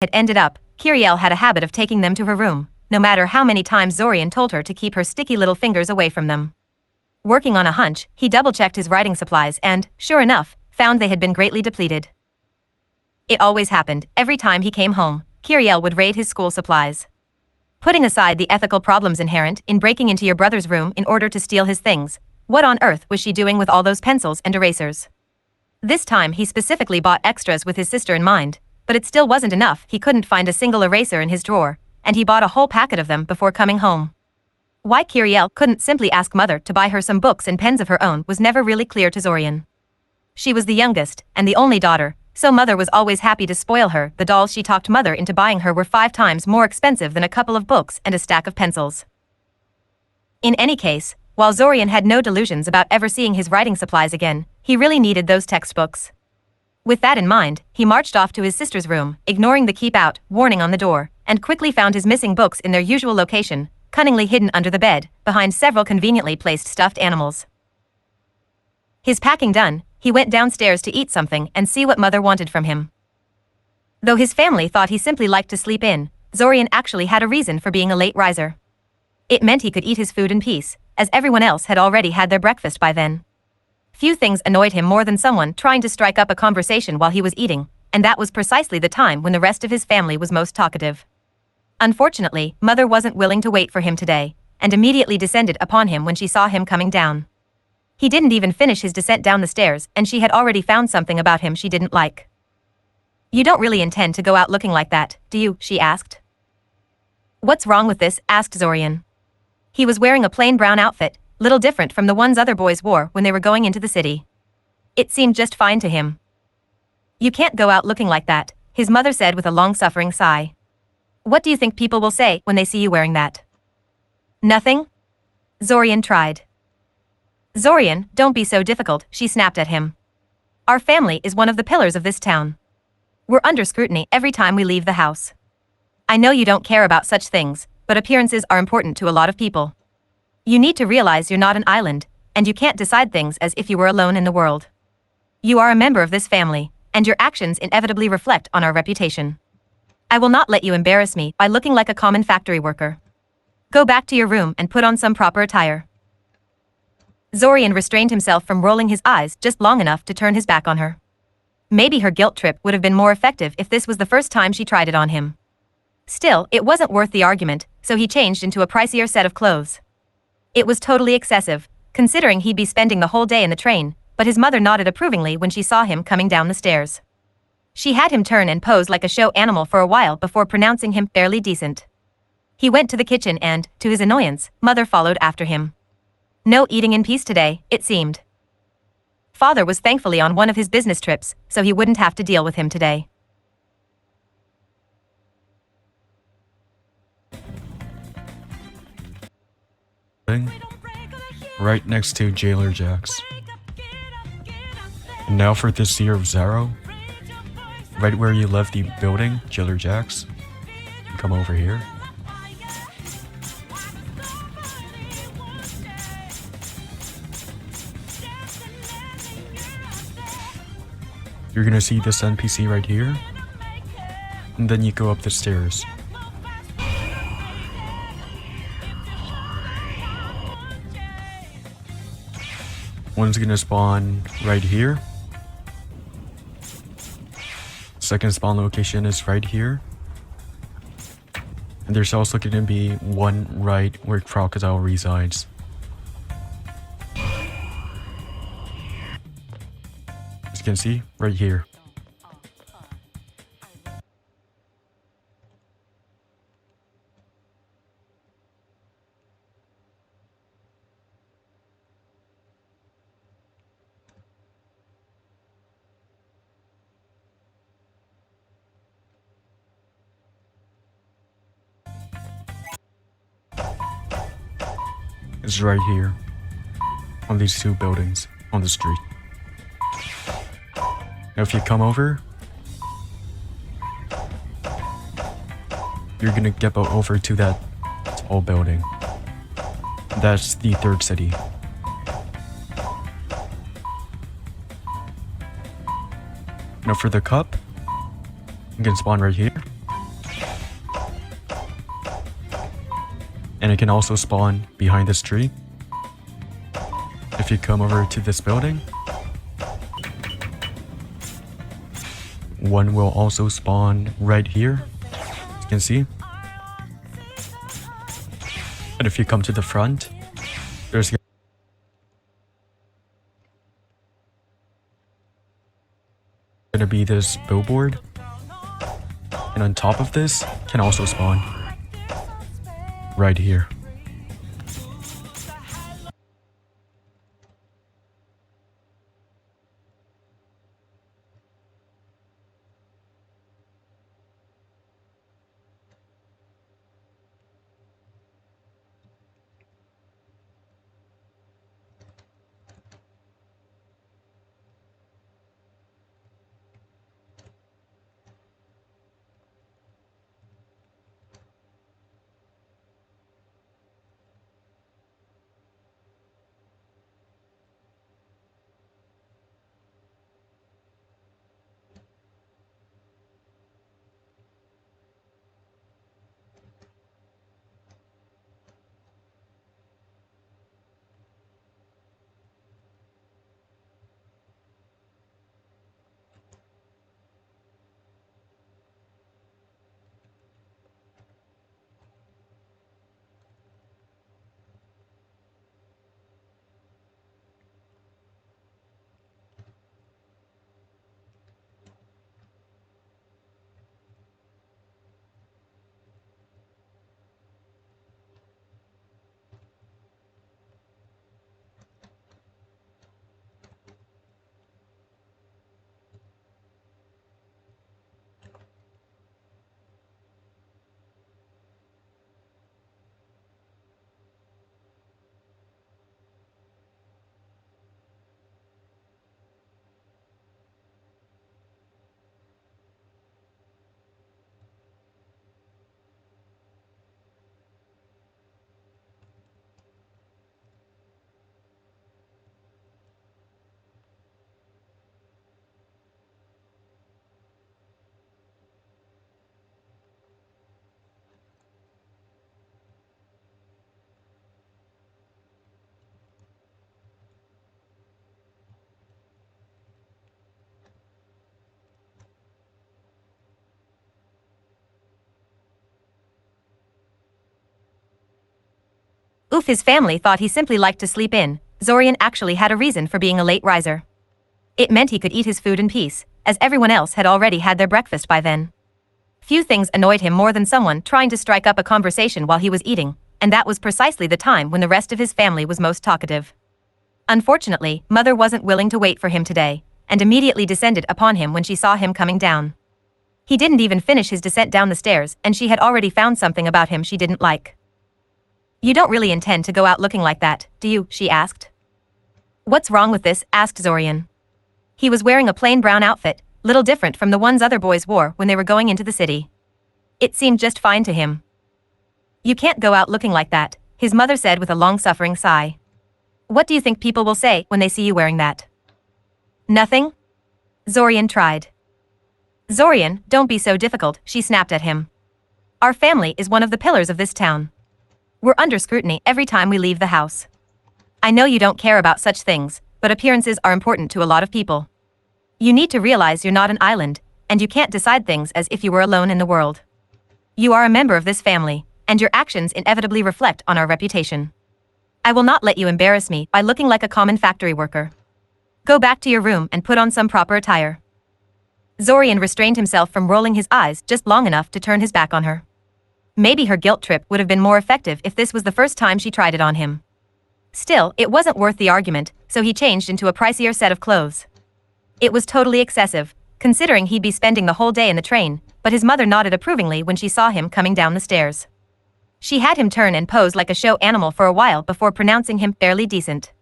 had ended up, Kiriel had a habit of taking them to her room, no matter how many times Zorian told her to keep her sticky little fingers away from them. Working on a hunch, he double-checked his writing supplies and, sure enough, found they had been greatly depleted. It always happened, every time he came home, Kiriel would raid his school supplies. Putting aside the ethical problems inherent in breaking into your brother's room in order to steal his things, what on earth was she doing with all those pencils and erasers? This time he specifically bought extras with his sister in mind, but it still wasn't enough. He couldn't find a single eraser in his drawer, and he bought a whole packet of them before coming home. Why Kiriel couldn't simply ask mother to buy her some books and pens of her own was never really clear to Zorian. She was the youngest, and the only daughter, so mother was always happy to spoil her. The dolls she talked mother into buying her were 5 times more expensive than a couple of books and a stack of pencils. In any case, while Zorian had no delusions about ever seeing his writing supplies again, he really needed those textbooks. With that in mind, he marched off to his sister's room, ignoring the keep out warning on the door, and quickly found his missing books in their usual location, cunningly hidden under the bed, behind several conveniently placed stuffed animals. His packing done, he went downstairs to eat something and see what mother wanted from him. Though his family thought he simply liked to sleep in, Zorian actually had a reason for being a late riser. It meant he could eat his food in peace, as everyone else had already had their breakfast by then. Few things annoyed him more than someone trying to strike up a conversation while he was eating, and that was precisely the time when the rest of his family was most talkative. Unfortunately, mother wasn't willing to wait for him today, and immediately descended upon him when she saw him coming down. He didn't even finish his descent down the stairs, and she had already found something about him she didn't like. "You don't really intend to go out looking like that, do you?" she asked. "What's wrong with this?" asked Zorian. He was wearing a plain brown outfit, little different from the ones other boys wore when they were going into the city. It seemed just fine to him. "You can't go out looking like that," his mother said with a long-suffering sigh. "What do you think people will say when they see you wearing that?" "Nothing?" Zorian tried. "Zorian, don't be so difficult," she snapped at him. "Our family is one of the pillars of this town. We're under scrutiny every time we leave the house. I know you don't care about such things, but appearances are important to a lot of people. You need to realize you're not an island, and you can't decide things as if you were alone in the world. You are a member of this family, and your actions inevitably reflect on our reputation. I will not let you embarrass me by looking like a common factory worker. Go back to your room and put on some proper attire." Zorian restrained himself from rolling his eyes just long enough to turn his back on her. Maybe her guilt trip would have been more effective if this was the first time she tried it on him. Still, it wasn't worth the argument, so he changed into a pricier set of clothes. It was totally excessive, considering he'd be spending the whole day in the train, but his mother nodded approvingly when she saw him coming down the stairs. She had him turn and pose like a show animal for a while before pronouncing him fairly decent. He went to the kitchen and, to his annoyance, mother followed after him. No eating in peace today, it seemed. Father was thankfully on one of his business trips, so he wouldn't have to deal with him today. Right next to Jailer Jack's. And now for the Seer of Zaro. Right where you left the building, Jailer Jack's. Come over here. You're gonna see this NPC right here. And then you go up the stairs. One's gonna spawn right here. Second spawn location is right here. And there's also gonna be one right where Crocodile resides. As you can see, right here. It's right here, on these 2 buildings, on the street. Now if you come over, you're gonna get over to that tall building. That's the 3rd city. Now for the cup, you can spawn right here. And it can also spawn behind this tree. If you come over to this building, one will also spawn right here, as you can see. And if you come to the front, there's gonna be this billboard. And on top of this can also spawn right here. Oof, his family thought he simply liked to sleep in. Zorian actually had a reason for being a late riser. It meant he could eat his food in peace, as everyone else had already had their breakfast by then. Few things annoyed him more than someone trying to strike up a conversation while he was eating, and that was precisely the time when the rest of his family was most talkative. Unfortunately, Mother wasn't willing to wait for him today, and immediately descended upon him when she saw him coming down. He didn't even finish his descent down the stairs, and she had already found something about him she didn't like. "You don't really intend to go out looking like that, do you?" she asked. "What's wrong with this?" asked Zorian. He was wearing a plain brown outfit, little different from the ones other boys wore when they were going into the city. It seemed just fine to him. "You can't go out looking like that," his mother said with a long-suffering sigh. "What do you think people will say when they see you wearing that?" "Nothing?" Zorian tried. "Zorian, don't be so difficult," she snapped at him. "Our family is one of the pillars of this town. We're under scrutiny every time we leave the house. I know you don't care about such things, but appearances are important to a lot of people. You need to realize you're not an island, and you can't decide things as if you were alone in the world. You are a member of this family, and your actions inevitably reflect on our reputation. I will not let you embarrass me by looking like a common factory worker. Go back to your room and put on some proper attire." Zorian restrained himself from rolling his eyes just long enough to turn his back on her. Maybe her guilt trip would have been more effective if this was the first time she tried it on him. Still, it wasn't worth the argument, so he changed into a pricier set of clothes. It was totally excessive, considering he'd be spending the whole day in the train, but his mother nodded approvingly when she saw him coming down the stairs. She had him turn and pose like a show animal for a while before pronouncing him fairly decent.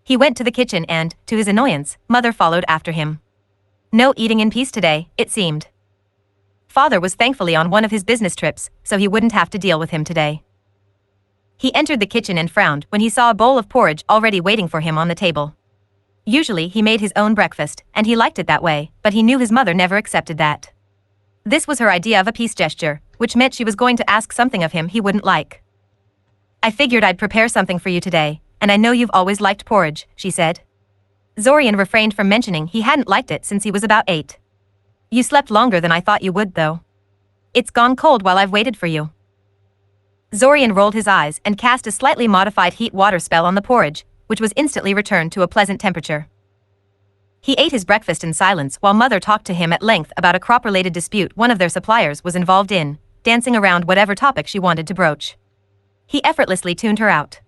He went to the kitchen and, to his annoyance, Mother followed after him. No eating in peace today, it seemed. Father was thankfully on one of his business trips, so he wouldn't have to deal with him today. He entered the kitchen and frowned when he saw a bowl of porridge already waiting for him on the table. Usually he made his own breakfast, and he liked it that way, but he knew his mother never accepted that. This was her idea of a peace gesture, which meant she was going to ask something of him he wouldn't like. I figured I'd prepare something for you today, and I know you've always liked porridge, she said. Zorian refrained from mentioning he hadn't liked it since he was about 8. You slept longer than I thought you would, though. It's gone cold while I've waited for you. Zorian rolled his eyes and cast a slightly modified heat water spell on the porridge, which was instantly returned to a pleasant temperature. He ate his breakfast in silence while Mother talked to him at length about a crop-related dispute one of their suppliers was involved in, dancing around whatever topic she wanted to broach. He effortlessly tuned her out.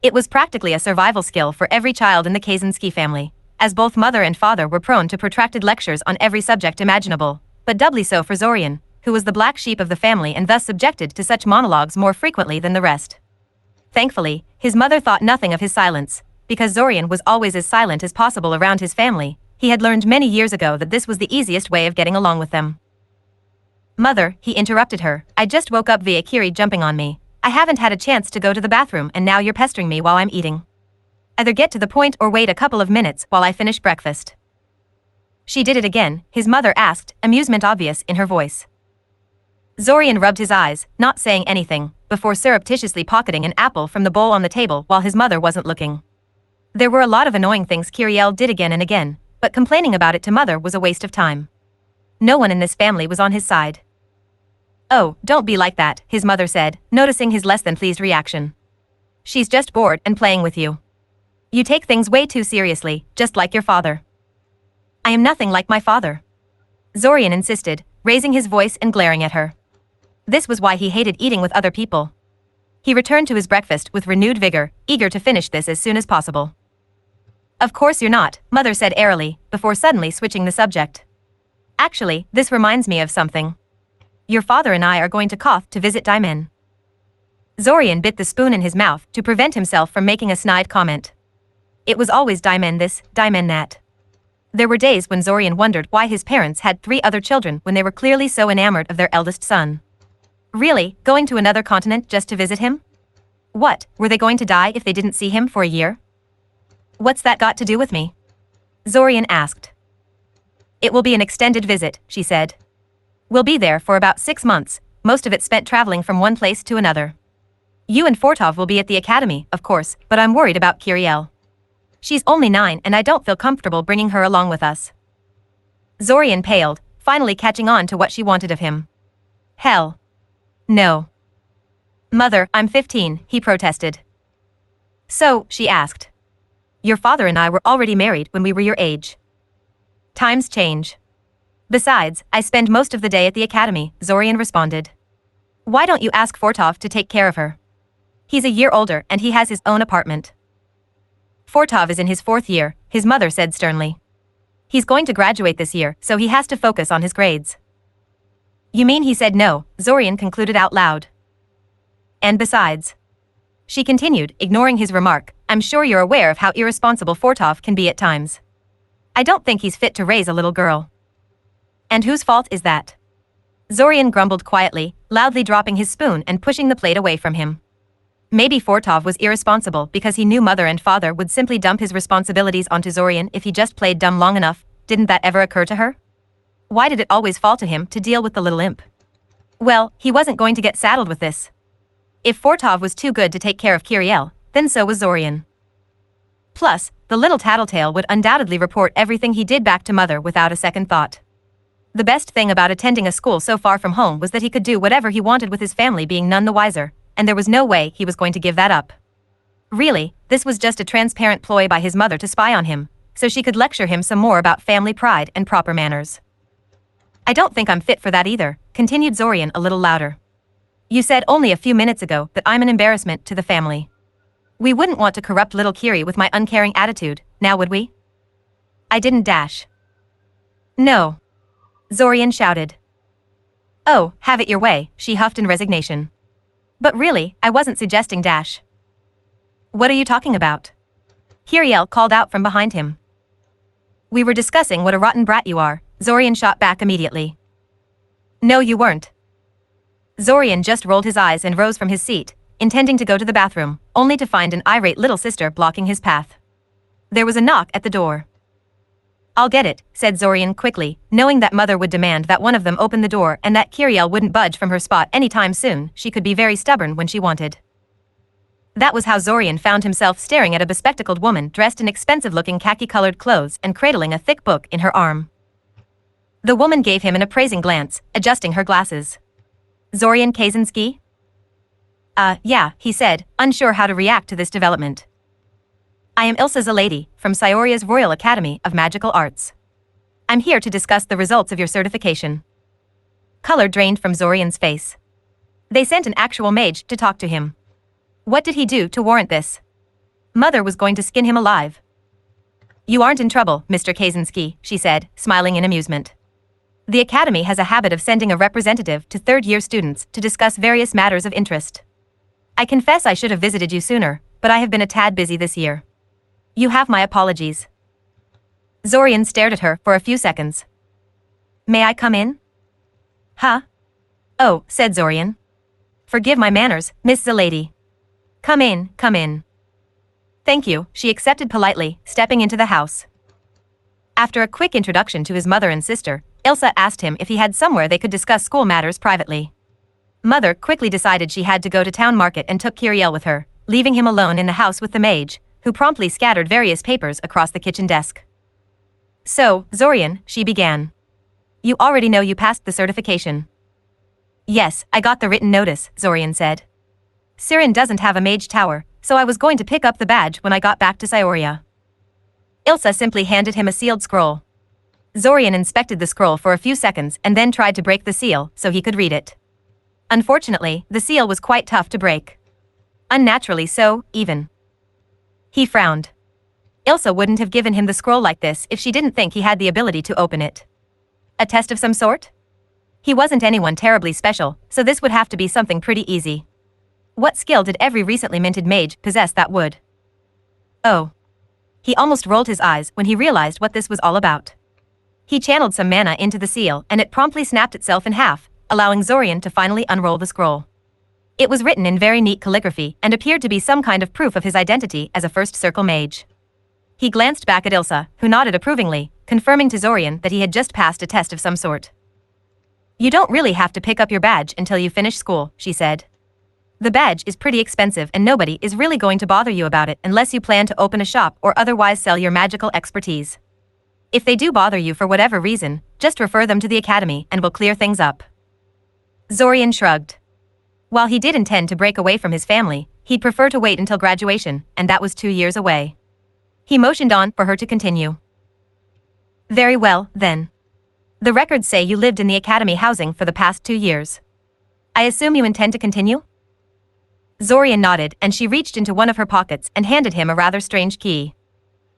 It was practically a survival skill for every child in the Kaczynski family, as both mother and father were prone to protracted lectures on every subject imaginable, but doubly so for Zorian, who was the black sheep of the family and thus subjected to such monologues more frequently than the rest. Thankfully, his mother thought nothing of his silence. Because Zorian was always as silent as possible around his family, he had learned many years ago that this was the easiest way of getting along with them. Mother, he interrupted her, I just woke up via Kiri jumping on me. I haven't had a chance to go to the bathroom and now you're pestering me while I'm eating. Either get to the point or wait a couple of minutes while I finish breakfast. She did it again, his mother asked, amusement obvious in her voice. Zorian rubbed his eyes, not saying anything, before surreptitiously pocketing an apple from the bowl on the table while his mother wasn't looking. There were a lot of annoying things Kiriel did again and again, but complaining about it to Mother was a waste of time. No one in this family was on his side. Oh, don't be like that, his mother said, noticing his less than pleased reaction. She's just bored and playing with you. You take things way too seriously, just like your father. I am nothing like my father. Zorian insisted, raising his voice and glaring at her. This was why he hated eating with other people. He returned to his breakfast with renewed vigor, eager to finish this as soon as possible. Of course you're not, Mother said airily, before suddenly switching the subject. Actually, this reminds me of something. Your father and I are going to Koth to visit Daimen. Zorian bit the spoon in his mouth to prevent himself from making a snide comment. It was always Daimen this, Daimen that. There were days when Zorian wondered why his parents had 3 other children when they were clearly so enamored of their eldest son. Really, going to another continent just to visit him? What, were they going to die if they didn't see him for a year? What's that got to do with me? Zorian asked. It will be an extended visit, she said. We'll be there for about 6 months, most of it spent traveling from one place to another. You and Fortov will be at the academy, of course, but I'm worried about Kiriel. She's only 9 and I don't feel comfortable bringing her along with us. Zorian paled, finally catching on to what she wanted of him. Hell. No. Mother, I'm 15, he protested. So, she asked. Your father and I were already married when we were your age. Times change. Besides, I spend most of the day at the academy, Zorian responded. Why don't you ask Fortov to take care of her? He's a year older and he has his own apartment. Fortov is in his 4th year, his mother said sternly. He's going to graduate this year, so he has to focus on his grades. You mean he said no, Zorian concluded out loud. And besides. She continued, ignoring his remark, I'm sure you're aware of how irresponsible Fortov can be at times. I don't think he's fit to raise a little girl. And whose fault is that? Zorian grumbled quietly, loudly dropping his spoon and pushing the plate away from him. Maybe Fortov was irresponsible because he knew mother and father would simply dump his responsibilities onto Zorian if he just played dumb long enough. Didn't that ever occur to her? Why did it always fall to him to deal with the little imp? Well, he wasn't going to get saddled with this. If Fortov was too good to take care of Kiriel, then so was Zorian. Plus, the little tattletale would undoubtedly report everything he did back to mother without a second thought. The best thing about attending a school so far from home was that he could do whatever he wanted with his family being none the wiser, and there was no way he was going to give that up. Really, this was just a transparent ploy by his mother to spy on him, so she could lecture him some more about family pride and proper manners. I don't think I'm fit for that either, continued Zorian a little louder. You said only a few minutes ago that I'm an embarrassment to the family. We wouldn't want to corrupt little Kiri with my uncaring attitude, now would we? I didn't dash. No. Zorian shouted. Oh, have it your way, she huffed in resignation. But really, I wasn't suggesting dash. What are you talking about? Kiriel called out from behind him. We were discussing what a rotten brat you are, Zorian shot back immediately. No you weren't. Zorian just rolled his eyes and rose from his seat, intending to go to the bathroom, only to find an irate little sister blocking his path. There was a knock at the door. I'll get it, said Zorian quickly, knowing that mother would demand that one of them open the door and that Kiriel wouldn't budge from her spot anytime soon. She could be very stubborn when she wanted. That was how Zorian found himself staring at a bespectacled woman dressed in expensive-looking khaki-colored clothes and cradling a thick book in her arm. The woman gave him an appraising glance, adjusting her glasses. Zorian Kaczynski? Yeah, he said, unsure how to react to this development. I am Ilsa Zalady, from Scioria's Royal Academy of Magical Arts. I'm here to discuss the results of your certification. Color drained from Zorian's face. They sent an actual mage to talk to him. What did he do to warrant this? Mother was going to skin him alive. You aren't in trouble, Mr. Kaczynski, she said, smiling in amusement. The Academy has a habit of sending a representative to third-year students to discuss various matters of interest. I confess I should have visited you sooner, but I have been a tad busy this year. You have my apologies. Zorian stared at her for a few seconds. May I come in? Huh? Oh, said Zorian. Forgive my manners, Miss Zalady. Come in, come in. Thank you, she accepted politely, stepping into the house. After a quick introduction to his mother and sister, Ilsa asked him if he had somewhere they could discuss school matters privately. Mother quickly decided she had to go to town market and took Kiriel with her, leaving him alone in the house with the mage, who promptly scattered various papers across the kitchen desk. So, Zorian, she began. You already know you passed the certification. Yes, I got the written notice, Zorian said. Sirin doesn't have a mage tower, so I was going to pick up the badge when I got back to Scioria. Ilsa simply handed him a sealed scroll. Zorian inspected the scroll for a few seconds and then tried to break the seal so he could read it. Unfortunately, the seal was quite tough to break. Unnaturally so, even. He frowned. Ilsa wouldn't have given him the scroll like this if she didn't think he had the ability to open it. A test of some sort? He wasn't anyone terribly special, so this would have to be something pretty easy. What skill did every recently minted mage possess that would? Oh. He almost rolled his eyes when he realized what this was all about. He channeled some mana into the seal and it promptly snapped itself in half, allowing Zorian to finally unroll the scroll. It was written in very neat calligraphy and appeared to be some kind of proof of his identity as a first circle mage. He glanced back at Ilsa, who nodded approvingly, confirming to Zorian that he had just passed a test of some sort. You don't really have to pick up your badge until you finish school, she said. The badge is pretty expensive and nobody is really going to bother you about it unless you plan to open a shop or otherwise sell your magical expertise. If they do bother you for whatever reason, just refer them to the academy and we'll clear things up. Zorian shrugged. While he did intend to break away from his family, he'd prefer to wait until graduation, and that was 2 years away. He motioned on for her to continue. Very well, then. The records say you lived in the academy housing for the past 2 years. I assume you intend to continue? Zorian nodded and she reached into one of her pockets and handed him a rather strange key.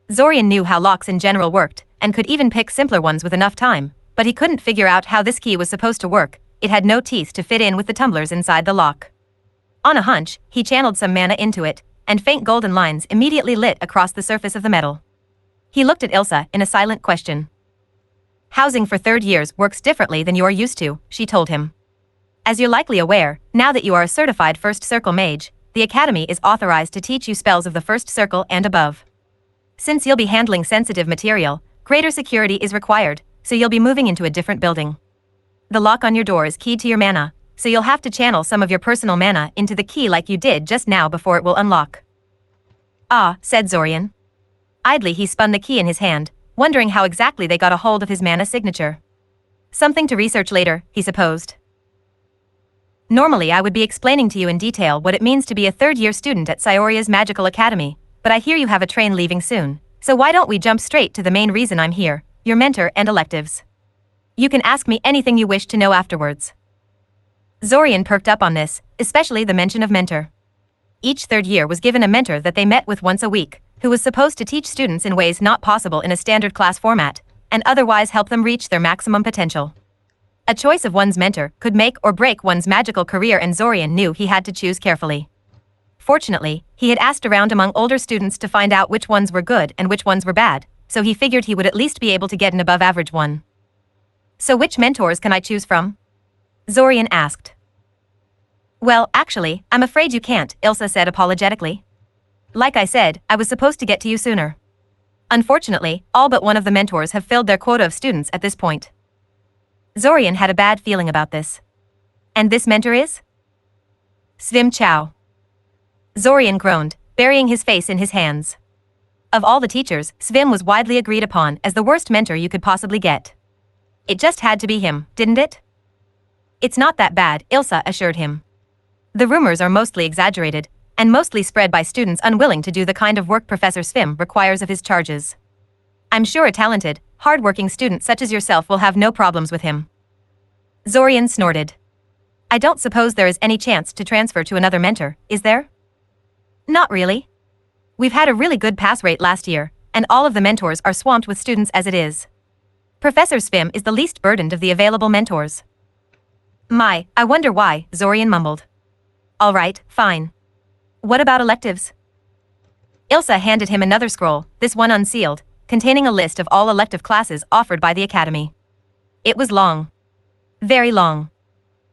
Zorian knew how locks in general worked, and could even pick simpler ones with enough time, but he couldn't figure out how this key was supposed to work. It had no teeth to fit in with the tumblers inside the lock. On a hunch, he channeled some mana into it, and faint golden lines immediately lit across the surface of the metal. He looked at Ilsa in a silent question. Housing for third years works differently than you are used to, she told him. As you're likely aware, now that you are a certified first circle mage, the academy is authorized to teach you spells of the first circle and above. Since you'll be handling sensitive material, greater security is required, so you'll be moving into a different building. The lock on your door is keyed to your mana, so you'll have to channel some of your personal mana into the key like you did just now before it will unlock. Ah, said Zorian. Idly he spun the key in his hand, wondering how exactly they got a hold of his mana signature. Something to research later, he supposed. Normally I would be explaining to you in detail what it means to be a third-year student at Scioria's Magical Academy, but I hear you have a train leaving soon, so why don't we jump straight to the main reason I'm here, your mentor and electives. You can ask me anything you wish to know afterwards. Zorian perked up on this, especially the mention of mentor. Each third year was given a mentor that they met with once a week, who was supposed to teach students in ways not possible in a standard class format, and otherwise help them reach their maximum potential. A choice of one's mentor could make or break one's magical career, and Zorian knew he had to choose carefully. Fortunately, he had asked around among older students to find out which ones were good and which ones were bad, so he figured he would at least be able to get an above-average one. So which mentors can I choose from? Zorian asked. Well, actually, I'm afraid you can't, Ilsa said apologetically. Like I said, I was supposed to get to you sooner. Unfortunately, all but one of the mentors have filled their quota of students at this point. Zorian had a bad feeling about this. And this mentor is? Svim Chow. Zorian groaned, burying his face in his hands. Of all the teachers, Svim was widely agreed upon as the worst mentor you could possibly get. It just had to be him, didn't it? It's not that bad, Ilsa assured him. The rumors are mostly exaggerated, and mostly spread by students unwilling to do the kind of work Professor Svim requires of his charges. I'm sure a talented, hard-working student such as yourself will have no problems with him. Zorian snorted. I don't suppose there is any chance to transfer to another mentor, is there? Not really. We've had a really good pass rate last year, and all of the mentors are swamped with students as it is. Professor Svim is the least burdened of the available mentors. My, I wonder why, Zorian mumbled. All right, fine. What about electives? Ilsa handed him another scroll, this one unsealed, containing a list of all elective classes offered by the academy. It was long. Very long.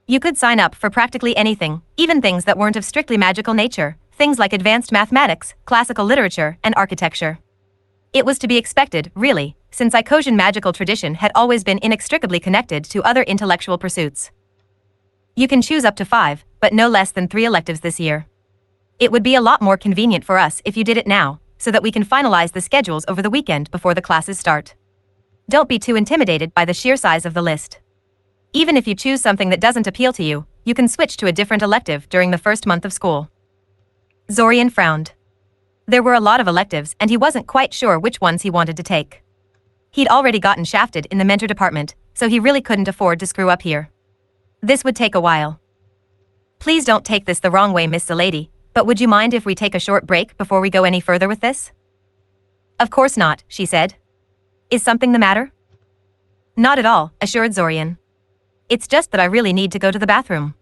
You could sign up for practically anything, even things that weren't of strictly magical nature, things like advanced mathematics, classical literature, and architecture. It was to be expected, really, since Icosian magical tradition had always been inextricably connected to other intellectual pursuits. You can choose up to 5, but no less than 3 electives this year. It would be a lot more convenient for us if you did it now, so that we can finalize the schedules over the weekend before the classes start. Don't be too intimidated by the sheer size of the list. Even if you choose something that doesn't appeal to you, you can switch to a different elective during the first month of school. Zorian frowned. There were a lot of electives and he wasn't quite sure which ones he wanted to take. He'd already gotten shafted in the mentor department, so he really couldn't afford to screw up here. This would take a while. Please don't take this the wrong way, Miss Lady, but would you mind if we take a short break before we go any further with this? Of course not, she said. Is something the matter? Not at all, assured Zorian. It's just that I really need to go to the bathroom.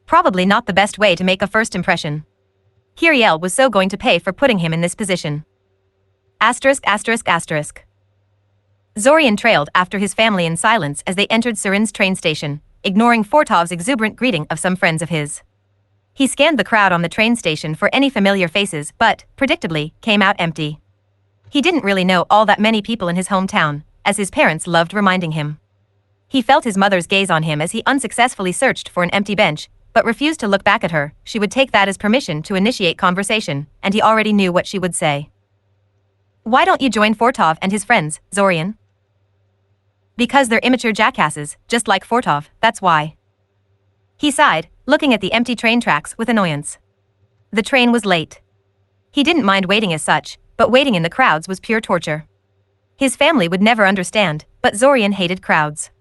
Probably not the best way to make a first impression. Kiriel was so going to pay for putting him in this position. Asterisk asterisk asterisk. Zorian trailed after his family in silence as they entered Surin's train station, ignoring Fortov's exuberant greeting of some friends of his. He scanned the crowd on the train station for any familiar faces but, predictably, came out empty. He didn't really know all that many people in his hometown, as his parents loved reminding him. He felt his mother's gaze on him as he unsuccessfully searched for an empty bench, but refused to look back at her. She would take that as permission to initiate conversation, and he already knew what she would say. Why don't you join Fortov and his friends, Zorian? Because they're immature jackasses, just like Fortov, that's why. He sighed, looking at the empty train tracks with annoyance. The train was late. He didn't mind waiting as such, but waiting in the crowds was pure torture. His family would never understand, but Zorian hated crowds.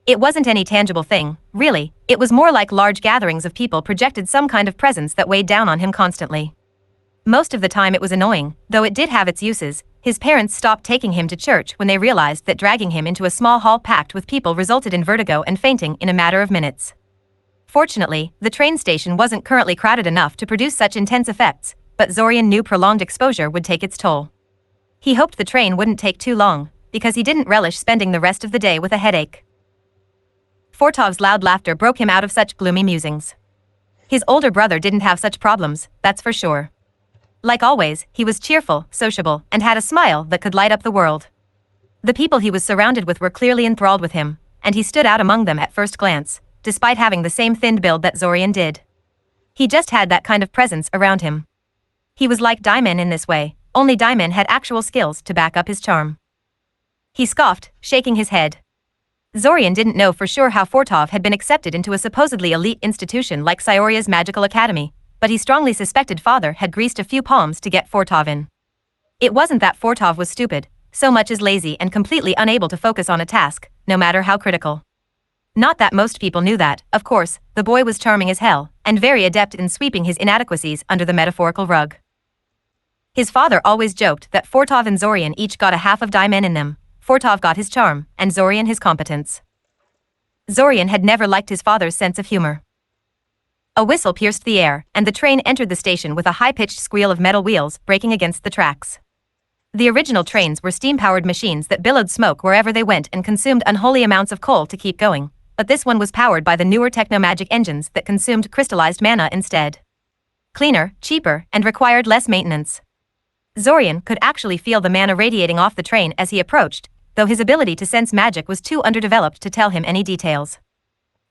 It wasn't any tangible thing, really, it was more like large gatherings of people projected some kind of presence that weighed down on him constantly. Most of the time it was annoying, though it did have its uses. His parents stopped taking him to church when they realized that dragging him into a small hall packed with people resulted in vertigo and fainting in a matter of minutes. Fortunately, the train station wasn't currently crowded enough to produce such intense effects, but Zorian knew prolonged exposure would take its toll. He hoped the train wouldn't take too long, because he didn't relish spending the rest of the day with a headache. Fortov's loud laughter broke him out of such gloomy musings. His older brother didn't have such problems, that's for sure. Like always, he was cheerful, sociable, and had a smile that could light up the world. The people he was surrounded with were clearly enthralled with him, and he stood out among them at first glance, despite having the same thinned build that Zorian did. He just had that kind of presence around him. He was like Daimen in this way, only Daimen had actual skills to back up his charm. He scoffed, shaking his head. Zorian didn't know for sure how Fortov had been accepted into a supposedly elite institution like Sioria's Magical Academy, but he strongly suspected father had greased a few palms to get Fortov in. It wasn't that Fortov was stupid, so much as lazy and completely unable to focus on a task, no matter how critical. Not that most people knew that, of course, the boy was charming as hell, and very adept in sweeping his inadequacies under the metaphorical rug. His father always joked that Fortov and Zorian each got a half of Daimen in them. Fortov got his charm, and Zorian his competence. Zorian had never liked his father's sense of humor. A whistle pierced the air, and the train entered the station with a high-pitched squeal of metal wheels breaking against the tracks. The original trains were steam-powered machines that billowed smoke wherever they went and consumed unholy amounts of coal to keep going, but this one was powered by the newer technomagic engines that consumed crystallized mana instead. Cleaner, cheaper, and required less maintenance. Zorian could actually feel the mana radiating off the train as he approached, though his ability to sense magic was too underdeveloped to tell him any details.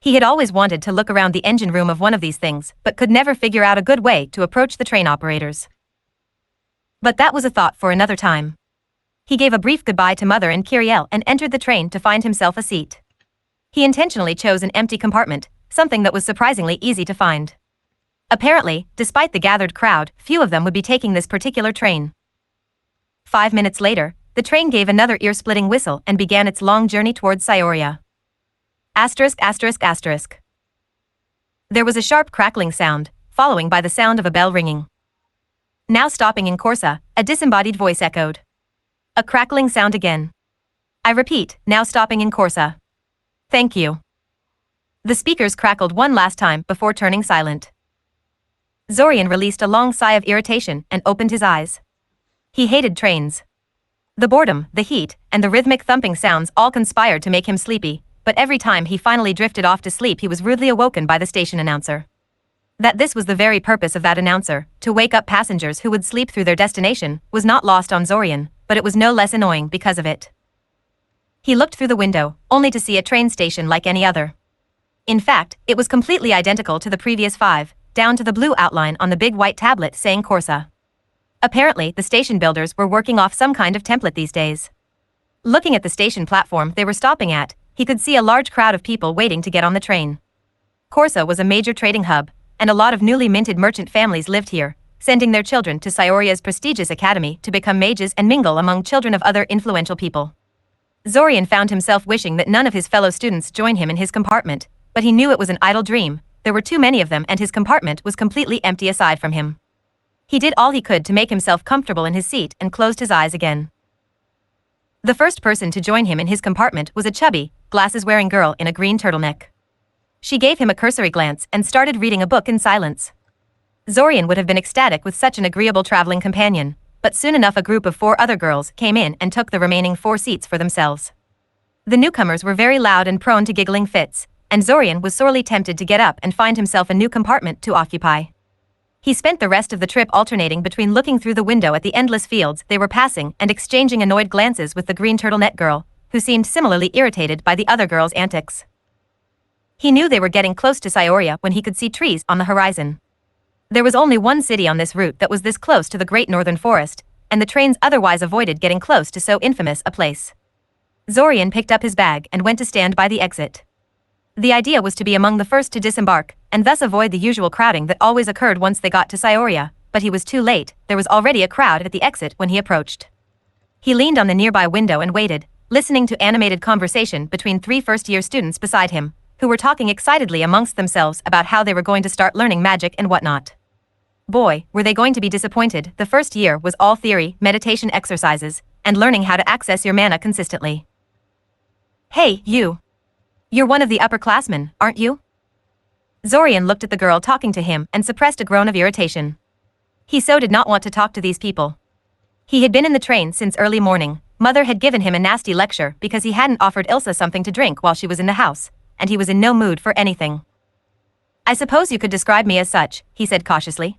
He had always wanted to look around the engine room of one of these things, but could never figure out a good way to approach the train operators. But that was a thought for another time. He gave a brief goodbye to Mother and Kiriel and entered the train to find himself a seat. He intentionally chose an empty compartment, something that was surprisingly easy to find. Apparently, despite the gathered crowd, few of them would be taking this particular train. 5 minutes later, the train gave another ear-splitting whistle and began its long journey towards Scioria. Asterisk asterisk asterisk. There was a sharp crackling sound, following by the sound of a bell ringing. Now stopping in Corsa, a disembodied voice echoed. A crackling sound again. I repeat, now stopping in Corsa. Thank you. The speakers crackled one last time before turning silent. Zorian released a long sigh of irritation and opened his eyes. He hated trains. The boredom, the heat, and the rhythmic thumping sounds all conspired to make him sleepy, but every time he finally drifted off to sleep he was rudely awoken by the station announcer. That this was the very purpose of that announcer, to wake up passengers who would sleep through their destination, was not lost on Zorian, but it was no less annoying because of it. He looked through the window, only to see a train station like any other. In fact, it was completely identical to the previous 5, down to the blue outline on the big white tablet saying Corsa. Apparently, the station builders were working off some kind of template these days. Looking at the station platform they were stopping at, he could see a large crowd of people waiting to get on the train. Corsa was a major trading hub, and a lot of newly minted merchant families lived here, sending their children to Scioria's prestigious academy to become mages and mingle among children of other influential people. Zorian found himself wishing that none of his fellow students join him in his compartment, but he knew it was an idle dream. There were too many of them and his compartment was completely empty aside from him. He did all he could to make himself comfortable in his seat and closed his eyes again. The first person to join him in his compartment was a chubby, glasses-wearing girl in a green turtleneck. She gave him a cursory glance and started reading a book in silence. Zorian would have been ecstatic with such an agreeable traveling companion, but soon enough a group of 4 other girls came in and took the remaining 4 seats for themselves. The newcomers were very loud and prone to giggling fits, and Zorian was sorely tempted to get up and find himself a new compartment to occupy. He spent the rest of the trip alternating between looking through the window at the endless fields they were passing and exchanging annoyed glances with the green turtleneck girl, who seemed similarly irritated by the other girls' antics. He knew they were getting close to Scioria when he could see trees on the horizon. There was only one city on this route that was this close to the Great Northern Forest, and the trains otherwise avoided getting close to so infamous a place. Zorian picked up his bag and went to stand by the exit. The idea was to be among the first to disembark, and thus avoid the usual crowding that always occurred once they got to Scioria, but he was too late. There was already a crowd at the exit when he approached. He leaned on the nearby window and waited, listening to animated conversation between 3 first-year students beside him, who were talking excitedly amongst themselves about how they were going to start learning magic and whatnot. Boy, were they going to be disappointed. The first year was all theory, meditation exercises, and learning how to access your mana consistently. Hey, you. You're one of the upperclassmen, aren't you? Zorian looked at the girl talking to him and suppressed a groan of irritation. He so did not want to talk to these people. He had been in the train since early morning. Mother had given him a nasty lecture because he hadn't offered Ilsa something to drink while she was in the house, and he was in no mood for anything. I suppose you could describe me as such, he said cautiously.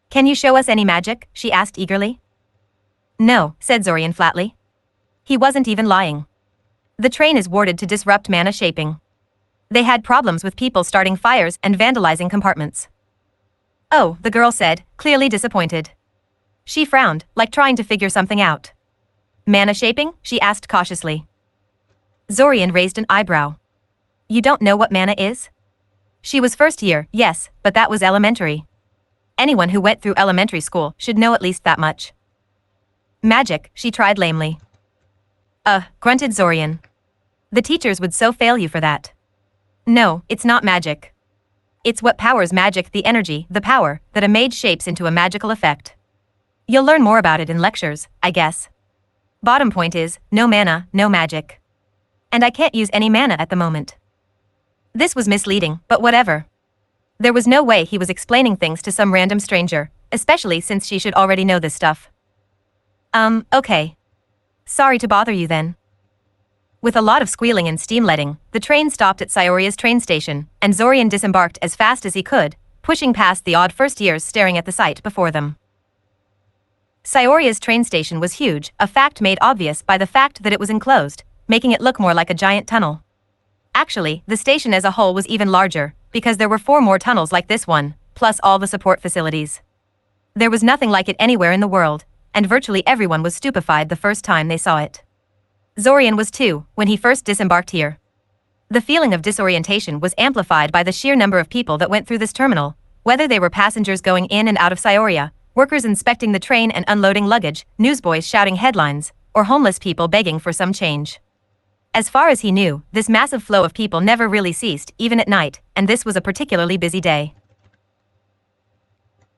Can you show us any magic? She asked eagerly. No, said Zorian flatly. He wasn't even lying. The train is warded to disrupt mana shaping. They had problems with people starting fires and vandalizing compartments. Oh, the girl said, clearly disappointed. She frowned, like trying to figure something out. Mana shaping? She asked cautiously. Zorian raised an eyebrow. You don't know what mana is? She was first year, yes, but that was elementary. Anyone who went through elementary school should know at least that much. Magic, she tried lamely. Grunted Zorian. The teachers would so fail you for that. No, it's not magic. It's what powers magic, the energy, the power, that a mage shapes into a magical effect. You'll learn more about it in lectures, I guess. Bottom point is, no mana, no magic. And I can't use any mana at the moment. This was misleading, but whatever. There was no way he was explaining things to some random stranger, especially since she should already know this stuff. Okay. Sorry to bother you then. With a lot of squealing and steam-letting, the train stopped at Scioria's train station, and Zorian disembarked as fast as he could, pushing past the odd first years staring at the sight before them. Scioria's train station was huge, a fact made obvious by the fact that it was enclosed, making it look more like a giant tunnel. Actually, the station as a whole was even larger, because there were 4 more tunnels like this one, plus all the support facilities. There was nothing like it anywhere in the world, and virtually everyone was stupefied the first time they saw it. Zorian was too, when he first disembarked here. The feeling of disorientation was amplified by the sheer number of people that went through this terminal, whether they were passengers going in and out of Scioria, workers inspecting the train and unloading luggage, newsboys shouting headlines, or homeless people begging for some change. As far as he knew, this massive flow of people never really ceased, even at night, and this was a particularly busy day.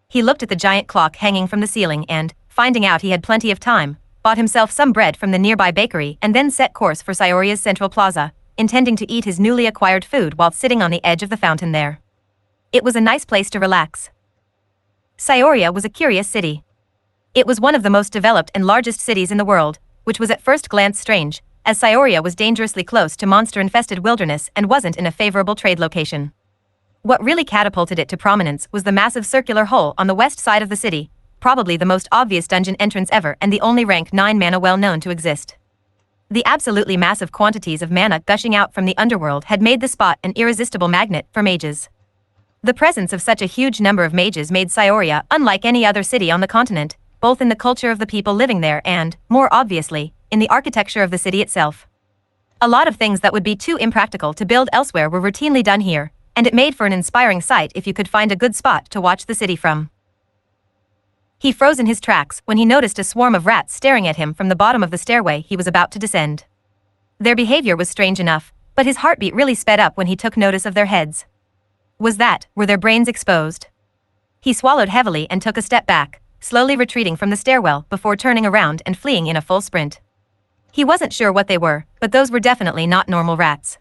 He looked at the giant clock hanging from the ceiling and, finding out he had plenty of time, bought himself some bread from the nearby bakery and then set course for Scioria's central plaza, intending to eat his newly acquired food while sitting on the edge of the fountain there. It was a nice place to relax. Scioria was a curious city. It was one of the most developed and largest cities in the world, which was at first glance strange, as Scioria was dangerously close to monster-infested wilderness and wasn't in a favorable trade location. What really catapulted it to prominence was the massive circular hole on the west side of the city, probably the most obvious dungeon entrance ever and the only rank 9 mana well known to exist. The absolutely massive quantities of mana gushing out from the underworld had made the spot an irresistible magnet for mages. The presence of such a huge number of mages made Scioria unlike any other city on the continent, both in the culture of the people living there and, more obviously, in the architecture of the city itself. A lot of things that would be too impractical to build elsewhere were routinely done here, and it made for an inspiring sight if you could find a good spot to watch the city from. He froze in his tracks when he noticed a swarm of rats staring at him from the bottom of the stairway he was about to descend. Their behavior was strange enough, but his heartbeat really sped up when he took notice of their heads. Were their brains exposed? He swallowed heavily and took a step back, slowly retreating from the stairwell before turning around and fleeing in a full sprint. He wasn't sure what they were, but those were definitely not normal rats.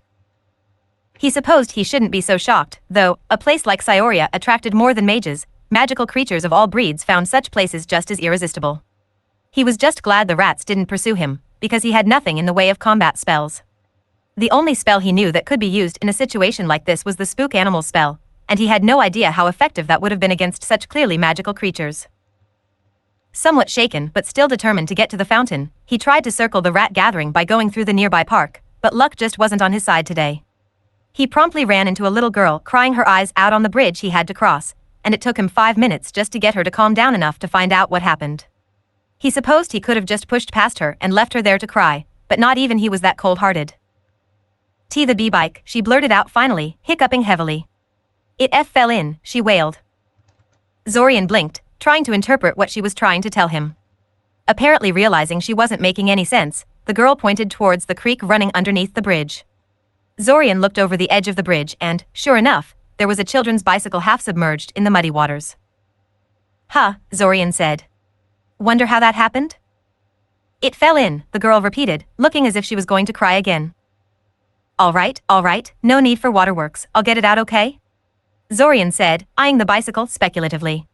He supposed he shouldn't be so shocked, though. A place like Scioria attracted more than mages. Magical creatures of all breeds found such places just as irresistible. He was just glad the rats didn't pursue him, because he had nothing in the way of combat spells. The only spell he knew that could be used in a situation like this was the Spook Animal spell, and he had no idea how effective that would have been against such clearly magical creatures. Somewhat shaken but still determined to get to the fountain, he tried to circle the rat gathering by going through the nearby park, but luck just wasn't on his side today. He promptly ran into a little girl crying her eyes out on the bridge he had to cross, and it took him 5 minutes just to get her to calm down enough to find out what happened. He supposed he could have just pushed past her and left her there to cry, but not even he was that cold-hearted. The B-bike, she blurted out finally, hiccuping heavily. It fell in, she wailed. Zorian blinked, trying to interpret what she was trying to tell him. Apparently realizing she wasn't making any sense, the girl pointed towards the creek running underneath the bridge. Zorian looked over the edge of the bridge and, sure enough, there was a children's bicycle half-submerged in the muddy waters. Huh, Zorian said. Wonder how that happened? It fell in, the girl repeated, looking as if she was going to cry again. All right, no need for waterworks, I'll get it out okay? Zorian said, eyeing the bicycle speculatively.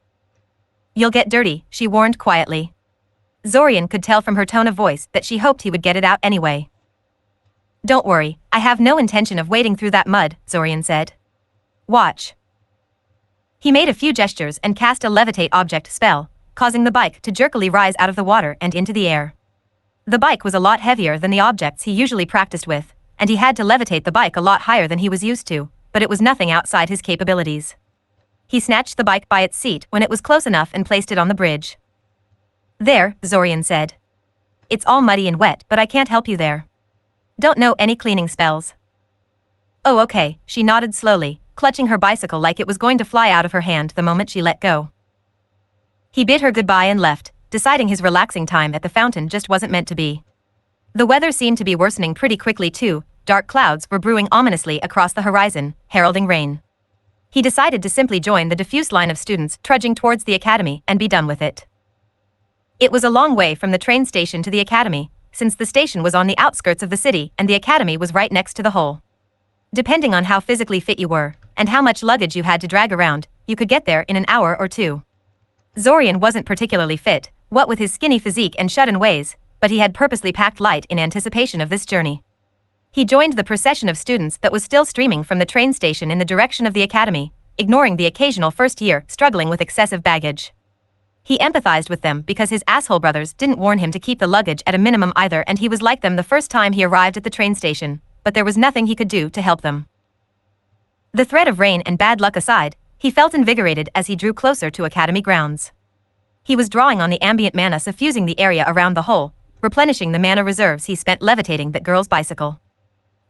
You'll get dirty, she warned quietly. Zorian could tell from her tone of voice that she hoped he would get it out anyway. Don't worry, I have no intention of wading through that mud, Zorian said. Watch. He made a few gestures and cast a levitate object spell, causing the bike to jerkily rise out of the water and into the air. The bike was a lot heavier than the objects he usually practiced with, and he had to levitate the bike a lot higher than he was used to, but it was nothing outside his capabilities. He snatched the bike by its seat when it was close enough and placed it on the bridge. There, Zorian said. It's all muddy and wet, but I can't help you there. Don't know any cleaning spells. Oh okay, she nodded slowly, clutching her bicycle like it was going to fly out of her hand the moment she let go. He bid her goodbye and left, deciding his relaxing time at the fountain just wasn't meant to be. The weather seemed to be worsening pretty quickly too. Dark clouds were brewing ominously across the horizon, heralding rain. He decided to simply join the diffuse line of students trudging towards the academy and be done with it. It was a long way from the train station to the academy, since the station was on the outskirts of the city and the academy was right next to the hole. Depending on how physically fit you were, and how much luggage you had to drag around, you could get there in an hour or two. Zorian wasn't particularly fit, what with his skinny physique and shut-in ways, but he had purposely packed light in anticipation of this journey. He joined the procession of students that was still streaming from the train station in the direction of the academy, ignoring the occasional first year struggling with excessive baggage. He empathized with them because his asshole brothers didn't warn him to keep the luggage at a minimum either, and he was like them the first time he arrived at the train station, but there was nothing he could do to help them. The threat of rain and bad luck aside, he felt invigorated as he drew closer to Academy grounds. He was drawing on the ambient mana suffusing the area around the hole, replenishing the mana reserves he spent levitating that girl's bicycle.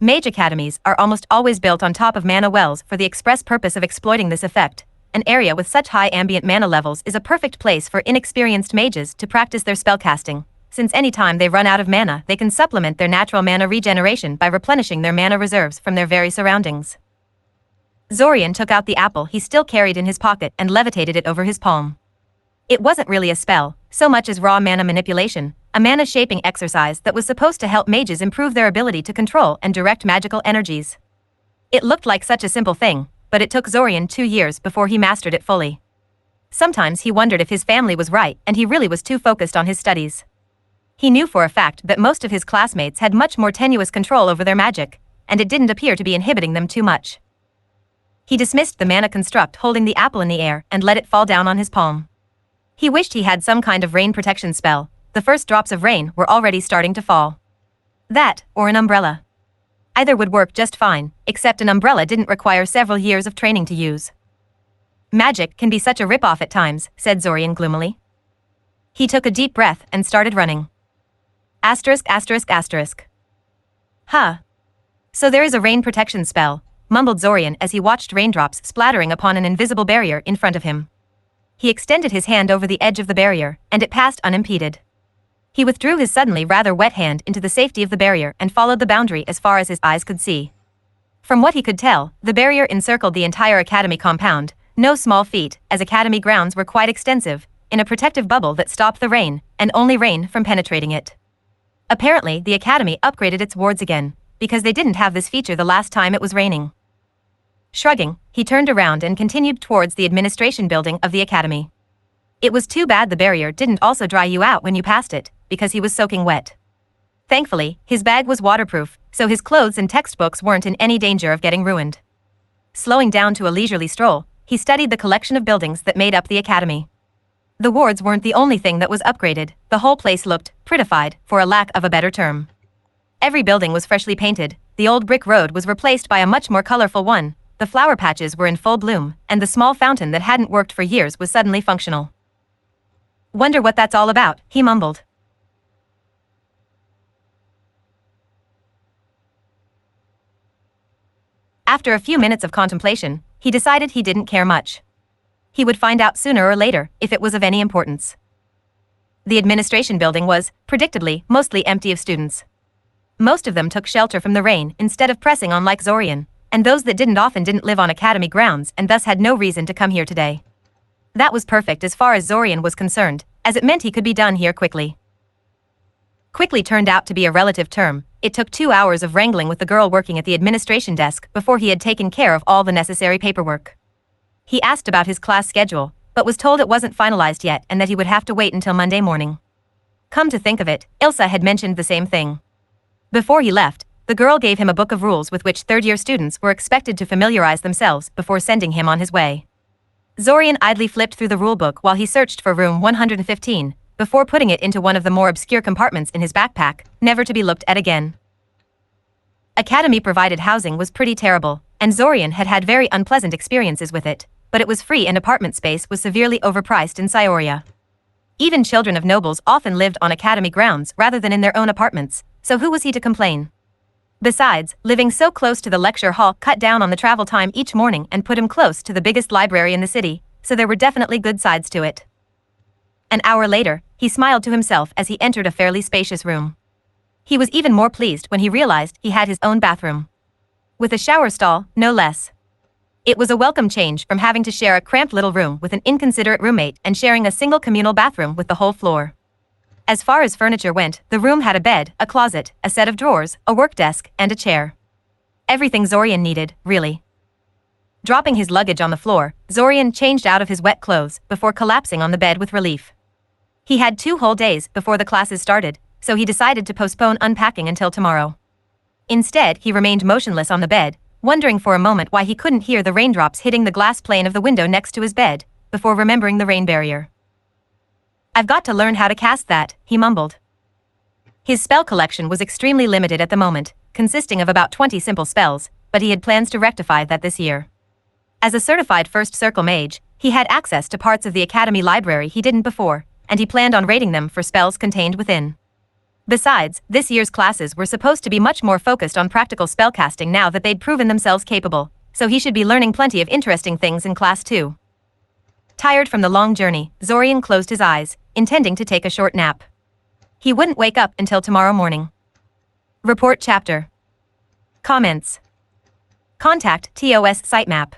Mage academies are almost always built on top of mana wells for the express purpose of exploiting this effect. An area with such high ambient mana levels is a perfect place for inexperienced mages to practice their spellcasting, since any time they run out of mana they can supplement their natural mana regeneration by replenishing their mana reserves from their very surroundings. Zorian took out the apple he still carried in his pocket and levitated it over his palm. It wasn't really a spell, so much as raw mana manipulation, a mana shaping exercise that was supposed to help mages improve their ability to control and direct magical energies. It looked like such a simple thing, but it took Zorian 2 years before he mastered it fully. Sometimes he wondered if his family was right and he really was too focused on his studies. He knew for a fact that most of his classmates had much more tenuous control over their magic, and it didn't appear to be inhibiting them too much. He dismissed the mana construct holding the apple in the air and let it fall down on his palm. He wished he had some kind of rain protection spell. The first drops of rain were already starting to fall. That, or an umbrella. Either would work just fine, except an umbrella didn't require several years of training to use. Magic can be such a rip-off at times, said Zorian gloomily. He took a deep breath and started running. Asterisk asterisk asterisk. Huh. So there is a rain protection spell, mumbled Zorian as he watched raindrops splattering upon an invisible barrier in front of him. He extended his hand over the edge of the barrier, and it passed unimpeded. He withdrew his suddenly rather wet hand into the safety of the barrier and followed the boundary as far as his eyes could see. From what he could tell, the barrier encircled the entire academy compound, no small feat, as academy grounds were quite extensive, in a protective bubble that stopped the rain, and only rain from penetrating it. Apparently, the academy upgraded its wards again, because they didn't have this feature the last time it was raining. Shrugging, he turned around and continued towards the administration building of the academy. It was too bad the barrier didn't also dry you out when you passed it, because he was soaking wet. Thankfully, his bag was waterproof, so his clothes and textbooks weren't in any danger of getting ruined. Slowing down to a leisurely stroll, he studied the collection of buildings that made up the academy. The wards weren't the only thing that was upgraded, the whole place looked prettified, for a lack of a better term. Every building was freshly painted, the old brick road was replaced by a much more colorful one, the flower patches were in full bloom, and the small fountain that hadn't worked for years was suddenly functional. Wonder what that's all about, he mumbled. After a few minutes of contemplation, he decided he didn't care much. He would find out sooner or later if it was of any importance. The administration building was, predictably, mostly empty of students. Most of them took shelter from the rain instead of pressing on like Zorian, and those that didn't often didn't live on academy grounds and thus had no reason to come here today. That was perfect as far as Zorian was concerned, as it meant he could be done here quickly. Quickly turned out to be a relative term. It took 2 hours of wrangling with the girl working at the administration desk before he had taken care of all the necessary paperwork. He asked about his class schedule, but was told it wasn't finalized yet and that he would have to wait until Monday morning. Come to think of it, Ilsa had mentioned the same thing. Before he left, the girl gave him a book of rules with which third-year students were expected to familiarize themselves before sending him on his way. Zorian idly flipped through the rulebook while he searched for room 115, before putting it into one of the more obscure compartments in his backpack, never to be looked at again. Academy-provided housing was pretty terrible, and Zorian had had very unpleasant experiences with it, but it was free and apartment space was severely overpriced in Scioria. Even children of nobles often lived on academy grounds rather than in their own apartments, so who was he to complain? Besides, living so close to the lecture hall cut down on the travel time each morning and put him close to the biggest library in the city, so there were definitely good sides to it. An hour later, he smiled to himself as he entered a fairly spacious room. He was even more pleased when he realized he had his own bathroom. With a shower stall, no less. It was a welcome change from having to share a cramped little room with an inconsiderate roommate and sharing a single communal bathroom with the whole floor. As far as furniture went, the room had a bed, a closet, a set of drawers, a work desk, and a chair. Everything Zorian needed, really. Dropping his luggage on the floor, Zorian changed out of his wet clothes before collapsing on the bed with relief. He had 2 whole days before the classes started, so he decided to postpone unpacking until tomorrow. Instead, he remained motionless on the bed, wondering for a moment why he couldn't hear the raindrops hitting the glass pane of the window next to his bed, before remembering the rain barrier. I've got to learn how to cast that, he mumbled. His spell collection was extremely limited at the moment, consisting of about 20 simple spells, but he had plans to rectify that this year. As a certified First Circle mage, he had access to parts of the Academy library he didn't before, and he planned on rating them for spells contained within. Besides, this year's classes were supposed to be much more focused on practical spellcasting now that they'd proven themselves capable, so he should be learning plenty of interesting things in class too. Tired from the long journey, Zorian closed his eyes, intending to take a short nap. He wouldn't wake up until tomorrow morning. Report chapter. Comments. Contact TOS sitemap.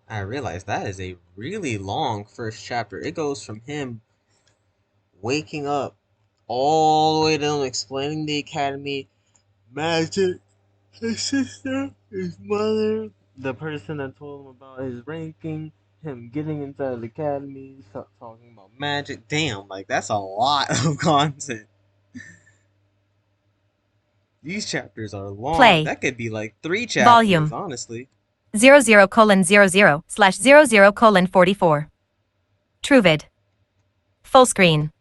I realize that is a really long first chapter. It goes from him waking up all the way down explaining the academy, magic, his sister, his mother, the person that told him about his ranking, him getting inside the academy, talking about magic. Damn, like that's a lot of content. These chapters are long. Play. That could be like 3 chapters, Volume. honestly. 00:00/00:44. TrueVid. Full screen.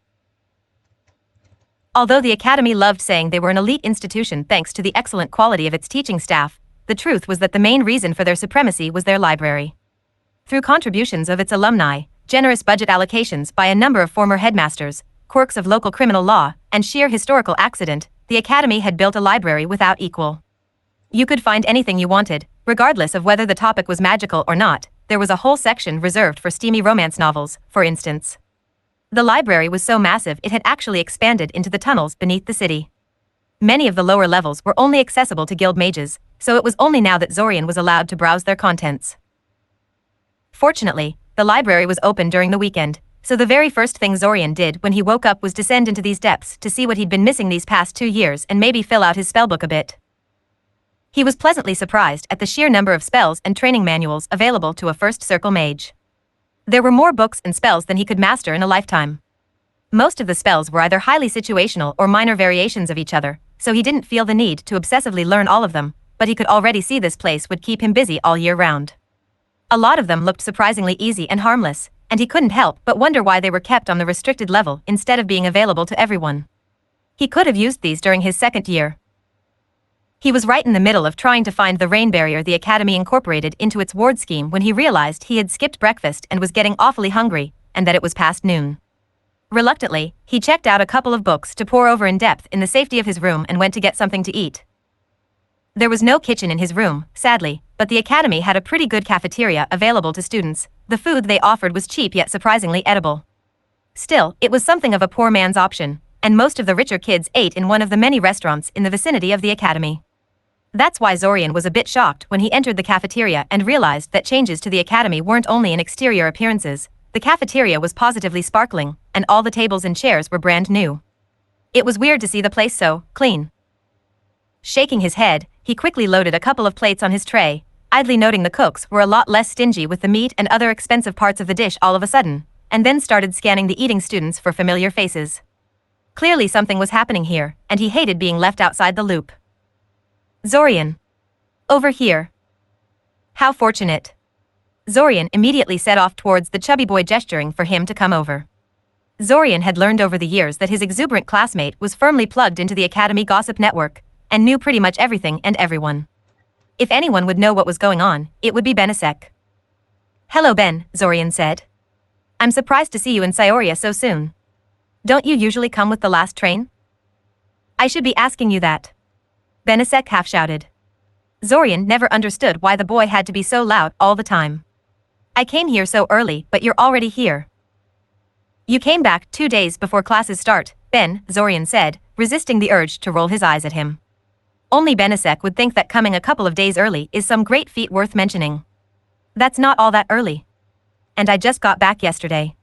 Although the Academy loved saying they were an elite institution thanks to the excellent quality of its teaching staff, the truth was that the main reason for their supremacy was their library. Through contributions of its alumni, generous budget allocations by a number of former headmasters, quirks of local criminal law, and sheer historical accident, the Academy had built a library without equal. You could find anything you wanted, regardless of whether the topic was magical or not. There was a whole section reserved for steamy romance novels, for instance. The library was so massive it had actually expanded into the tunnels beneath the city. Many of the lower levels were only accessible to guild mages, so it was only now that Zorian was allowed to browse their contents. Fortunately, the library was open during the weekend, so the very first thing Zorian did when he woke up was descend into these depths to see what he'd been missing these past 2 years and maybe fill out his spellbook a bit. He was pleasantly surprised at the sheer number of spells and training manuals available to a first circle mage. There were more books and spells than he could master in a lifetime. Most of the spells were either highly situational or minor variations of each other, so he didn't feel the need to obsessively learn all of them, but he could already see this place would keep him busy all year round. A lot of them looked surprisingly easy and harmless, and he couldn't help but wonder why they were kept on the restricted level instead of being available to everyone. He could have used these during his second year. He was right in the middle of trying to find the rain barrier the Academy incorporated into its ward scheme when he realized he had skipped breakfast and was getting awfully hungry, and that it was past noon. Reluctantly, he checked out a couple of books to pore over in depth in the safety of his room and went to get something to eat. There was no kitchen in his room, sadly, but the Academy had a pretty good cafeteria available to students. The food they offered was cheap yet surprisingly edible. Still, it was something of a poor man's option, and most of the richer kids ate in one of the many restaurants in the vicinity of the Academy. That's why Zorian was a bit shocked when he entered the cafeteria and realized that changes to the Academy weren't only in exterior appearances. The cafeteria was positively sparkling, and all the tables and chairs were brand new. It was weird to see the place so clean. Shaking his head, he quickly loaded a couple of plates on his tray, idly noting the cooks were a lot less stingy with the meat and other expensive parts of the dish all of a sudden, and then started scanning the eating students for familiar faces. Clearly something was happening here, and he hated being left outside the loop. Zorian. Over here. How fortunate. Zorian immediately set off towards the chubby boy, gesturing for him to come over. Zorian had learned over the years that his exuberant classmate was firmly plugged into the Academy gossip network, and knew pretty much everything and everyone. If anyone would know what was going on, it would be Benisek. Hello Ben, Zorian said. I'm surprised to see you in Syoria so soon. Don't you usually come with the last train? I should be asking you that. Benisek half shouted. Zorian never understood why the boy had to be so loud all the time. I came here so early, but you're already here. You came back 2 days before classes start, Ben, Zorian said, resisting the urge to roll his eyes at him. Only Benisek would think that coming a couple of days early is some great feat worth mentioning. That's not all that early. And I just got back yesterday.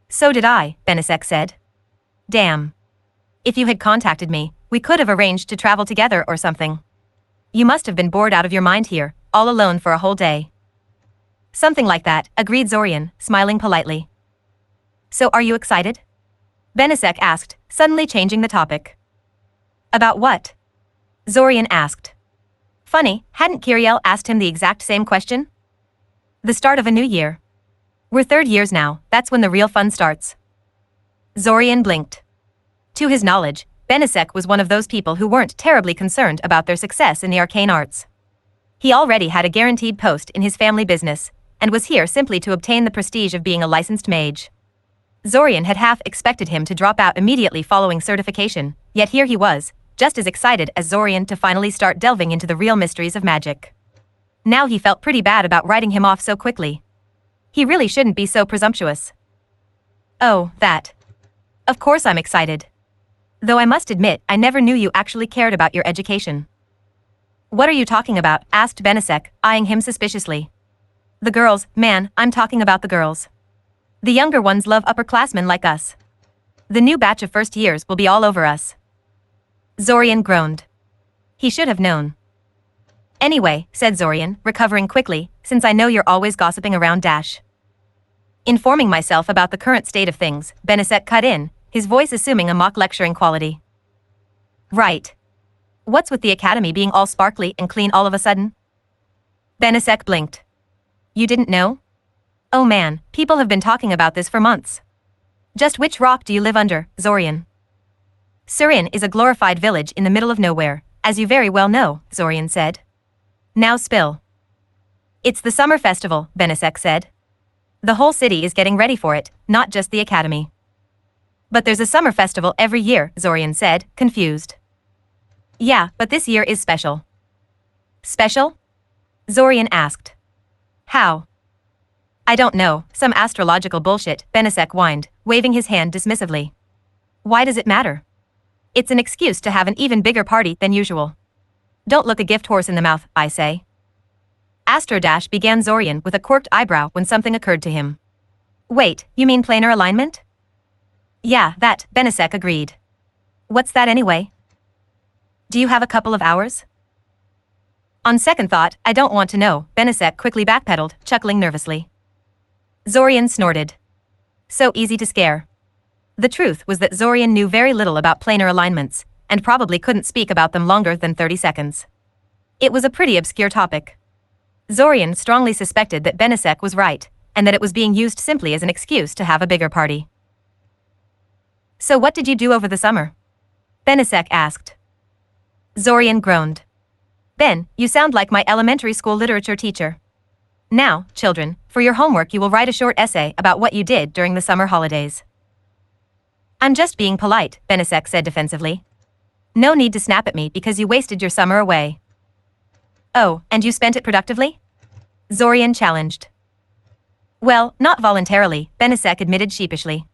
So did I, Benisek said. Damn. If you had contacted me, we could have arranged to travel together or something. You must have been bored out of your mind here, all alone for a whole day. Something like that, agreed Zorian, smiling politely. So are you excited? Benisek asked, suddenly changing the topic. About what? Zorian asked. Funny, hadn't Kiriel asked him the exact same question? The start of a new year. We're 3rd years now, that's when the real fun starts. Zorian blinked. To his knowledge, Benisek was one of those people who weren't terribly concerned about their success in the arcane arts. He already had a guaranteed post in his family business, and was here simply to obtain the prestige of being a licensed mage. Zorian had half expected him to drop out immediately following certification, yet here he was, just as excited as Zorian to finally start delving into the real mysteries of magic. Now he felt pretty bad about writing him off so quickly. He really shouldn't be so presumptuous. Oh, that. Of course I'm excited. Though I must admit, I never knew you actually cared about your education. What are you talking about? Asked Benisek, eyeing him suspiciously. The girls, man, I'm talking about the girls. The younger ones love upperclassmen like us. The new batch of first years will be all over us. Zorian groaned. He should have known. Anyway, said Zorian, recovering quickly, since I know you're always gossiping around Dash. Informing myself about the current state of things, Benisek cut in, his voice assuming a mock lecturing quality. Right. What's with the Academy being all sparkly and clean all of a sudden? Benisek blinked. You didn't know? Oh man, people have been talking about this for months. Just which rock do you live under, Zorian? Surin is a glorified village in the middle of nowhere, as you very well know, Zorian said. Now spill. It's the summer festival, Benisek said. The whole city is getting ready for it, not just the Academy. But there's a summer festival every year, Zorian said, confused. Yeah, but this year is special. Special? Zorian asked. How? I don't know, some astrological bullshit, Benisek whined, waving his hand dismissively. Why does it matter? It's an excuse to have an even bigger party than usual. Don't look a gift horse in the mouth, I say. Astrodash began Zorian with a quirked eyebrow when something occurred to him. Wait, you mean planar alignment? Yeah, that, Benisek agreed. What's that anyway? Do you have a couple of hours? On second thought, I don't want to know, Benisek quickly backpedaled, chuckling nervously. Zorian snorted. So easy to scare. The truth was that Zorian knew very little about planar alignments, and probably couldn't speak about them longer than 30 seconds. It was a pretty obscure topic. Zorian strongly suspected that Benisek was right, and that it was being used simply as an excuse to have a bigger party. So what did you do over the summer? Benisek asked. Zorian groaned. Ben, you sound like my elementary school literature teacher. Now, children, for your homework you will write a short essay about what you did during the summer holidays. I'm just being polite, Benisek said defensively. No need to snap at me because you wasted your summer away. Oh, and you spent it productively? Zorian challenged. Well, not voluntarily, Benisek admitted sheepishly.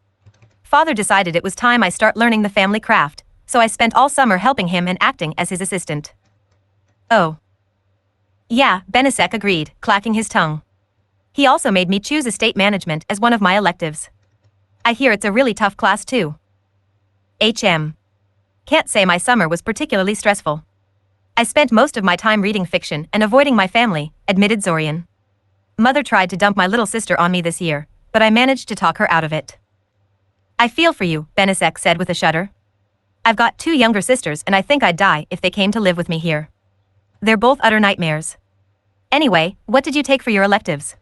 Father decided it was time I start learning the family craft, so I spent all summer helping him and acting as his assistant. Oh. Yeah, Benisek agreed, clacking his tongue. He also made me choose estate management as one of my electives. I hear it's a really tough class too. Can't say my summer was particularly stressful. I spent most of my time reading fiction and avoiding my family, admitted Zorian. Mother tried to dump my little sister on me this year, but I managed to talk her out of it. I feel for you, Benisek said with a shudder. I've got 2 younger sisters and I think I'd die if they came to live with me here. They're both utter nightmares. Anyway, what did you take for your electives?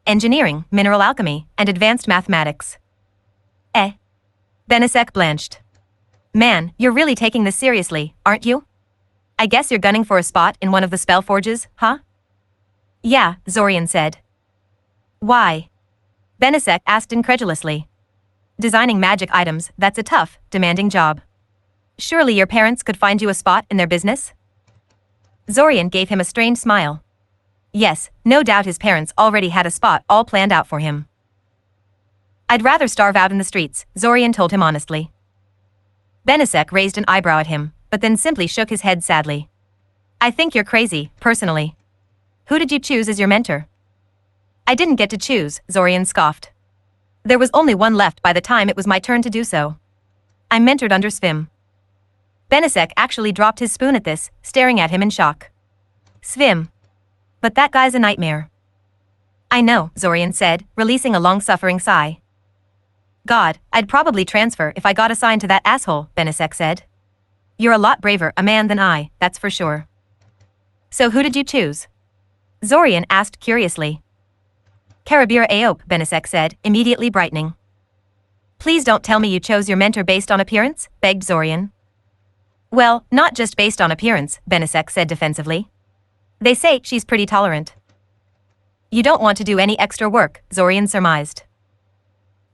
Engineering, mineral alchemy, and advanced mathematics. Benisek blanched. Man, you're really taking this seriously, aren't you? I guess you're gunning for a spot in one of the spell forges, huh? Yeah, Zorian said. Why? Benisek asked incredulously. Designing magic items, that's a tough, demanding job. Surely your parents could find you a spot in their business? Zorian gave him a strained smile. Yes, no doubt his parents already had a spot all planned out for him. I'd rather starve out in the streets, Zorian told him honestly. Benisek raised an eyebrow at him, but then simply shook his head sadly. I think you're crazy, personally. Who did you choose as your mentor? I didn't get to choose, Zorian scoffed. There was only one left by the time it was my turn to do so. I mentored under Svim. Benisek actually dropped his spoon at this, staring at him in shock. Svim. But that guy's a nightmare. I know, Zorian said, releasing a long-suffering sigh. God, I'd probably transfer if I got assigned to that asshole, Benisek said. You're a lot braver a man than I, that's for sure. So who did you choose? Zorian asked curiously. Karabira Aope, Benisek said, immediately brightening. Please don't tell me you chose your mentor based on appearance, begged Zorian. Well, not just based on appearance, Benisek said defensively. They say she's pretty tolerant. You don't want to do any extra work, Zorian surmised.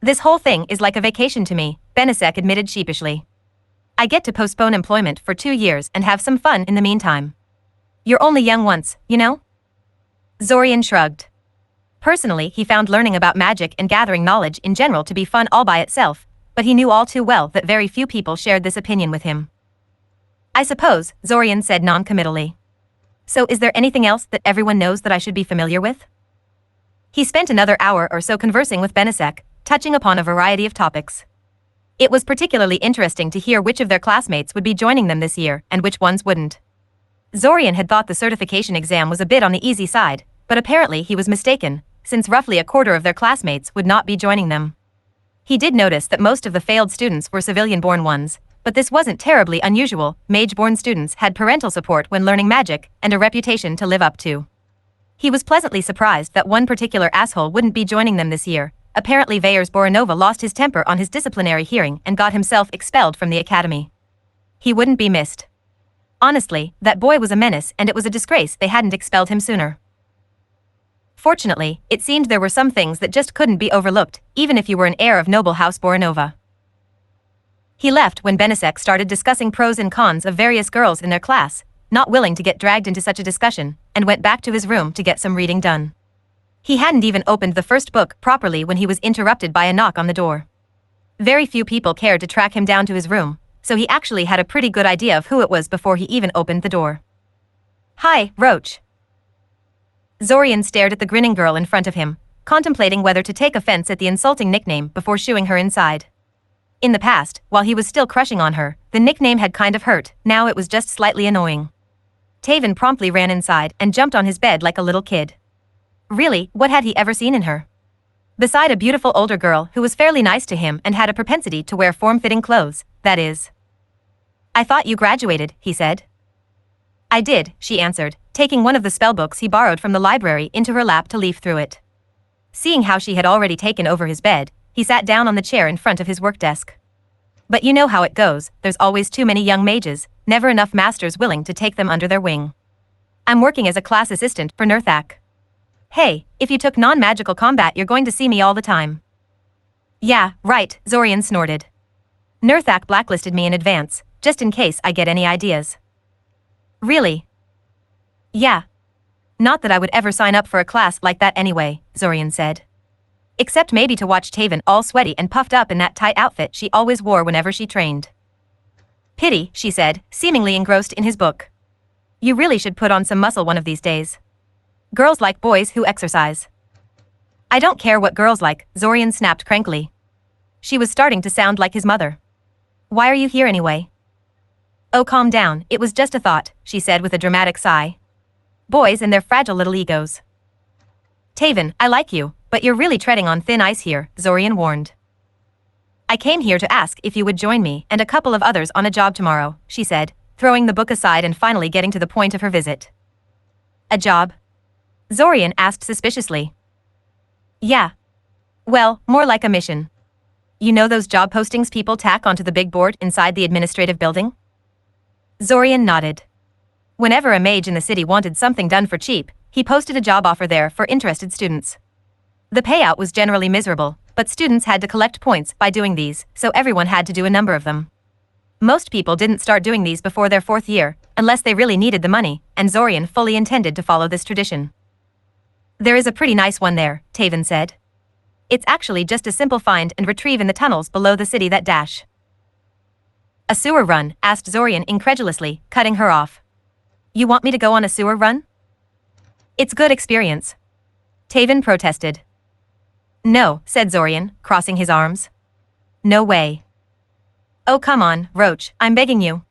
This whole thing is like a vacation to me, Benisek admitted sheepishly. I get to postpone employment for 2 years and have some fun in the meantime. You're only young once, you know? Zorian shrugged. Personally, he found learning about magic and gathering knowledge in general to be fun all by itself, but he knew all too well that very few people shared this opinion with him. I suppose, Zorian said non-committally. So is there anything else that everyone knows that I should be familiar with? He spent another hour or so conversing with Benisek, touching upon a variety of topics. It was particularly interesting to hear which of their classmates would be joining them this year and which ones wouldn't. Zorian had thought the certification exam was a bit on the easy side, but apparently he was mistaken, since roughly a quarter of their classmates would not be joining them. He did notice that most of the failed students were civilian-born ones, but this wasn't terribly unusual. Mage-born students had parental support when learning magic and a reputation to live up to. He was pleasantly surprised that one particular asshole wouldn't be joining them this year. Apparently Veyers Boranova lost his temper on his disciplinary hearing and got himself expelled from the academy. He wouldn't be missed. Honestly, that boy was a menace and it was a disgrace they hadn't expelled him sooner. Fortunately, it seemed there were some things that just couldn't be overlooked, even if you were an heir of noble house Boranova. He left when Benisek started discussing pros and cons of various girls in their class, not willing to get dragged into such a discussion, and went back to his room to get some reading done. He hadn't even opened the first book properly when he was interrupted by a knock on the door. Very few people cared to track him down to his room, so he actually had a pretty good idea of who it was before he even opened the door. "Hi, Roach." Zorian stared at the grinning girl in front of him, contemplating whether to take offense at the insulting nickname before shooing her inside. In the past, while he was still crushing on her, the nickname had kind of hurt, now it was just slightly annoying. Taven promptly ran inside and jumped on his bed like a little kid. Really, what had he ever seen in her? Beside a beautiful older girl who was fairly nice to him and had a propensity to wear form-fitting clothes, that is. "I thought you graduated," he said. "I did," she answered, taking one of the spellbooks he borrowed from the library into her lap to leaf through it. Seeing how she had already taken over his bed, he sat down on the chair in front of his work desk. "But you know how it goes, there's always too many young mages, never enough masters willing to take them under their wing. I'm working as a class assistant for Nerthak. Hey, if you took non-magical combat you're going to see me all the time." "Yeah, right," Zorian snorted. "Nerthak blacklisted me in advance, just in case I get any ideas." "Really?" "Yeah. Not that I would ever sign up for a class like that anyway," Zorian said. "Except maybe to watch Taven all sweaty and puffed up in that tight outfit she always wore whenever she trained." "Pity," she said, seemingly engrossed in his book. "You really should put on some muscle one of these days. Girls like boys who exercise." "I don't care what girls like," Zorian snapped crankily. She was starting to sound like his mother. "Why are you here anyway?" "Oh, calm down, it was just a thought," she said with a dramatic sigh. "Boys and their fragile little egos." "Taven, I like you, but you're really treading on thin ice here," Zorian warned. "I came here to ask if you would join me and a couple of others on a job tomorrow," she said, throwing the book aside and finally getting to the point of her visit. "A job?" Zorian asked suspiciously. "Yeah. Well, more like a mission. You know those job postings people tack onto the big board inside the administrative building?" Zorian nodded. Whenever a mage in the city wanted something done for cheap, he posted a job offer there for interested students. The payout was generally miserable, but students had to collect points by doing these, so everyone had to do a number of them. Most people didn't start doing these before their 4th year, unless they really needed the money, and Zorian fully intended to follow this tradition. "There is a pretty nice one there," Taven said. "It's actually just a simple find and retrieve in the tunnels below the city that dash." "A sewer run?" asked Zorian incredulously, cutting her off. "You want me to go on a sewer run?" "It's good experience." Taven protested. "No," said Zorian, crossing his arms. "No way." "Oh come on, Roach, I'm begging you."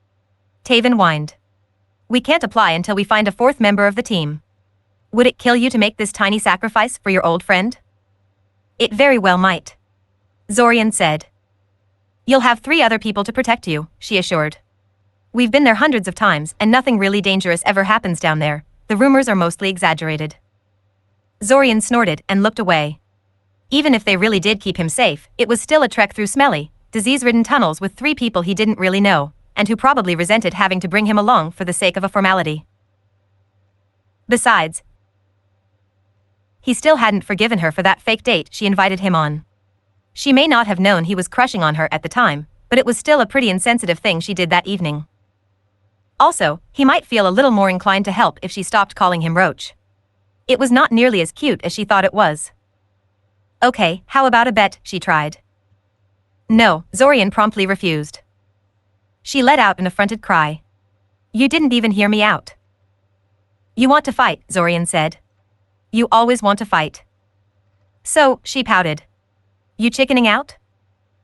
Taven whined. "We can't apply until we find a 4th member of the team. Would it kill you to make this tiny sacrifice for your old friend?" "It very well might," Zorian said. "You'll have 3 other people to protect you," she assured. "We've been there hundreds of times and nothing really dangerous ever happens down there. The rumors are mostly exaggerated." Zorian snorted and looked away. Even if they really did keep him safe, it was still a trek through smelly, disease-ridden tunnels with 3 people he didn't really know, and who probably resented having to bring him along for the sake of a formality. Besides, he still hadn't forgiven her for that fake date she invited him on. She may not have known he was crushing on her at the time, but it was still a pretty insensitive thing she did that evening. Also, he might feel a little more inclined to help if she stopped calling him Roach. It was not nearly as cute as she thought it was. "Okay, how about a bet?" she tried. "No," Zorian promptly refused. She let out an affronted cry. "You didn't even hear me out." "You want to fight," Zorian said. "You always want to fight." "So," she pouted. "You chickening out?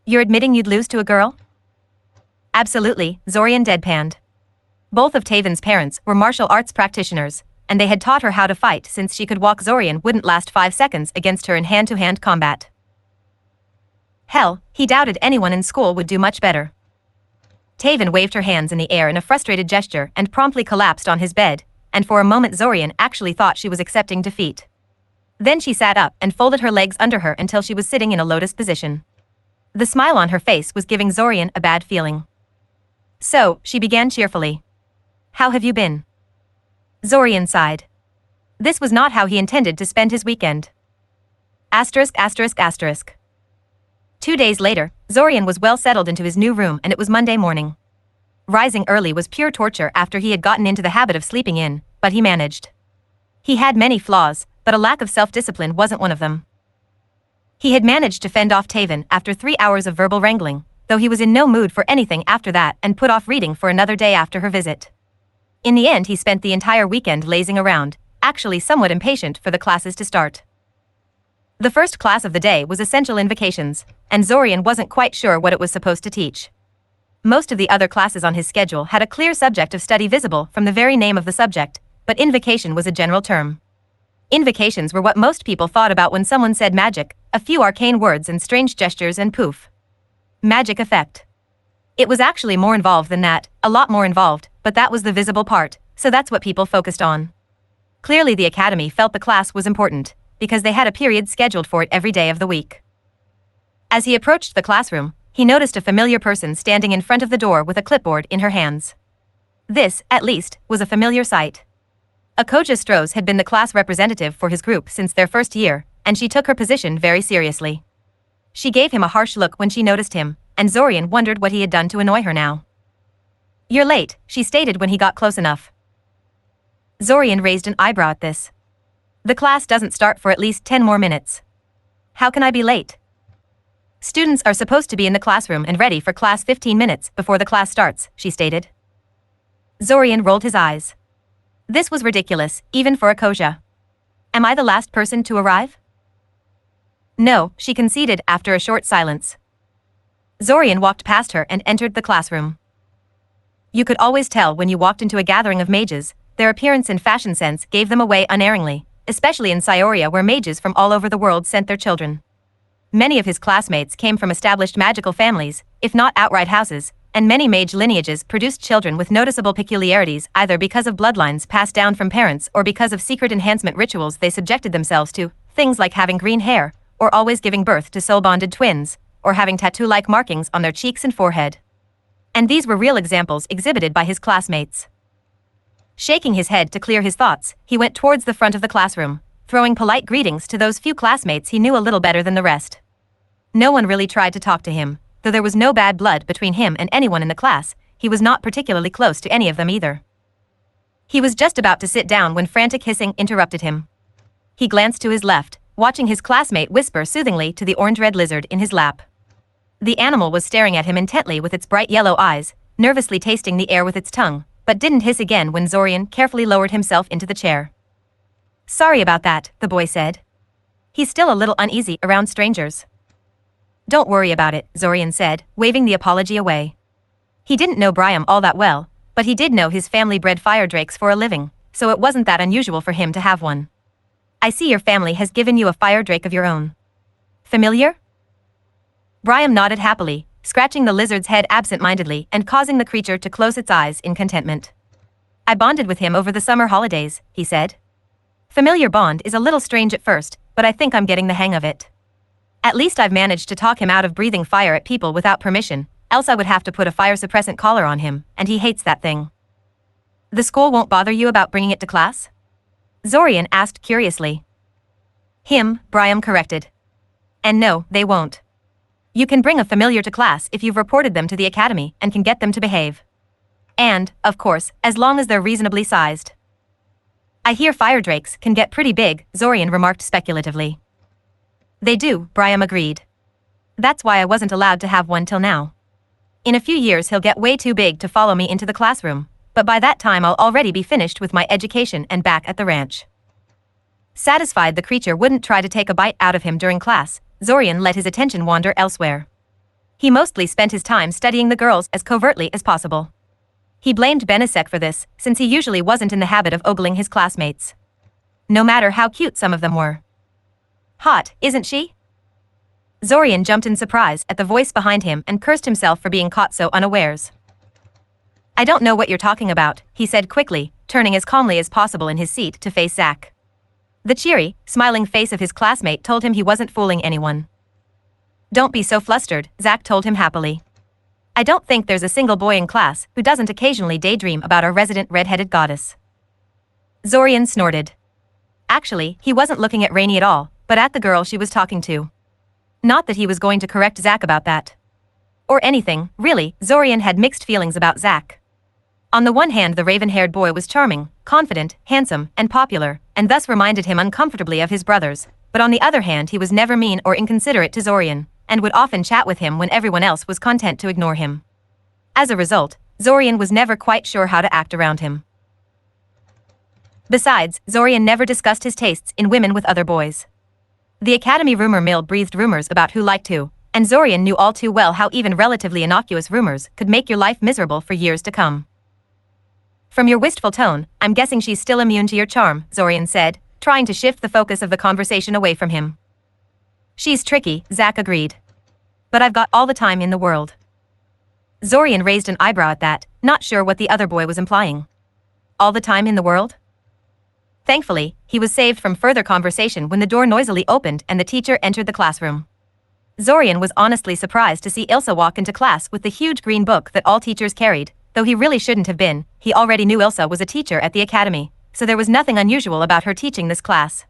You're admitting you'd lose to a girl?" "Absolutely," Zorian deadpanned. Both of Taven's parents were martial arts practitioners, and they had taught her how to fight since she could walk. Zorian wouldn't last 5 seconds against her in hand-to-hand combat. Hell, he doubted anyone in school would do much better. Taven waved her hands in the air in a frustrated gesture and promptly collapsed on his bed, and for a moment Zorian actually thought she was accepting defeat. Then she sat up and folded her legs under her until she was sitting in a lotus position. The smile on her face was giving Zorian a bad feeling. "So," she began cheerfully. "How have you been?" Zorian sighed. This was not how he intended to spend his weekend. Asterisk asterisk asterisk. 2 days later, Zorian was well settled into his new room and it was Monday morning. Rising early was pure torture after he had gotten into the habit of sleeping in, but he managed. He had many flaws, but a lack of self-discipline wasn't one of them. He had managed to fend off Taven after 3 hours of verbal wrangling, though he was in no mood for anything after that and put off reading for another day after her visit. In the end, he spent the entire weekend lazing around, actually somewhat impatient for the classes to start. The first class of the day was Essential Invocations, and Zorian wasn't quite sure what it was supposed to teach. Most of the other classes on his schedule had a clear subject of study visible from the very name of the subject, but invocation was a general term. Invocations were what most people thought about when someone said magic, a few arcane words and strange gestures and poof. Magic effect. It was actually more involved than that, a lot more involved, but that was the visible part, so that's what people focused on. Clearly the academy felt the class was important, because they had a period scheduled for it every day of the week. As he approached the classroom, he noticed a familiar person standing in front of the door with a clipboard in her hands. This, at least, was a familiar sight. Akoja Strohs had been the class representative for his group since their first year, and she took her position very seriously. She gave him a harsh look when she noticed him, and Zorian wondered what he had done to annoy her now. "You're late," she stated when he got close enough. Zorian raised an eyebrow at this. "The class doesn't start for at least 10 more minutes. How can I be late?" "Students are supposed to be in the classroom and ready for class 15 minutes before the class starts," she stated. Zorian rolled his eyes. This was ridiculous, even for Akoja. "Am I the last person to arrive?" "No," she conceded after a short silence. Zorian walked past her and entered the classroom. You could always tell when you walked into a gathering of mages, their appearance and fashion sense gave them away unerringly, especially in Scioria where mages from all over the world sent their children. Many of his classmates came from established magical families, if not outright houses, and many mage lineages produced children with noticeable peculiarities either because of bloodlines passed down from parents or because of secret enhancement rituals they subjected themselves to, things like having green hair, or always giving birth to soul-bonded twins, or having tattoo-like markings on their cheeks and forehead. And these were real examples exhibited by his classmates. Shaking his head to clear his thoughts, he went towards the front of the classroom, throwing polite greetings to those few classmates he knew a little better than the rest. No one really tried to talk to him, though there was no bad blood between him and anyone in the class. He was not particularly close to any of them either. He was just about to sit down when frantic hissing interrupted him. He glanced to his left, watching his classmate whisper soothingly to the orange-red lizard in his lap. The animal was staring at him intently with its bright yellow eyes, nervously tasting the air with its tongue, but didn't hiss again when Zorian carefully lowered himself into the chair. "Sorry about that," the boy said. He's still a little uneasy around strangers. "Don't worry about it," Zorian said, waving the apology away. He didn't know Briam all that well, but he did know his family bred fire drakes for a living, so it wasn't that unusual for him to have one. "I see your family has given you a fire drake of your own. Familiar?" Briam nodded happily, scratching the lizard's head absent-mindedly and causing the creature to close its eyes in contentment. "I bonded with him over the summer holidays," he said. "Familiar bond is a little strange at first, but I think I'm getting the hang of it. At least I've managed to talk him out of breathing fire at people without permission, else I would have to put a fire suppressant collar on him, and he hates that thing." "The school won't bother you about bringing it to class?" Zorian asked curiously. Him, Briam corrected. "And no, they won't. You can bring a familiar to class if you've reported them to the academy and can get them to behave. And, of course, as long as they're reasonably sized." "I hear fire drakes can get pretty big," Zorian remarked speculatively. "They do," Briam agreed. "That's why I wasn't allowed to have one till now. In a few years he'll get way too big to follow me into the classroom, but by that time I'll already be finished with my education and back at the ranch." Satisfied the creature wouldn't try to take a bite out of him during class, Zorian let his attention wander elsewhere. He mostly spent his time studying the girls as covertly as possible. He blamed Benisek for this, since he usually wasn't in the habit of ogling his classmates. No matter how cute some of them were. "Hot, isn't she?" Zorian jumped in surprise at the voice behind him and cursed himself for being caught so unawares. "I don't know what you're talking about," he said quickly, turning as calmly as possible in his seat to face Zack. The cheery, smiling face of his classmate told him he wasn't fooling anyone. "Don't be so flustered," Zack told him happily. "I don't think there's a single boy in class who doesn't occasionally daydream about our resident red-headed goddess." Zorian snorted. Actually, he wasn't looking at Rainey at all, but at the girl she was talking to. Not that he was going to correct Zack about that. Or anything, really. Zorian had mixed feelings about Zack. On the one hand, the raven-haired boy was charming, confident, handsome, and popular, and thus reminded him uncomfortably of his brothers, But on the other hand, he was never mean or inconsiderate to Zorian, and would often chat with him when everyone else was content to ignore him. As a result, Zorian was never quite sure how to act around him. Besides, Zorian never discussed his tastes in women with other boys. The academy rumor mill breathed rumors about who liked who, and Zorian knew all too well how even relatively innocuous rumors could make your life miserable for years to come. From your wistful tone, I'm guessing she's still immune to your charm, Zorian said, trying to shift the focus of the conversation away from him. She's tricky, Zack agreed. But I've got all the time in the world. Zorian raised an eyebrow at that, not sure what the other boy was implying. All the time in the world? Thankfully, he was saved from further conversation when the door noisily opened and the teacher entered the classroom. Zorian was honestly surprised to see Ilsa walk into class with the huge green book that all teachers carried, though he really shouldn't have been. He already knew Ilsa was a teacher at the academy, so there was nothing unusual about her teaching this class.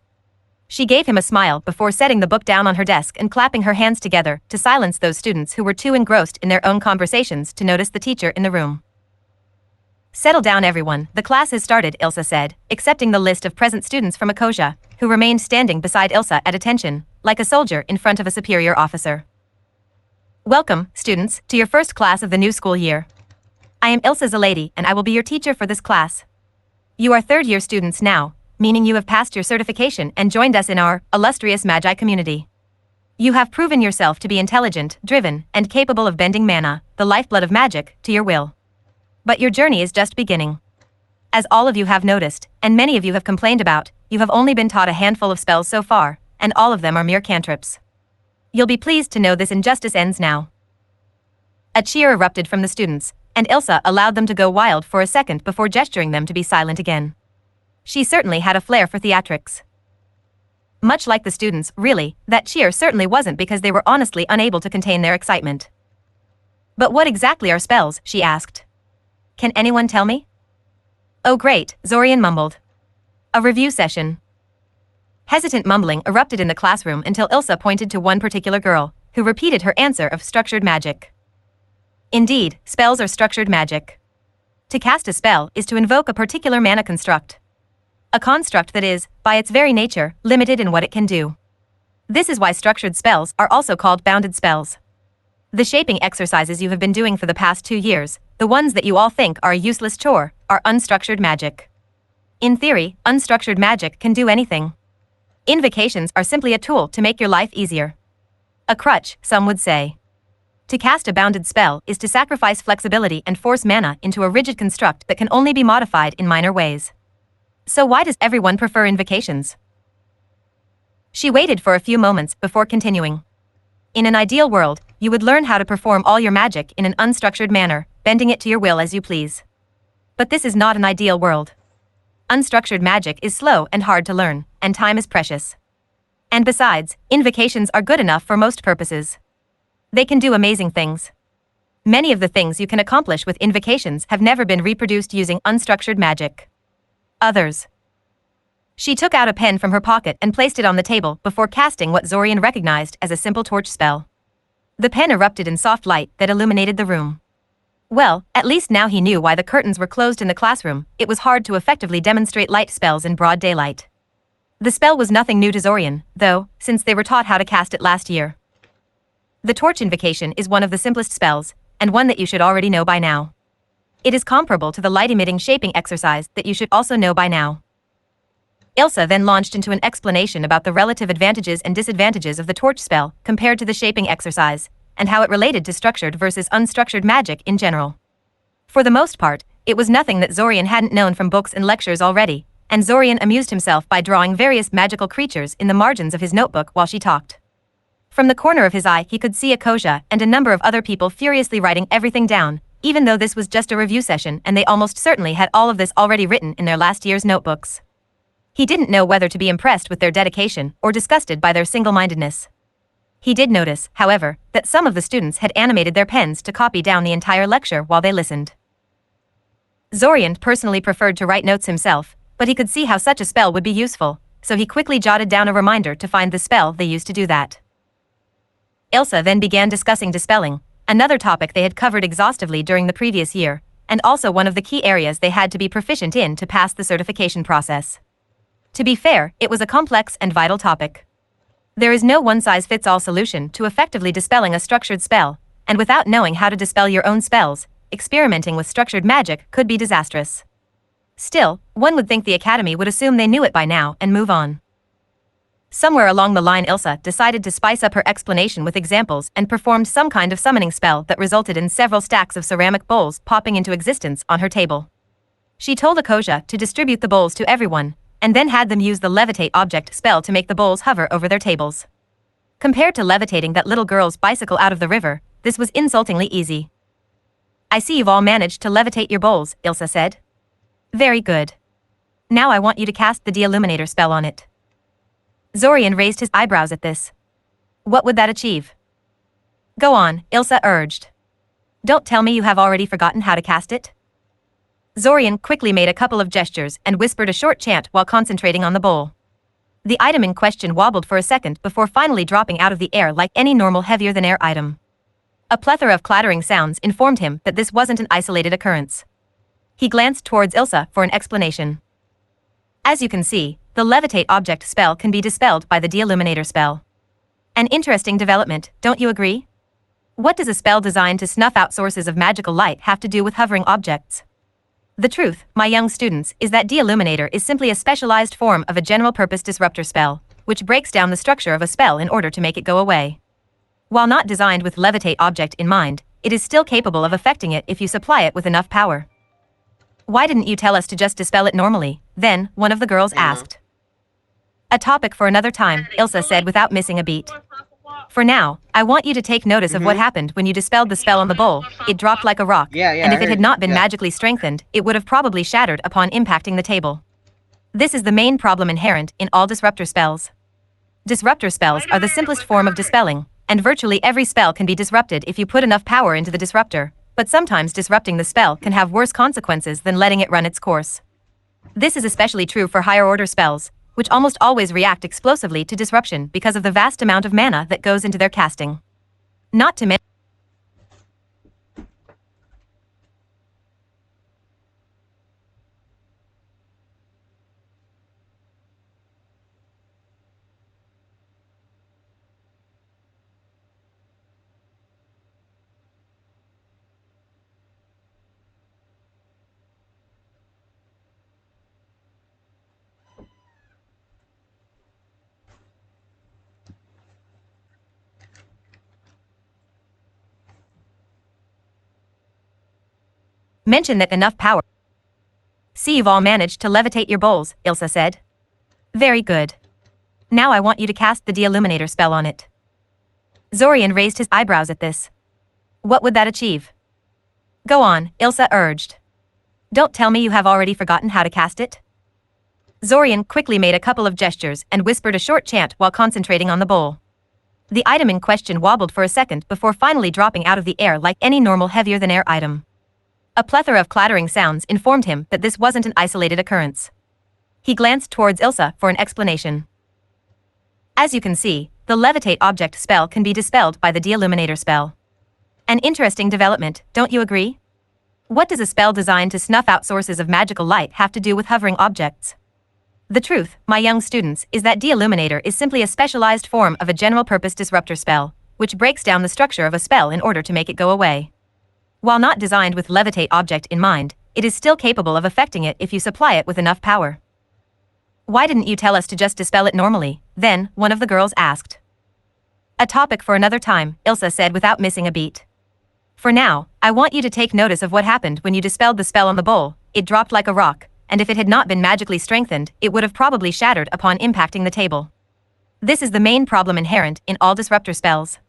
She gave him a smile before setting the book down on her desk and clapping her hands together to silence those students who were too engrossed in their own conversations to notice the teacher in the room. Settle down everyone, the class has started, Ilsa said, accepting the list of present students from Akosia, who remained standing beside Ilsa at attention, like a soldier in front of a superior officer. Welcome, students, to your first class of the new school year. I am Ilsa Zalady and I will be your teacher for this class. You are third-year students now, meaning you have passed your certification and joined us in our illustrious Magi community. You have proven yourself to be intelligent, driven, and capable of bending mana, the lifeblood of magic, to your will. But your journey is just beginning. As all of you have noticed, and many of you have complained about, you have only been taught a handful of spells so far, and all of them are mere cantrips. You'll be pleased to know this injustice ends now. A cheer erupted from the students, and Ilsa allowed them to go wild for a second before gesturing them to be silent again. She certainly had a flair for theatrics. Much like the students, really, that cheer certainly wasn't because they were honestly unable to contain their excitement. But what exactly are spells, she asked. Can anyone tell me? Oh great, Zorian mumbled. A review session. Hesitant mumbling erupted in the classroom until Ilsa pointed to one particular girl, who repeated her answer of structured magic. Indeed, spells are structured magic. To cast a spell is to invoke a particular mana construct. A construct that is, by its very nature, limited in what it can do. This is why structured spells are also called bounded spells. The shaping exercises you have been doing for the past 2 years, the ones that you all think are a useless chore, are unstructured magic. In theory, unstructured magic can do anything. Invocations are simply a tool to make your life easier. A crutch, some would say. To cast a bounded spell is to sacrifice flexibility and force mana into a rigid construct that can only be modified in minor ways. So why does everyone prefer invocations? She waited for a few moments before continuing. In an ideal world, you would learn how to perform all your magic in an unstructured manner, bending it to your will as you please. But this is not an ideal world. Unstructured magic is slow and hard to learn, and time is precious. And besides, invocations are good enough for most purposes. They can do amazing things. Many of the things you can accomplish with invocations have never been reproduced using unstructured magic. Others. She took out a pen from her pocket and placed it on the table before casting what Zorian recognized as a simple torch spell. The pen erupted in soft light that illuminated the room. Well, at least now he knew why the curtains were closed in the classroom. It was hard to effectively demonstrate light spells in broad daylight. The spell was nothing new to Zorian, though, since they were taught how to cast it last year. The torch invocation is one of the simplest spells, and one that you should already know by now. It is comparable to the light-emitting shaping exercise that you should also know by now. Ilsa then launched into an explanation about the relative advantages and disadvantages of the torch spell compared to the shaping exercise, and how it related to structured versus unstructured magic in general. For the most part, it was nothing that Zorian hadn't known from books and lectures already, and Zorian amused himself by drawing various magical creatures in the margins of his notebook while she talked. From the corner of his eye he could see Akosia and a number of other people furiously writing everything down, even though this was just a review session and they almost certainly had all of this already written in their last year's notebooks. He didn't know whether to be impressed with their dedication or disgusted by their single-mindedness. He did notice, however, that some of the students had animated their pens to copy down the entire lecture while they listened. Zorian personally preferred to write notes himself, but he could see how such a spell would be useful, so he quickly jotted down a reminder to find the spell they used to do that. Ilsa then began discussing dispelling, another topic they had covered exhaustively during the previous year, and also one of the key areas they had to be proficient in to pass the certification process. To be fair, it was a complex and vital topic. There is no one-size-fits-all solution to effectively dispelling a structured spell, and without knowing how to dispel your own spells, experimenting with structured magic could be disastrous. Still, one would think the Academy would assume they knew it by now and move on. Somewhere along the line Ilsa decided to spice up her explanation with examples and performed some kind of summoning spell that resulted in several stacks of ceramic bowls popping into existence on her table. She told Akosia to distribute the bowls to everyone, and then had them use the levitate object spell to make the bowls hover over their tables. Compared to levitating that little girl's bicycle out of the river, this was insultingly easy. I see you've all managed to levitate your bowls, Ilsa said. Very good. Now I want you to cast the de-illuminator spell on it. Zorian raised his eyebrows at this. What would that achieve? Go on, Ilsa urged. Don't tell me you have already forgotten how to cast it? Zorian quickly made a couple of gestures and whispered a short chant while concentrating on the bowl. The item in question wobbled for a second before finally dropping out of the air like any normal heavier-than-air item. A plethora of clattering sounds informed him that this wasn't an isolated occurrence. He glanced towards Ilsa for an explanation. As you can see, the levitate object spell can be dispelled by the de-illuminator spell. An interesting development, don't you agree? What does a spell designed to snuff out sources of magical light have to do with hovering objects? The truth, my young students, is that de-illuminator is simply a specialized form of a general-purpose disruptor spell, which breaks down the structure of a spell in order to make it go away. While not designed with levitate object in mind, it is still capable of affecting it if you supply it with enough power. Why didn't you tell us to just dispel it normally, then, one of the girls asked. A topic for another time, Ilsa said without missing a beat. For now, I want you to take notice of what happened when you dispelled the spell on the bowl. It dropped like a rock, and if it had not been magically strengthened, it would have probably shattered upon impacting the table. This is the main problem inherent in all disruptor spells. Disruptor spells are the simplest form of dispelling, and virtually every spell can be disrupted if you put enough power into the disruptor, but sometimes disrupting the spell can have worse consequences than letting it run its course. This is especially true for higher-order spells, which almost always react explosively to disruption because of the vast amount of mana that goes into their casting. Not to mention that enough power. See, you've all managed to levitate your bowls, Ilsa said. Very good. Now I want you to cast the de-illuminator spell on it. Zorian raised his eyebrows at this. What would that achieve? Go on, Ilsa urged. Don't tell me you have already forgotten how to cast it? Zorian quickly made a couple of gestures and whispered a short chant while concentrating on the bowl. The item in question wobbled for a second before finally dropping out of the air like any normal heavier-than-air item. A plethora of clattering sounds informed him that this wasn't an isolated occurrence. He glanced towards Ilsa for an explanation. As you can see, the levitate object spell can be dispelled by the de-illuminator spell. An interesting development, don't you agree? What does a spell designed to snuff out sources of magical light have to do with hovering objects? The truth, my young students, is that de-illuminator is simply a specialized form of a general-purpose disruptor spell, which breaks down the structure of a spell in order to make it go away. While not designed with levitate object in mind, it is still capable of affecting it if you supply it with enough power. Why didn't you tell us to just dispel it normally, then, one of the girls asked. A topic for another time, Ilsa said without missing a beat. For now, I want you to take notice of what happened when you dispelled the spell on the bowl. It dropped like a rock, and if it had not been magically strengthened, it would have probably shattered upon impacting the table. This is the main problem inherent in all disruptor spells.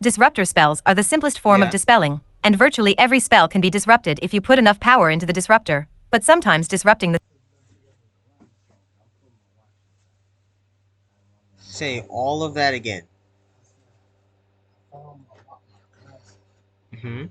Disruptor spells are the simplest form of dispelling, and virtually every spell can be disrupted if you put enough power into the disruptor, but sometimes disrupting the... Say all of that again. Mm-hmm.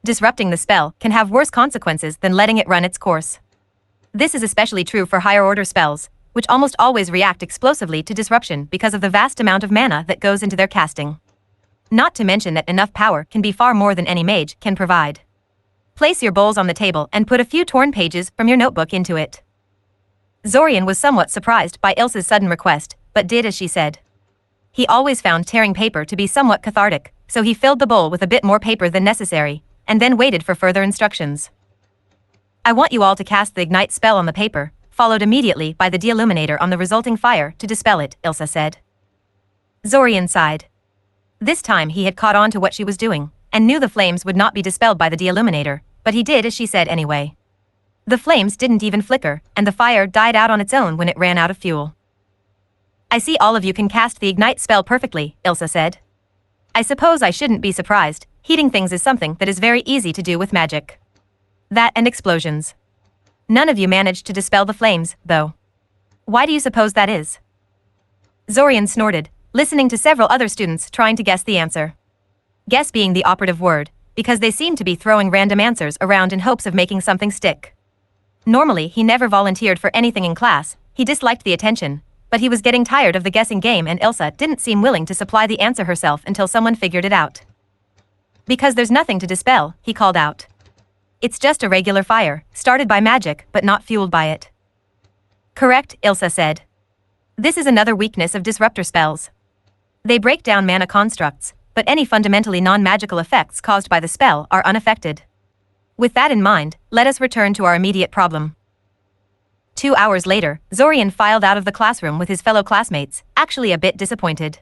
Disrupting the spell can have worse consequences than letting it run its course. This is especially true for higher-order spells, which almost always react explosively to disruption because of the vast amount of mana that goes into their casting. Not to mention that enough power can be far more than any mage can provide. Place your bowls on the table and put a few torn pages from your notebook into it. Zorian was somewhat surprised by Ilsa's sudden request, but did as she said. He always found tearing paper to be somewhat cathartic, so he filled the bowl with a bit more paper than necessary, and then waited for further instructions. I want you all to cast the ignite spell on the paper, followed immediately by the de-illuminator on the resulting fire to dispel it, Ilsa said. Zorian sighed. This time he had caught on to what she was doing, and knew the flames would not be dispelled by the de-illuminator, but he did as she said anyway. The flames didn't even flicker, and the fire died out on its own when it ran out of fuel. I see all of you can cast the ignite spell perfectly, Ilsa said. I suppose I shouldn't be surprised, heating things is something that is very easy to do with magic. That and explosions. None of you managed to dispel the flames, though. Why do you suppose that is? Zorian snorted, listening to several other students trying to guess the answer. Guess being the operative word, because they seemed to be throwing random answers around in hopes of making something stick. Normally he never volunteered for anything in class, he disliked the attention, but he was getting tired of the guessing game and Ilsa didn't seem willing to supply the answer herself until someone figured it out. Because there's nothing to dispel, he called out. It's just a regular fire, started by magic but not fueled by it. Correct, Ilsa said. This is another weakness of disruptor spells. They break down mana constructs, but any fundamentally non-magical effects caused by the spell are unaffected. With that in mind, let us return to our immediate problem. 2 hours later, Zorian filed out of the classroom with his fellow classmates, actually a bit disappointed.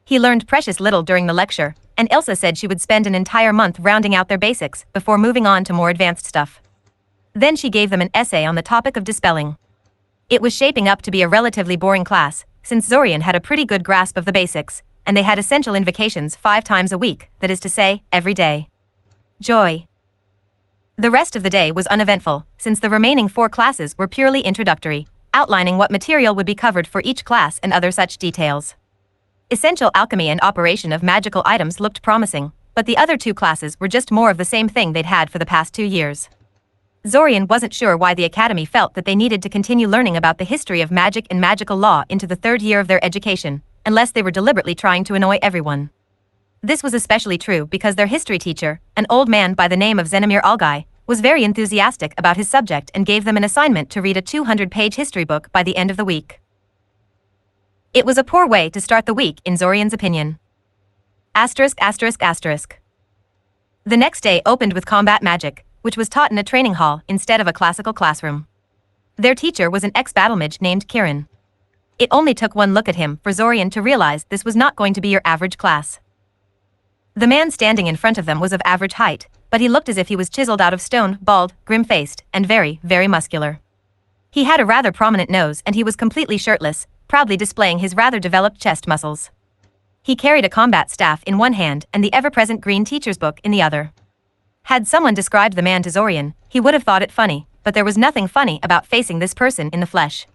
He learned precious little during the lecture, and Ilsa said she would spend an entire month rounding out their basics before moving on to more advanced stuff. Then she gave them an essay on the topic of dispelling. It was shaping up to be a relatively boring class, since Zorian had a pretty good grasp of the basics, and they had essential invocations 5 times a week, that is to say, every day. Joy. The rest of the day was uneventful, since the remaining 4 classes were purely introductory, outlining what material would be covered for each class and other such details. Essential alchemy and operation of magical items looked promising, but the other 2 classes were just more of the same thing they'd had for the past 2 years. Zorian wasn't sure why the academy felt that they needed to continue learning about the history of magic and magical law into the 3rd year of their education, unless they were deliberately trying to annoy everyone. This was especially true because their history teacher, an old man by the name of Zenemir Algai, was very enthusiastic about his subject and gave them an assignment to read a 200-page history book by the end of the week. It was a poor way to start the week in Zorian's opinion. Asterisk. The next day opened with combat magic, which was taught in a training hall instead of a classical classroom. Their teacher was an ex-battle mage named Kirin. It only took one look at him for Zorian to realize this was not going to be your average class. The man standing in front of them was of average height, but he looked as if he was chiseled out of stone, bald, grim-faced, and very, very muscular. He had a rather prominent nose and he was completely shirtless, proudly displaying his rather developed chest muscles. He carried a combat staff in one hand and the ever-present green teacher's book in the other. Had someone described the man to Zorian, he would have thought it funny, but there was nothing funny about facing this person in the flesh.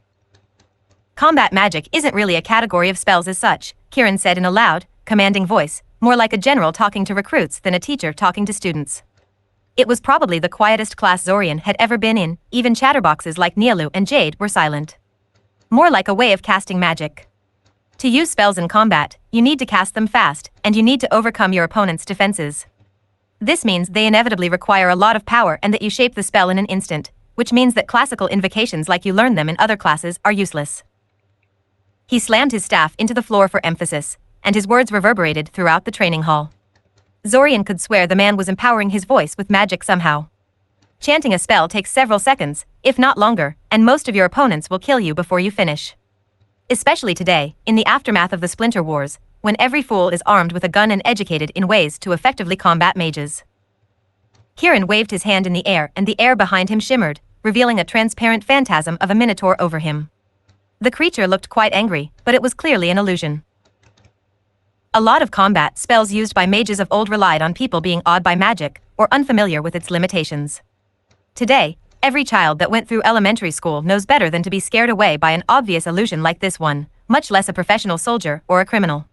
Combat magic isn't really a category of spells as such, Kirin said in a loud, commanding voice, more like a general talking to recruits than a teacher talking to students. It was probably the quietest class Zorian had ever been in, even chatterboxes like Nialu and Jade were silent. More like a way of casting magic. To use spells in combat, you need to cast them fast, and you need to overcome your opponent's defenses. This means they inevitably require a lot of power and that you shape the spell in an instant, which means that classical invocations like you learn them in other classes are useless. He slammed his staff into the floor for emphasis, and his words reverberated throughout the training hall. Zorian could swear the man was empowering his voice with magic somehow. Chanting a spell takes several seconds, if not longer, and most of your opponents will kill you before you finish. Especially today, in the aftermath of the Splinter Wars, when every fool is armed with a gun and educated in ways to effectively combat mages. Kirin waved his hand in the air and the air behind him shimmered, revealing a transparent phantasm of a minotaur over him. The creature looked quite angry, but it was clearly an illusion. A lot of combat spells used by mages of old relied on people being awed by magic, or unfamiliar with its limitations. Today, every child that went through elementary school knows better than to be scared away by an obvious illusion like this one, much less a professional soldier or a criminal.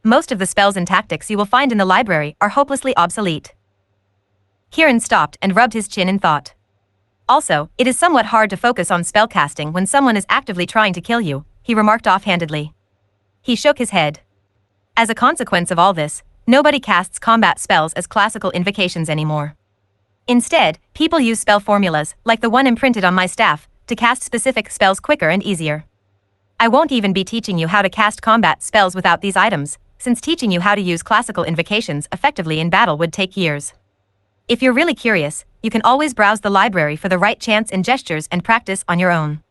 Most of the spells and tactics you will find in the library are hopelessly obsolete. Kieran stopped and rubbed his chin in thought. Also, it is somewhat hard to focus on spellcasting when someone is actively trying to kill you, he remarked offhandedly. He shook his head. As a consequence of all this, nobody casts combat spells as classical invocations anymore. Instead, people use spell formulas, like the one imprinted on my staff, to cast specific spells quicker and easier. I won't even be teaching you how to cast combat spells without these items, since teaching you how to use classical invocations effectively in battle would take years. If you're really curious, you can always browse the library for the right chants and gestures and practice on your own.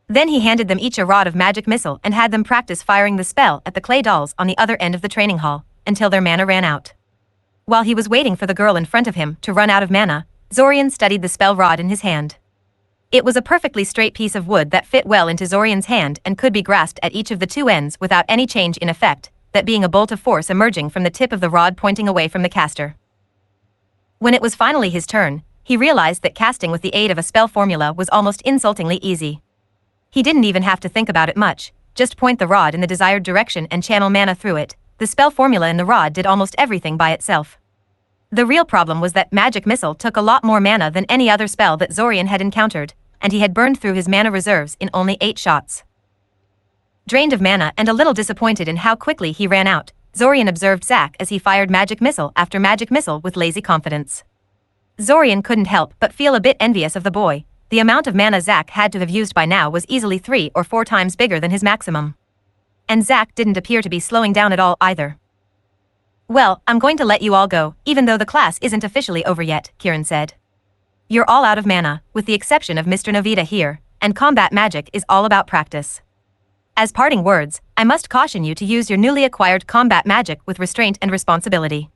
Then he handed them each a rod of magic missile and had them practice firing the spell at the clay dolls on the other end of the training hall, until their mana ran out. While he was waiting for the girl in front of him to run out of mana, Zorian studied the spell rod in his hand. It was a perfectly straight piece of wood that fit well into Zorian's hand and could be grasped at each of the two ends without any change in effect, that being a bolt of force emerging from the tip of the rod pointing away from the caster. When it was finally his turn, he realized that casting with the aid of a spell formula was almost insultingly easy. He didn't even have to think about it much, just point the rod in the desired direction and channel mana through it. The spell formula in the rod did almost everything by itself. The real problem was that Magic Missile took a lot more mana than any other spell that Zorian had encountered, and he had burned through his mana reserves in only 8 shots. Drained of mana and a little disappointed in how quickly he ran out, Zorian observed Zack as he fired Magic Missile after Magic Missile with lazy confidence. Zorian couldn't help but feel a bit envious of the boy. The amount of mana Zack had to have used by now was easily 3 or 4 times bigger than his maximum. And Zack didn't appear to be slowing down at all either. Well, I'm going to let you all go, even though the class isn't officially over yet, Kieran said. You're all out of mana, with the exception of Mr. Novita here, and combat magic is all about practice. As parting words, I must caution you to use your newly acquired combat magic with restraint and responsibility.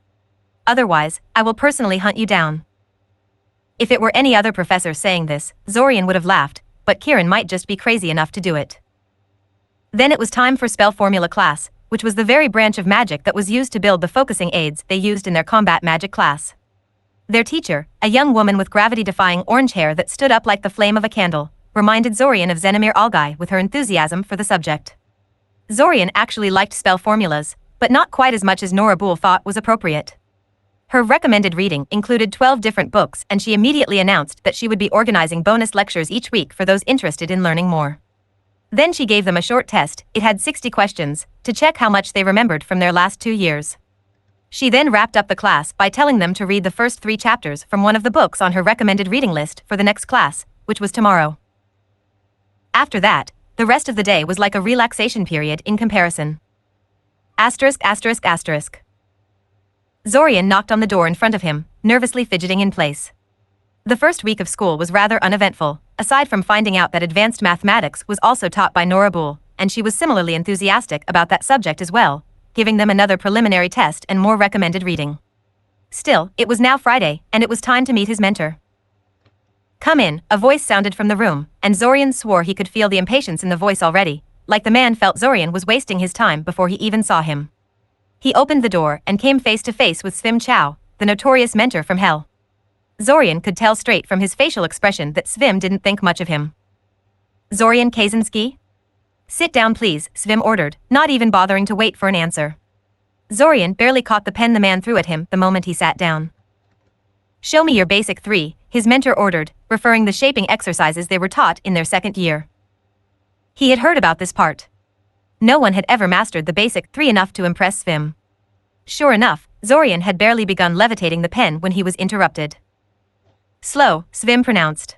Otherwise, I will personally hunt you down. If it were any other professor saying this, Zorian would have laughed, but Kieran might just be crazy enough to do it. Then it was time for spell formula class, which was the very branch of magic that was used to build the focusing aids they used in their combat magic class. Their teacher, a young woman with gravity-defying orange hair that stood up like the flame of a candle, reminded Zorian of Xenomir Algai with her enthusiasm for the subject. Zorian actually liked spell formulas, but not quite as much as Nora Boole thought was appropriate. Her recommended reading included 12 different books, and she immediately announced that she would be organizing bonus lectures each week for those interested in learning more. Then she gave them a short test. It had 60 questions, to check how much they remembered from their last 2 years. She then wrapped up the class by telling them to read the first 3 chapters from one of the books on her recommended reading list for the next class, which was tomorrow. After that, the rest of the day was like a relaxation period in comparison. Asterisk asterisk asterisk. Zorian knocked on the door in front of him, nervously fidgeting in place. The first week of school was rather uneventful, aside from finding out that advanced mathematics was also taught by Nora Boole, and she was similarly enthusiastic about that subject as well, giving them another preliminary test and more recommended reading. Still, it was now Friday, and it was time to meet his mentor. Come in, a voice sounded from the room, and Zorian swore he could feel the impatience in the voice already, like the man felt Zorian was wasting his time before he even saw him. He opened the door and came face to face with Svim Chow, the notorious mentor from Hell. Zorian could tell straight from his facial expression that Svim didn't think much of him. Zorian Kaczynski? Sit down please, Svim ordered, not even bothering to wait for an answer. Zorian barely caught the pen the man threw at him the moment he sat down. Show me your basic 3, his mentor ordered, referring the shaping exercises they were taught in their 2nd year. He had heard about this part. No one had ever mastered the basic 3 enough to impress Svim. Sure enough, Zorian had barely begun levitating the pen when he was interrupted. Slow, Svim pronounced.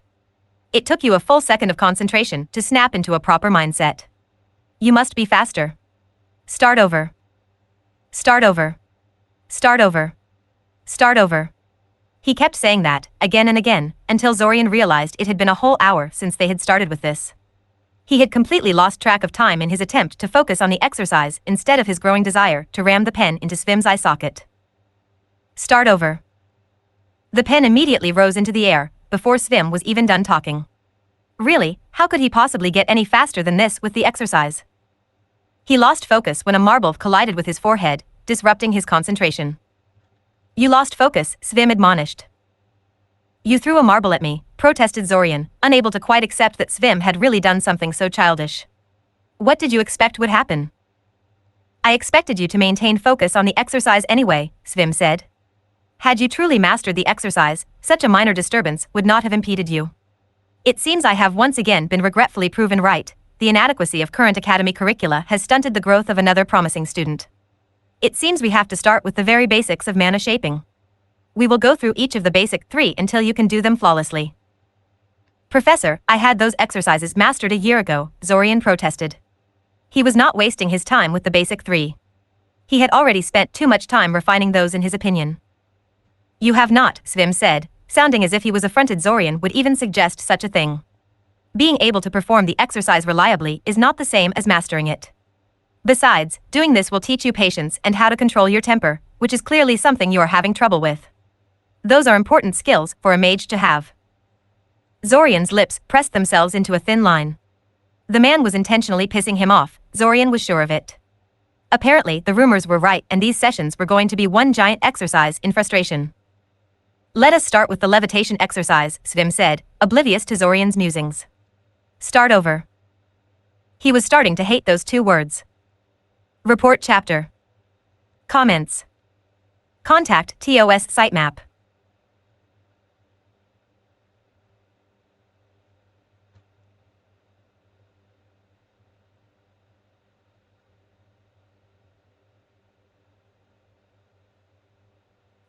It took you a full second of concentration to snap into a proper mindset. You must be faster. Start over. Start over. Start over. Start over. He kept saying that, again and again, until Zorian realized it had been a whole hour since they had started with this. He had completely lost track of time in his attempt to focus on the exercise instead of his growing desire to ram the pen into Svim's eye socket. Start over. The pen immediately rose into the air, before Svim was even done talking. Really, how could he possibly get any faster than this with the exercise? He lost focus when a marble collided with his forehead, disrupting his concentration. You lost focus, Svim admonished. You threw a marble at me, protested Zorian, unable to quite accept that Svim had really done something so childish. What did you expect would happen? I expected you to maintain focus on the exercise anyway, Svim said. Had you truly mastered the exercise, such a minor disturbance would not have impeded you. It seems I have once again been regretfully proven right. The inadequacy of current academy curricula has stunted the growth of another promising student. It seems we have to start with the very basics of mana shaping. We will go through each of the basic 3 until you can do them flawlessly. Professor, I had those exercises mastered a year ago, Zorian protested. He was not wasting his time with the basic 3. He had already spent too much time refining those in his opinion. You have not, Svim said, sounding as if he was affronted. Zorian would even suggest such a thing. Being able to perform the exercise reliably is not the same as mastering it. Besides, doing this will teach you patience and how to control your temper, which is clearly something you are having trouble with. Those are important skills for a mage to have. Zorian's lips pressed themselves into a thin line. The man was intentionally pissing him off, Zorian was sure of it. Apparently, the rumors were right and these sessions were going to be one giant exercise in frustration. Let us start with the levitation exercise, Svim said, oblivious to Zorian's musings. Start over. He was starting to hate those 2 words. Report chapter. Comments. Contact TOS sitemap.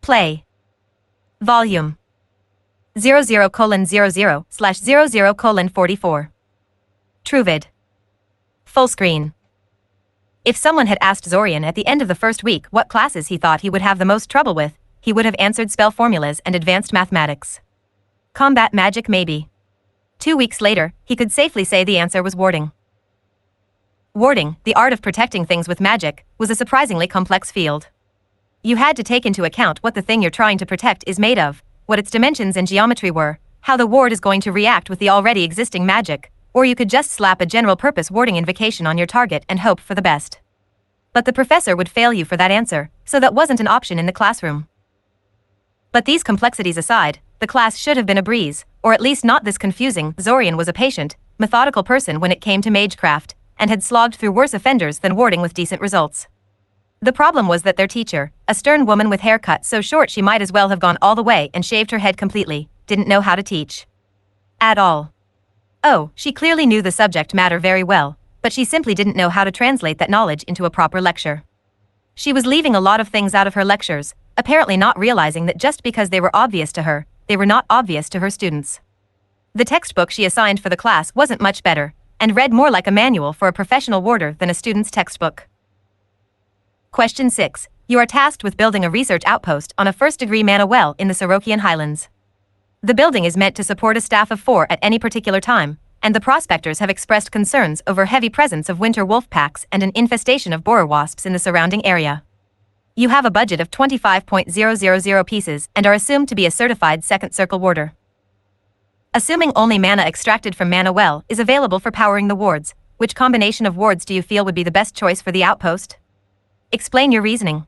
Play. Volume. 00:00/00:44. Truvid. Full screen. If someone had asked Zorian at the end of the first week what classes he thought he would have the most trouble with, he would have answered spell formulas and advanced mathematics. Combat magic maybe. 2 weeks later, he could safely say the answer was warding. Warding, the art of protecting things with magic, was a surprisingly complex field. You had to take into account what the thing you're trying to protect is made of, what its dimensions and geometry were, how the ward is going to react with the already existing magic, or you could just slap a general-purpose warding invocation on your target and hope for the best. But the professor would fail you for that answer, so that wasn't an option in the classroom. But these complexities aside, the class should have been a breeze, or at least not this confusing. Zorian was a patient, methodical person when it came to magecraft, and had slogged through worse offenders than warding with decent results. The problem was that their teacher, a stern woman with hair cut so short she might as well have gone all the way and shaved her head completely, didn't know how to teach. At all. Oh, she clearly knew the subject matter very well, but she simply didn't know how to translate that knowledge into a proper lecture. She was leaving a lot of things out of her lectures, apparently not realizing that just because they were obvious to her, they were not obvious to her students. The textbook she assigned for the class wasn't much better, and read more like a manual for a professional warder than a student's textbook. Question 6. You are tasked with building a research outpost on a first-degree mana well in the Sorokian Highlands. The building is meant to support a staff of 4 at any particular time, and the prospectors have expressed concerns over heavy presence of winter wolf packs and an infestation of borer wasps in the surrounding area. You have a budget of 25,000 pieces and are assumed to be a certified second circle warder. Assuming only mana extracted from mana well is available for powering the wards, which combination of wards do you feel would be the best choice for the outpost? Explain your reasoning.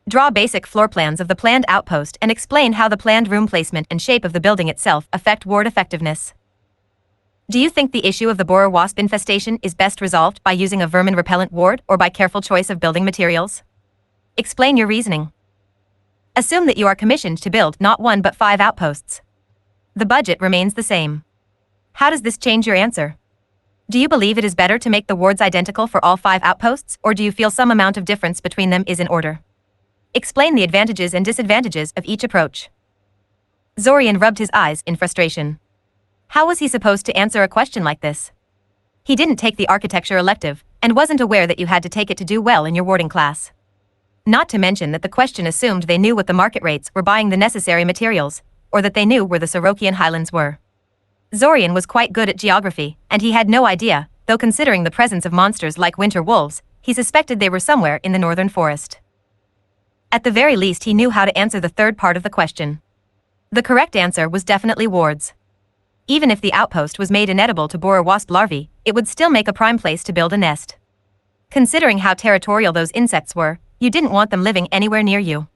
Draw basic floor plans of the planned outpost and explain how the planned room placement and shape of the building itself affect ward effectiveness. Do you think the issue of the borer wasp infestation is best resolved by using a vermin repellent ward or by careful choice of building materials? Explain your reasoning. Assume that you are commissioned to build not 1 but 5 outposts. The budget remains the same. How does this change your answer? Do you believe it is better to make the wards identical for all 5 outposts, or do you feel some amount of difference between them is in order? Explain the advantages and disadvantages of each approach. Zorian rubbed his eyes in frustration. How was he supposed to answer a question like this? He didn't take the architecture elective, and wasn't aware that you had to take it to do well in your warding class. Not to mention that the question assumed they knew what the market rates were buying the necessary materials, or that they knew where the Sorokian Highlands were. Zorian was quite good at geography, and he had no idea, though considering the presence of monsters like winter wolves, he suspected they were somewhere in the northern forest. At the very least he knew how to answer the third part of the question. The correct answer was definitely wards. Even if the outpost was made inedible to borer wasp larvae, it would still make a prime place to build a nest. Considering how territorial those insects were, you didn't want them living anywhere near you.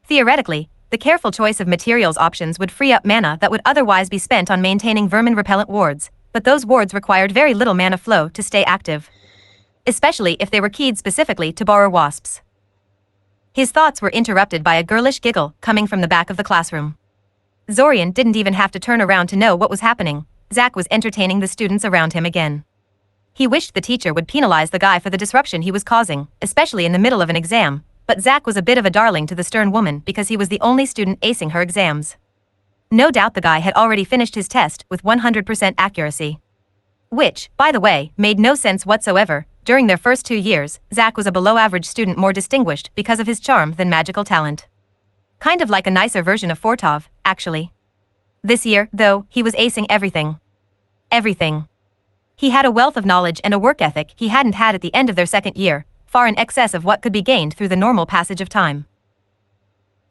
Theoretically, the careful choice of materials options would free up mana that would otherwise be spent on maintaining vermin-repellent wards, but those wards required very little mana flow to stay active. Especially if they were keyed specifically to borer wasps. His thoughts were interrupted by a girlish giggle coming from the back of the classroom. Zorian didn't even have to turn around to know what was happening. Zach was entertaining the students around him again. He wished the teacher would penalize the guy for the disruption he was causing, especially in the middle of an exam, but Zach was a bit of a darling to the stern woman because he was the only student acing her exams. No doubt the guy had already finished his test with 100% accuracy. Which, by the way, made no sense whatsoever. During their first 2 years, Zach was a below-average student, more distinguished because of his charm than magical talent. Kind of like a nicer version of Fortov, actually. This year, though, he was acing everything. Everything. He had a wealth of knowledge and a work ethic he hadn't had at the end of their second year, far in excess of what could be gained through the normal passage of time.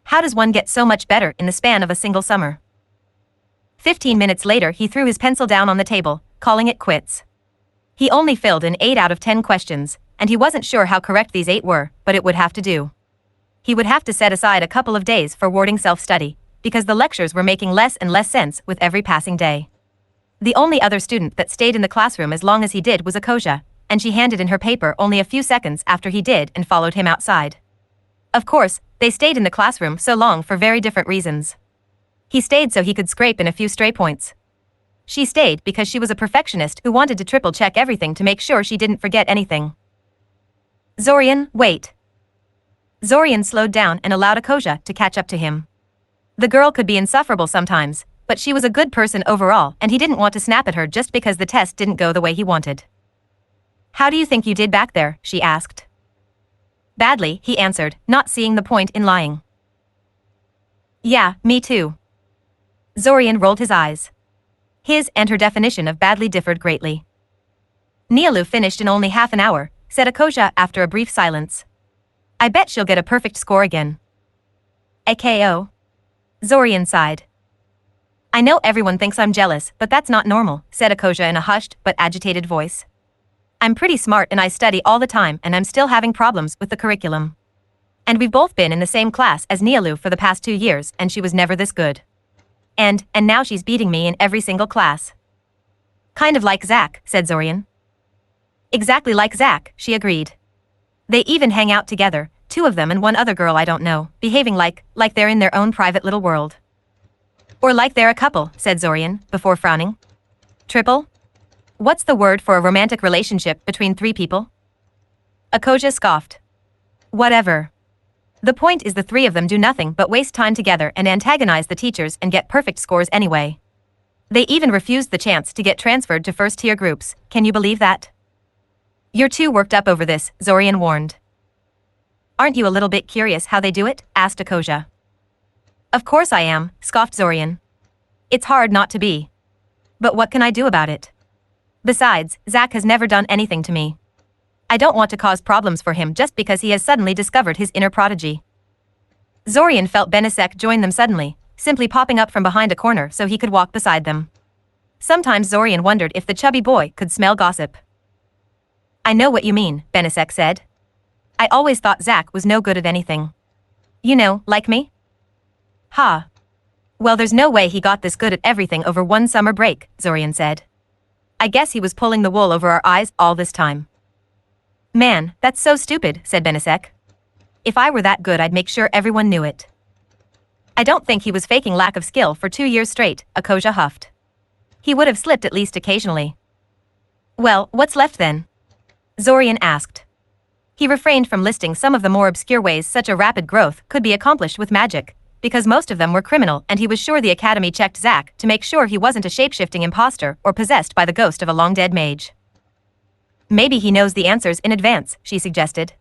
How does one get so much better in the span of a single summer? 15 minutes later, he threw his pencil down on the table, calling it quits. He only filled in 8 out of 10 questions, and he wasn't sure how correct these 8 were, but it would have to do. He would have to set aside a couple of days for warding self-study, because the lectures were making less and less sense with every passing day. The only other student that stayed in the classroom as long as he did was Akosia, and she handed in her paper only a few seconds after he did and followed him outside. Of course, they stayed in the classroom so long for very different reasons. He stayed so he could scrape in a few stray points. She stayed because she was a perfectionist who wanted to triple-check everything to make sure she didn't forget anything. Zorian, wait. Zorian slowed down and allowed Akosia to catch up to him. The girl could be insufferable sometimes, but she was a good person overall, and he didn't want to snap at her just because the test didn't go the way he wanted. How do you think you did back there? She asked. Badly, he answered, not seeing the point in lying. Yeah, me too. Zorian rolled his eyes. His and her definition of badly differed greatly. Nialu finished in only half an hour, said Akosia after a brief silence. I bet she'll get a perfect score again. AKO. Zorian sighed. I know everyone thinks I'm jealous, but that's not normal, said Akosia in a hushed but agitated voice. I'm pretty smart and I study all the time, and I'm still having problems with the curriculum. And we've both been in the same class as Nialu for the past 2 years, and she was never this good. And now she's beating me in every single class. Kind of like Zach, said Zorian. Exactly like Zach, she agreed. They even hang out together, 2 of them and one other girl I don't know, behaving like they're in their own private little world. Or like they're a couple, said Zorian, before frowning. Triple? What's the word for a romantic relationship between 3 people? Akosia scoffed. Whatever. The point is the 3 of them do nothing but waste time together and antagonize the teachers and get perfect scores anyway. They even refused the chance to get transferred to first-tier groups. Can you believe that? You're too worked up over this, Zorian warned. Aren't you a little bit curious how they do it? Asked Akosia. Of course I am, scoffed Zorian. It's hard not to be. But what can I do about it? Besides, Zach has never done anything to me. I don't want to cause problems for him just because he has suddenly discovered his inner prodigy. Zorian felt Benisek join them suddenly, simply popping up from behind a corner so he could walk beside them. Sometimes Zorian wondered if the chubby boy could smell gossip. I know what you mean, Benisek said. I always thought Zach was no good at anything. You know, like me? Ha. Well, there's no way he got this good at everything over one summer break, Zorian said. I guess he was pulling the wool over our eyes all this time. Man, that's so stupid, said Benisek. If I were that good, I'd make sure everyone knew it. I don't think he was faking lack of skill for 2 years straight, Akosia huffed. He would have slipped at least occasionally. Well, what's left then? Zorian asked. He refrained from listing some of the more obscure ways such a rapid growth could be accomplished with magic, because most of them were criminal, and he was sure the Academy checked Zach to make sure he wasn't a shape-shifting imposter or possessed by the ghost of a long-dead mage. Maybe he knows the answers in advance, she suggested.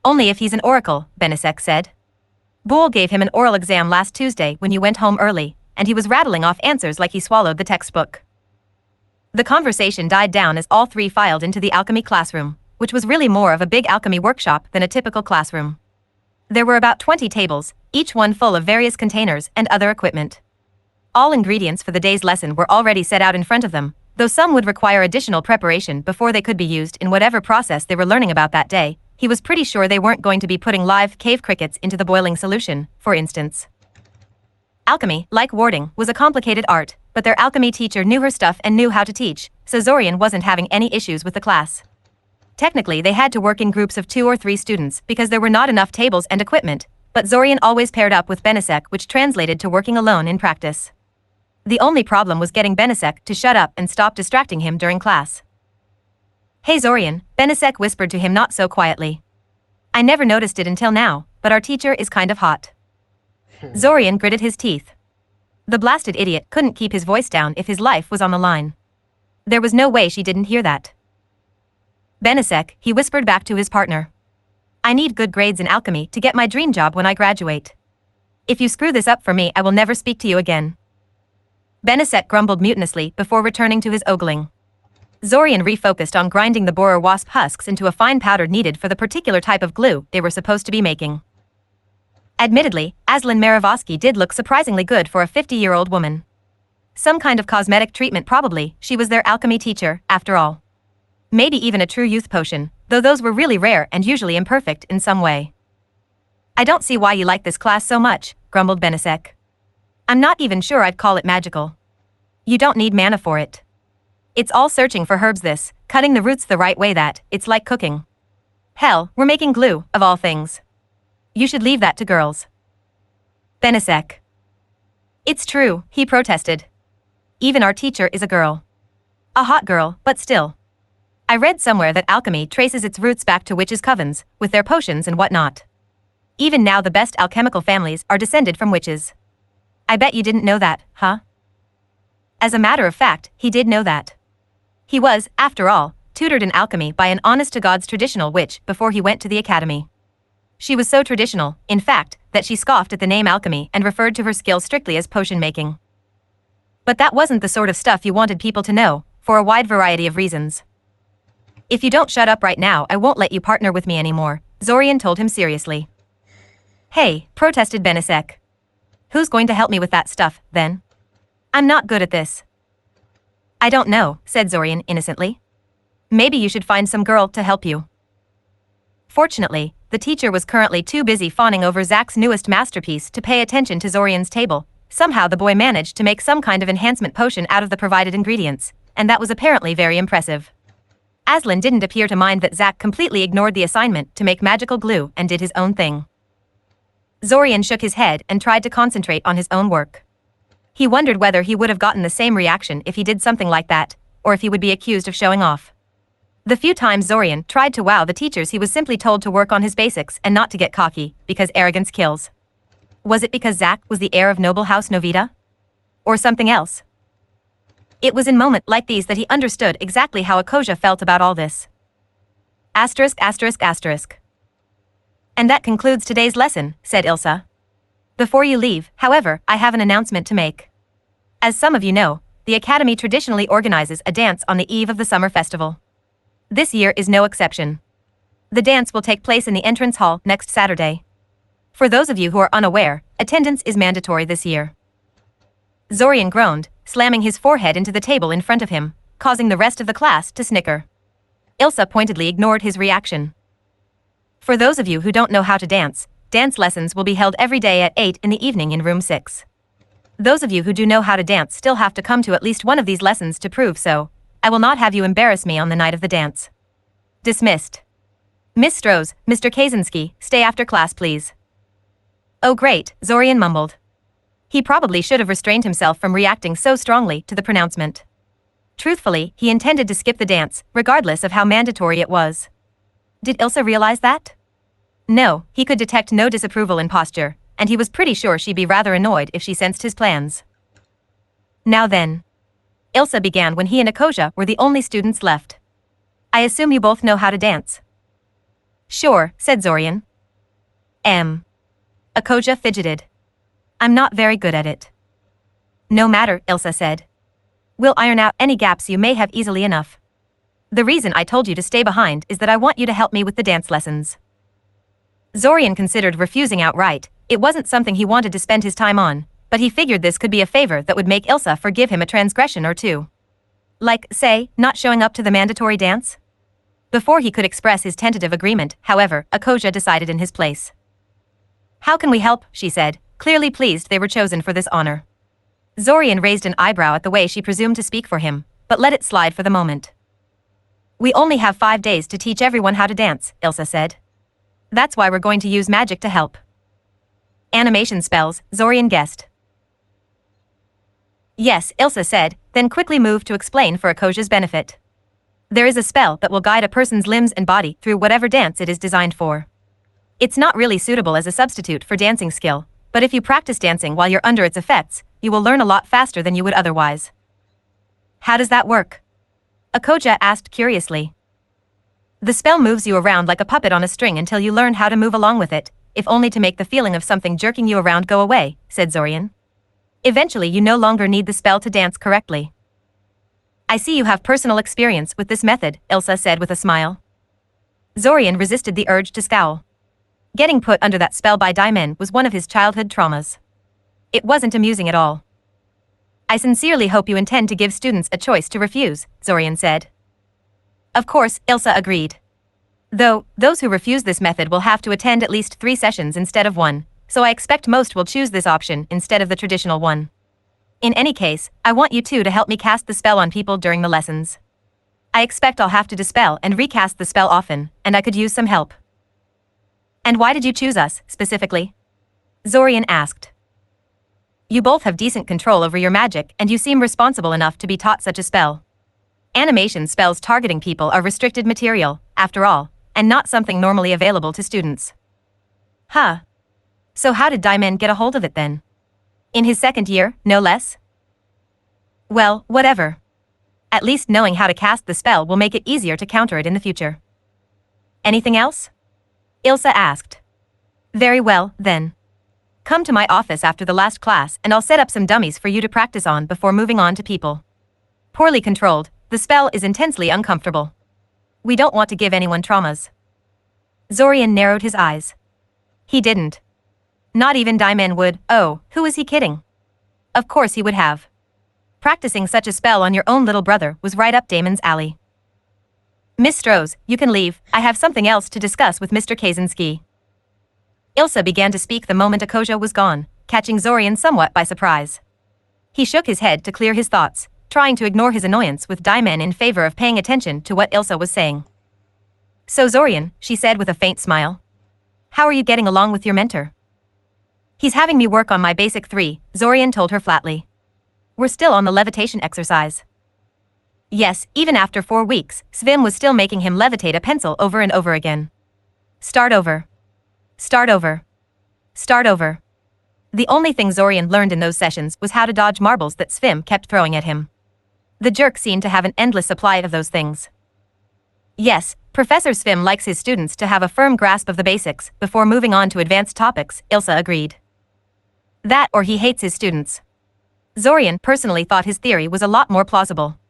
Only if he's an oracle, Benisek said. Boole gave him an oral exam last Tuesday when you went home early, and he was rattling off answers like he swallowed the textbook. The conversation died down as all 3 filed into the alchemy classroom, which was really more of a big alchemy workshop than a typical classroom. There were about 20 tables, each one full of various containers and other equipment. All ingredients for the day's lesson were already set out in front of them, though some would require additional preparation before they could be used in whatever process they were learning about that day. He was pretty sure they weren't going to be putting live cave crickets into the boiling solution, for instance. Alchemy, like warding, was a complicated art, but their alchemy teacher knew her stuff and knew how to teach, so Zorian wasn't having any issues with the class. Technically, they had to work in groups of 2 or 3 students because there were not enough tables and equipment, but Zorian always paired up with Benisek, which translated to working alone in practice. The only problem was getting Benisek to shut up and stop distracting him during class. "Hey Zorian," Benisek whispered to him not so quietly. "I never noticed it until now, but our teacher is kind of hot." Zorian gritted his teeth. The blasted idiot couldn't keep his voice down if his life was on the line. There was no way she didn't hear that. "Benisek," he whispered back to his partner. "I need good grades in alchemy to get my dream job when I graduate. If you screw this up for me, I will never speak to you again." Benisek grumbled mutinously before returning to his ogling. Zorian refocused on grinding the borer wasp husks into a fine powder needed for the particular type of glue they were supposed to be making. Admittedly, Aslan Maravosky did look surprisingly good for a 50-year-old woman. Some kind of cosmetic treatment probably, she was their alchemy teacher, after all. Maybe even a true youth potion, though those were really rare and usually imperfect in some way. "I don't see why you like this class so much," grumbled Benisek. "I'm not even sure I'd call it magical. You don't need mana for it. It's all searching for herbs this, cutting the roots the right way that, it's like cooking. Hell, we're making glue, of all things. You should leave that to girls." Benisek. "It's true," he protested. "Even our teacher is a girl. A hot girl, but still. I read somewhere that alchemy traces its roots back to witches' covens, with their potions and whatnot. Even now the best alchemical families are descended from witches. I bet you didn't know that, huh?" As a matter of fact, he did know that. He was, after all, tutored in alchemy by an honest-to-God's traditional witch before he went to the academy. She was so traditional, in fact, that she scoffed at the name alchemy and referred to her skill strictly as potion making. But that wasn't the sort of stuff you wanted people to know, for a wide variety of reasons. "If you don't shut up right now, I won't let you partner with me anymore," Zorian told him seriously. "Hey," protested Benisek. "Who's going to help me with that stuff, then? I'm not good at this." "I don't know," said Zorian innocently. "Maybe you should find some girl to help you." Fortunately, the teacher was currently too busy fawning over Zach's newest masterpiece to pay attention to Zorian's table. Somehow the boy managed to make some kind of enhancement potion out of the provided ingredients, and that was apparently very impressive. Aslan didn't appear to mind that Zach completely ignored the assignment to make magical glue and did his own thing. Zorian shook his head and tried to concentrate on his own work. He wondered whether he would have gotten the same reaction if he did something like that, or if he would be accused of showing off. The few times Zorian tried to wow the teachers, he was simply told to work on his basics and not to get cocky, because arrogance kills. Was it because Zach was the heir of noble house Novita? Or something else? It was in moments like these that he understood exactly how Akoja felt about all this. Asterisk, asterisk, asterisk. "And that concludes today's lesson," said Ilsa. "Before you leave, however, I have an announcement to make. As some of you know, the Academy traditionally organizes a dance on the eve of the summer festival. This year is no exception. The dance will take place in the entrance hall next Saturday. For those of you who are unaware, attendance is mandatory this year." Zorian groaned, slamming his forehead into the table in front of him, causing the rest of the class to snicker. Ilsa pointedly ignored his reaction. "For those of you who don't know how to dance, dance lessons will be held every day at 8 in the evening in room 6. Those of you who do know how to dance still have to come to at least one of these lessons to prove so. I will not have you embarrass me on the night of the dance. Dismissed. Miss Strohs, Mr. Kaczynski, stay after class please." "Oh great," Zorian mumbled. He probably should have restrained himself from reacting so strongly to the pronouncement. Truthfully, he intended to skip the dance, regardless of how mandatory it was. Did Ilsa realize that? No, he could detect no disapproval in posture, and he was pretty sure she'd be rather annoyed if she sensed his plans. "Now then." Ilsa began when he and Akoja were the only students left. "I assume you both know how to dance." "Sure," said Zorian. Akoja fidgeted. "I'm not very good at it." "No matter," Ilsa said. "We'll iron out any gaps you may have easily enough. The reason I told you to stay behind is that I want you to help me with the dance lessons." Zorian considered refusing outright. It wasn't something he wanted to spend his time on, but he figured this could be a favor that would make Ilsa forgive him a transgression or two. Like, say, not showing up to the mandatory dance? Before he could express his tentative agreement, however, Akoja decided in his place. "How can we help?" she said, clearly pleased they were chosen for this honor. Zorian raised an eyebrow at the way she presumed to speak for him, but let it slide for the moment. We only have 5 days to teach everyone how to dance, Ilsa said. That's why we're going to use magic to help. Animation spells, Zorian guessed. Yes, Ilsa said, then quickly moved to explain for Akoja's benefit. There is a spell that will guide a person's limbs and body through whatever dance it is designed for. It's not really suitable as a substitute for dancing skill, but if you practice dancing while you're under its effects, you will learn a lot faster than you would otherwise. How does that work? Akoja asked curiously. The spell moves you around like a puppet on a string until you learn how to move along with it, if only to make the feeling of something jerking you around go away, said Zorian. Eventually you no longer need the spell to dance correctly. I see you have personal experience with this method, Ilsa said with a smile. Zorian resisted the urge to scowl. Getting put under that spell by Daimen was one of his childhood traumas. It wasn't amusing at all. I sincerely hope you intend to give students a choice to refuse, Zorian said. Of course, Ilsa agreed. Though, those who refuse this method will have to attend at least 3 sessions instead of 1, so I expect most will choose this option instead of the traditional one. In any case, I want you two to help me cast the spell on people during the lessons. I expect I'll have to dispel and recast the spell often, and I could use some help. And why did you choose us, specifically? Zorian asked. You both have decent control over your magic and you seem responsible enough to be taught such a spell. Animation spells targeting people are restricted material, after all, and not something normally available to students. Huh. So how did Daimen get a hold of it then? In his 2nd year, no less? Well, whatever. At least knowing how to cast the spell will make it easier to counter it in the future. Anything else? Ilsa asked. Very well, then. Come to my office after the last class and I'll set up some dummies for you to practice on before moving on to people. Poorly controlled, the spell is intensely uncomfortable. We don't want to give anyone traumas. Zorian narrowed his eyes. He didn't. Not even Daimen would. Oh, who is he kidding? Of course he would have. Practicing such a spell on your own little brother was right up Damon's alley. Miss Strohs, you can leave, I have something else to discuss with Mr. Kaczynski. Ilsa began to speak the moment Akoja was gone, catching Zorian somewhat by surprise. He shook his head to clear his thoughts, trying to ignore his annoyance with Daimen in favor of paying attention to what Ilsa was saying. So Zorian, she said with a faint smile. How are you getting along with your mentor? He's having me work on my basic 3, Zorian told her flatly. We're still on the levitation exercise. Yes, even after 4 weeks, Svim was still making him levitate a pencil over and over again. Start over. Start over. Start over. The only thing Zorian learned in those sessions was how to dodge marbles that Svim kept throwing at him. The jerk seemed to have an endless supply of those things. Yes, Professor Svim likes his students to have a firm grasp of the basics before moving on to advanced topics, Ilsa agreed. That or he hates his students. Zorian personally thought his theory was a lot more plausible.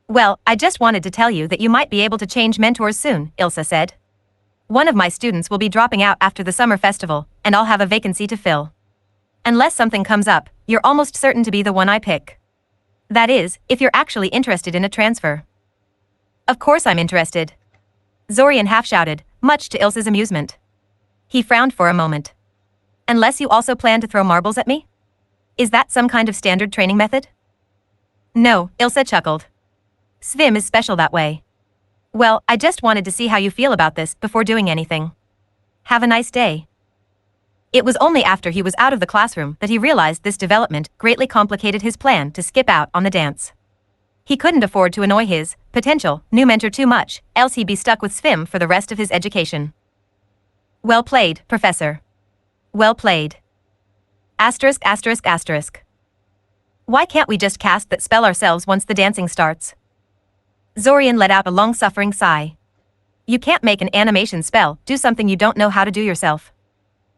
Well, I just wanted to tell you that you might be able to change mentors soon, Ilsa said. One of my students will be dropping out after the summer festival, and I'll have a vacancy to fill. Unless something comes up, you're almost certain to be the one I pick. That is, if you're actually interested in a transfer. Of course I'm interested. Zorian half-shouted, much to Ilsa's amusement. He frowned for a moment. Unless you also plan to throw marbles at me? Is that some kind of standard training method? No, Ilsa chuckled. Svim is special that way. Well, I just wanted to see how you feel about this before doing anything. Have a nice day. It was only after he was out of the classroom that he realized this development greatly complicated his plan to skip out on the dance. He couldn't afford to annoy his potential new mentor too much, else he'd be stuck with Svim for the rest of his education. Well played, Professor. Well played. Asterisk asterisk asterisk. Why can't we just cast that spell ourselves once the dancing starts? Zorian let out a long-suffering sigh. You can't make an animation spell do something you don't know how to do yourself.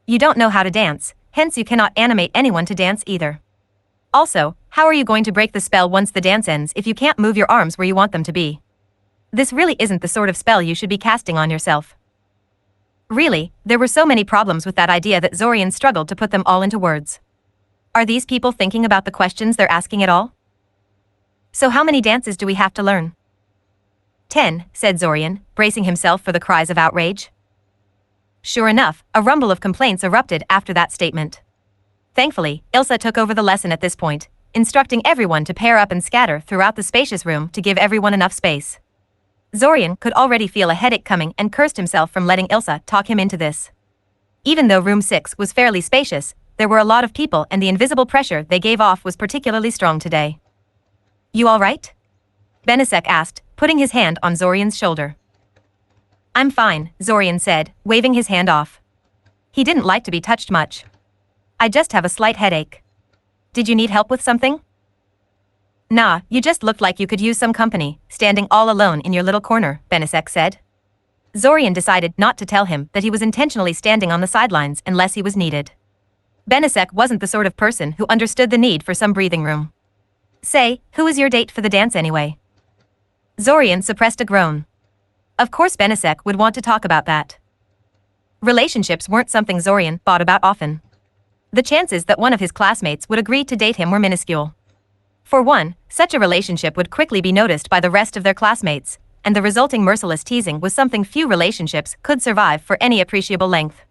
You don't know how to dance, hence you cannot animate anyone to dance either. Also, how are you going to break the spell once the dance ends if you can't move your arms where you want them to be? This really isn't the sort of spell you should be casting on yourself. Really, there were so many problems with that idea that Zorian struggled to put them all into words. Are these people thinking about the questions they're asking at all? So how many dances do we have to learn? 10, said Zorian, bracing himself for the cries of outrage. Sure enough, a rumble of complaints erupted after that statement. Thankfully, Ilsa took over the lesson at this point, instructing everyone to pair up and scatter throughout the spacious room to give everyone enough space. Zorian could already feel a headache coming and cursed himself from letting Ilsa talk him into this. Even though room 6 was fairly spacious, there were a lot of people and the invisible pressure they gave off was particularly strong today. You alright? Benisek asked, putting his hand on Zorian's shoulder. I'm fine, Zorian said, waving his hand off. He didn't like to be touched much. I just have a slight headache. Did you need help with something? Nah, you just looked like you could use some company, standing all alone in your little corner, Benisek said. Zorian decided not to tell him that he was intentionally standing on the sidelines unless he was needed. Benisek wasn't the sort of person who understood the need for some breathing room. Say, who is your date for the dance anyway? Zorian suppressed a groan. Of course Benisek would want to talk about that. Relationships weren't something Zorian thought about often. The chances that one of his classmates would agree to date him were minuscule. For one, such a relationship would quickly be noticed by the rest of their classmates, and the resulting merciless teasing was something few relationships could survive for any appreciable length.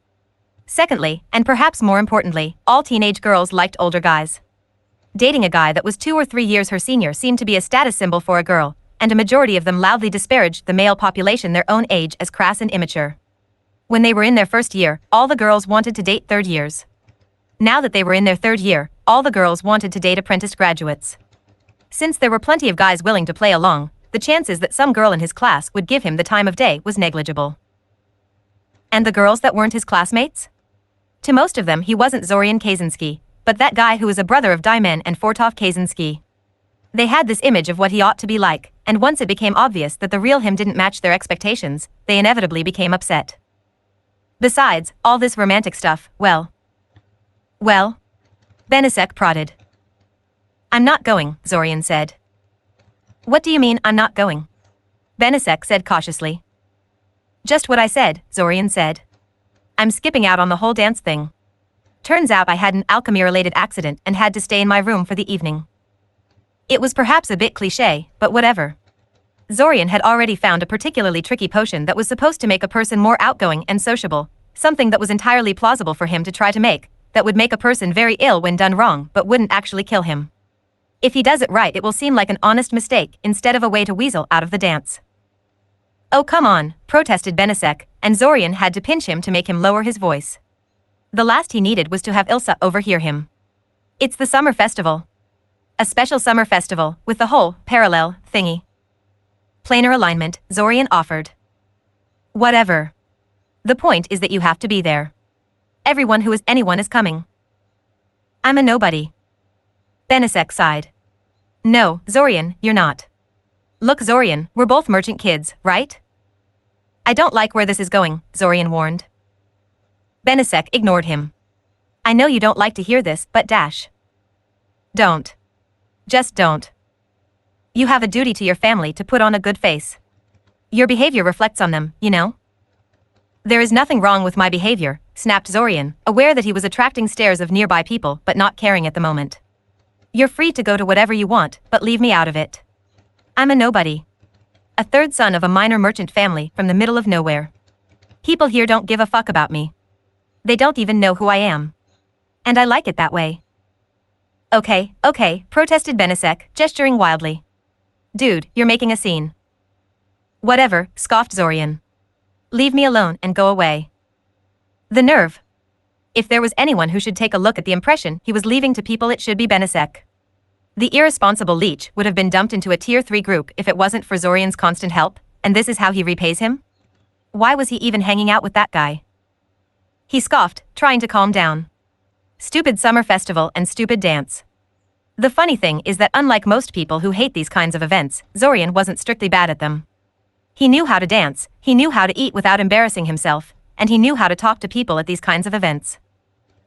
Secondly, and perhaps more importantly, all teenage girls liked older guys. Dating a guy that was 2 or 3 years her senior seemed to be a status symbol for a girl, and a majority of them loudly disparaged the male population their own age as crass and immature. When they were in their first year, all the girls wanted to date third years. Now that they were in their third year, all the girls wanted to date apprenticed graduates. Since there were plenty of guys willing to play along, the chances that some girl in his class would give him the time of day was negligible. And the girls that weren't his classmates? To most of them he wasn't Zorian Kaczynski, but that guy who was a brother of Daimen and Fortov Kaczynski. They had this image of what he ought to be like, and once it became obvious that the real him didn't match their expectations, they inevitably became upset. Besides, all this romantic stuff, well, Benisek prodded. I'm not going, Zorian said. What do you mean, I'm not going? Benisek said cautiously. Just what I said, Zorian said. I'm skipping out on the whole dance thing. Turns out I had an alchemy-related accident and had to stay in my room for the evening. It was perhaps a bit cliché, but whatever. Zorian had already found a particularly tricky potion that was supposed to make a person more outgoing and sociable, something that was entirely plausible for him to try to make, that would make a person very ill when done wrong but wouldn't actually kill him. If he does it right, it will seem like an honest mistake instead of a way to weasel out of the dance. Oh come on, protested Benisek, and Zorian had to pinch him to make him lower his voice. The last he needed was to have Ilsa overhear him. It's the summer festival. A special summer festival, with the whole parallel thingy. Planar alignment, Zorian offered. Whatever. The point is that you have to be there. Everyone who is anyone is coming. I'm a nobody. Benisek sighed. No, Zorian, you're not. Look Zorian, we're both merchant kids, right? I don't like where this is going, Zorian warned. Benisek ignored him. I know you don't like to hear this, but dash. Don't. Just don't. You have a duty to your family to put on a good face. Your behavior reflects on them, you know? There is nothing wrong with my behavior, snapped Zorian, aware that he was attracting stares of nearby people but not caring at the moment. You're free to go to whatever you want, but leave me out of it. I'm a nobody. A third son of a minor merchant family from the middle of nowhere. People here don't give a fuck about me. They don't even know who I am. And I like it that way. Okay, protested Benisek, gesturing wildly. Dude, you're making a scene. Whatever, scoffed Zorian. Leave me alone and go away. The nerve. If there was anyone who should take a look at the impression he was leaving to people, it should be Benisek. The irresponsible leech would have been dumped into a Tier 3 group if it wasn't for Zorian's constant help, and this is how he repays him? Why was he even hanging out with that guy? He scoffed, trying to calm down. Stupid summer festival and stupid dance. The funny thing is that unlike most people who hate these kinds of events, Zorian wasn't strictly bad at them. He knew how to dance, he knew how to eat without embarrassing himself, and he knew how to talk to people at these kinds of events.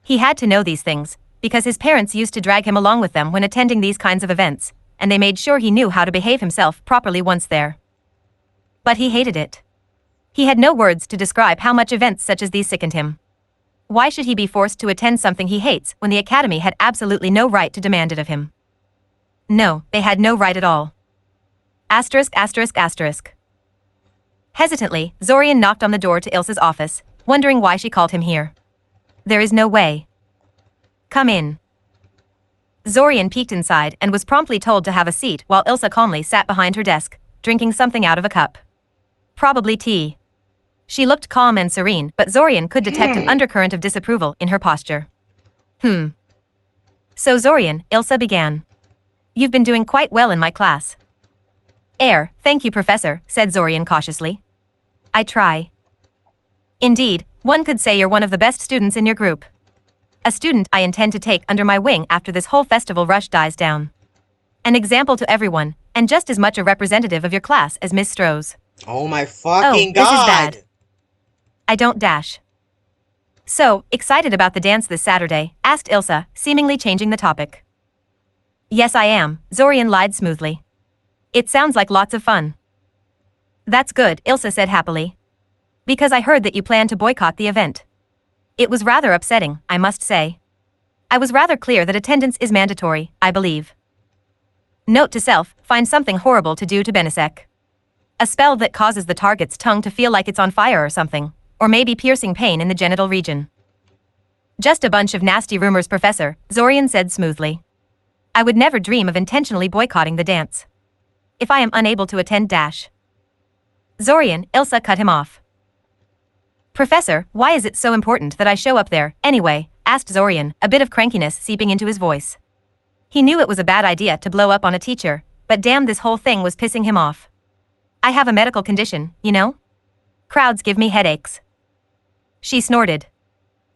He had to know these things, because his parents used to drag him along with them when attending these kinds of events, and they made sure he knew how to behave himself properly once there. But he hated it. He had no words to describe how much events such as these sickened him. Why should he be forced to attend something he hates when the Academy had absolutely no right to demand it of him? No, they had no right at all. Asterisk. Hesitantly, Zorian knocked on the door to Ilsa's office, wondering why she called him here. There is no way. Come in. Zorian peeked inside and was promptly told to have a seat while Ilsa calmly sat behind her desk, drinking something out of a cup. Probably tea. She looked calm and serene, but Zorian could detect an undercurrent of disapproval in her posture. So Zorian, Ilsa began. You've been doing quite well in my class. Thank you, Professor, said Zorian cautiously. I try. Indeed, one could say you're one of the best students in your group. A student I intend to take under my wing after this whole festival rush dies down. An example to everyone, and just as much a representative of your class as Miss Stroh's. Oh my fucking this is god! bad. I don't dash. So, excited about the dance this Saturday? Asked Ilsa, seemingly changing the topic. Yes, I am, Zorian lied smoothly. It sounds like lots of fun. That's good, Ilsa said happily. Because I heard that you plan to boycott the event. It was rather upsetting, I must say. I was rather clear that attendance is mandatory, I believe. Note to self, find something horrible to do to Benisek. A spell that causes the target's tongue to feel like it's on fire or something, or maybe piercing pain in the genital region. Just a bunch of nasty rumors, Professor, Zorian said smoothly. I would never dream of intentionally boycotting the dance. If I am unable to attend dash. Zorian, Ilsa cut him off. Professor, why is it so important that I show up there, anyway? Asked Zorian, a bit of crankiness seeping into his voice. He knew it was a bad idea to blow up on a teacher, but damn, this whole thing was pissing him off. I have a medical condition, you know? Crowds give me headaches. She snorted.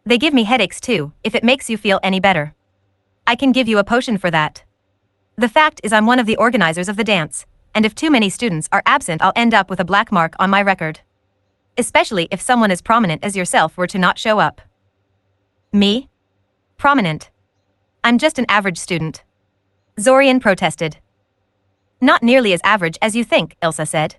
They give me headaches too, if it makes you feel any better. I can give you a potion for that. The fact is I'm one of the organizers of the dance, and if too many students are absent I'll end up with a black mark on my record. Especially if someone as prominent as yourself were to not show up. Me? Prominent. I'm just an average student. Zorian protested. Not nearly as average as you think, Ilsa said.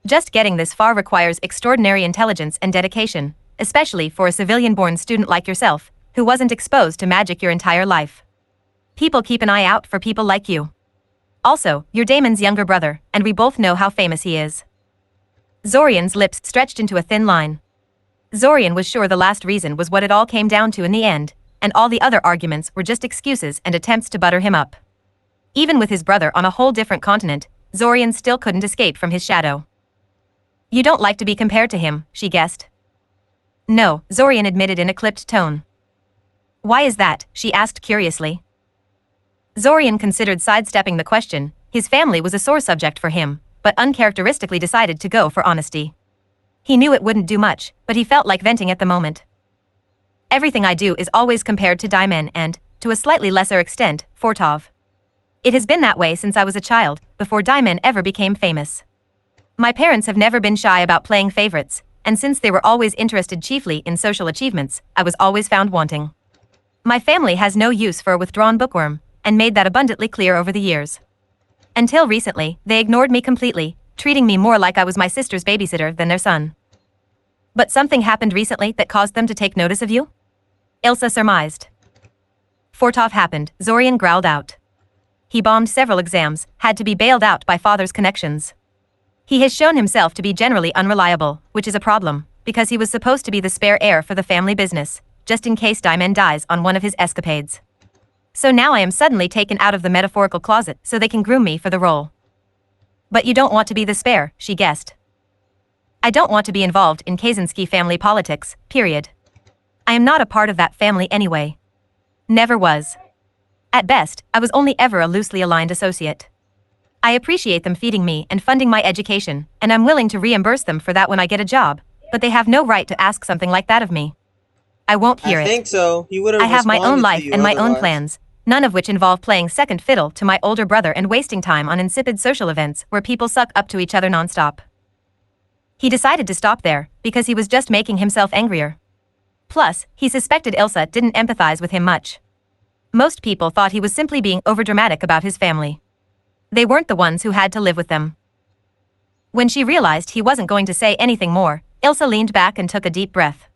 Just getting this far requires extraordinary intelligence and dedication, especially for a civilian-born student like yourself, who wasn't exposed to magic your entire life. People keep an eye out for people like you. Also, you're Damon's younger brother, and we both know how famous he is. Zorian's lips stretched into a thin line. Zorian was sure the last reason was what it all came down to in the end, and all the other arguments were just excuses and attempts to butter him up. Even with his brother on a whole different continent, Zorian still couldn't escape from his shadow. You don't like to be compared to him, she guessed. No, Zorian admitted in a clipped tone. Why is that? She asked curiously. Zorian considered sidestepping the question. His family was a sore subject for him, but uncharacteristically decided to go for honesty. He knew it wouldn't do much, but he felt like venting at the moment. Everything I do is always compared to Daimen and, to a slightly lesser extent, Fortov. It has been that way since I was a child, before Daimen ever became famous. My parents have never been shy about playing favorites, and since they were always interested chiefly in social achievements, I was always found wanting. My family has no use for a withdrawn bookworm, and made that abundantly clear over the years. Until recently, they ignored me completely, treating me more like I was my sister's babysitter than their son. But something happened recently that caused them to take notice of you? Ilsa surmised. Fortov happened, Zorian growled out. He bombed several exams, had to be bailed out by father's connections. He has shown himself to be generally unreliable, which is a problem, because he was supposed to be the spare heir for the family business, just in case Daimen dies on one of his escapades. So now I am suddenly taken out of the metaphorical closet so they can groom me for the role. But you don't want to be the spare, she guessed. I don't want to be involved in Kaczynski family politics, period. I am not a part of that family anyway. Never was. At best, I was only ever a loosely aligned associate. I appreciate them feeding me and funding my education, and I'm willing to reimburse them for that when I get a job, but they have no right to ask something like that of me. I won't hear it. I think so. He would have I have my own responded to life you and my own otherwise. plans, none of which involve playing second fiddle to my older brother and wasting time on insipid social events where people suck up to each other nonstop. He decided to stop there, because he was just making himself angrier. Plus, he suspected Ilsa didn't empathize with him much. Most people thought he was simply being overdramatic about his family. They weren't the ones who had to live with them. When she realized he wasn't going to say anything more, Ilsa leaned back and took a deep breath.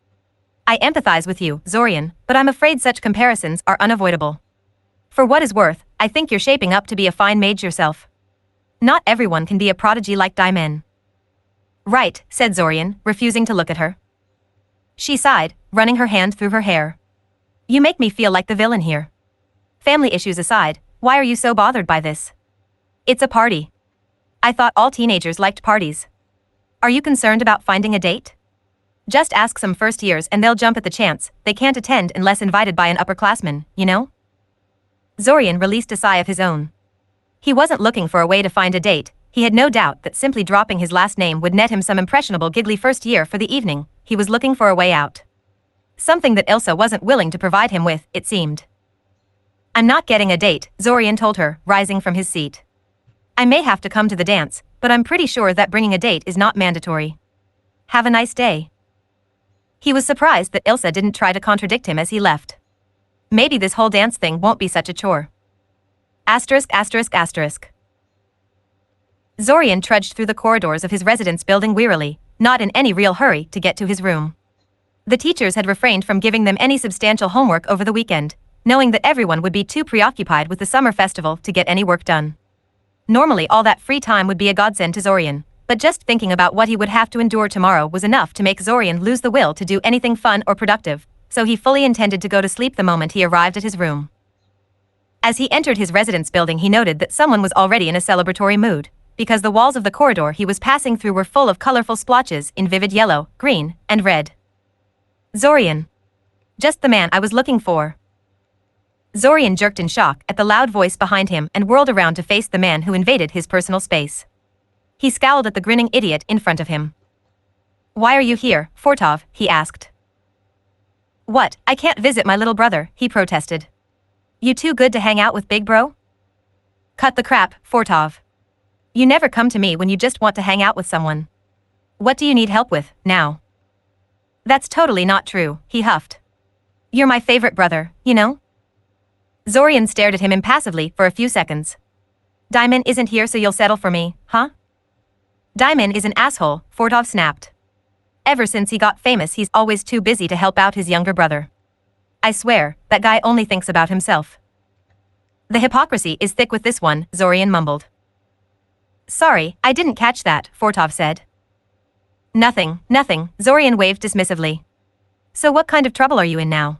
I empathize with you, Zorian, but I'm afraid such comparisons are unavoidable. For what is worth, I think you're shaping up to be a fine mage yourself. Not everyone can be a prodigy like Daimen. Right, said Zorian, refusing to look at her. She sighed, running her hand through her hair. You make me feel like the villain here. Family issues aside, why are you so bothered by this? It's a party. I thought all teenagers liked parties. Are you concerned about finding a date? Just ask some first years and they'll jump at the chance. They can't attend unless invited by an upperclassman, you know? Zorian released a sigh of his own. He wasn't looking for a way to find a date. He had no doubt that simply dropping his last name would net him some impressionable giggly first year for the evening. He was looking for a way out. Something that Ilsa wasn't willing to provide him with, it seemed. I'm not getting a date, Zorian told her, rising from his seat. I may have to come to the dance, but I'm pretty sure that bringing a date is not mandatory. Have a nice day. He was surprised that Ilsa didn't try to contradict him as he left. Maybe this whole dance thing won't be such a chore. Asterisk asterisk asterisk. Zorian trudged through the corridors of his residence building wearily, not in any real hurry to get to his room. The teachers had refrained from giving them any substantial homework over the weekend, knowing that everyone would be too preoccupied with the summer festival to get any work done. Normally all that free time would be a godsend to Zorian, but just thinking about what he would have to endure tomorrow was enough to make Zorian lose the will to do anything fun or productive, so he fully intended to go to sleep the moment he arrived at his room. As he entered his residence building, he noted that someone was already in a celebratory mood, because the walls of the corridor he was passing through were full of colorful splotches in vivid yellow, green, and red. Zorian. Just the man I was looking for. Zorian jerked in shock at the loud voice behind him and whirled around to face the man who invaded his personal space. He scowled at the grinning idiot in front of him. Why are you here, Fortov? He asked. What, I can't visit my little brother, he protested. You too good to hang out with Big Bro? Cut the crap, Fortov. You never come to me when you just want to hang out with someone. What do you need help with, now? That's totally not true, he huffed. You're my favorite brother, you know? Zorian stared at him impassively for a few seconds. Diamond isn't here so you'll settle for me, huh? Diamond is an asshole, Fortov snapped. Ever since he got famous he's always too busy to help out his younger brother. I swear, that guy only thinks about himself. The hypocrisy is thick with this one, Zorian mumbled. Sorry, I didn't catch that, Fortov said. Nothing, Zorian waved dismissively. So what kind of trouble are you in now?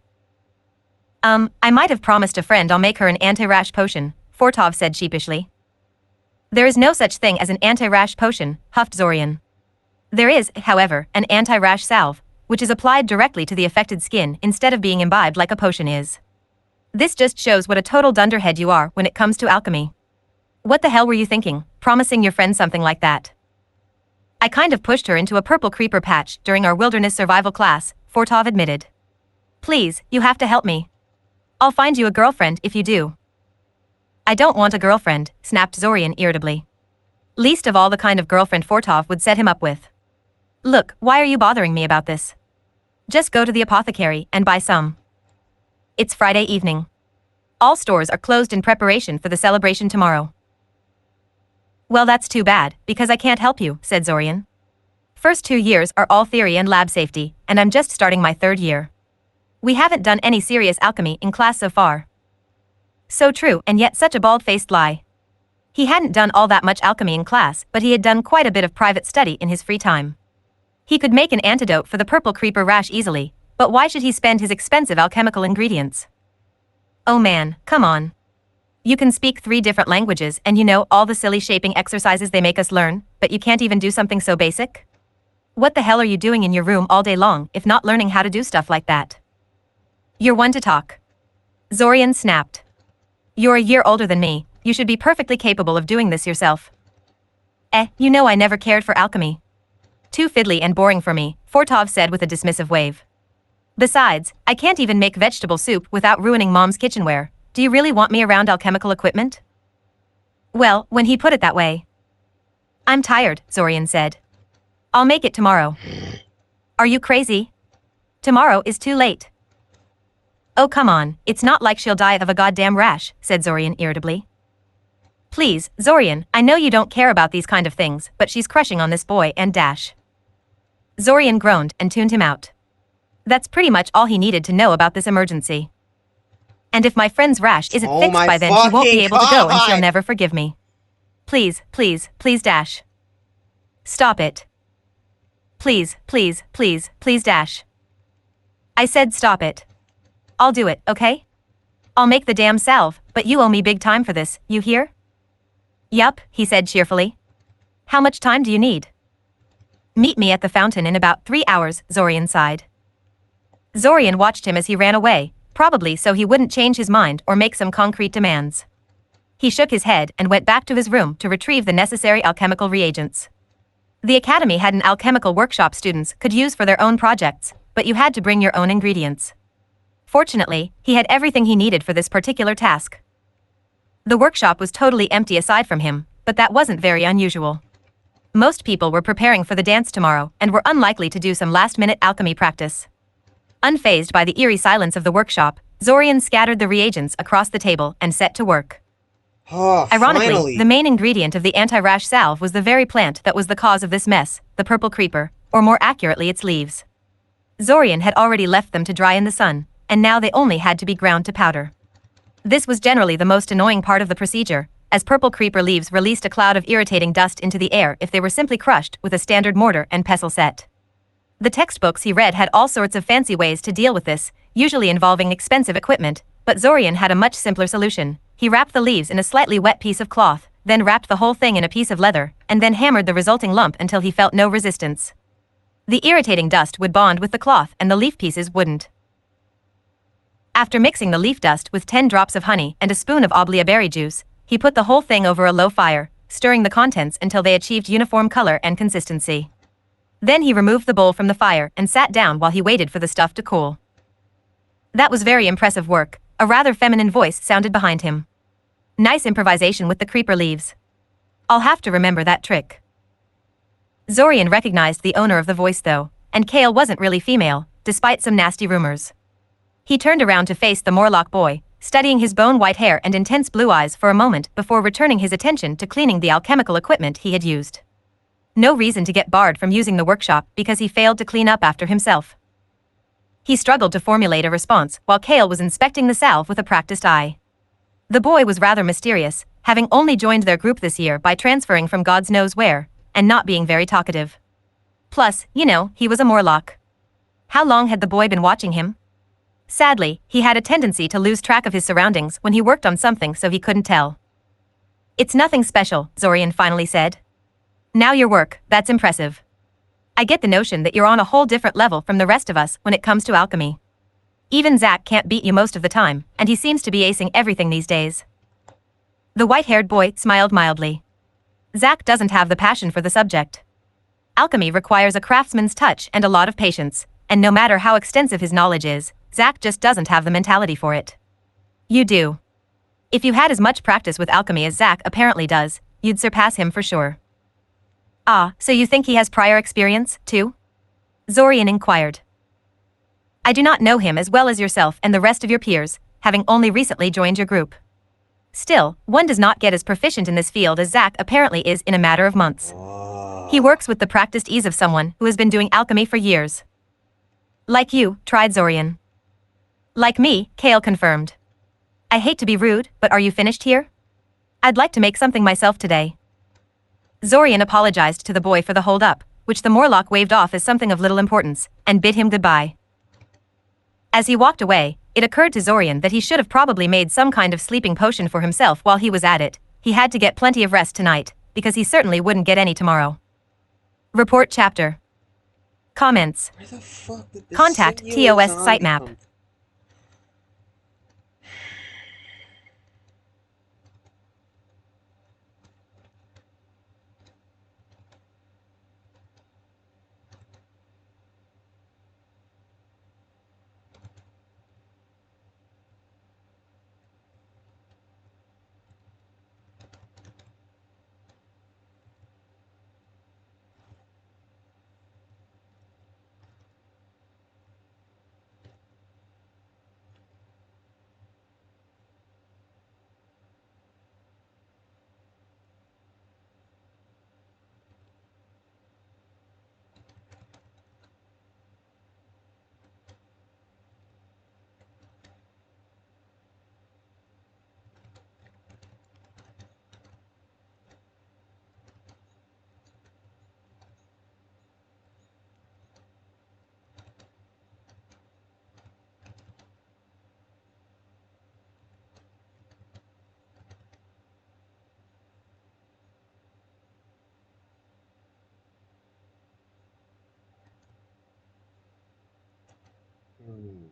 I might have promised a friend I'll make her an anti-rash potion, Fortov said sheepishly. There is no such thing as an anti-rash potion, huffed Zorian. There is, however, an anti-rash salve, which is applied directly to the affected skin instead of being imbibed like a potion is. This just shows what a total dunderhead you are when it comes to alchemy. What the hell were you thinking, promising your friend something like that? I kind of pushed her into a purple creeper patch during our wilderness survival class, Fortov admitted. Please, you have to help me. I'll find you a girlfriend if you do. I don't want a girlfriend, snapped Zorian irritably. Least of all the kind of girlfriend Fortov would set him up with. Look, why are you bothering me about this? Just go to the apothecary and buy some. It's Friday evening. All stores are closed in preparation for the celebration tomorrow. Well, that's too bad, because I can't help you, said Zorian. First 2 years are all theory and lab safety, and I'm just starting my 3rd year. We haven't done any serious alchemy in class so far. So true, and yet such a bald-faced lie. He hadn't done all that much alchemy in class, but he had done quite a bit of private study in his free time. He could make an antidote for the purple creeper rash easily, but why should he spend his expensive alchemical ingredients? Oh man, come on. You can speak 3 different languages and you know all the silly shaping exercises they make us learn, but you can't even do something so basic? What the hell are you doing in your room all day long if not learning how to do stuff like that? You're one to talk. Zorian snapped. You're a year older than me, you should be perfectly capable of doing this yourself. You know I never cared for alchemy. Too fiddly and boring for me, Fortov said with a dismissive wave. Besides, I can't even make vegetable soup without ruining Mom's kitchenware. Do you really want me around alchemical equipment? Well, when he put it that way. I'm tired, Zorian said. I'll make it tomorrow. Are you crazy? Tomorrow is too late. Oh come on, it's not like she'll die of a goddamn rash, said Zorian irritably. Please, Zorian, I know you don't care about these kind of things, but she's crushing on this boy and dash. Zorian groaned and tuned him out. That's pretty much all he needed to know about this emergency. And if my friend's rash isn't fixed by then, she won't be able to go and she'll never forgive me. Please, dash. Stop it. Please, dash. I said stop it. I'll do it, okay? I'll make the damn salve, but you owe me big time for this, you hear? Yup, he said cheerfully. How much time do you need? Meet me at the fountain in about 3 hours, Zorian sighed. Zorian watched him as he ran away, probably so he wouldn't change his mind or make some concrete demands. He shook his head and went back to his room to retrieve the necessary alchemical reagents. The academy had an alchemical workshop students could use for their own projects, but you had to bring your own ingredients. Fortunately, he had everything he needed for this particular task. The workshop was totally empty aside from him, but that wasn't very unusual. Most people were preparing for the dance tomorrow and were unlikely to do some last-minute alchemy practice. Unfazed by the eerie silence of the workshop, Zorian scattered the reagents across the table and set to work. Oh, Ironically, finally. the main ingredient of the anti-rash salve was the very plant that was the cause of this mess, the purple creeper, or more accurately its leaves. Zorian had already left them to dry in the sun, and now they only had to be ground to powder. This was generally the most annoying part of the procedure, as purple creeper leaves released a cloud of irritating dust into the air if they were simply crushed with a standard mortar and pestle set. The textbooks he read had all sorts of fancy ways to deal with this, usually involving expensive equipment, but Zorian had a much simpler solution. He wrapped the leaves in a slightly wet piece of cloth, then wrapped the whole thing in a piece of leather, and then hammered the resulting lump until he felt no resistance. The irritating dust would bond with the cloth and the leaf pieces wouldn't. After mixing the leaf dust with 10 drops of honey and a spoon of oblia berry juice, he put the whole thing over a low fire, stirring the contents until they achieved uniform color and consistency. Then he removed the bowl from the fire and sat down while he waited for the stuff to cool. That was very impressive work, a rather feminine voice sounded behind him. Nice improvisation with the creeper leaves. I'll have to remember that trick. Zorian recognized the owner of the voice though, and Kale wasn't really female, despite some nasty rumors. He turned around to face the Morlock boy, studying his bone-white hair and intense blue eyes for a moment before returning his attention to cleaning the alchemical equipment he had used. No reason to get barred from using the workshop because he failed to clean up after himself. He struggled to formulate a response while Kale was inspecting the salve with a practiced eye. The boy was rather mysterious, having only joined their group this year by transferring from God's knows where, and not being very talkative. Plus, he was a Morlock. How long had the boy been watching him? Sadly, he had a tendency to lose track of his surroundings when he worked on something so he couldn't tell. It's nothing special, Zorian finally said. Now your work, that's impressive. I get the notion that you're on a whole different level from the rest of us when it comes to alchemy. Even Zack can't beat you most of the time, and he seems to be acing everything these days. The white-haired boy smiled mildly. Zack doesn't have the passion for the subject. Alchemy requires a craftsman's touch and a lot of patience, and no matter how extensive his knowledge is, Zack just doesn't have the mentality for it. You do. If you had as much practice with alchemy as Zack apparently does, you'd surpass him for sure. Ah, so you think he has prior experience, too? Zorian inquired. I do not know him as well as yourself and the rest of your peers, having only recently joined your group. Still, one does not get as proficient in this field as Zack apparently is in a matter of months. He works with the practiced ease of someone who has been doing alchemy for years. Like you, tried Zorian. Like me, Kale confirmed. I hate to be rude, but are you finished here? I'd like to make something myself today. Zorian apologized to the boy for the hold-up, which the Morlock waved off as something of little importance, and bid him goodbye. As he walked away, it occurred to Zorian that he should have probably made some kind of sleeping potion for himself while he was at it. He had to get plenty of rest tonight, because he certainly wouldn't get any tomorrow. Report chapter. Comments. Where the fuck did this Contact singular TOS zombie sitemap. come Hmm.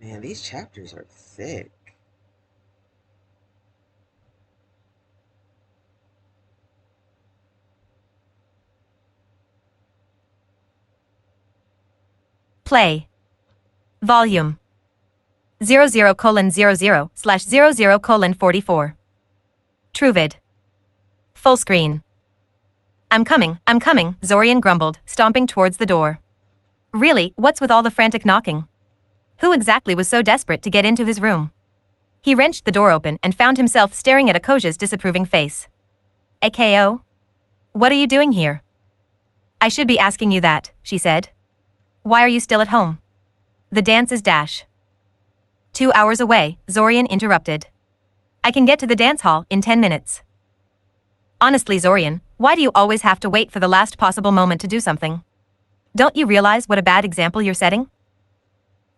Man, these chapters are thick. Play. Volume. 00:00/00:44. TrueVid. Full screen. I'm coming, Zorian grumbled, stomping towards the door. Really, what's with all the frantic knocking? Who exactly was so desperate to get into his room? He wrenched the door open and found himself staring at Akoja's disapproving face. AKO? What are you doing here? I should be asking you that, she said. Why are you still at home? The dance is dash. 2 hours away, Zorian interrupted. I can get to the dance hall in 10 minutes. Honestly, Zorian, why do you always have to wait for the last possible moment to do something? Don't you realize what a bad example you're setting?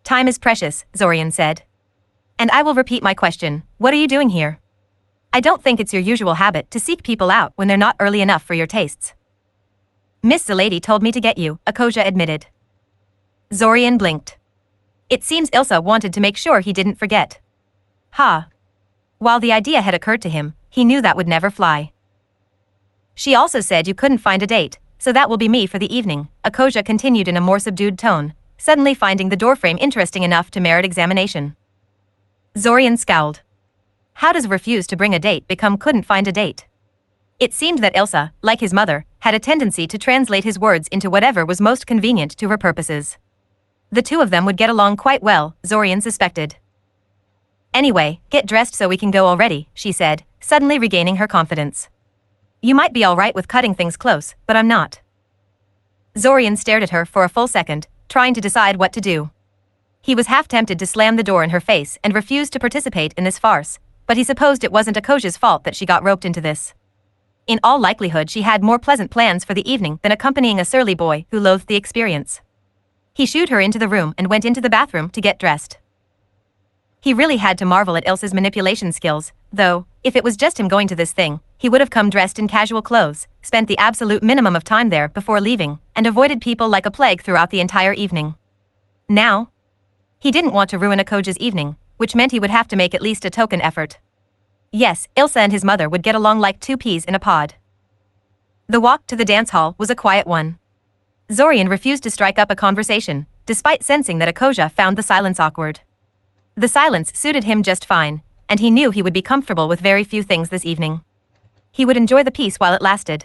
Time is precious, Zorian said. And I will repeat my question, what are you doing here? I don't think it's your usual habit to seek people out when they're not early enough for your tastes. Miss Zalady told me to get you, Akoja admitted. Zorian blinked. It seems Ilsa wanted to make sure he didn't forget. Ha. While the idea had occurred to him, he knew that would never fly. She also said you couldn't find a date, so that will be me for the evening, Akoja continued in a more subdued tone, suddenly finding the doorframe interesting enough to merit examination. Zorian scowled. How does refuse to bring a date become couldn't find a date? It seemed that Ilsa, like his mother, had a tendency to translate his words into whatever was most convenient to her purposes. The two of them would get along quite well, Zorian suspected. Anyway, get dressed so we can go already, she said, suddenly regaining her confidence. You might be all right with cutting things close, but I'm not. Zorian stared at her for a full second, trying to decide what to do. He was half tempted to slam the door in her face and refuse to participate in this farce, but he supposed it wasn't Akoja's fault that she got roped into this. In all likelihood, she had more pleasant plans for the evening than accompanying a surly boy who loathed the experience. He shooed her into the room and went into the bathroom to get dressed. He really had to marvel at Ilsa's manipulation skills, though, if it was just him going to this thing, he would have come dressed in casual clothes, spent the absolute minimum of time there before leaving, and avoided people like a plague throughout the entire evening. Now, he didn't want to ruin Akoja's evening, which meant he would have to make at least a token effort. Yes, Ilsa and his mother would get along like two peas in a pod. The walk to the dance hall was a quiet one. Zorian refused to strike up a conversation, despite sensing that Akoja found the silence awkward. The silence suited him just fine, and he knew he would be comfortable with very few things this evening. He would enjoy the peace while it lasted.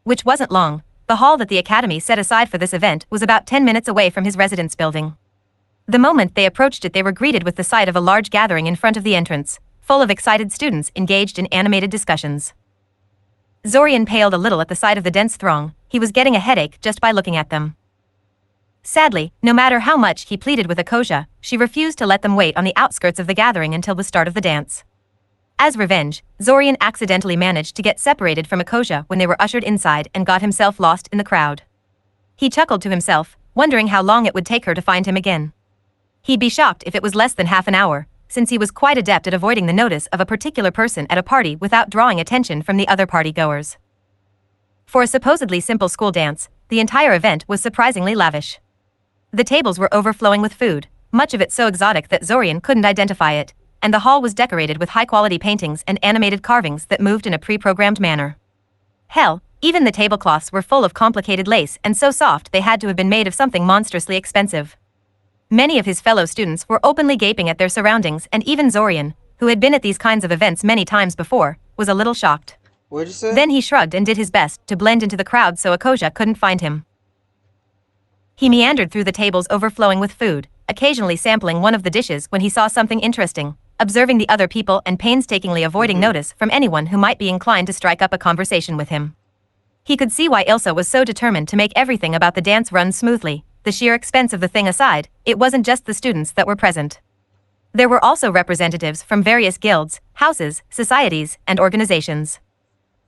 Which wasn't long. The hall that the academy set aside for this event was about 10 minutes away from his residence building. The moment they approached it, they were greeted with the sight of a large gathering in front of the entrance, full of excited students engaged in animated discussions. Zorian paled a little at the sight of the dense throng. He was getting a headache just by looking at them. Sadly, no matter how much he pleaded with Akoja, she refused to let them wait on the outskirts of the gathering until the start of the dance. As revenge, Zorian accidentally managed to get separated from Akoja when they were ushered inside and got himself lost in the crowd. He chuckled to himself, wondering how long it would take her to find him again. He'd be shocked if it was less than half an hour, since he was quite adept at avoiding the notice of a particular person at a party without drawing attention from the other party-goers. For a supposedly simple school dance, the entire event was surprisingly lavish. The tables were overflowing with food, much of it so exotic that Zorian couldn't identify it, and the hall was decorated with high-quality paintings and animated carvings that moved in a pre-programmed manner. Hell, even the tablecloths were full of complicated lace and so soft they had to have been made of something monstrously expensive. Many of his fellow students were openly gaping at their surroundings, and even Zorian, who had been at these kinds of events many times before, was a little shocked. What'd you say? Then he shrugged and did his best to blend into the crowd so Akoja couldn't find him. He meandered through the tables overflowing with food, occasionally sampling one of the dishes when he saw something interesting, observing the other people and painstakingly avoiding notice from anyone who might be inclined to strike up a conversation with him. He could see why Ilsa was so determined to make everything about the dance run smoothly. The sheer expense of the thing aside, it wasn't just the students that were present. There were also representatives from various guilds, houses, societies, and organizations.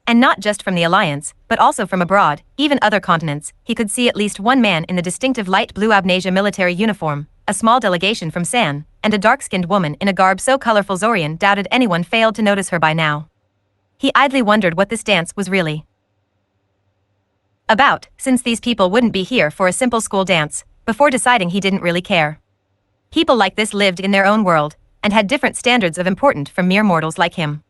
And not just from the Alliance, but also from abroad, even other continents. He could see at least one man in the distinctive light blue Abnasia military uniform, a small delegation from San, and a dark-skinned woman in a garb so colorful Zorian doubted anyone failed to notice her by now. He idly wondered what this dance was really about, since these people wouldn't be here for a simple school dance, before deciding he didn't really care. People like this lived in their own world, and had different standards of importance from mere mortals like him.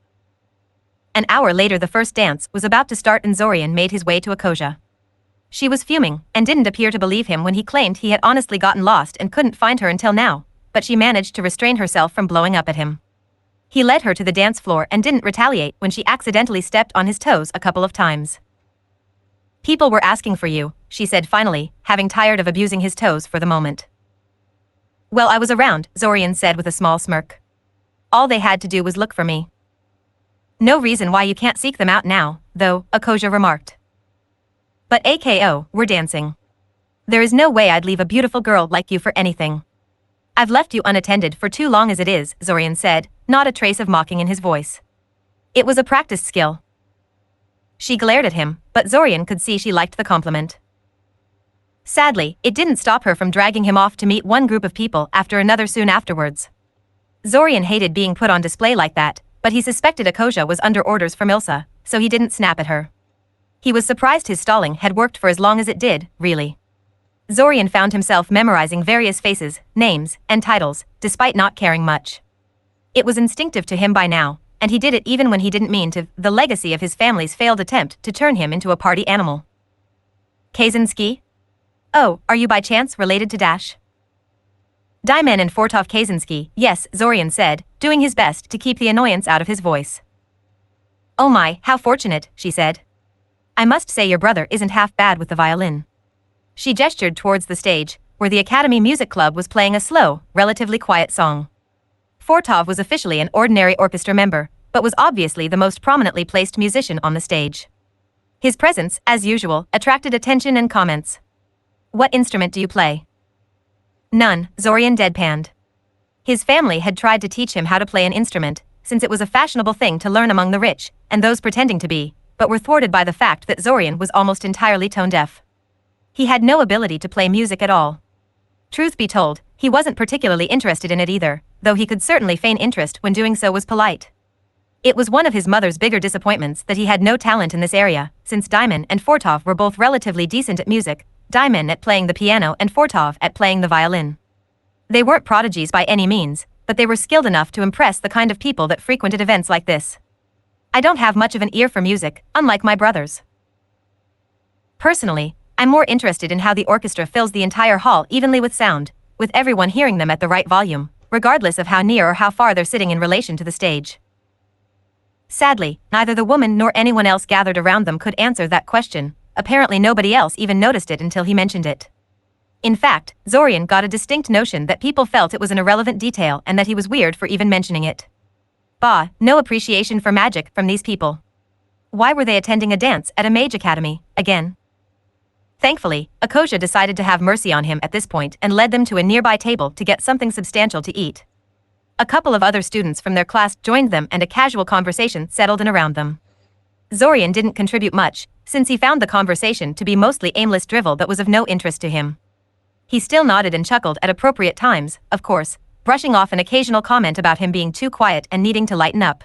An hour later the first dance was about to start and Zorian made his way to Akoja. She was fuming, and didn't appear to believe him when he claimed he had honestly gotten lost and couldn't find her until now, but she managed to restrain herself from blowing up at him. He led her to the dance floor and didn't retaliate when she accidentally stepped on his toes a couple of times. People were asking for you, she said finally, having tired of abusing his toes for the moment. Well, I was around, Zorian said with a small smirk. All they had to do was look for me. No reason why you can't seek them out now, though, Akoja remarked. But AKO, we're dancing. There is no way I'd leave a beautiful girl like you for anything. I've left you unattended for too long as it is, Zorian said, not a trace of mocking in his voice. It was a practiced skill. She glared at him, but Zorian could see she liked the compliment. Sadly, it didn't stop her from dragging him off to meet one group of people after another soon afterwards. Zorian hated being put on display like that, but he suspected Akoja was under orders from Ilsa, so he didn't snap at her. He was surprised his stalling had worked for as long as it did, really. Zorian found himself memorizing various faces, names, and titles, despite not caring much. It was instinctive to him by now, and he did it even when he didn't mean to. The legacy of his family's failed attempt to turn him into a party animal. Kaczynski? Oh, are you by chance related to Dash? Daimen and Fortov Kaczynski, yes, Zorian said, doing his best to keep the annoyance out of his voice. Oh my, how fortunate, she said. I must say your brother isn't half bad with the violin. She gestured towards the stage, where the Academy Music Club was playing a slow, relatively quiet song. Fortov was officially an ordinary orchestra member, but was obviously the most prominently placed musician on the stage. His presence, as usual, attracted attention and comments. What instrument do you play? None, Zorian deadpanned. His family had tried to teach him how to play an instrument, since it was a fashionable thing to learn among the rich, and those pretending to be, but were thwarted by the fact that Zorian was almost entirely tone-deaf. He had no ability to play music at all. Truth be told, he wasn't particularly interested in it either, though he could certainly feign interest when doing so was polite. It was one of his mother's bigger disappointments that he had no talent in this area, since Daimen and Fortov were both relatively decent at music, Daimen at playing the piano and Fortov at playing the violin. They weren't prodigies by any means, but they were skilled enough to impress the kind of people that frequented events like this. I don't have much of an ear for music, unlike my brothers. Personally, I'm more interested in how the orchestra fills the entire hall evenly with sound, with everyone hearing them at the right volume, regardless of how near or how far they're sitting in relation to the stage. Sadly, neither the woman nor anyone else gathered around them could answer that question. Apparently nobody else even noticed it until he mentioned it. In fact, Zorian got a distinct notion that people felt it was an irrelevant detail and that he was weird for even mentioning it. Bah, no appreciation for magic from these people. Why were they attending a dance at a mage academy, again? Thankfully, Akoja decided to have mercy on him at this point and led them to a nearby table to get something substantial to eat. A couple of other students from their class joined them and a casual conversation settled in around them. Zorian didn't contribute much, since he found the conversation to be mostly aimless drivel that was of no interest to him. He still nodded and chuckled at appropriate times, of course, brushing off an occasional comment about him being too quiet and needing to lighten up.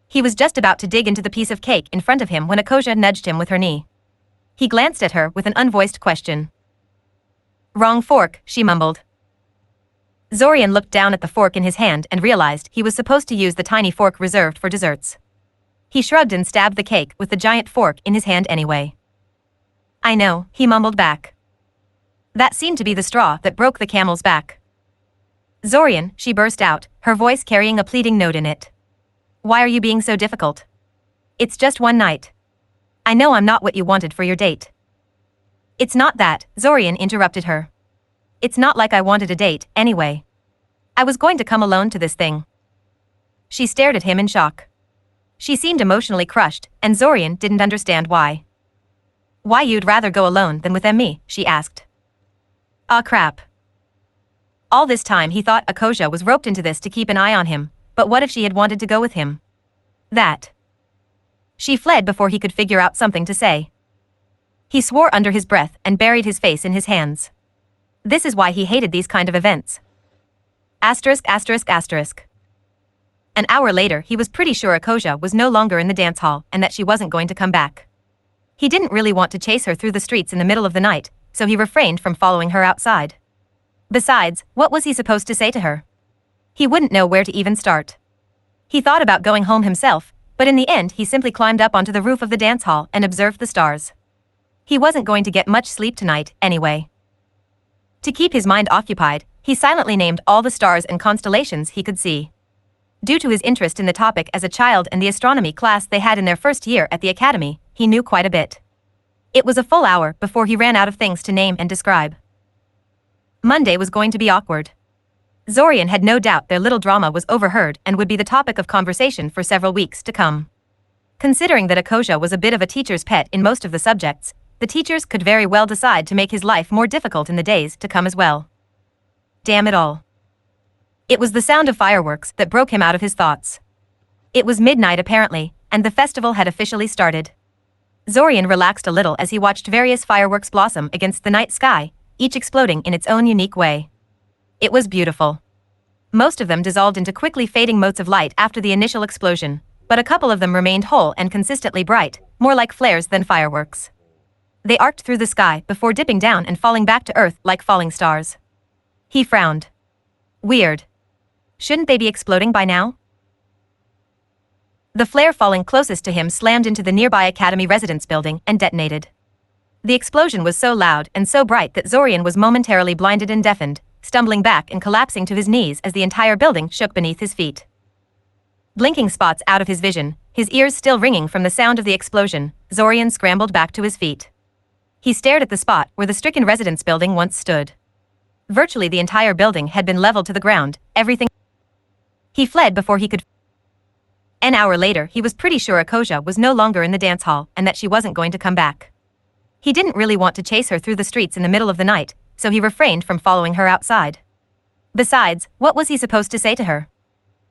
He was just about to dig into the piece of cake in front of him when Akosia nudged him with her knee. He glanced at her with an unvoiced question. "Wrong fork," she mumbled. Zorian looked down at the fork in his hand and realized he was supposed to use the tiny fork reserved for desserts. He shrugged and stabbed the cake with the giant fork in his hand anyway. "I know," he mumbled back. That seemed to be the straw that broke the camel's back. "Zorian," she burst out, her voice carrying a pleading note in it. "Why are you being so difficult? It's just one night. I know I'm not what you wanted for your date." "It's not that," Zorian interrupted her. "It's not like I wanted a date, anyway. I was going to come alone to this thing." She stared at him in shock. She seemed emotionally crushed, and Zorian didn't understand why. "Why you'd rather go alone than with me?" she asked. "Ah crap." All this time he thought Akosia was roped into this to keep an eye on him, but what if she had wanted to go with him? That. She fled before he could figure out something to say. He swore under his breath and buried his face in his hands. This is why he hated these kind of events. Asterisk asterisk asterisk. An hour later he was pretty sure Akosia was no longer in the dance hall and that she wasn't going to come back. He didn't really want to chase her through the streets in the middle of the night, so he refrained from following her outside. Besides, what was he supposed to say to her? He wouldn't know where to even start. He thought about going home himself, but in the end he simply climbed up onto the roof of the dance hall and observed the stars. He wasn't going to get much sleep tonight, anyway. To keep his mind occupied, he silently named all the stars and constellations he could see. Due to his interest in the topic as a child and the astronomy class they had in their first year at the academy, he knew quite a bit. It was a full hour before he ran out of things to name and describe. Monday was going to be awkward. Zorian had no doubt their little drama was overheard and would be the topic of conversation for several weeks to come. Considering that Akosia was a bit of a teacher's pet in most of the subjects, the teachers could very well decide to make his life more difficult in the days to come as well. Damn it all. It was the sound of fireworks that broke him out of his thoughts. It was midnight apparently, and the festival had officially started. Zorian relaxed a little as he watched various fireworks blossom against the night sky, each exploding in its own unique way. It was beautiful. Most of them dissolved into quickly fading motes of light after the initial explosion, but a couple of them remained whole and consistently bright, more like flares than fireworks. They arced through the sky before dipping down and falling back to earth like falling stars. He frowned. Weird. Shouldn't they be exploding by now? The flare falling closest to him slammed into the nearby Academy residence building and detonated. The explosion was so loud and so bright that Zorian was momentarily blinded and deafened, stumbling back and collapsing to his knees as the entire building shook beneath his feet. Blinking spots out of his vision, his ears still ringing from the sound of the explosion, Zorian scrambled back to his feet. He stared at the spot where the stricken residence building once stood. Virtually the entire building had been leveled to the ground, everything. He fled before he could. An hour later he was pretty sure Akosia was no longer in the dance hall and that she wasn't going to come back. He didn't really want to chase her through the streets in the middle of the night, so he refrained from following her outside. Besides, what was he supposed to say to her?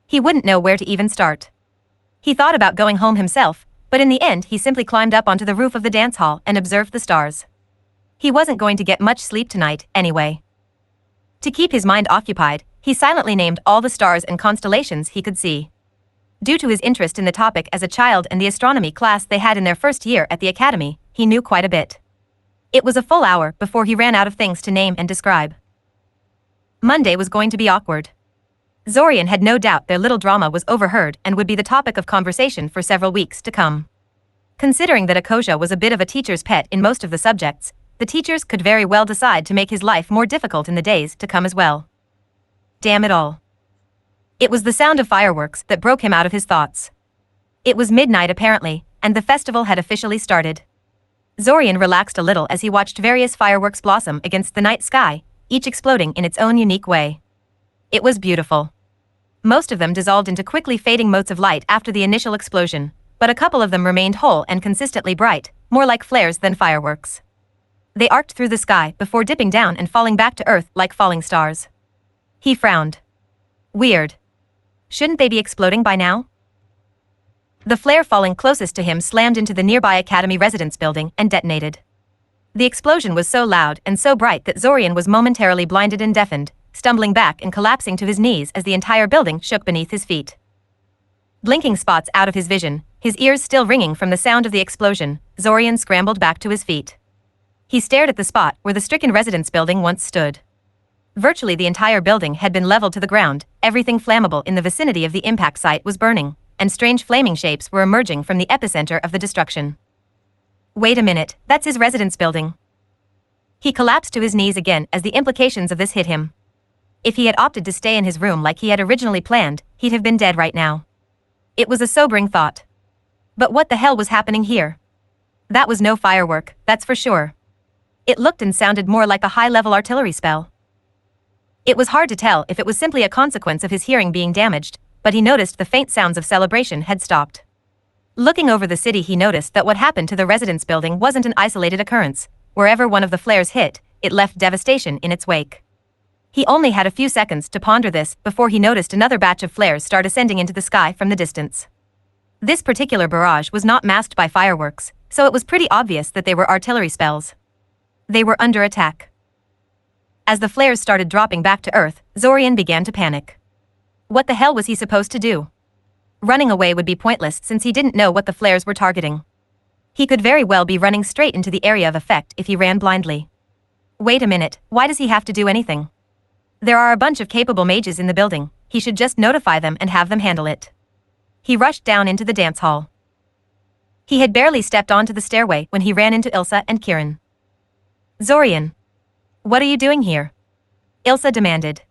He wouldn't know where to even start. He thought about going home himself, but in the end he simply climbed up onto the roof of the dance hall and observed the stars. He wasn't going to get much sleep tonight, anyway. To keep his mind occupied, he silently named all the stars and constellations he could see. Due to his interest in the topic as a child and the astronomy class they had in their first year at the academy, he knew quite a bit. It was a full hour before he ran out of things to name and describe. Monday was going to be awkward. Zorian had no doubt their little drama was overheard and would be the topic of conversation for several weeks to come. Considering that Akosia was a bit of a teacher's pet in most of the subjects, the teachers could very well decide to make his life more difficult in the days to come as well. Damn it all. It was the sound of fireworks that broke him out of his thoughts. It was midnight apparently, and the festival had officially started. Zorian relaxed a little as he watched various fireworks blossom against the night sky, each exploding in its own unique way. It was beautiful. Most of them dissolved into quickly fading motes of light after the initial explosion, but a couple of them remained whole and consistently bright, more like flares than fireworks. They arced through the sky before dipping down and falling back to earth like falling stars. He frowned. Weird. Shouldn't they be exploding by now? The flare falling closest to him slammed into the nearby Academy residence building and detonated. The explosion was so loud and so bright that Zorian was momentarily blinded and deafened, stumbling back and collapsing to his knees as the entire building shook beneath his feet. Blinking spots out of his vision, his ears still ringing from the sound of the explosion, Zorian scrambled back to his feet. He stared at the spot where the stricken residence building once stood. Virtually the entire building had been leveled to the ground, everything flammable in the vicinity of the impact site was burning, and strange flaming shapes were emerging from the epicenter of the destruction. Wait a minute, that's his residence building. He collapsed to his knees again as the implications of this hit him. If he had opted to stay in his room like he had originally planned, he'd have been dead right now. It was a sobering thought. But what the hell was happening here? That was no firework, that's for sure. It looked and sounded more like a high-level artillery spell. It was hard to tell if it was simply a consequence of his hearing being damaged, but he noticed the faint sounds of celebration had stopped. Looking over the city, he noticed that what happened to the residence building wasn't an isolated occurrence. Wherever one of the flares hit, it left devastation in its wake. He only had a few seconds to ponder this before he noticed another batch of flares start ascending into the sky from the distance. This particular barrage was not masked by fireworks, so it was pretty obvious that they were artillery spells. They were under attack. As the flares started dropping back to Earth, Zorian began to panic. What the hell was he supposed to do? Running away would be pointless since he didn't know what the flares were targeting. He could very well be running straight into the area of effect if he ran blindly. Wait a minute, why does he have to do anything? There are a bunch of capable mages in the building, he should just notify them and have them handle it. He rushed down into the dance hall. He had barely stepped onto the stairway when he ran into Ilsa and Kirin. Zorian. What are you doing here? Ilsa demanded.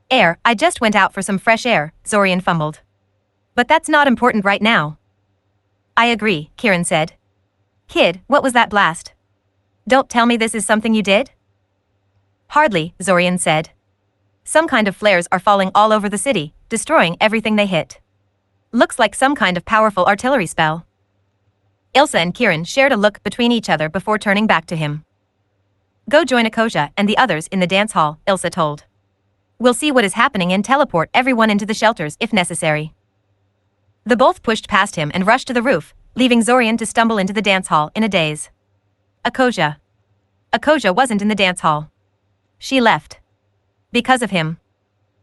Air, I just went out for some fresh air, Zorian fumbled. But that's not important right now. I agree, Kirin said. Kid, what was that blast? Don't tell me this is something you did? Hardly, Zorian said. Some kind of flares are falling all over the city, destroying everything they hit. Looks like some kind of powerful artillery spell. Ilsa and Kirin shared a look between each other before turning back to him. Go join Akoja and the others in the dance hall, Ilsa told. We'll see what is happening and teleport everyone into the shelters if necessary. The both pushed past him and rushed to the roof, leaving Zorian to stumble into the dance hall in a daze. Akoja. Akoja wasn't in the dance hall. She left. Because of him.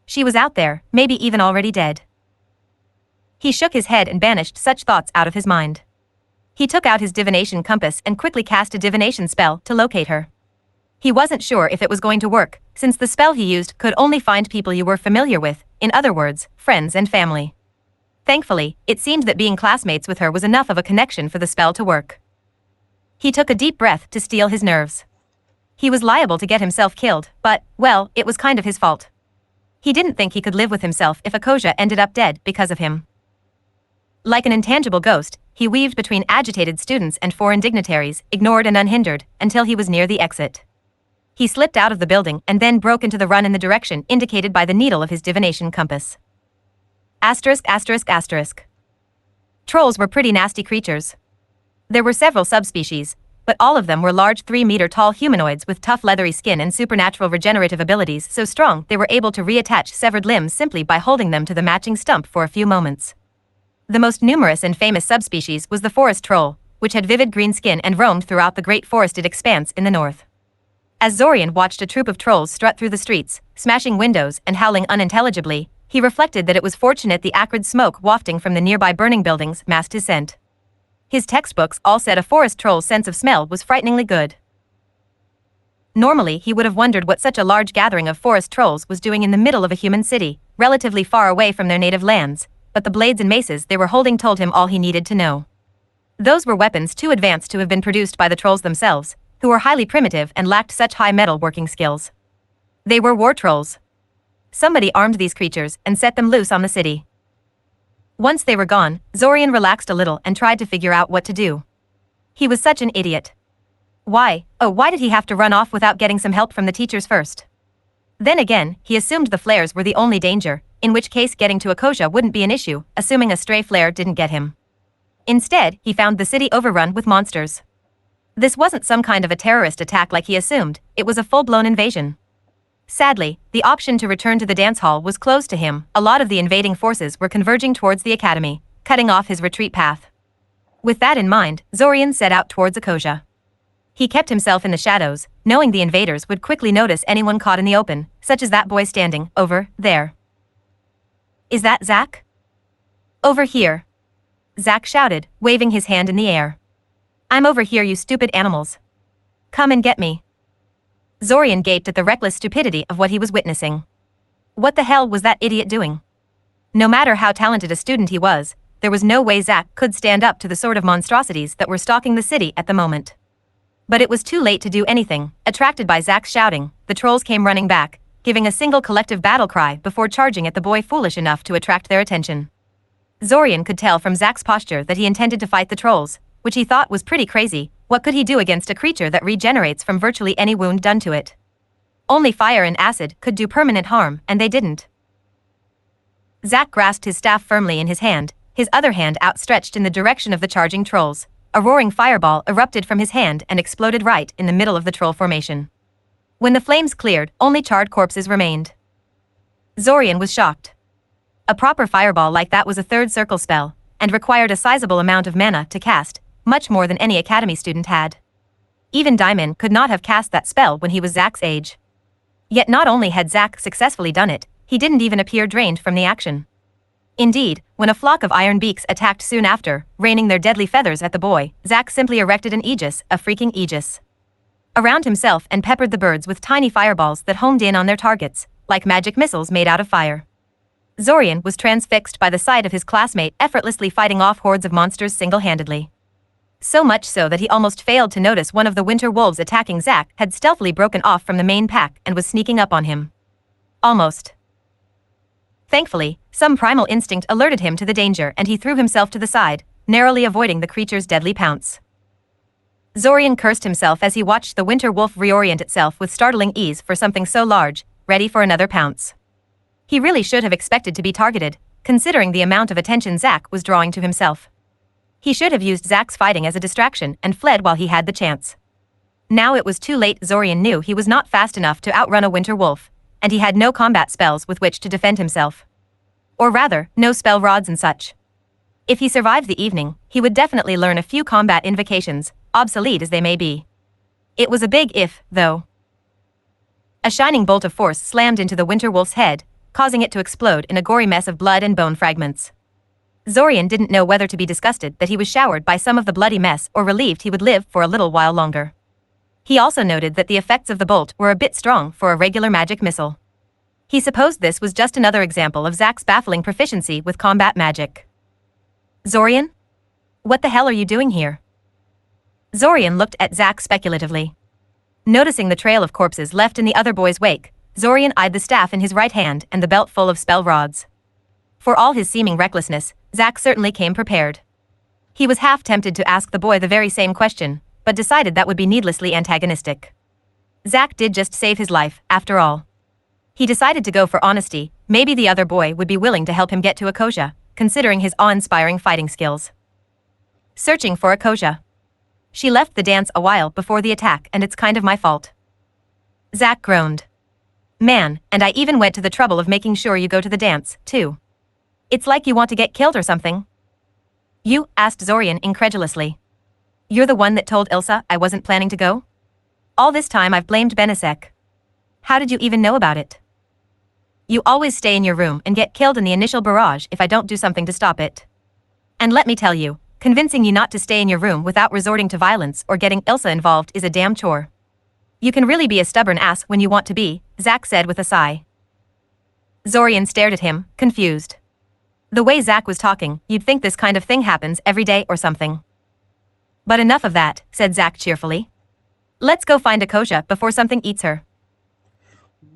She was out there, maybe even already dead. He shook his head and banished such thoughts out of his mind. He took out his divination compass and quickly cast a divination spell to locate her. He wasn't sure if it was going to work, since the spell he used could only find people you were familiar with, in other words, friends and family. Thankfully, it seemed that being classmates with her was enough of a connection for the spell to work. He took a deep breath to steel his nerves. He was liable to get himself killed, but, well, it was kind of his fault. He didn't think he could live with himself if Akoja ended up dead because of him. Like an intangible ghost, he weaved between agitated students and foreign dignitaries, ignored and unhindered, until he was near the exit. He slipped out of the building and then broke into the run in the direction indicated by the needle of his divination compass. Asterisk asterisk asterisk. Trolls were pretty nasty creatures. There were several subspecies, but all of them were large 3-meter-tall humanoids with tough leathery skin and supernatural regenerative abilities so strong they were able to reattach severed limbs simply by holding them to the matching stump for a few moments. The most numerous and famous subspecies was the forest troll, which had vivid green skin and roamed throughout the great forested expanse in the north. As Zorian watched a troop of trolls strut through the streets, smashing windows and howling unintelligibly, he reflected that it was fortunate the acrid smoke wafting from the nearby burning buildings masked his scent. His textbooks all said a forest troll's sense of smell was frighteningly good. Normally, he would have wondered what such a large gathering of forest trolls was doing in the middle of a human city, relatively far away from their native lands, but the blades and maces they were holding told him all he needed to know. Those were weapons too advanced to have been produced by the trolls themselves, who were highly primitive and lacked such high metal working skills. They were war trolls. Somebody armed these creatures and set them loose on the city. Once they were gone, Zorian relaxed a little and tried to figure out what to do. He was such an idiot. Why did he have to run off without getting some help from the teachers first? Then again, he assumed the flares were the only danger, in which case getting to Akoja wouldn't be an issue, assuming a stray flare didn't get him. Instead, he found the city overrun with monsters. This wasn't some kind of a terrorist attack like he assumed, it was a full-blown invasion. Sadly, the option to return to the dance hall was closed to him. A lot of the invading forces were converging towards the academy, cutting off his retreat path. With that in mind, Zorian set out towards Akoja. He kept himself in the shadows, knowing the invaders would quickly notice anyone caught in the open, such as that boy standing over there. Is that Zack? Over here. Zack shouted, waving his hand in the air. I'm over here, you stupid animals. Come and get me. Zorian gaped at the reckless stupidity of what he was witnessing. What the hell was that idiot doing? No matter how talented a student he was, there was no way Zack could stand up to the sort of monstrosities that were stalking the city at the moment. But it was too late to do anything. Attracted by Zack's shouting, the trolls came running back, giving a single collective battle cry before charging at the boy foolish enough to attract their attention. Zorian could tell from Zack's posture that he intended to fight the trolls, which he thought was pretty crazy. What could he do against a creature that regenerates from virtually any wound done to it? Only fire and acid could do permanent harm, and they didn't. Zack grasped his staff firmly in his hand, his other hand outstretched in the direction of the charging trolls. A roaring fireball erupted from his hand and exploded right in the middle of the troll formation. When the flames cleared, only charred corpses remained. Zorian was shocked. A proper fireball like that was a third circle spell, and required a sizable amount of mana to cast, much more than any academy student had. Even Daimon could not have cast that spell when he was Zack's age. Yet not only had Zack successfully done it, he didn't even appear drained from the action. Indeed, when a flock of iron beaks attacked soon after, raining their deadly feathers at the boy, Zack simply erected an aegis, a freaking aegis, around himself and peppered the birds with tiny fireballs that homed in on their targets, like magic missiles made out of fire. Zorian was transfixed by the sight of his classmate effortlessly fighting off hordes of monsters single-handedly. So much so that he almost failed to notice one of the winter wolves attacking Zack had stealthily broken off from the main pack and was sneaking up on him. Almost. Thankfully, some primal instinct alerted him to the danger and he threw himself to the side, narrowly avoiding the creature's deadly pounce. Zorian cursed himself as he watched the winter wolf reorient itself with startling ease for something so large, ready for another pounce. He really should have expected to be targeted, considering the amount of attention Zack was drawing to himself. He should have used Zack's fighting as a distraction and fled while he had the chance. Now it was too late. Zorian knew he was not fast enough to outrun a winter wolf, and he had no combat spells with which to defend himself. Or rather, no spell rods and such. If he survived the evening, he would definitely learn a few combat invocations, obsolete as they may be. It was a big if, though. A shining bolt of force slammed into the winter wolf's head, causing it to explode in a gory mess of blood and bone fragments. Zorian didn't know whether to be disgusted that he was showered by some of the bloody mess or relieved he would live for a little while longer. He also noted that the effects of the bolt were a bit strong for a regular magic missile. He supposed this was just another example of Zack's baffling proficiency with combat magic. Zorian? What the hell are you doing here? Zorian looked at Zack speculatively. Noticing the trail of corpses left in the other boy's wake, Zorian eyed the staff in his right hand and the belt full of spell rods. For all his seeming recklessness, Zack certainly came prepared. He was half tempted to ask the boy the very same question, but decided that would be needlessly antagonistic. Zack did just save his life, after all. He decided to go for honesty. Maybe the other boy would be willing to help him get to Akosha, considering his awe-inspiring fighting skills. Searching for Akosha. She left the dance a while before the attack and it's kind of my fault. Zack groaned. Man, and I even went to the trouble of making sure you go to the dance, too. It's like you want to get killed or something. You? Asked Zorian incredulously. You're the one that told Ilsa I wasn't planning to go? All this time I've blamed Benesek. How did you even know about it? You always stay in your room and get killed in the initial barrage if I don't do something to stop it. And let me tell you, convincing you not to stay in your room without resorting to violence or getting Ilsa involved is a damn chore. You can really be a stubborn ass when you want to be, Zack said with a sigh. Zorian stared at him, confused. The way Zack was talking, you'd think this kind of thing happens every day or something. But enough of that, said Zack cheerfully. Let's go find Akosha before something eats her.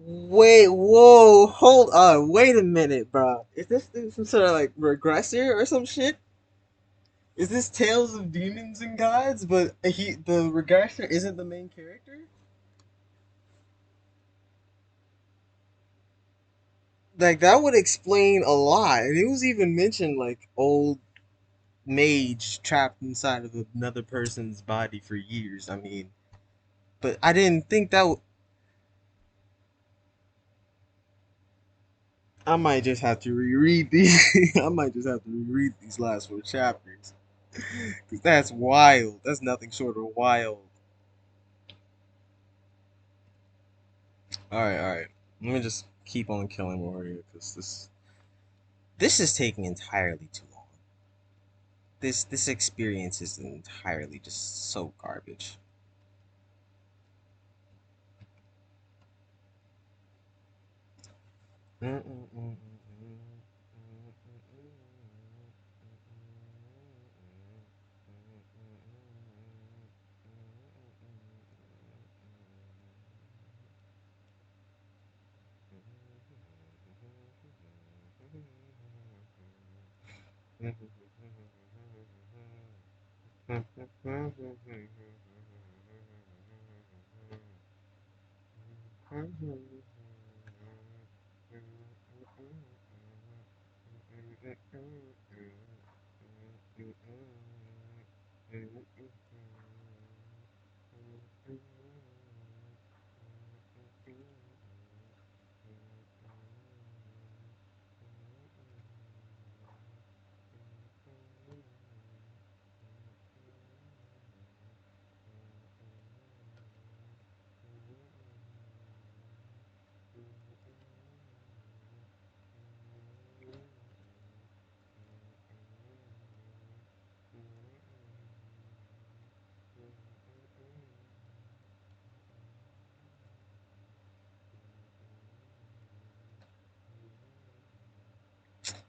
Wait, whoa, hold on, wait a minute, bro. Is this some sort of like regressor or some shit? Is this Tales of Demons and Gods, but the regressor isn't the main character? Like, that would explain a lot. And it was even mentioned, like, old mage trapped inside of another person's body for years. I mean, but I didn't think that I might just have to reread these. I might just have to reread these last 4 chapters. Because that's wild. That's nothing short of wild. Alright. Let me just keep on killing more here, because this is taking entirely too long. This experience is entirely just so garbage.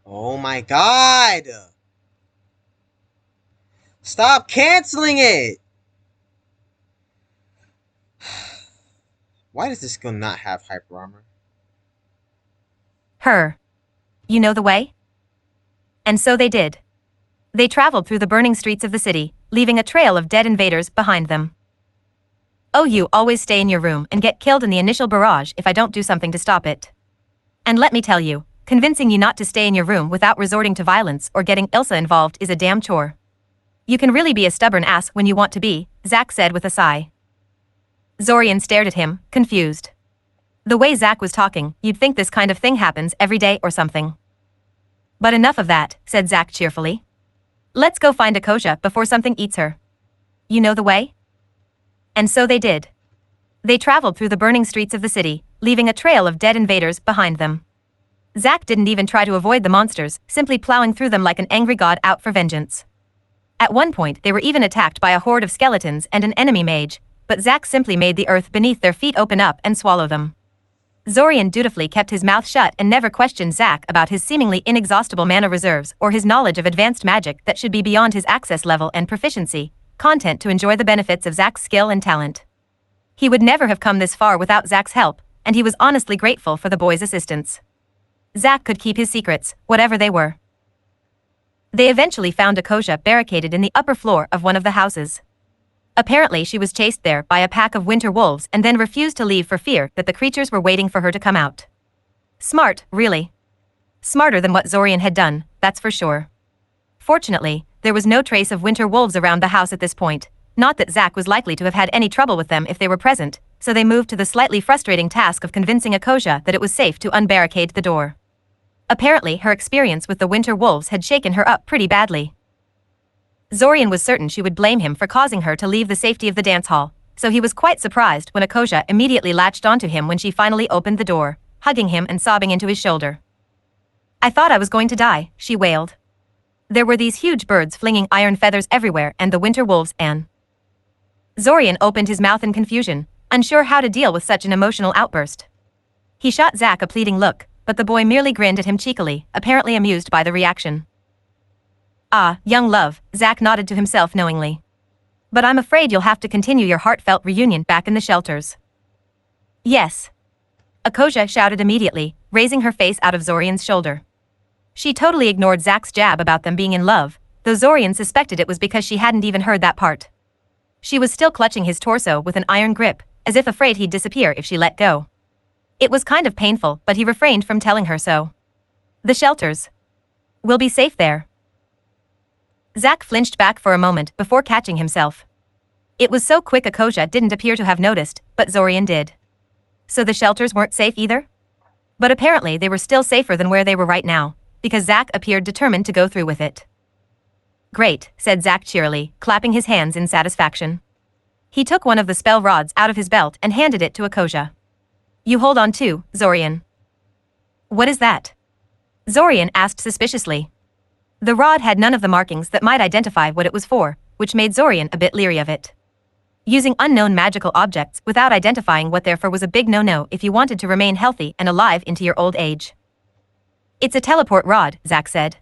Oh my god! Stop canceling it! Why does this skill not have hyper armor? Her. You know the way? And so they did. They traveled through the burning streets of the city, leaving a trail of dead invaders behind them. Oh, you always stay in your room and get killed in the initial barrage if I don't do something to stop it. And let me tell you, convincing you not to stay in your room without resorting to violence or getting Ilsa involved is a damn chore. You can really be a stubborn ass when you want to be, Zack said with a sigh. Zorian stared at him, confused. The way Zack was talking, you'd think this kind of thing happens every day or something. But enough of that, said Zack cheerfully. Let's go find Akosha before something eats her. You know the way? And so they did. They traveled through the burning streets of the city, leaving a trail of dead invaders behind them. Zack didn't even try to avoid the monsters, simply plowing through them like an angry god out for vengeance. At one point, they were even attacked by a horde of skeletons and an enemy mage, but Zack simply made the earth beneath their feet open up and swallow them. Zorian dutifully kept his mouth shut and never questioned Zack about his seemingly inexhaustible mana reserves or his knowledge of advanced magic that should be beyond his access level and proficiency, content to enjoy the benefits of Zack's skill and talent. He would never have come this far without Zack's help, and he was honestly grateful for the boy's assistance. Zack could keep his secrets, whatever they were. They eventually found Akosha barricaded in the upper floor of one of the houses. Apparently she was chased there by a pack of winter wolves and then refused to leave for fear that the creatures were waiting for her to come out. Smart, really. Smarter than what Zorian had done, that's for sure. Fortunately, there was no trace of winter wolves around the house at this point, not that Zack was likely to have had any trouble with them if they were present, so they moved to the slightly frustrating task of convincing Akosha that it was safe to unbarricade the door. Apparently her experience with the winter wolves had shaken her up pretty badly. Zorian was certain she would blame him for causing her to leave the safety of the dance hall, so he was quite surprised when Akosha immediately latched onto him when she finally opened the door, hugging him and sobbing into his shoulder. I thought I was going to die, she wailed. There were these huge birds flinging iron feathers everywhere and the winter wolves and... Zorian opened his mouth in confusion, unsure how to deal with such an emotional outburst. He shot Zack a pleading look, but the boy merely grinned at him cheekily, apparently amused by the reaction. Ah, young love, Zack nodded to himself knowingly. But I'm afraid you'll have to continue your heartfelt reunion back in the shelters. Yes. Akosha shouted immediately, raising her face out of Zorian's shoulder. She totally ignored Zack's jab about them being in love, though Zorian suspected it was because she hadn't even heard that part. She was still clutching his torso with an iron grip, as if afraid he'd disappear if she let go. It was kind of painful, but he refrained from telling her so. The shelters. We'll be safe there. Zack flinched back for a moment before catching himself. It was so quick Akosha didn't appear to have noticed, but Zorian did. So the shelters weren't safe either? But apparently they were still safer than where they were right now, because Zack appeared determined to go through with it. Great, said Zack cheerily, clapping his hands in satisfaction. He took one of the spell rods out of his belt and handed it to Akosha. You hold on too, Zorian. What is that? Zorian asked suspiciously. The rod had none of the markings that might identify what it was for, which made Zorian a bit leery of it. Using unknown magical objects without identifying what they're for was a big no-no if you wanted to remain healthy and alive into your old age. It's a teleport rod, Zack said.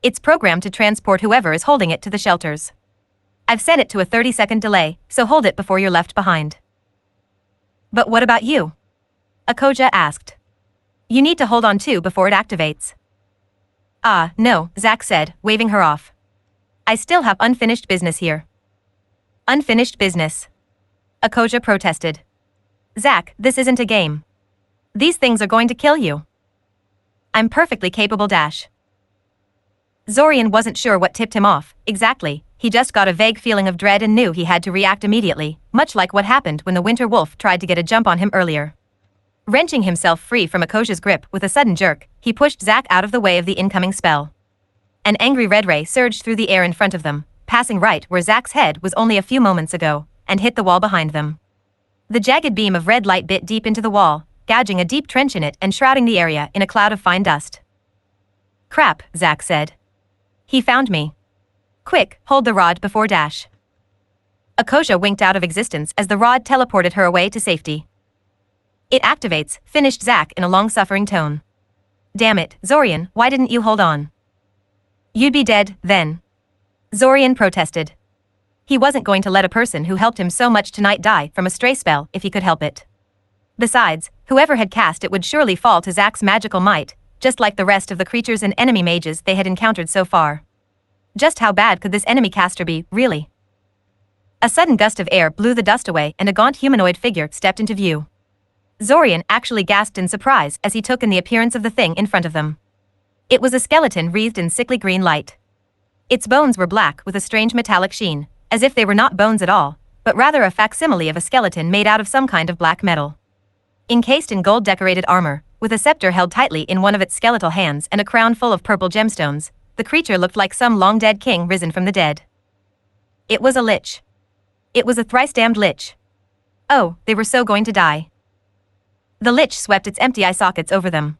It's programmed to transport whoever is holding it to the shelters. I've set it to a 30-second delay, so hold it before you're left behind. But what about you? Akoja asked. You need to hold on too before it activates. Ah, no, Zack said, waving her off. I still have unfinished business here. Unfinished business. Akoja protested. Zack, this isn't a game. These things are going to kill you. I'm perfectly capable. Zorian wasn't sure what tipped him off, exactly. He just got a vague feeling of dread and knew he had to react immediately, much like what happened when the Winter Wolf tried to get a jump on him earlier. Wrenching himself free from Akoja's grip with a sudden jerk, he pushed Zack out of the way of the incoming spell. An angry red ray surged through the air in front of them, passing right where Zack's head was only a few moments ago, and hit the wall behind them. The jagged beam of red light bit deep into the wall, gouging a deep trench in it and shrouding the area in a cloud of fine dust. Crap, Zack said. He found me. Quick, hold the rod before dash. Akoja winked out of existence as the rod teleported her away to safety. It activates, finished Zack in a long-suffering tone. Damn it, Zorian, why didn't you hold on? You'd be dead, then. Zorian protested. He wasn't going to let a person who helped him so much tonight die from a stray spell if he could help it. Besides, whoever had cast it would surely fall to Zack's magical might, just like the rest of the creatures and enemy mages they had encountered so far. Just how bad could this enemy caster be, really? A sudden gust of air blew the dust away and a gaunt humanoid figure stepped into view. Zorian actually gasped in surprise as he took in the appearance of the thing in front of them. It was a skeleton wreathed in sickly green light. Its bones were black with a strange metallic sheen, as if they were not bones at all, but rather a facsimile of a skeleton made out of some kind of black metal. Encased in gold-decorated armor, with a scepter held tightly in one of its skeletal hands and a crown full of purple gemstones, the creature looked like some long-dead king risen from the dead. It was a lich. It was a thrice-damned lich. Oh, they were so going to die. The lich swept its empty eye sockets over them.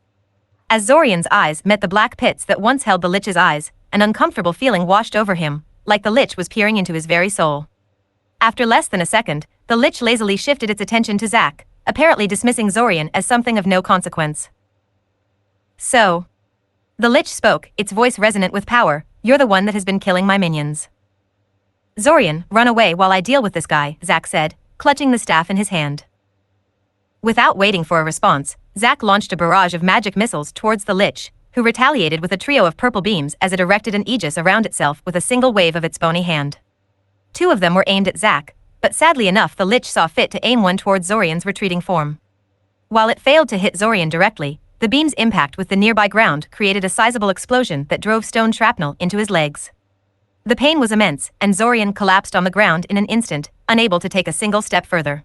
As Zorian's eyes met the black pits that once held the lich's eyes, an uncomfortable feeling washed over him, like the lich was peering into his very soul. After less than a second, the lich lazily shifted its attention to Zack, apparently dismissing Zorian as something of no consequence. So. The lich spoke, its voice resonant with power, you're the one that has been killing my minions. Zorian, run away while I deal with this guy, Zack said, clutching the staff in his hand. Without waiting for a response, Zack launched a barrage of magic missiles towards the lich, who retaliated with a trio of purple beams as it erected an aegis around itself with a single wave of its bony hand. 2 of them were aimed at Zack, but sadly enough the lich saw fit to aim one towards Zorian's retreating form. While it failed to hit Zorian directly, the beam's impact with the nearby ground created a sizable explosion that drove stone shrapnel into his legs. The pain was immense, and Zorian collapsed on the ground in an instant, unable to take a single step further.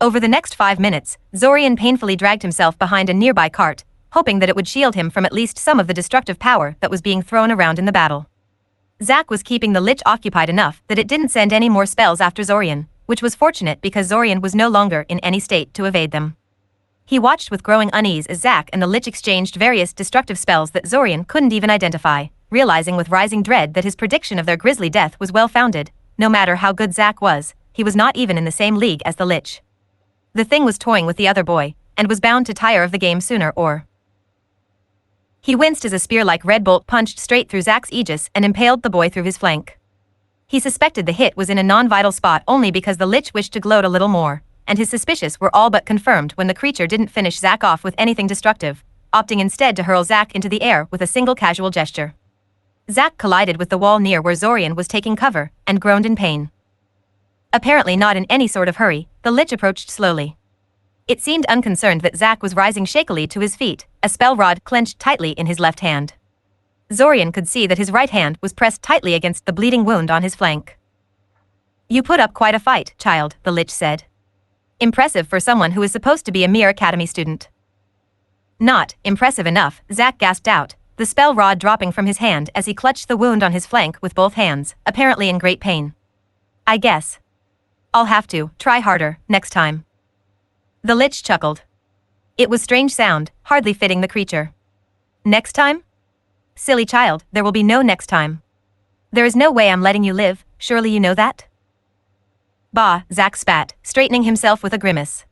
Over the next 5 minutes, Zorian painfully dragged himself behind a nearby cart, hoping that it would shield him from at least some of the destructive power that was being thrown around in the battle. Zack was keeping the lich occupied enough that it didn't send any more spells after Zorian, which was fortunate because Zorian was no longer in any state to evade them. He watched with growing unease as Zack and the lich exchanged various destructive spells that Zorian couldn't even identify, realizing with rising dread that his prediction of their grisly death was well-founded. No matter how good Zack was, he was not even in the same league as the lich. The thing was toying with the other boy, and was bound to tire of the game sooner or. He winced as a spear-like red bolt punched straight through Zack's aegis and impaled the boy through his flank. He suspected the hit was in a non-vital spot only because the lich wished to gloat a little more, and his suspicions were all but confirmed when the creature didn't finish Zack off with anything destructive, opting instead to hurl Zack into the air with a single casual gesture. Zack collided with the wall near where Zorian was taking cover, and groaned in pain. Apparently not in any sort of hurry, the lich approached slowly. It seemed unconcerned that Zack was rising shakily to his feet, a spell rod clenched tightly in his left hand. Zorian could see that his right hand was pressed tightly against the bleeding wound on his flank. You put up quite a fight, child, the lich said. Impressive for someone who is supposed to be a mere academy student. Not impressive enough, Zack gasped out, the spell rod dropping from his hand as he clutched the wound on his flank with both hands, apparently in great pain. I guess. I'll have to try harder next time. The Lich chuckled. It was strange sound, hardly fitting the creature. Next time? Silly child, there will be no next time. There is no way I'm letting you live, surely you know that? Bah, Zack spat, straightening himself with a grimace.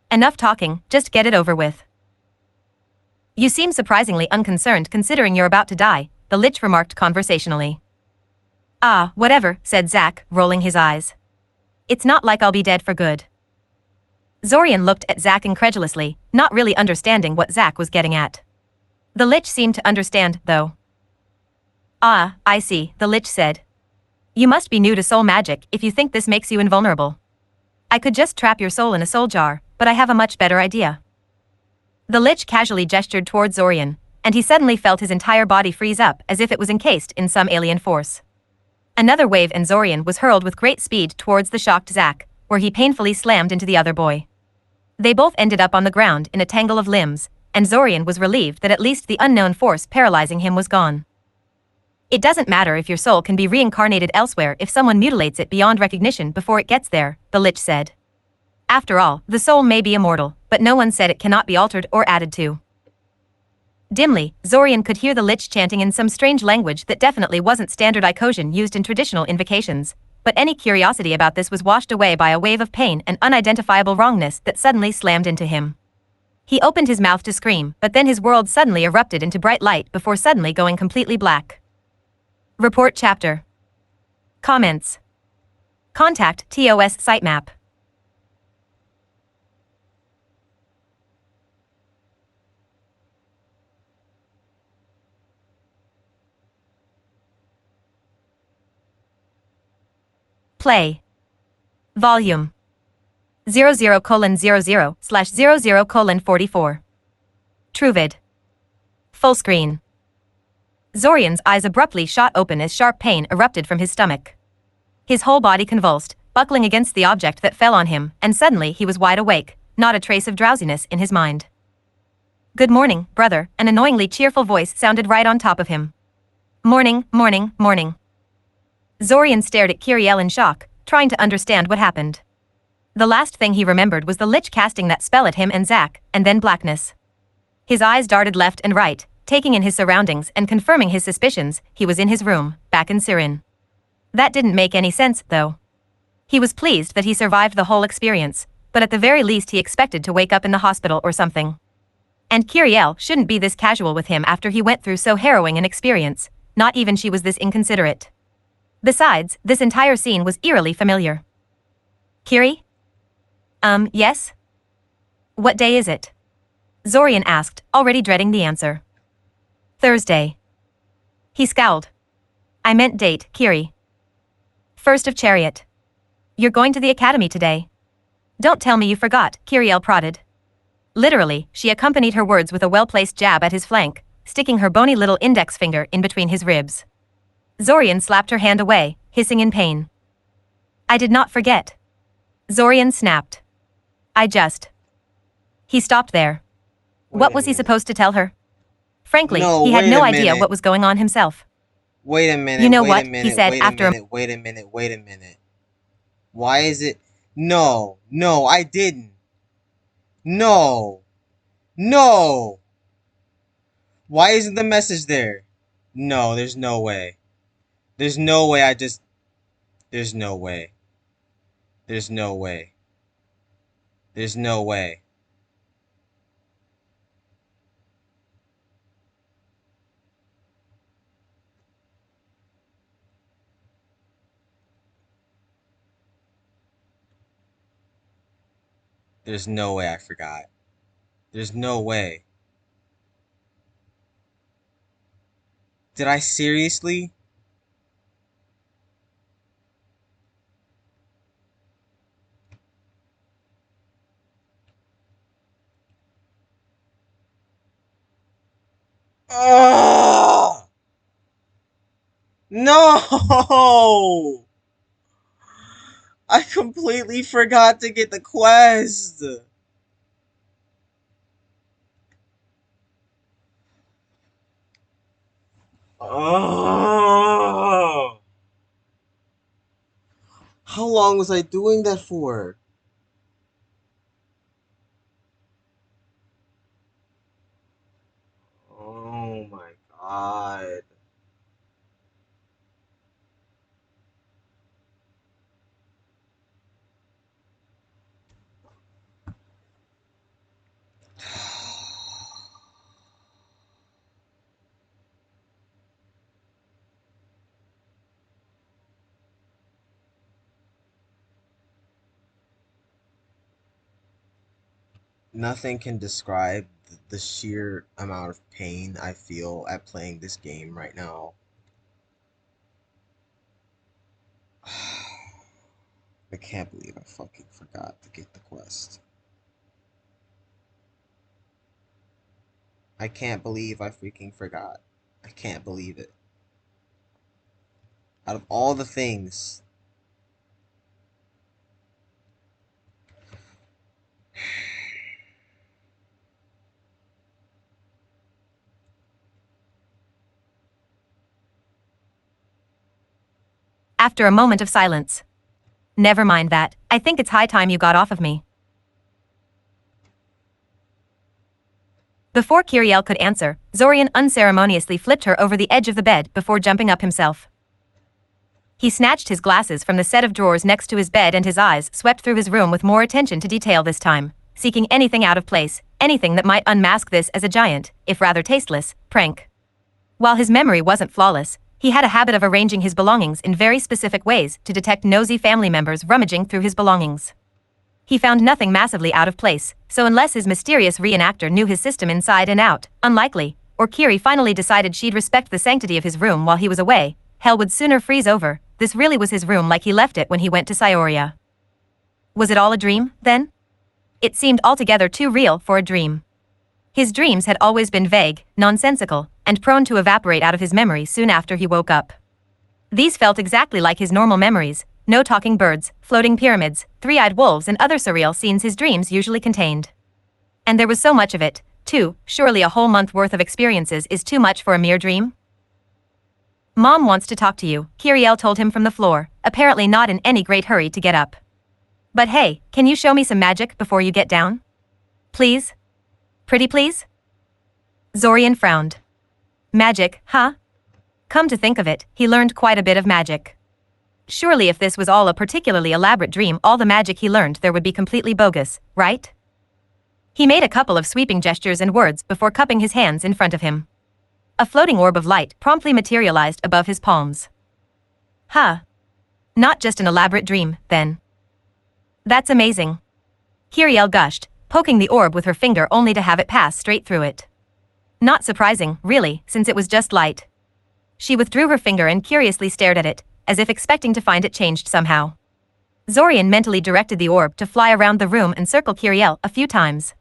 Enough talking, just get it over with. You seem surprisingly unconcerned considering you're about to die, the Lich remarked conversationally. Ah, whatever, said Zack, rolling his eyes. It's not like I'll be dead for good. Zorian looked at Zack incredulously, not really understanding what Zack was getting at. The Lich seemed to understand, though. Ah, I see, the Lich said. You must be new to soul magic if you think this makes you invulnerable. I could just trap your soul in a soul jar, but I have a much better idea. The Lich casually gestured towards Zorian, and he suddenly felt his entire body freeze up as if it was encased in some alien force. Another wave and Zorian was hurled with great speed towards the shocked Zack, where he painfully slammed into the other boy. They both ended up on the ground in a tangle of limbs, and Zorian was relieved that at least the unknown force paralyzing him was gone. It doesn't matter if your soul can be reincarnated elsewhere if someone mutilates it beyond recognition before it gets there, the Lich said. After all, the soul may be immortal, but no one said it cannot be altered or added to. Dimly, Zorian could hear the Lich chanting in some strange language that definitely wasn't standard Icosian used in traditional invocations, but any curiosity about this was washed away by a wave of pain and unidentifiable wrongness that suddenly slammed into him. He opened his mouth to scream, but then his world suddenly erupted into bright light before suddenly going completely black. Report chapter. Comments. Contact TOS sitemap. Play. Volume. 00:00/00:44. Truvid. Full screen. Zorian's eyes abruptly shot open as sharp pain erupted from his stomach. His whole body convulsed, buckling against the object that fell on him, and suddenly he was wide awake, not a trace of drowsiness in his mind. Good morning, brother, an annoyingly cheerful voice sounded right on top of him. Morning, morning, morning. Zorian stared at Kiriel in shock, trying to understand what happened. The last thing he remembered was the Lich casting that spell at him and Zack, and then blackness. His eyes darted left and right, taking in his surroundings and confirming his suspicions. He was in his room, back in Sirin. That didn't make any sense, though. He was pleased that he survived the whole experience, but at the very least he expected to wake up in the hospital or something. And Kiriel shouldn't be this casual with him after he went through so harrowing an experience, not even she was this inconsiderate. Besides, this entire scene was eerily familiar. Kiri? Yes? What day is it? Zorian asked, already dreading the answer. Thursday. He scowled. I meant date, Kiri. First of Chariot. You're going to the academy today. Don't tell me you forgot, Kiriel prodded. Literally, she accompanied her words with a well-placed jab at his flank, sticking her bony little index finger in between his ribs. Zorian slapped her hand away, hissing in pain. I did not forget. Zorian snapped. He stopped there. What was he supposed to tell her? Frankly, he had no idea what was going on himself. Wait a minute. You know wait what? A minute, he said wait after a minute. Wait a minute. Wait a minute. Why is it? No, I didn't. No. Why isn't the message there? No, there's no way. There's no way. There's no way. There's no way. There's no way. There's no way I forgot. There's no way. Did I seriously? Oh! No! I completely forgot to get the quest. Oh! How long was I doing that for? Nothing can describe the sheer amount of pain I feel at playing this game right now. I can't believe I fucking forgot to get the quest. I can't believe I freaking forgot. I can't believe it. Out of all the things. After a moment of silence. Never mind that, I think it's high time you got off of me. Before Kiriel could answer, Zorian unceremoniously flipped her over the edge of the bed before jumping up himself. He snatched his glasses from the set of drawers next to his bed and his eyes swept through his room with more attention to detail this time, seeking anything out of place, anything that might unmask this as a giant, if rather tasteless, prank. While his memory wasn't flawless, he had a habit of arranging his belongings in very specific ways to detect nosy family members rummaging through his belongings. He found nothing massively out of place, so unless his mysterious reenactor knew his system inside and out, unlikely, or Kiri finally decided she'd respect the sanctity of his room while he was away, hell would sooner freeze over. This really was his room like he left it when he went to Syoria. Was it all a dream, then? It seemed altogether too real for a dream. His dreams had always been vague, nonsensical, and prone to evaporate out of his memory soon after he woke up. These felt exactly like his normal memories, no talking birds, floating pyramids, three-eyed wolves and other surreal scenes his dreams usually contained. And there was so much of it, too. Surely a whole month worth of experiences is too much for a mere dream? Mom wants to talk to you, Kiriel told him from the floor, apparently not in any great hurry to get up. But hey, can you show me some magic before you get down? Please? Pretty please? Zorian frowned. Magic, huh? Come to think of it, he learned quite a bit of magic. Surely if this was all a particularly elaborate dream, all the magic he learned there would be completely bogus, right? He made a couple of sweeping gestures and words before cupping his hands in front of him. A floating orb of light promptly materialized above his palms. Huh. Not just an elaborate dream, then. That's amazing. Kiriel gushed, poking the orb with her finger only to have it pass straight through it. Not surprising, really, since it was just light. She withdrew her finger and curiously stared at it, as if expecting to find it changed somehow. Zorian mentally directed the orb to fly around the room and circle Kiriel a few times.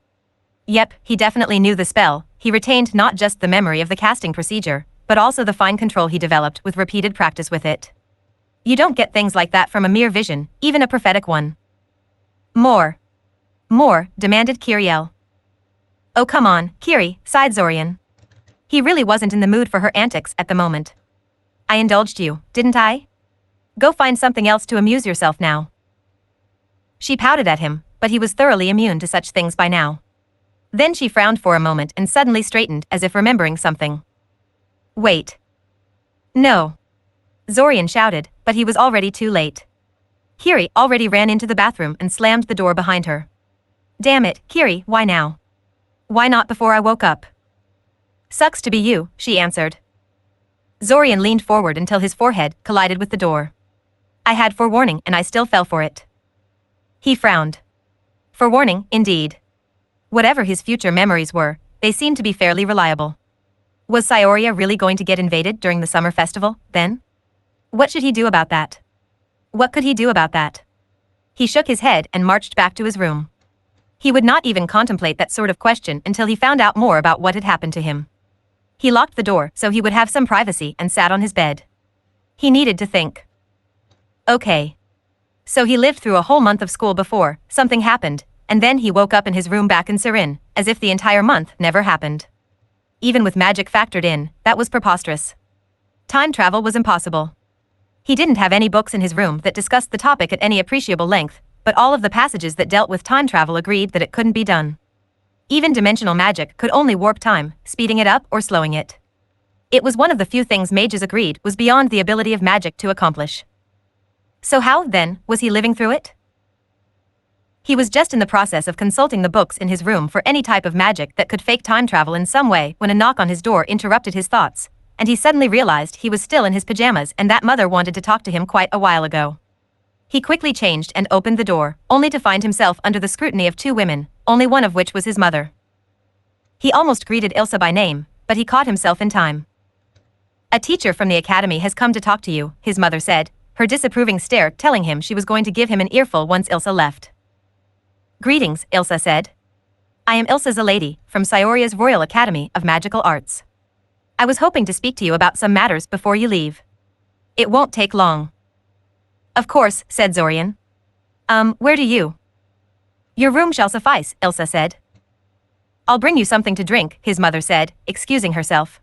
Yep, he definitely knew the spell. He retained not just the memory of the casting procedure, but also the fine control he developed with repeated practice with it. You don't get things like that from a mere vision, even a prophetic one. More. More, demanded Kiriel. Oh come on, Kiri, sighed Zorian. He really wasn't in the mood for her antics at the moment. I indulged you, didn't I? Go find something else to amuse yourself now. She pouted at him, but he was thoroughly immune to such things by now. Then she frowned for a moment and suddenly straightened as if remembering something. Wait. No. Zorian shouted, but he was already too late. Kiri already ran into the bathroom and slammed the door behind her. Damn it, Kiri, why now? Why not before I woke up? Sucks to be you, she answered. Zorian leaned forward until his forehead collided with the door. I had forewarning and I still fell for it. He frowned. Forewarning, indeed. Whatever his future memories were, they seemed to be fairly reliable. Was Syoria really going to get invaded during the summer festival, then? What should he do about that? What could he do about that? He shook his head and marched back to his room. He would not even contemplate that sort of question until he found out more about what had happened to him. He locked the door so he would have some privacy and sat on his bed. He needed to think. Okay. So he lived through a whole month of school before something happened, and then he woke up in his room back in Sirin, as if the entire month never happened. Even with magic factored in, that was preposterous. Time travel was impossible. He didn't have any books in his room that discussed the topic at any appreciable length, but all of the passages that dealt with time travel agreed that it couldn't be done. Even dimensional magic could only warp time, speeding it up or slowing it. It was one of the few things mages agreed was beyond the ability of magic to accomplish. So how, then, was he living through it? He was just in the process of consulting the books in his room for any type of magic that could fake time travel in some way when a knock on his door interrupted his thoughts, and he suddenly realized he was still in his pajamas and that mother wanted to talk to him quite a while ago. He quickly changed and opened the door, only to find himself under the scrutiny of two women, only one of which was his mother. He almost greeted Ilsa by name, but he caught himself in time. "A teacher from the academy has come to talk to you," his mother said, her disapproving stare telling him she was going to give him an earful once Ilsa left. "Greetings," Ilsa said. "I am Ilsa Zalady, from Sioria's Royal Academy of Magical Arts. I was hoping to speak to you about some matters before you leave. It won't take long." "Of course," said Zorian. Where do you?" "Your room shall suffice," Ilsa said. "I'll bring you something to drink," his mother said, excusing herself.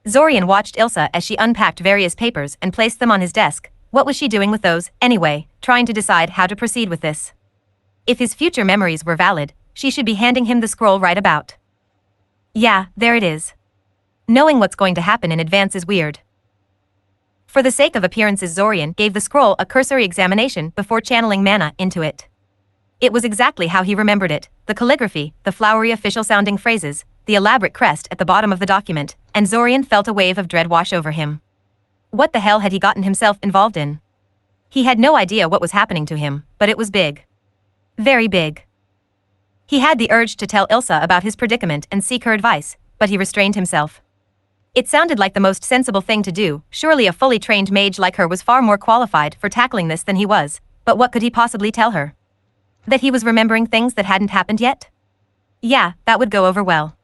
Zorian watched Ilsa as she unpacked various papers and placed them on his desk. What was she doing with those, anyway, trying to decide how to proceed with this? If his future memories were valid, she should be handing him the scroll right about. Yeah, there it is. Knowing what's going to happen in advance is weird. For the sake of appearances, Zorian gave the scroll a cursory examination before channeling mana into it. It was exactly how he remembered it, the calligraphy, the flowery official-sounding phrases, the elaborate crest at the bottom of the document, and Zorian felt a wave of dread wash over him. What the hell had he gotten himself involved in? He had no idea what was happening to him, but it was big. Very big. He had the urge to tell Ilsa about his predicament and seek her advice, but he restrained himself. It sounded like the most sensible thing to do. Surely a fully trained mage like her was far more qualified for tackling this than he was, but what could he possibly tell her? That he was remembering things that hadn't happened yet? Yeah, that would go over well.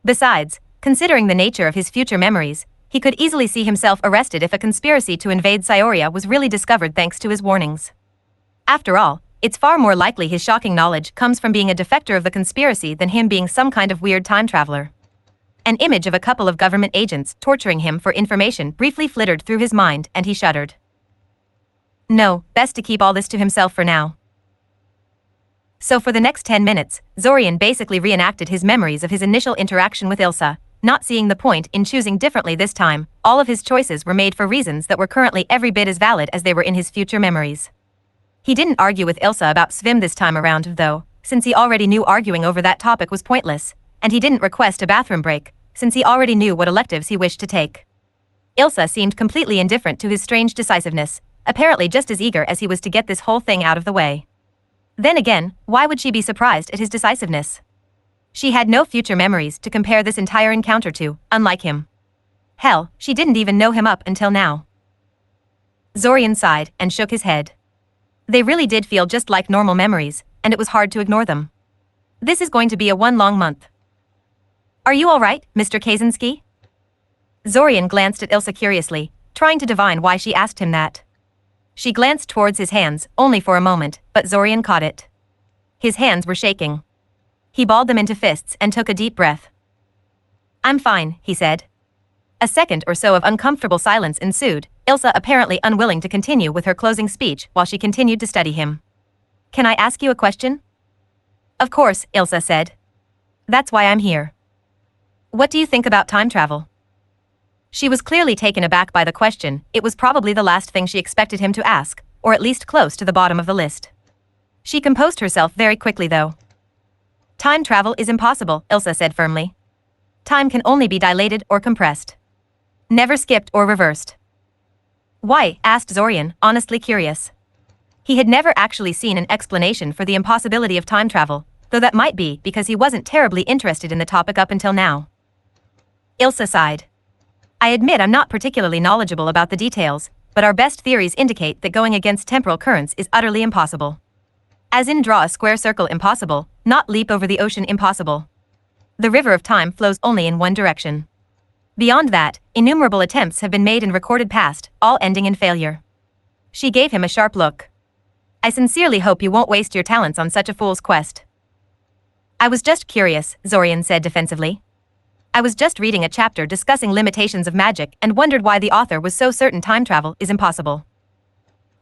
Besides, considering the nature of his future memories, he could easily see himself arrested if a conspiracy to invade Sioria was really discovered thanks to his warnings. After all, it's far more likely his shocking knowledge comes from being a defector of the conspiracy than him being some kind of weird time traveler. An image of a couple of government agents torturing him for information briefly flitted through his mind, and he shuddered. No, best to keep all this to himself for now. So for the next 10 minutes, Zorian basically reenacted his memories of his initial interaction with Ilsa, not seeing the point in choosing differently this time. All of his choices were made for reasons that were currently every bit as valid as they were in his future memories. He didn't argue with Ilsa about Svim this time around, though, since he already knew arguing over that topic was pointless, and he didn't request a bathroom break, since he already knew what electives he wished to take. Ilsa seemed completely indifferent to his strange decisiveness, apparently just as eager as he was to get this whole thing out of the way. Then again, why would she be surprised at his decisiveness? She had no future memories to compare this entire encounter to, unlike him. Hell, she didn't even know him up until now. Zorian sighed and shook his head. They really did feel just like normal memories, and it was hard to ignore them. This is going to be a one long month. Are you all right, Mr. Kaczynski? Zorian glanced at Ilsa curiously, trying to divine why she asked him that. She glanced towards his hands, only for a moment, but Zorian caught it. His hands were shaking. He balled them into fists and took a deep breath. I'm fine, he said. A second or so of uncomfortable silence ensued, Ilsa apparently unwilling to continue with her closing speech while she continued to study him. Can I ask you a question? Of course, Ilsa said. That's why I'm here. What do you think about time travel? She was clearly taken aback by the question. It was probably the last thing she expected him to ask, or at least close to the bottom of the list. She composed herself very quickly, though. Time travel is impossible, Ilsa said firmly. Time can only be dilated or compressed. Never skipped or reversed. Why? Asked Zorian, honestly curious. He had never actually seen an explanation for the impossibility of time travel, though that might be because he wasn't terribly interested in the topic up until now. Ilsa sighed. I admit I'm not particularly knowledgeable about the details, but our best theories indicate that going against temporal currents is utterly impossible. As in draw a square circle impossible, not leap over the ocean impossible. The river of time flows only in one direction. Beyond that, innumerable attempts have been made in recorded past, all ending in failure. She gave him a sharp look. I sincerely hope you won't waste your talents on such a fool's quest. I was just curious, Zorian said defensively. I was just reading a chapter discussing limitations of magic and wondered why the author was so certain time travel is impossible.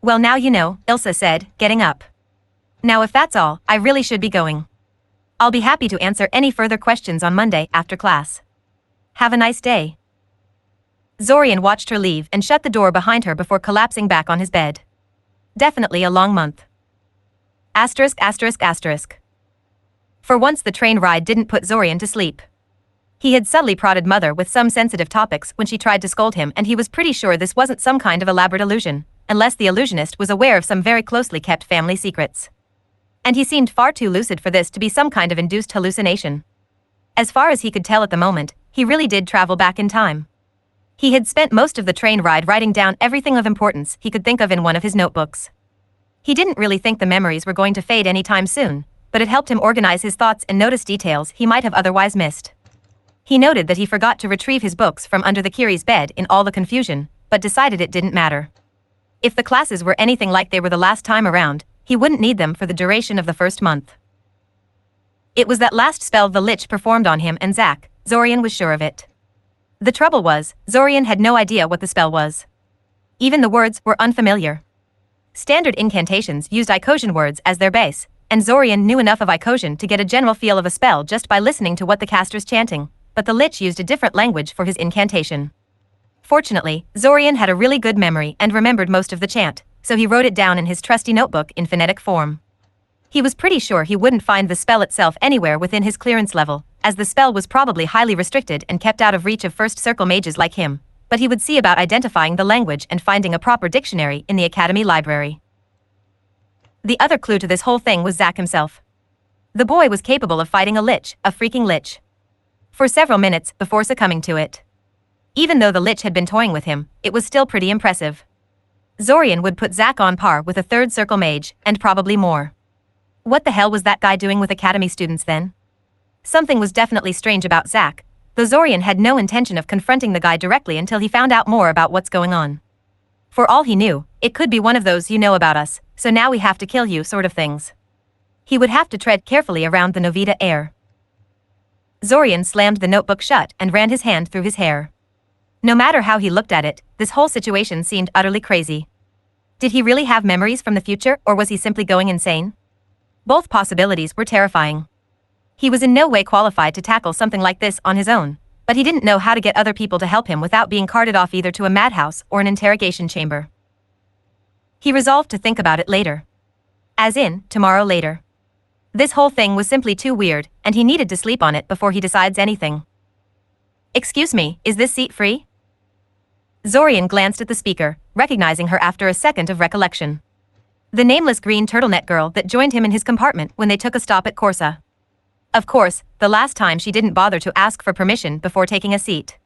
Well, now you know, Ilsa said, getting up. Now if that's all, I really should be going. I'll be happy to answer any further questions on Monday after class. Have a nice day. Zorian watched her leave and shut the door behind her before collapsing back on his bed. Definitely a long month. Asterisk, asterisk, asterisk. For once the train ride didn't put Zorian to sleep. He had subtly prodded Mother with some sensitive topics when she tried to scold him, and he was pretty sure this wasn't some kind of elaborate illusion, unless the illusionist was aware of some very closely kept family secrets. And he seemed far too lucid for this to be some kind of induced hallucination. As far as he could tell at the moment, he really did travel back in time. He had spent most of the train ride writing down everything of importance he could think of in one of his notebooks. He didn't really think the memories were going to fade anytime soon, but it helped him organize his thoughts and notice details he might have otherwise missed. He noted that he forgot to retrieve his books from under the Kiri's bed in all the confusion, but decided it didn't matter. If the classes were anything like they were the last time around, he wouldn't need them for the duration of the first month. It was that last spell the Lich performed on him and Zack. Zorian was sure of it. The trouble was, Zorian had no idea what the spell was. Even the words were unfamiliar. Standard incantations used Icosian words as their base, and Zorian knew enough of Icosian to get a general feel of a spell just by listening to what the caster's chanting, but the Lich used a different language for his incantation. Fortunately, Zorian had a really good memory and remembered most of the chant, so he wrote it down in his trusty notebook in phonetic form. He was pretty sure he wouldn't find the spell itself anywhere within his clearance level, as the spell was probably highly restricted and kept out of reach of first circle mages like him, but he would see about identifying the language and finding a proper dictionary in the Academy library. The other clue to this whole thing was Zack himself. The boy was capable of fighting a freaking lich. For several minutes before succumbing to it. Even though the Lich had been toying with him, it was still pretty impressive. Zorian would put Zack on par with a third circle mage, and probably more. What the hell was that guy doing with Academy students then? Something was definitely strange about Zack, though Zorian had no intention of confronting the guy directly until he found out more about what's going on. For all he knew, it could be one of those "you know about us, so now we have to kill you" sort of things. He would have to tread carefully around the Novita air. Zorian slammed the notebook shut and ran his hand through his hair. No matter how he looked at it, this whole situation seemed utterly crazy. Did he really have memories from the future, or was he simply going insane? Both possibilities were terrifying. He was in no way qualified to tackle something like this on his own, but he didn't know how to get other people to help him without being carted off either to a madhouse or an interrogation chamber. He resolved to think about it later. As in, tomorrow later. This whole thing was simply too weird, and he needed to sleep on it before he decides anything. "Excuse me, is this seat free?" Zorian glanced at the speaker, recognizing her after a second of recollection. The nameless green turtleneck girl that joined him in his compartment when they took a stop at Corsa. Of course, the last time she didn't bother to ask for permission before taking a seat.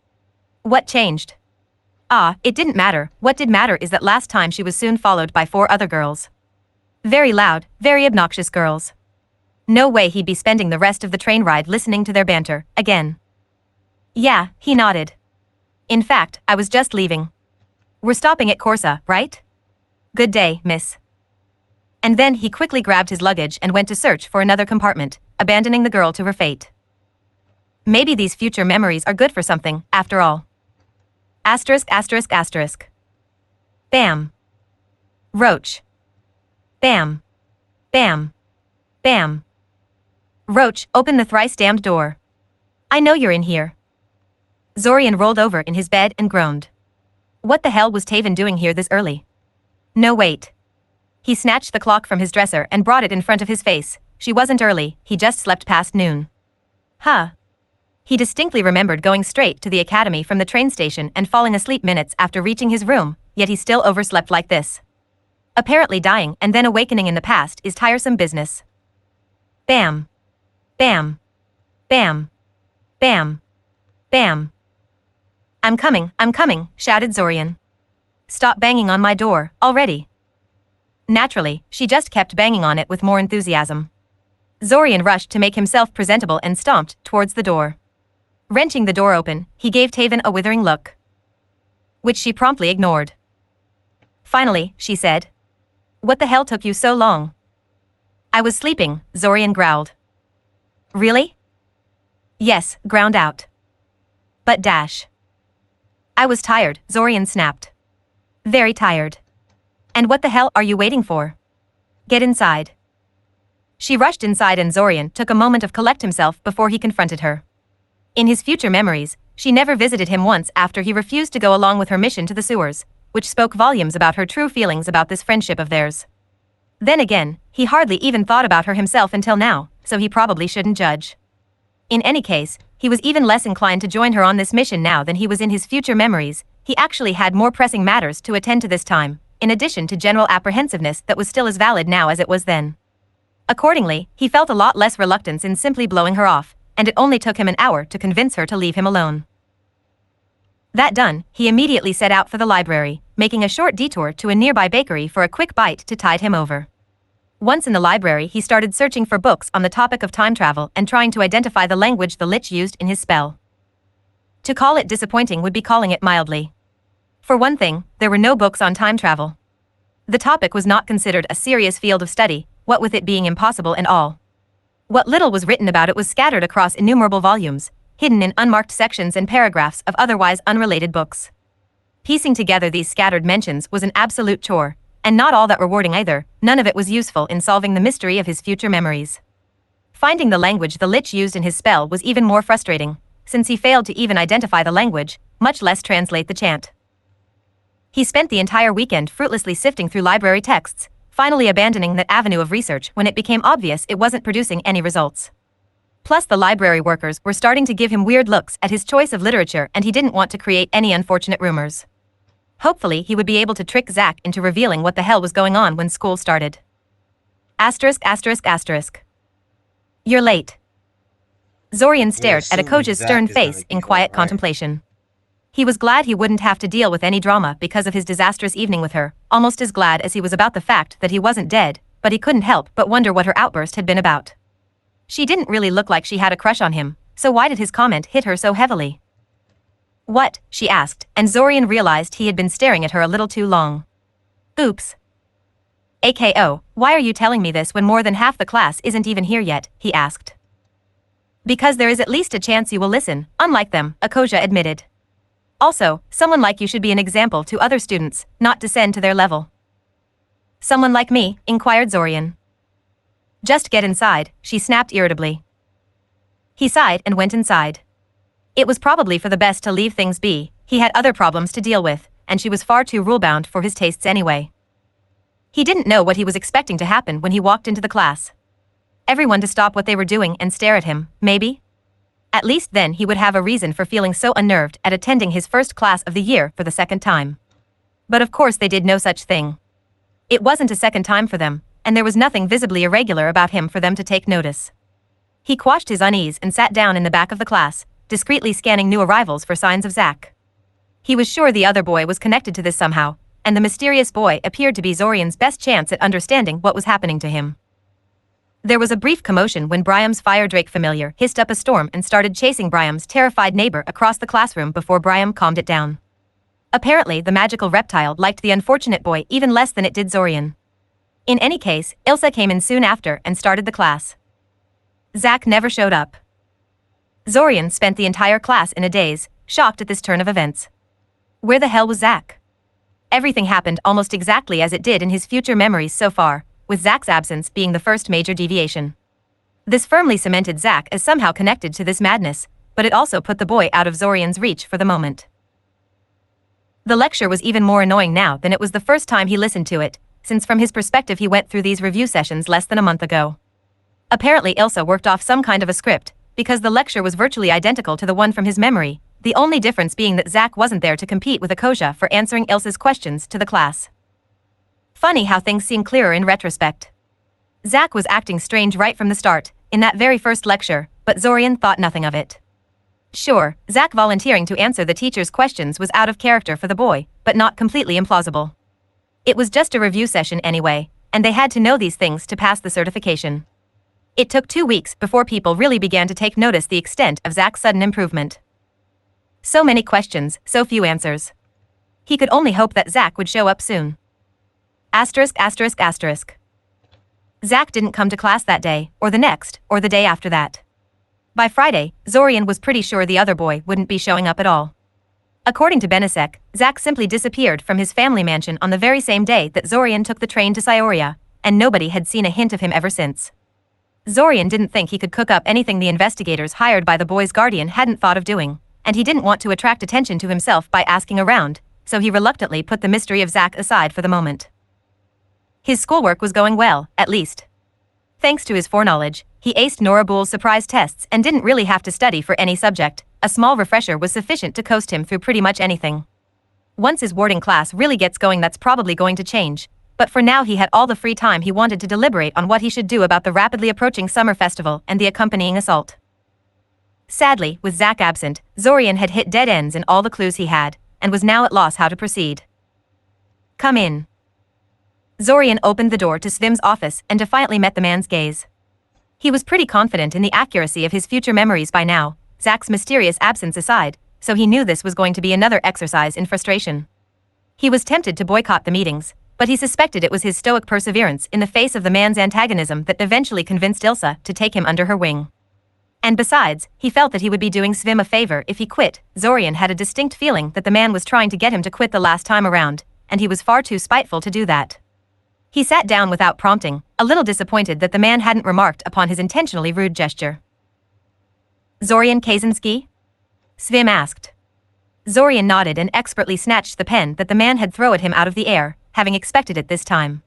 What changed? Ah, it didn't matter. What did matter is that last time she was soon followed by 4 other girls. Very loud, very obnoxious girls. No way he'd be spending the rest of the train ride listening to their banter, again. Yeah, he nodded. In fact, I was just leaving. We're stopping at Corsa, right? Good day, miss. And then he quickly grabbed his luggage and went to search for another compartment, abandoning the girl to her fate. Maybe these future memories are good for something, after all. Asterisk, asterisk, asterisk. Bam. Roach. Bam. Bam. Bam. Roach, open the thrice-damned door. I know you're in here. Zorian rolled over in his bed and groaned. What the hell was Taven doing here this early? No, wait. He snatched the clock from his dresser and brought it in front of his face. She wasn't early, he just slept past noon. Huh. He distinctly remembered going straight to the academy from the train station and falling asleep minutes after reaching his room, yet he still overslept like this. Apparently dying and then awakening in the past is tiresome business. Bam. Bam. Bam. Bam. Bam. I'm coming, shouted Zorian. Stop banging on my door, already. Naturally, she just kept banging on it with more enthusiasm. Zorian rushed to make himself presentable and stomped towards the door. Wrenching the door open, he gave Taven a withering look, which she promptly ignored. Finally, she said. What the hell took you so long? I was sleeping, Zorian growled. Really? Yes, ground out. But dash. I was tired, Zorian snapped. Very tired. And what the hell are you waiting for? Get inside. She rushed inside and Zorian took a moment to collect himself before he confronted her. In his future memories, she never visited him once after he refused to go along with her mission to the sewers, which spoke volumes about her true feelings about this friendship of theirs. Then again, he hardly even thought about her himself until now, so he probably shouldn't judge. In any case, he was even less inclined to join her on this mission now than he was in his future memories. He actually had more pressing matters to attend to this time, in addition to general apprehensiveness that was still as valid now as it was then. Accordingly, he felt a lot less reluctance in simply blowing her off, and it only took him an hour to convince her to leave him alone. That done, he immediately set out for the library, making a short detour to a nearby bakery for a quick bite to tide him over. Once in the library, he started searching for books on the topic of time travel and trying to identify the language the Lich used in his spell. To call it disappointing would be calling it mildly. For one thing, there were no books on time travel. The topic was not considered a serious field of study, what with it being impossible and all. What little was written about it was scattered across innumerable volumes, hidden in unmarked sections and paragraphs of otherwise unrelated books. Piecing together these scattered mentions was an absolute chore, and not all that rewarding either. None of it was useful in solving the mystery of his future memories. Finding the language the Lich used in his spell was even more frustrating, since he failed to even identify the language, much less translate the chant. He spent the entire weekend fruitlessly sifting through library texts, finally abandoning that avenue of research when it became obvious it wasn't producing any results. Plus, the library workers were starting to give him weird looks at his choice of literature, and he didn't want to create any unfortunate rumors. Hopefully, he would be able to trick Zack into revealing what the hell was going on when school started. Asterisk, asterisk, asterisk. You're late. Zorian stared at Akoja's stern face in quiet contemplation. He was glad he wouldn't have to deal with any drama because of his disastrous evening with her, almost as glad as he was about the fact that he wasn't dead, but he couldn't help but wonder what her outburst had been about. She didn't really look like she had a crush on him, so why did his comment hit her so heavily? What? She asked, and Zorian realized he had been staring at her a little too long. Oops. AKO, why are you telling me this when more than half the class isn't even here yet? He asked. Because there is at least a chance you will listen, unlike them, Akoja admitted. Also, someone like you should be an example to other students, not descend to their level. Someone like me? Inquired Zorian. Just get inside, she snapped irritably. He sighed and went inside. It was probably for the best to leave things be. He had other problems to deal with, and she was far too rule-bound for his tastes anyway. He didn't know what he was expecting to happen when he walked into the class. Everyone to stop what they were doing and stare at him, maybe? At least then he would have a reason for feeling so unnerved at attending his first class of the year for the second time. But of course they did no such thing. It wasn't a second time for them, and there was nothing visibly irregular about him for them to take notice. He quashed his unease and sat down in the back of the class, discreetly scanning new arrivals for signs of Zack. He was sure the other boy was connected to this somehow, and the mysterious boy appeared to be Zorian's best chance at understanding what was happening to him. There was a brief commotion when Briam's fire drake familiar hissed up a storm and started chasing Briam's terrified neighbor across the classroom before Briam calmed it down. Apparently, the magical reptile liked the unfortunate boy even less than it did Zorian. In any case, Ilsa came in soon after and started the class. Zack never showed up. Zorian spent the entire class in a daze, shocked at this turn of events. Where the hell was Zack? Everything happened almost exactly as it did in his future memories so far, with Zack's absence being the first major deviation. This firmly cemented Zack as somehow connected to this madness, but it also put the boy out of Zorian's reach for the moment. The lecture was even more annoying now than it was the first time he listened to it, since from his perspective he went through these review sessions less than a month ago. Apparently Ilsa worked off some kind of a script, because the lecture was virtually identical to the one from his memory, the only difference being that Zack wasn't there to compete with Akoja for answering Ilsa's questions to the class. Funny how things seem clearer in retrospect. Zack was acting strange right from the start, in that very first lecture, but Zorian thought nothing of it. Sure, Zack volunteering to answer the teacher's questions was out of character for the boy, but not completely implausible. It was just a review session anyway, and they had to know these things to pass the certification. It took 2 weeks before people really began to take notice the extent of Zack's sudden improvement. So many questions, so few answers. He could only hope that Zack would show up soon. Asterisk, asterisk, asterisk. Zack didn't come to class that day, or the next, or the day after that. By Friday, Zorian was pretty sure the other boy wouldn't be showing up at all. According to Benesek, Zack simply disappeared from his family mansion on the very same day that Zorian took the train to Syoria, and nobody had seen a hint of him ever since. Zorian didn't think he could cook up anything the investigators hired by the boy's guardian hadn't thought of doing, and he didn't want to attract attention to himself by asking around, so he reluctantly put the mystery of Zack aside for the moment. His schoolwork was going well, at least. Thanks to his foreknowledge, he aced Norabul's surprise tests and didn't really have to study for any subject. A small refresher was sufficient to coast him through pretty much anything. Once his warding class really gets going, that's probably going to change, but for now he had all the free time he wanted to deliberate on what he should do about the rapidly approaching summer festival and the accompanying assault. Sadly, with Zack absent, Zorian had hit dead ends in all the clues he had, and was now at loss how to proceed. "Come in." Zorian opened the door to Svim's office and defiantly met the man's gaze. He was pretty confident in the accuracy of his future memories by now, Zack's mysterious absence aside, so he knew this was going to be another exercise in frustration. He was tempted to boycott the meetings, but he suspected it was his stoic perseverance in the face of the man's antagonism that eventually convinced Ilsa to take him under her wing. And besides, he felt that he would be doing Svim a favor if he quit. Zorian had a distinct feeling that the man was trying to get him to quit the last time around, and he was far too spiteful to do that. He sat down without prompting, a little disappointed that the man hadn't remarked upon his intentionally rude gesture. "Zorian Kaczynski?" Svim asked. Zorian nodded and expertly snatched the pen that the man had thrown at him out of the air, having expected it this time.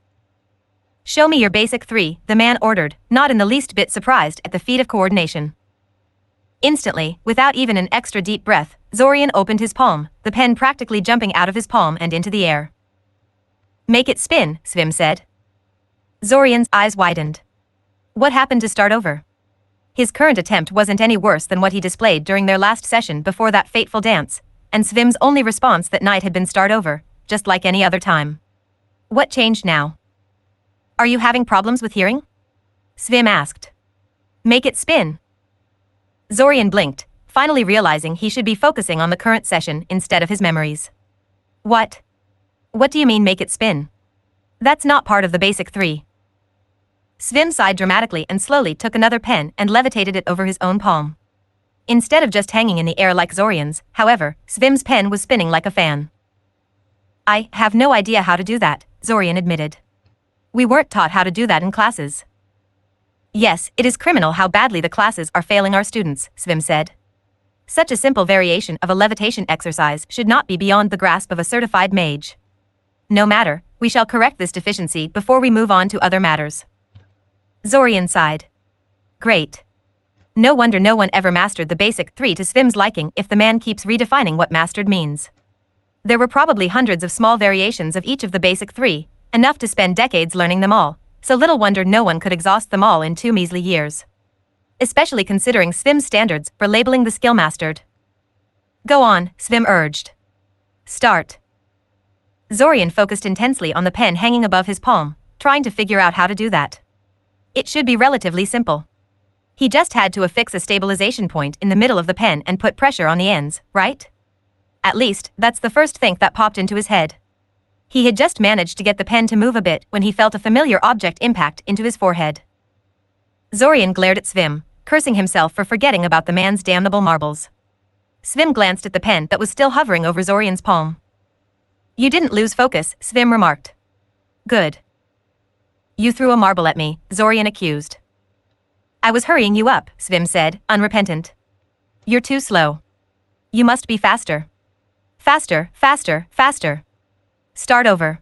"Show me your basic 3, the man ordered, not in the least bit surprised at the feat of coordination. Instantly, without even an extra deep breath, Zorian opened his palm, the pen practically jumping out of his palm and into the air. "Make it spin," Svim said. Zorian's eyes widened. What happened to start over? His current attempt wasn't any worse than what he displayed during their last session before that fateful dance, and Svim's only response that night had been start over, just like any other time. What changed now? "Are you having problems with hearing?" Svim asked. "Make it spin." Zorian blinked, finally realizing he should be focusing on the current session instead of his memories. What do you mean make it spin? That's not part of the basic 3. Svim sighed dramatically and slowly took another pen and levitated it over his own palm. Instead of just hanging in the air like Zorian's, however, Svim's pen was spinning like a fan. "I have no idea how to do that," Zorian admitted. "We weren't taught how to do that in classes." "Yes, it is criminal how badly the classes are failing our students," Svim said. "Such a simple variation of a levitation exercise should not be beyond the grasp of a certified mage. No matter, we shall correct this deficiency before we move on to other matters." Zorian sighed. Great. No wonder no one ever mastered the basic 3 to Svim's liking if the man keeps redefining what mastered means. There were probably hundreds of small variations of each of the basic 3, enough to spend decades learning them all, so little wonder no one could exhaust them all in 2 measly years. Especially considering Svim's standards for labeling the skill mastered. "Go on," Svim urged. "Start." Zorian focused intensely on the pen hanging above his palm, trying to figure out how to do that. It should be relatively simple. He just had to affix a stabilization point in the middle of the pen and put pressure on the ends, right? At least, that's the first thing that popped into his head. He had just managed to get the pen to move a bit when he felt a familiar object impact into his forehead. Zorian glared at Svim, cursing himself for forgetting about the man's damnable marbles. Svim glanced at the pen that was still hovering over Zorian's palm. "You didn't lose focus," Svim remarked. "Good." "You threw a marble at me," Zorian accused. "I was hurrying you up," Svim said, unrepentant. "You're too slow. You must be faster. Faster, faster, faster. Start over."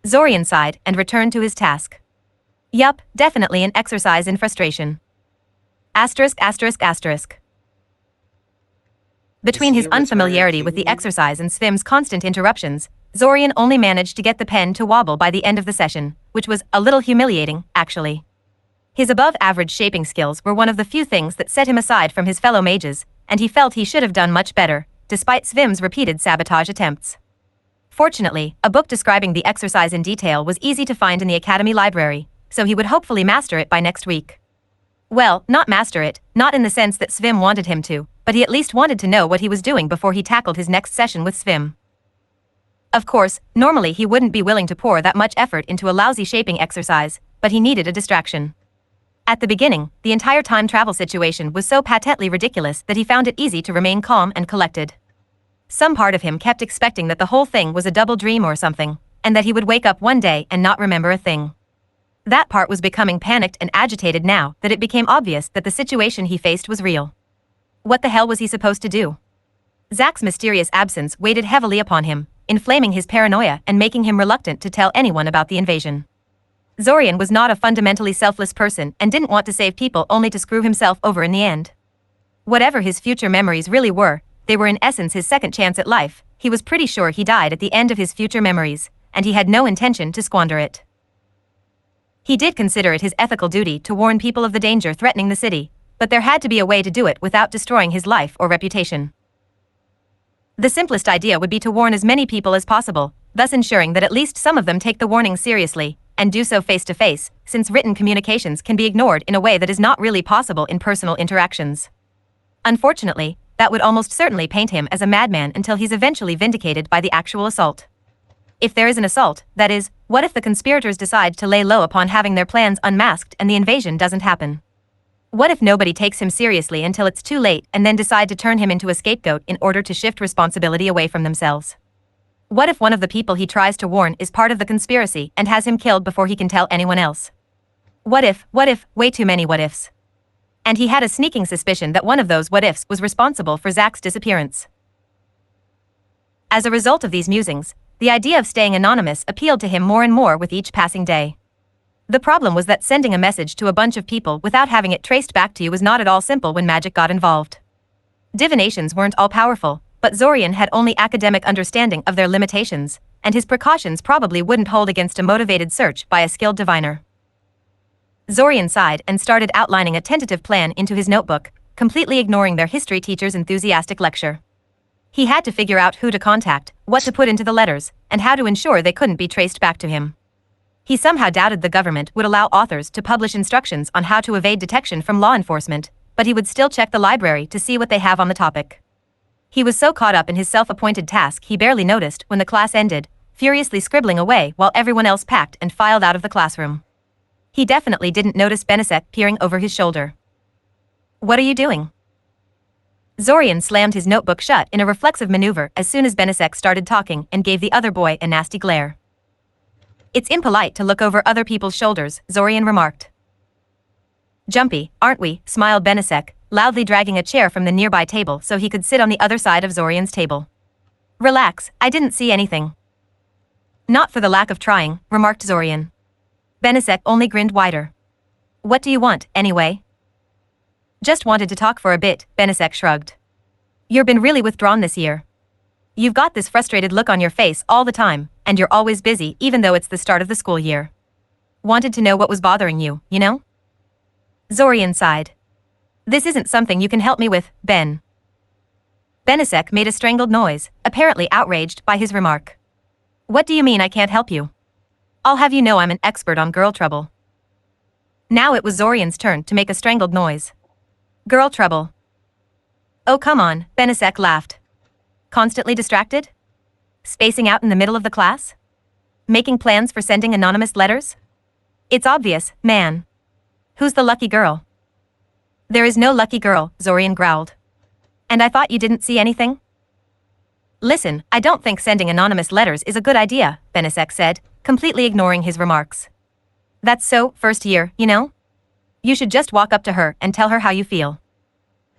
Zorian sighed and returned to his task. Yup, definitely an exercise in frustration. Asterisk asterisk asterisk. Between his unfamiliarity with the exercise and Svim's constant interruptions, Zorian only managed to get the pen to wobble by the end of the session, which was a little humiliating, actually. His above-average shaping skills were one of the few things that set him aside from his fellow mages, and he felt he should have done much better, despite Svim's repeated sabotage attempts. Fortunately, a book describing the exercise in detail was easy to find in the Academy library, so he would hopefully master it by next week. Well, not master it, not in the sense that Svim wanted him to, but he at least wanted to know what he was doing before he tackled his next session with Svim. Of course, normally he wouldn't be willing to pour that much effort into a lousy shaping exercise, but he needed a distraction. At the beginning, the entire time travel situation was so patently ridiculous that he found it easy to remain calm and collected. Some part of him kept expecting that the whole thing was a double dream or something, and that he would wake up one day and not remember a thing. That part was becoming panicked and agitated now that it became obvious that the situation he faced was real. What the hell was he supposed to do? Zack's mysterious absence weighed heavily upon him, inflaming his paranoia and making him reluctant to tell anyone about the invasion. Zorian was not a fundamentally selfless person and didn't want to save people only to screw himself over in the end. Whatever his future memories really were, they were in essence his second chance at life. He was pretty sure he died at the end of his future memories, and he had no intention to squander it. He did consider it his ethical duty to warn people of the danger threatening the city, but there had to be a way to do it without destroying his life or reputation. The simplest idea would be to warn as many people as possible, thus ensuring that at least some of them take the warning seriously, and do so face to face, since written communications can be ignored in a way that is not really possible in personal interactions. Unfortunately, that would almost certainly paint him as a madman until he's eventually vindicated by the actual assault. If there is an assault, that is, what if the conspirators decide to lay low upon having their plans unmasked and the invasion doesn't happen? What if nobody takes him seriously until it's too late and then decide to turn him into a scapegoat in order to shift responsibility away from themselves? What if one of the people he tries to warn is part of the conspiracy and has him killed before he can tell anyone else? What if, way too many what ifs. And he had a sneaking suspicion that one of those what ifs was responsible for Zach's disappearance. As a result of these musings, the idea of staying anonymous appealed to him more and more with each passing day. The problem was that sending a message to a bunch of people without having it traced back to you was not at all simple when magic got involved. Divinations weren't all powerful, but Zorian had only academic understanding of their limitations, and his precautions probably wouldn't hold against a motivated search by a skilled diviner. Zorian sighed and started outlining a tentative plan into his notebook, completely ignoring their history teacher's enthusiastic lecture. He had to figure out who to contact, what to put into the letters, and how to ensure they couldn't be traced back to him. He somehow doubted the government would allow authors to publish instructions on how to evade detection from law enforcement, but he would still check the library to see what they have on the topic. He was so caught up in his self-appointed task he barely noticed when the class ended, furiously scribbling away while everyone else packed and filed out of the classroom. He definitely didn't notice Benisek peering over his shoulder. "What are you doing?" Zorian slammed his notebook shut in a reflexive maneuver as soon as Benisek started talking and gave the other boy a nasty glare. "It's impolite to look over other people's shoulders," Zorian remarked. "Jumpy, aren't we?" smiled Benisek, loudly dragging a chair from the nearby table so he could sit on the other side of Zorian's table. "Relax, I didn't see anything." "Not for the lack of trying," remarked Zorian. Benisek only grinned wider. "What do you want, anyway?" "Just wanted to talk for a bit," Benisek shrugged. "You've been really withdrawn this year. You've got this frustrated look on your face all the time, and you're always busy even though it's the start of the school year. Wanted to know what was bothering you, you know?" Zorian sighed. "This isn't something you can help me with, Ben." Benisek made a strangled noise, apparently outraged by his remark. "What do you mean I can't help you? I'll have you know I'm an expert on girl trouble." Now it was Zorian's turn to make a strangled noise. "Girl trouble." "Oh come on," Benisek laughed. "Constantly distracted? Spacing out in the middle of the class? Making plans for sending anonymous letters? It's obvious, man. Who's the lucky girl?" "There is no lucky girl," Zorian growled. "And I thought you didn't see anything?" "Listen, I don't think sending anonymous letters is a good idea," Benisek said, completely ignoring his remarks. "That's so, first year, you know? You should just walk up to her and tell her how you feel."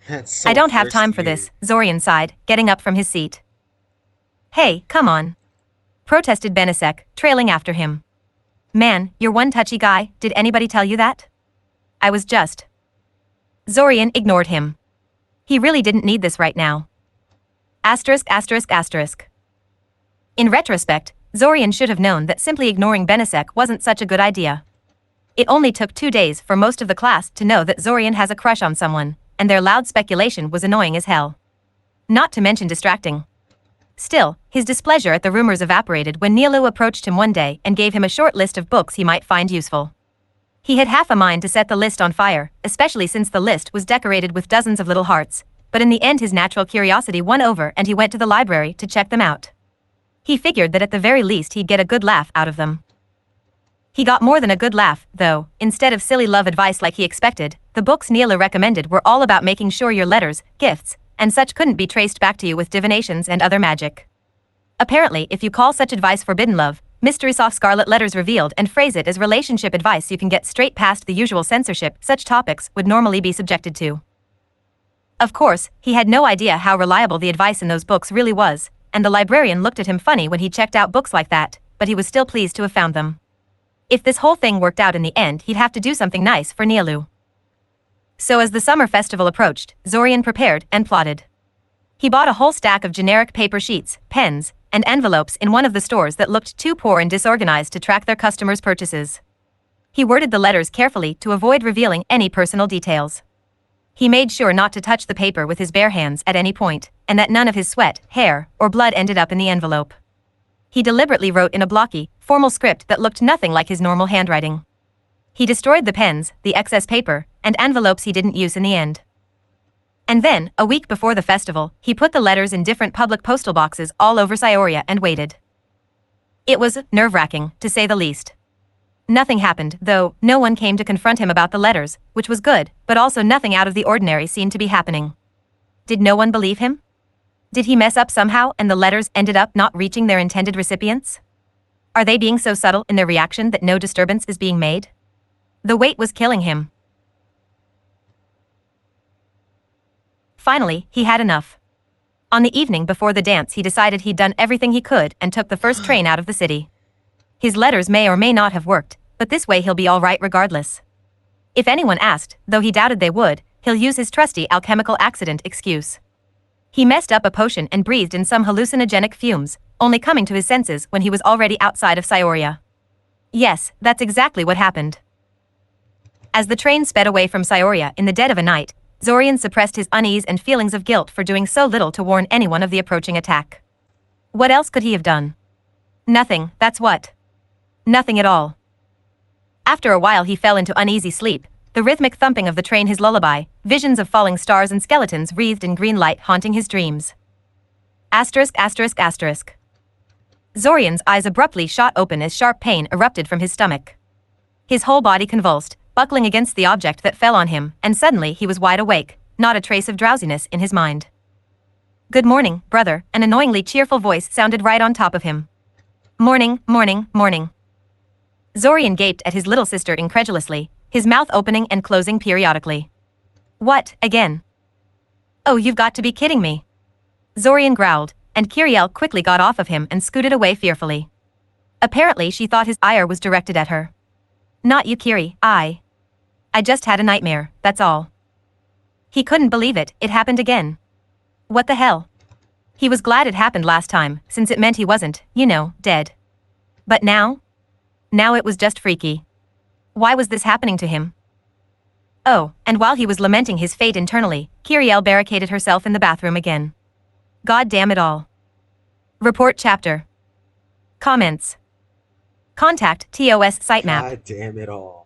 That's so "I don't have first time for year. this," Zorian sighed, getting up from his seat. "Hey, come on," protested Benisek, trailing after him. "Man, you're one touchy guy, did anybody tell you that?" "I was just..." Zorian ignored him. He really didn't need this right now. Asterisk asterisk asterisk. In retrospect, Zorian should have known that simply ignoring Benisek wasn't such a good idea. It only took 2 days for most of the class to know that Zorian has a crush on someone, and their loud speculation was annoying as hell. Not to mention distracting. Still, his displeasure at the rumors evaporated when Nilu approached him one day and gave him a short list of books he might find useful. He had half a mind to set the list on fire, especially since the list was decorated with dozens of little hearts, but in the end his natural curiosity won over and he went to the library to check them out. He figured that at the very least he'd get a good laugh out of them. He got more than a good laugh, though. Instead of silly love advice like he expected, the books Nilu recommended were all about making sure your letters, gifts, and such couldn't be traced back to you with divinations and other magic. Apparently, if you call such advice forbidden love, mystery soft scarlet letters revealed and phrase it as relationship advice you can get straight past the usual censorship such topics would normally be subjected to. Of course, he had no idea how reliable the advice in those books really was, and the librarian looked at him funny when he checked out books like that, but he was still pleased to have found them. If this whole thing worked out in the end, he'd have to do something nice for Nilu. So as the summer festival approached, Zorian prepared and plotted. He bought a whole stack of generic paper sheets, pens, and envelopes in one of the stores that looked too poor and disorganized to track their customers' purchases. He worded the letters carefully to avoid revealing any personal details. He made sure not to touch the paper with his bare hands at any point, and that none of his sweat, hair, or blood ended up in the envelope. He deliberately wrote in a blocky, formal script that looked nothing like his normal handwriting. He destroyed the pens, the excess paper, and envelopes he didn't use in the end. And then, a week before the festival, he put the letters in different public postal boxes all over Syoria and waited. It was nerve-wracking, to say the least. Nothing happened, though. No one came to confront him about the letters, which was good, but also nothing out of the ordinary seemed to be happening. Did no one believe him? Did he mess up somehow and the letters ended up not reaching their intended recipients? Are they being so subtle in their reaction that no disturbance is being made? The wait was killing him. Finally, he had enough. On the evening before the dance, he decided he'd done everything he could and took the first train out of the city. His letters may or may not have worked, but this way he'll be all right regardless. If anyone asked, though he doubted they would, he'll use his trusty alchemical accident excuse. He messed up a potion and breathed in some hallucinogenic fumes, only coming to his senses when he was already outside of Syoria. Yes, that's exactly what happened. As the train sped away from Syoria in the dead of a night, Zorian suppressed his unease and feelings of guilt for doing so little to warn anyone of the approaching attack. What else could he have done? Nothing, that's what. Nothing at all. After a while he fell into uneasy sleep, the rhythmic thumping of the train his lullaby, visions of falling stars and skeletons wreathed in green light haunting his dreams. Asterisk asterisk asterisk. Zorian's eyes abruptly shot open as sharp pain erupted from his stomach. His whole body convulsed, buckling against the object that fell on him, and suddenly he was wide awake, not a trace of drowsiness in his mind. Good morning, brother, an annoyingly cheerful voice sounded right on top of him. Morning, morning, morning. Zorian gaped at his little sister incredulously, his mouth opening and closing periodically. What, again? Oh, you've got to be kidding me. Zorian growled, and Kiriel quickly got off of him and scooted away fearfully. Apparently she thought his ire was directed at her. Not you, Kiri, I just had a nightmare, that's all. He couldn't believe it, it happened again. What the hell? He was glad it happened last time, since it meant he wasn't, dead. But now? Now it was just freaky. Why was this happening to him? Oh, and while he was lamenting his fate internally, Kiriel barricaded herself in the bathroom again. God damn it all. Report chapter. Comments. Contact TOS sitemap. God damn it all.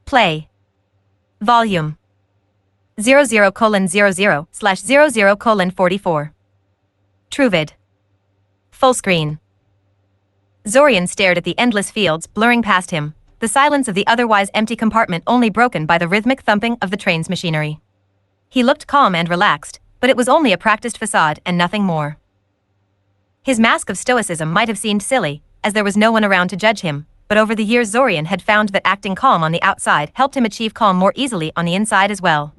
Play. Volume. 00:00/00:44. TrueVid. Full screen. Zorian stared at the endless fields blurring past him, the silence of the otherwise empty compartment only broken by the rhythmic thumping of the train's machinery. He looked calm and relaxed, but it was only a practiced facade and nothing more. His mask of stoicism might have seemed silly, as there was no one around to judge him, but over the years Zorian had found that acting calm on the outside helped him achieve calm more easily on the inside as well.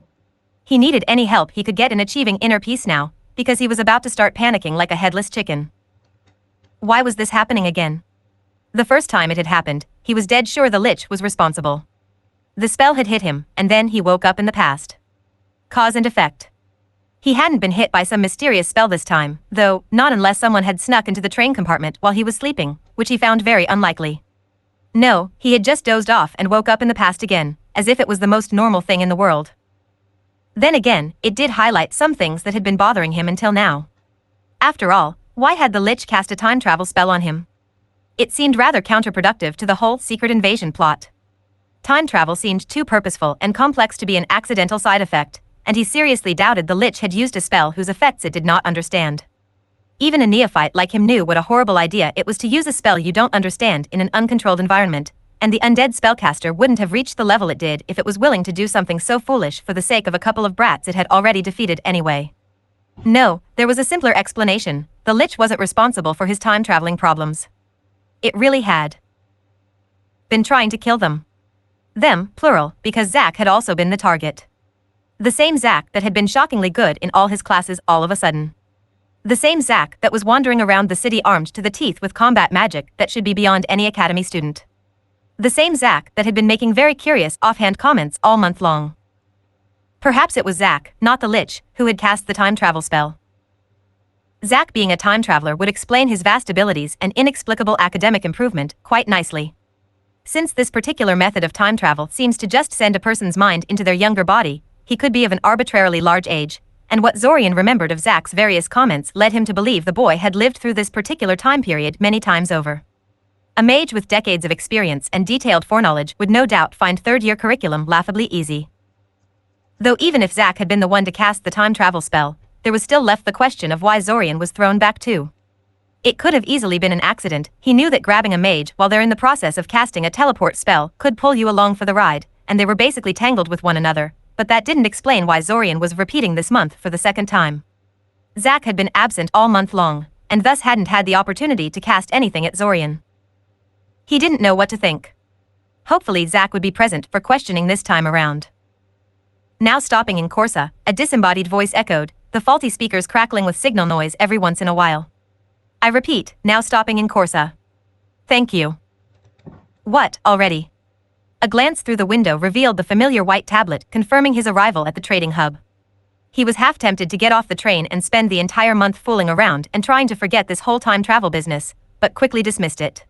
He needed any help he could get in achieving inner peace now, because he was about to start panicking like a headless chicken. Why was this happening again? The first time it had happened, he was dead sure the Lich was responsible. The spell had hit him, and then he woke up in the past. Cause and effect. He hadn't been hit by some mysterious spell this time, though, not unless someone had snuck into the train compartment while he was sleeping, which he found very unlikely. No, he had just dozed off and woke up in the past again, as if it was the most normal thing in the world. Then again, it did highlight some things that had been bothering him until now. After all, why had the Lich cast a time travel spell on him? It seemed rather counterproductive to the whole secret invasion plot. Time travel seemed too purposeful and complex to be an accidental side effect, and he seriously doubted the Lich had used a spell whose effects it did not understand. Even a neophyte like him knew what a horrible idea it was to use a spell you don't understand in an uncontrolled environment, and the undead spellcaster wouldn't have reached the level it did if it was willing to do something so foolish for the sake of a couple of brats it had already defeated anyway. No, there was a simpler explanation: the Lich wasn't responsible for his time-traveling problems. It really had been trying to kill them. Them, plural, because Zack had also been the target. The same Zack that had been shockingly good in all his classes all of a sudden. The same Zack that was wandering around the city armed to the teeth with combat magic that should be beyond any academy student. The same Zack that had been making very curious offhand comments all month long. Perhaps it was Zack, not the Lich, who had cast the time travel spell. Zack being a time traveler would explain his vast abilities and inexplicable academic improvement quite nicely. Since this particular method of time travel seems to just send a person's mind into their younger body, he could be of an arbitrarily large age, and what Zorian remembered of Zack's various comments led him to believe the boy had lived through this particular time period many times over. A mage with decades of experience and detailed foreknowledge would no doubt find third-year curriculum laughably easy. Though even if Zack had been the one to cast the time travel spell, there was still left the question of why Zorian was thrown back too. It could have easily been an accident. He knew that grabbing a mage while they're in the process of casting a teleport spell could pull you along for the ride, and they were basically tangled with one another, but that didn't explain why Zorian was repeating this month for the second time. Zack had been absent all month long, and thus hadn't had the opportunity to cast anything at Zorian. He didn't know what to think. Hopefully Zack would be present for questioning this time around. Now stopping in Corsa, a disembodied voice echoed, the faulty speakers crackling with signal noise every once in a while. I repeat, now stopping in Corsa. Thank you. What, already? A glance through the window revealed the familiar white tablet confirming his arrival at the trading hub. He was half tempted to get off the train and spend the entire month fooling around and trying to forget this whole time travel business, but quickly dismissed it.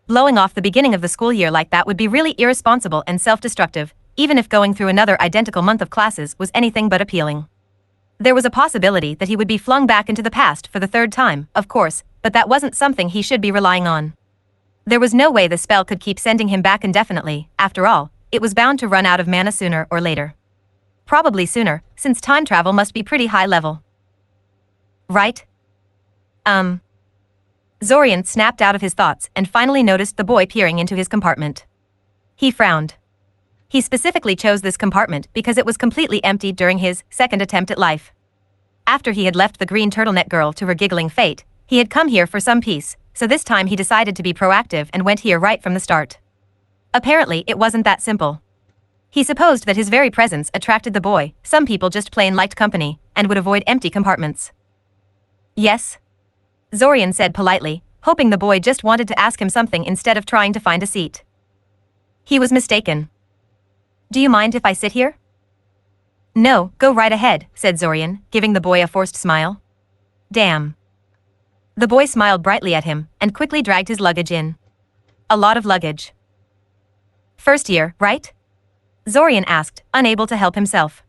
Blowing off the beginning of the school year like that would be really irresponsible and self-destructive, even if going through another identical month of classes was anything but appealing. There was a possibility that he would be flung back into the past for the third time, of course, but that wasn't something he should be relying on. There was no way the spell could keep sending him back indefinitely. After all, it was bound to run out of mana sooner or later. Probably sooner, since time travel must be pretty high level. Right? Zorian snapped out of his thoughts and finally noticed the boy peering into his compartment. He frowned. He specifically chose this compartment because it was completely empty during his second attempt at life. After he had left the green turtleneck girl to her giggling fate, he had come here for some peace, so this time he decided to be proactive and went here right from the start. Apparently, it wasn't that simple. He supposed that his very presence attracted the boy. Some people just plain liked company and would avoid empty compartments. Yes? Zorian said politely, hoping the boy just wanted to ask him something instead of trying to find a seat. He was mistaken. Do you mind if I sit here? No, go right ahead, said Zorian, giving the boy a forced smile. Damn. The boy smiled brightly at him and quickly dragged his luggage in. A lot of luggage. First year, right? Zorian asked, unable to help himself.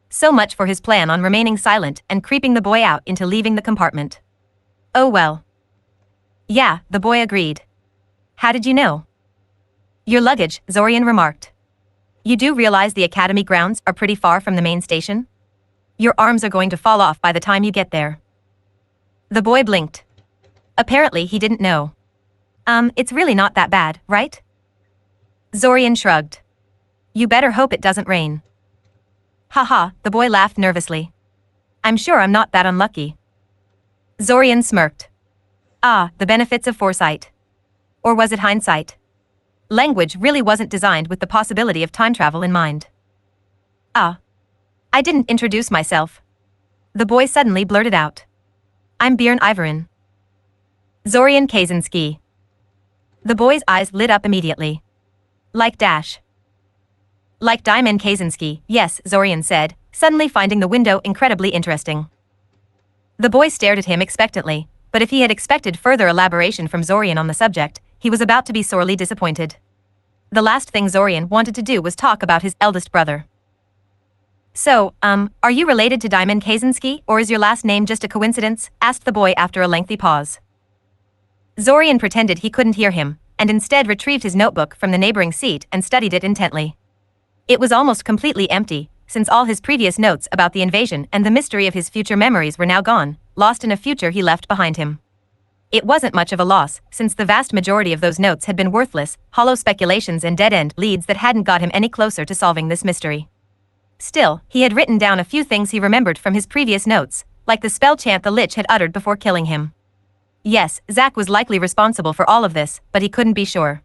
So much for his plan on remaining silent and creeping the boy out into leaving the compartment. Oh well. Yeah, the boy agreed. How did you know? Your luggage, Zorian remarked. You do realize the academy grounds are pretty far from the main station? Your arms are going to fall off by the time you get there. The boy blinked. Apparently he didn't know. It's really not that bad, right? Zorian shrugged. You better hope it doesn't rain. Haha, the boy laughed nervously. I'm sure I'm not that unlucky. Zorian smirked. Ah, the benefits of foresight. Or was it hindsight? Language really wasn't designed with the possibility of time travel in mind. Ah. I didn't introduce myself. The boy suddenly blurted out. I'm Bjorn Ivarin. Zorian Kaczynski. The boy's eyes lit up immediately. Like Dash. Like Diamond Kaczynski, yes, Zorian said, suddenly finding the window incredibly interesting. The boy stared at him expectantly, but if he had expected further elaboration from Zorian on the subject, he was about to be sorely disappointed. The last thing Zorian wanted to do was talk about his eldest brother. So, are you related to Diamond Kaczynski, or is your last name just a coincidence? Asked the boy after a lengthy pause. Zorian pretended he couldn't hear him, and instead retrieved his notebook from the neighboring seat and studied it intently. It was almost completely empty, since all his previous notes about the invasion and the mystery of his future memories were now gone, lost in a future he left behind him. It wasn't much of a loss, since the vast majority of those notes had been worthless, hollow speculations and dead-end leads that hadn't got him any closer to solving this mystery. Still, he had written down a few things he remembered from his previous notes, like the spell chant the Lich had uttered before killing him. Yes, Zack was likely responsible for all of this, but he couldn't be sure.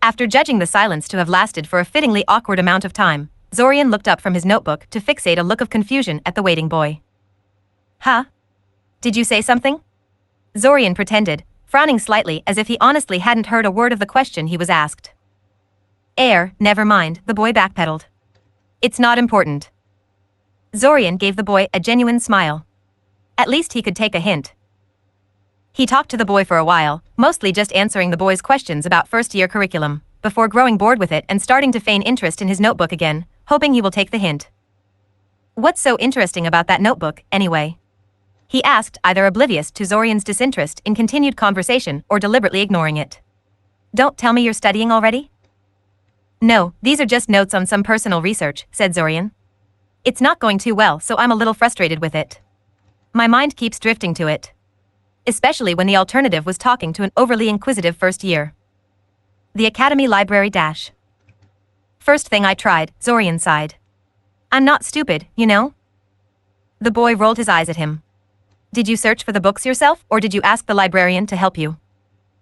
After judging the silence to have lasted for a fittingly awkward amount of time, Zorian looked up from his notebook to fixate a look of confusion at the waiting boy. Huh? Did you say something? Zorian pretended, frowning slightly as if he honestly hadn't heard a word of the question he was asked. Never mind, the boy backpedaled. It's not important. Zorian gave the boy a genuine smile. At least he could take a hint. He talked to the boy for a while, mostly just answering the boy's questions about first-year curriculum, before growing bored with it and starting to feign interest in his notebook again, hoping he will take the hint. What's so interesting about that notebook, anyway? He asked, either oblivious to Zorian's disinterest in continued conversation or deliberately ignoring it. Don't tell me you're studying already? No, these are just notes on some personal research, said Zorian. It's not going too well, so I'm a little frustrated with it. My mind keeps drifting to it. Especially when the alternative was talking to an overly inquisitive first year. The Academy Library Dash. First thing I tried, Zorian sighed. I'm not stupid, you know? The boy rolled his eyes at him. Did you search for the books yourself, or did you ask the librarian to help you?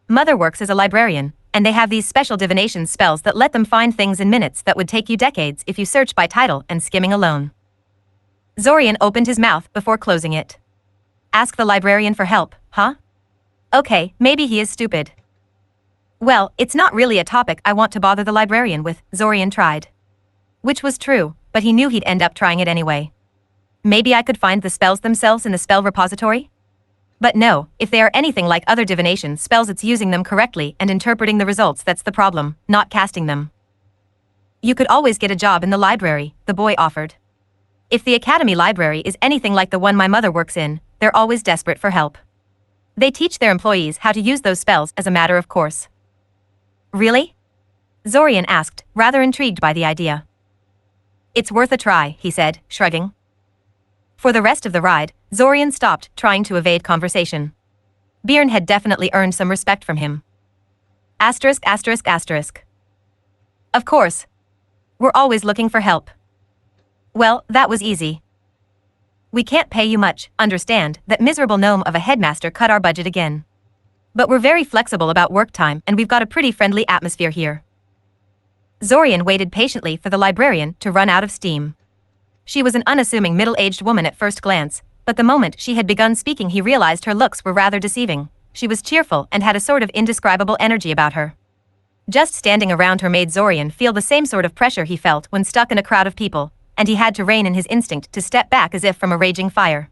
Mother works as a librarian, and they have these special divination spells that let them find things in minutes that would take you decades if you search by title and skimming alone. Zorian opened his mouth before closing it. Ask the librarian for help, huh? Okay, maybe he is stupid. Well, it's not really a topic I want to bother the librarian with, Zorian tried. Which was true, but he knew he'd end up trying it anyway. Maybe I could find the spells themselves in the spell repository? But no, if they are anything like other divination spells, it's using them correctly and interpreting the results that's the problem, not casting them. You could always get a job in the library, the boy offered. If the academy library is anything like the one my mother works in, they're always desperate for help. They teach their employees how to use those spells as a matter of course. Really? Zorian asked, rather intrigued by the idea. It's worth a try, he said, shrugging. For the rest of the ride, Zorian stopped trying to evade conversation. Bjorn had definitely earned some respect from him. Asterisk. Of course. We're always looking for help. Well, that was easy. We can't pay you much, understand, that miserable gnome of a headmaster cut our budget again. But we're very flexible about work time and we've got a pretty friendly atmosphere here. Zorian waited patiently for the librarian to run out of steam. She was an unassuming middle-aged woman at first glance, but the moment she had begun speaking he realized her looks were rather deceiving. She was cheerful and had a sort of indescribable energy about her. Just standing around her made Zorian feel the same sort of pressure he felt when stuck in a crowd of people, and he had to rein in his instinct to step back as if from a raging fire.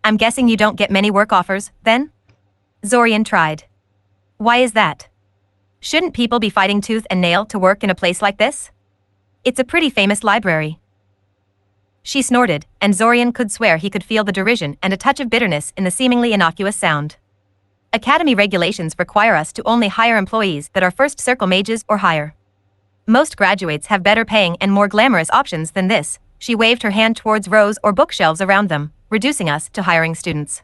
I'm guessing you don't get many work offers, then? Zorian tried. Why is that? Shouldn't people be fighting tooth and nail to work in a place like this? It's a pretty famous library. She snorted, and Zorian could swear he could feel the derision and a touch of bitterness in the seemingly innocuous sound. Academy regulations require us to only hire employees that are first circle mages or higher. Most graduates have better paying and more glamorous options than this. She waved her hand towards rows or bookshelves around them, reducing us to hiring students.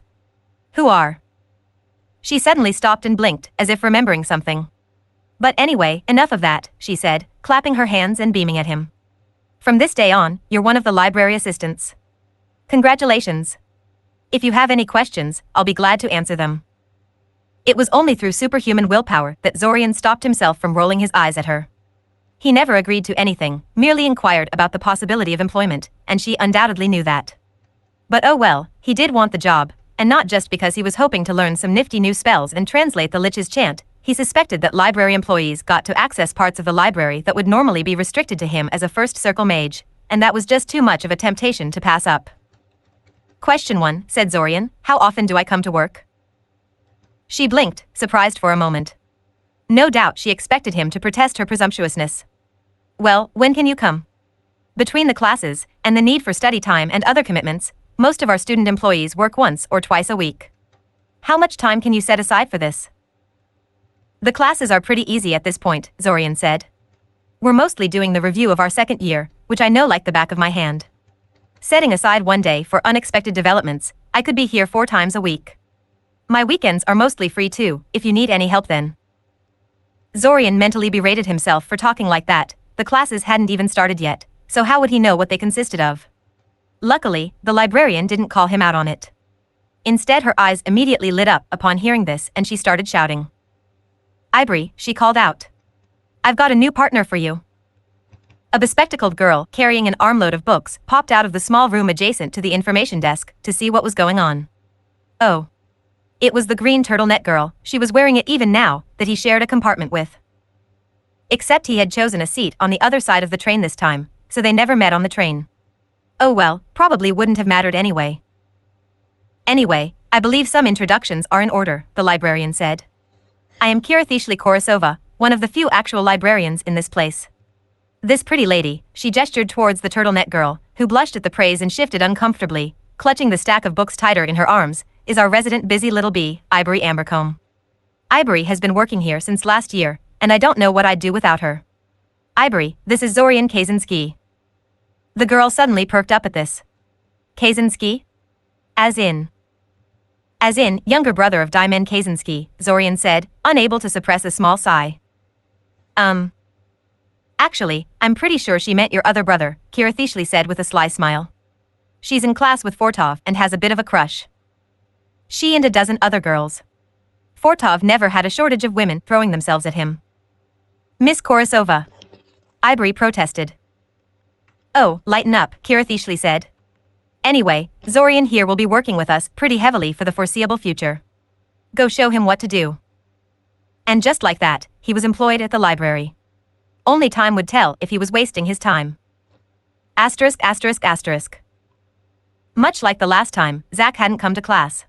Who are? She suddenly stopped and blinked, as if remembering something. But anyway, enough of that, she said, clapping her hands and beaming at him. From this day on, you're one of the library assistants. Congratulations. If you have any questions, I'll be glad to answer them. It was only through superhuman willpower that Zorian stopped himself from rolling his eyes at her. He never agreed to anything, merely inquired about the possibility of employment, and she undoubtedly knew that. But oh well, he did want the job, and not just because he was hoping to learn some nifty new spells and translate the Lich's chant. He suspected that library employees got to access parts of the library that would normally be restricted to him as a first circle mage, and that was just too much of a temptation to pass up. Question 1, said Zorian, how often do I come to work? She blinked, surprised for a moment. No doubt she expected him to protest her presumptuousness. Well, when can you come? Between the classes, and the need for study time and other commitments, most of our student employees work once or twice a week. How much time can you set aside for this? The classes are pretty easy at this point, Zorian said. We're mostly doing the review of our second year, which I know like the back of my hand. Setting aside one day for unexpected developments, I could be here 4 times a week. My weekends are mostly free too, if you need any help then. Zorian mentally berated himself for talking like that. The classes hadn't even started yet, so how would he know what they consisted of? Luckily, the librarian didn't call him out on it. Instead, her eyes immediately lit up upon hearing this and she started shouting. Ivory, she called out. I've got a new partner for you. A bespectacled girl, carrying an armload of books, popped out of the small room adjacent to the information desk to see what was going on. Oh. It was the green turtleneck girl, she was wearing it even now, that he shared a compartment with. Except he had chosen a seat on the other side of the train this time, so they never met on the train. Oh well, probably wouldn't have mattered anyway. Anyway, I believe some introductions are in order, the librarian said. I am Kirathishli Korosova, one of the few actual librarians in this place. This pretty lady, she gestured towards the turtleneck girl, who blushed at the praise and shifted uncomfortably, clutching the stack of books tighter in her arms, is our resident busy little bee, Ivory Ambercomb. Ivory has been working here since last year, and I don't know what I'd do without her. Ivory, this is Zorian Kaczynski. The girl suddenly perked up at this. Kaczynski? As in, younger brother of Diamond Kaczynski, Zorian said, unable to suppress a small sigh. Actually, I'm pretty sure she meant your other brother, Kirathishli said with a sly smile. She's in class with Fortov and has a bit of a crush. She and a dozen other girls. Fortov never had a shortage of women throwing themselves at him. Miss Korosova. Ivory protested. Oh, lighten up, Kirathishli said. Anyway, Zorian here will be working with us pretty heavily for the foreseeable future. Go show him what to do. And just like that, he was employed at the library. Only time would tell if he was wasting his time. Asterisk asterisk asterisk. Much like the last time, Zach hadn't come to class.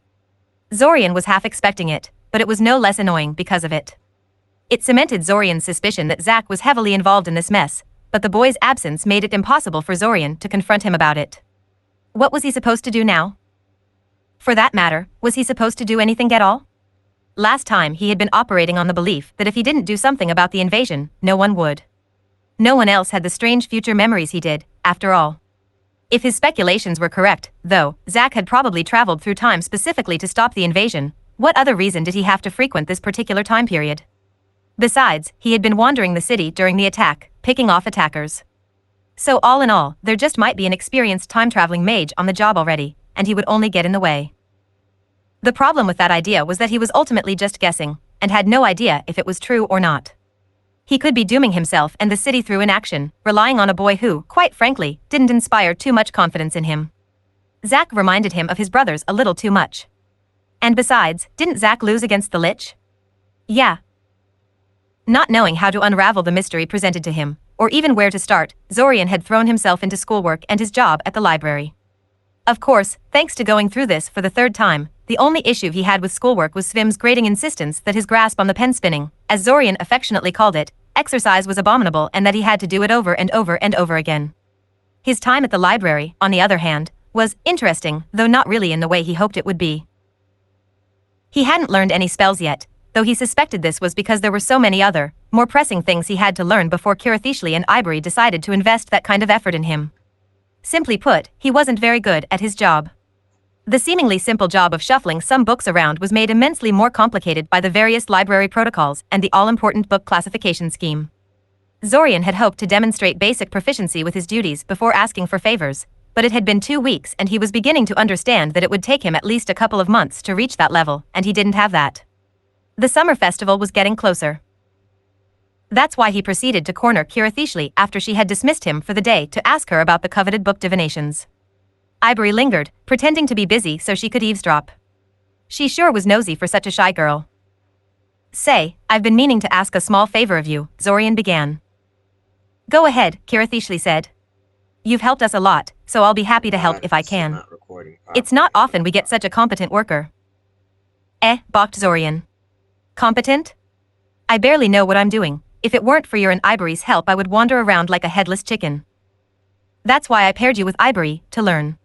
Zorian was half expecting it, but it was no less annoying because of it. It cemented Zorian's suspicion that Zach was heavily involved in this mess, but the boy's absence made it impossible for Zorian to confront him about it. What was he supposed to do now? For that matter, was he supposed to do anything at all? Last time he had been operating on the belief that if he didn't do something about the invasion, no one would. No one else had the strange future memories he did, after all. If his speculations were correct, though, Zach had probably traveled through time specifically to stop the invasion. What other reason did he have to frequent this particular time period? Besides, he had been wandering the city during the attack, picking off attackers. So all in all, there just might be an experienced time-traveling mage on the job already, and he would only get in the way. The problem with that idea was that he was ultimately just guessing, and had no idea if it was true or not. He could be dooming himself and the city through inaction, relying on a boy who, quite frankly, didn't inspire too much confidence in him. Zach reminded him of his brothers a little too much. And besides, didn't Zach lose against the Lich? Yeah. Not knowing how to unravel the mystery presented to him, or even where to start, Zorian had thrown himself into schoolwork and his job at the library. Of course, thanks to going through this for the 3rd time, the only issue he had with schoolwork was Svim's grating insistence that his grasp on the pen spinning, as Zorian affectionately called it, exercise was abominable and that he had to do it over and over and over again. His time at the library, on the other hand, was interesting, though not really in the way he hoped it would be. He hadn't learned any spells yet, though he suspected this was because there were so many other, more pressing things he had to learn before Kirathishli and Ivory decided to invest that kind of effort in him. Simply put, he wasn't very good at his job. The seemingly simple job of shuffling some books around was made immensely more complicated by the various library protocols and the all-important book classification scheme. Zorian had hoped to demonstrate basic proficiency with his duties before asking for favors, but it had been 2 weeks and he was beginning to understand that it would take him at least a couple of months to reach that level, and he didn't have that. The summer festival was getting closer. That's why he proceeded to corner Kirathishli after she had dismissed him for the day to ask her about the coveted book divinations. Ivory lingered, pretending to be busy so she could eavesdrop. She sure was nosy for such a shy girl. Say, I've been meaning to ask a small favor of you, Zorian began. Go ahead, Kirathishli said. You've helped us a lot, so I'll be happy to help if I can. It's not often we get such a competent worker. Balked Zorian. Competent? I barely know what I'm doing. If it weren't for your and Ivory's help I would wander around like a headless chicken. That's why I paired you with Ivory, to learn.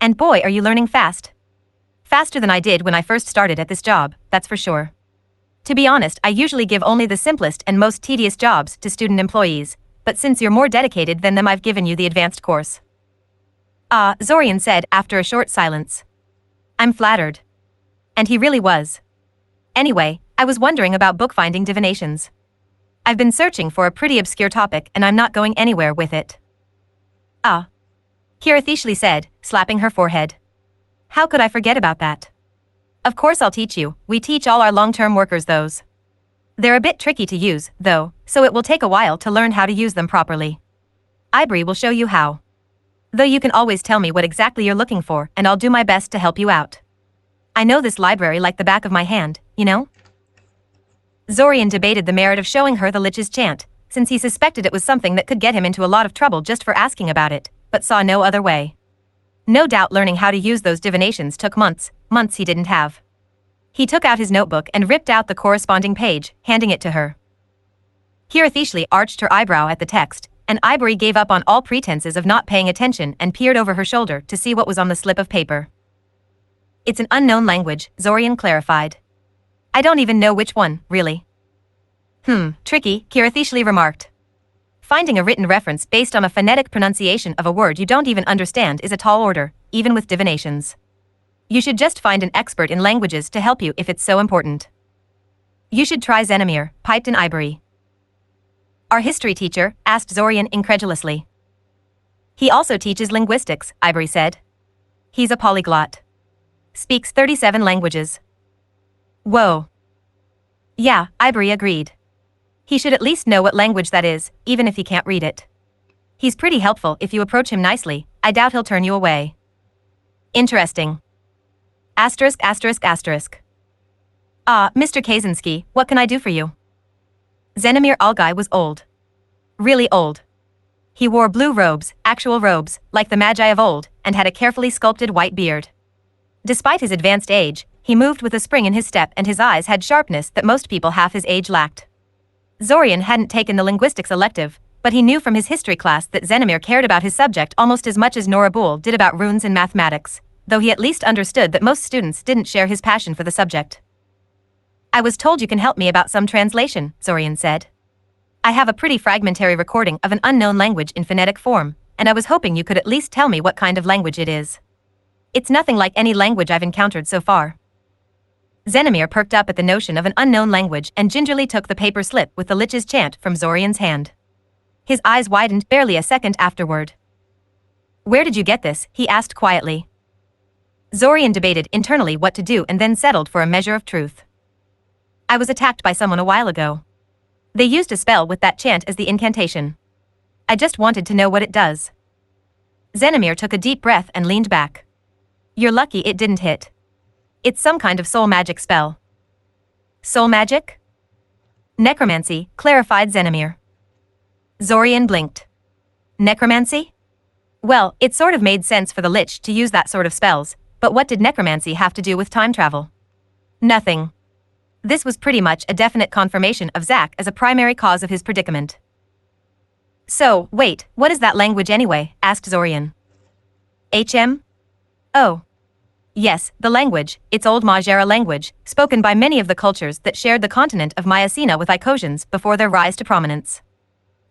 And boy are you learning fast. Faster than I did when I first started at this job, that's for sure. To be honest, I usually give only the simplest and most tedious jobs to student employees, but since you're more dedicated than them I've given you the advanced course. Ah, Zorian said after a short silence. I'm flattered. And he really was. Anyway, I was wondering about bookfinding divinations. I've been searching for a pretty obscure topic and I'm not going anywhere with it. Ah. Kirathishli said, slapping her forehead. How could I forget about that? Of course I'll teach you, we teach all our long-term workers those. They're a bit tricky to use, though, so it will take a while to learn how to use them properly. Ivory will show you how. Though you can always tell me what exactly you're looking for and I'll do my best to help you out. I know this library like the back of my hand, you know? Zorian debated the merit of showing her the Lich's chant, since he suspected it was something that could get him into a lot of trouble just for asking about it, but saw no other way. No doubt learning how to use those divinations took months he didn't have. He took out his notebook and ripped out the corresponding page, handing it to her. Kirathishli arched her eyebrow at the text, and Ivory gave up on all pretenses of not paying attention and peered over her shoulder to see what was on the slip of paper. It's an unknown language, Zorian clarified. I don't even know which one, really. Tricky, Kirathishli remarked. Finding a written reference based on a phonetic pronunciation of a word you don't even understand is a tall order, even with divinations. You should just find an expert in languages to help you if it's so important. You should try Zenemir, piped in Ivory. Our history teacher, asked Zorian incredulously. He also teaches linguistics, Ivory said. He's a polyglot. Speaks 37 languages. Whoa. Yeah, Ivory agreed. He should at least know what language that is, even if he can't read it. He's pretty helpful if you approach him nicely, I doubt he'll turn you away. Interesting. Asterisk. Ah, Mr. Kaczynski, what can I do for you? Zenemir Algai was old. Really old. He wore blue robes, actual robes, like the Magi of old, and had a carefully sculpted white beard. Despite his advanced age, he moved with a spring in his step and his eyes had sharpness that most people half his age lacked. Zorian hadn't taken the linguistics elective, but he knew from his history class that Zenemir cared about his subject almost as much as Norabul did about runes and mathematics, though he at least understood that most students didn't share his passion for the subject. I was told you can help me about some translation, Zorian said. I have a pretty fragmentary recording of an unknown language in phonetic form, and I was hoping you could at least tell me what kind of language it is. It's nothing like any language I've encountered so far. Zenemir perked up at the notion of an unknown language and gingerly took the paper slip with the Lich's chant from Zorian's hand. His eyes widened barely a second afterward. Where did you get this? He asked quietly. Zorian debated internally what to do and then settled for a measure of truth. I was attacked by someone a while ago. They used a spell with that chant as the incantation. I just wanted to know what it does. Zenemir took a deep breath and leaned back. You're lucky it didn't hit. It's some kind of soul magic spell. Soul magic? Necromancy, clarified Zenemir. Zorian blinked. Necromancy? Well, it sort of made sense for the Lich to use that sort of spells, but what did necromancy have to do with time travel? Nothing. This was pretty much a definite confirmation of Zack as a primary cause of his predicament. So, wait, what is that language anyway? Asked Zorian. HM? Oh. Yes, the language, its old Majera language, spoken by many of the cultures that shared the continent of Mycena with Icosians before their rise to prominence.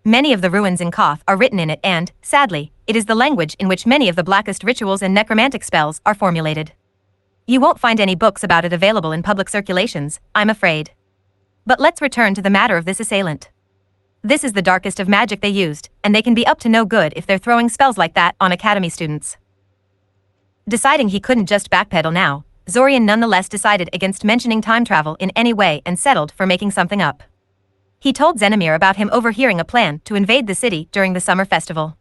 Many of the ruins in Koth are written in it and, sadly, it is the language in which many of the blackest rituals and necromantic spells are formulated. You won't find any books about it available in public circulations, I'm afraid. But let's return to the matter of this assailant. This is the darkest of magic they used, and they can be up to no good if they're throwing spells like that on academy students. Deciding he couldn't just backpedal now, Zorian nonetheless decided against mentioning time travel in any way and settled for making something up. He told Xenomir about him overhearing a plan to invade the city during the summer festival.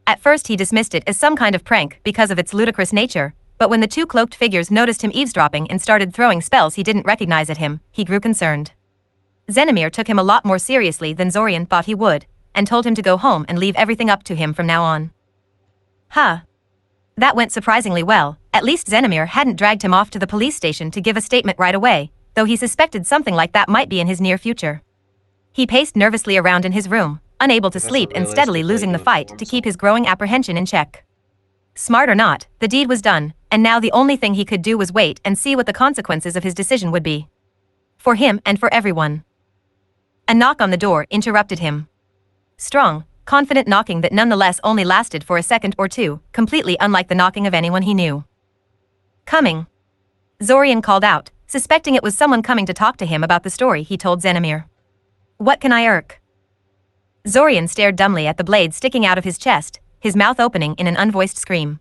At first he dismissed it as some kind of prank because of its ludicrous nature, but when the two cloaked figures noticed him eavesdropping and started throwing spells he didn't recognize at him, he grew concerned. Xenomir took him a lot more seriously than Zorian thought he would, and told him to go home and leave everything up to him from now on. Huh. That went surprisingly well. At least Xenomir hadn't dragged him off to the police station to give a statement right away, though he suspected something like that might be in his near future. He paced nervously around in his room, unable to sleep and steadily losing the fight to keep his growing apprehension in check. Smart or not, the deed was done, and now the only thing he could do was wait and see what the consequences of his decision would be. For him and for everyone. A knock on the door interrupted him. Strong, confident knocking that nonetheless only lasted for a second or two, completely unlike the knocking of anyone he knew. Coming. Zorian called out, suspecting it was someone coming to talk to him about the story he told Xenomir. What can I irk? Zorian stared dumbly at the blade sticking out of his chest, his mouth opening in an unvoiced scream.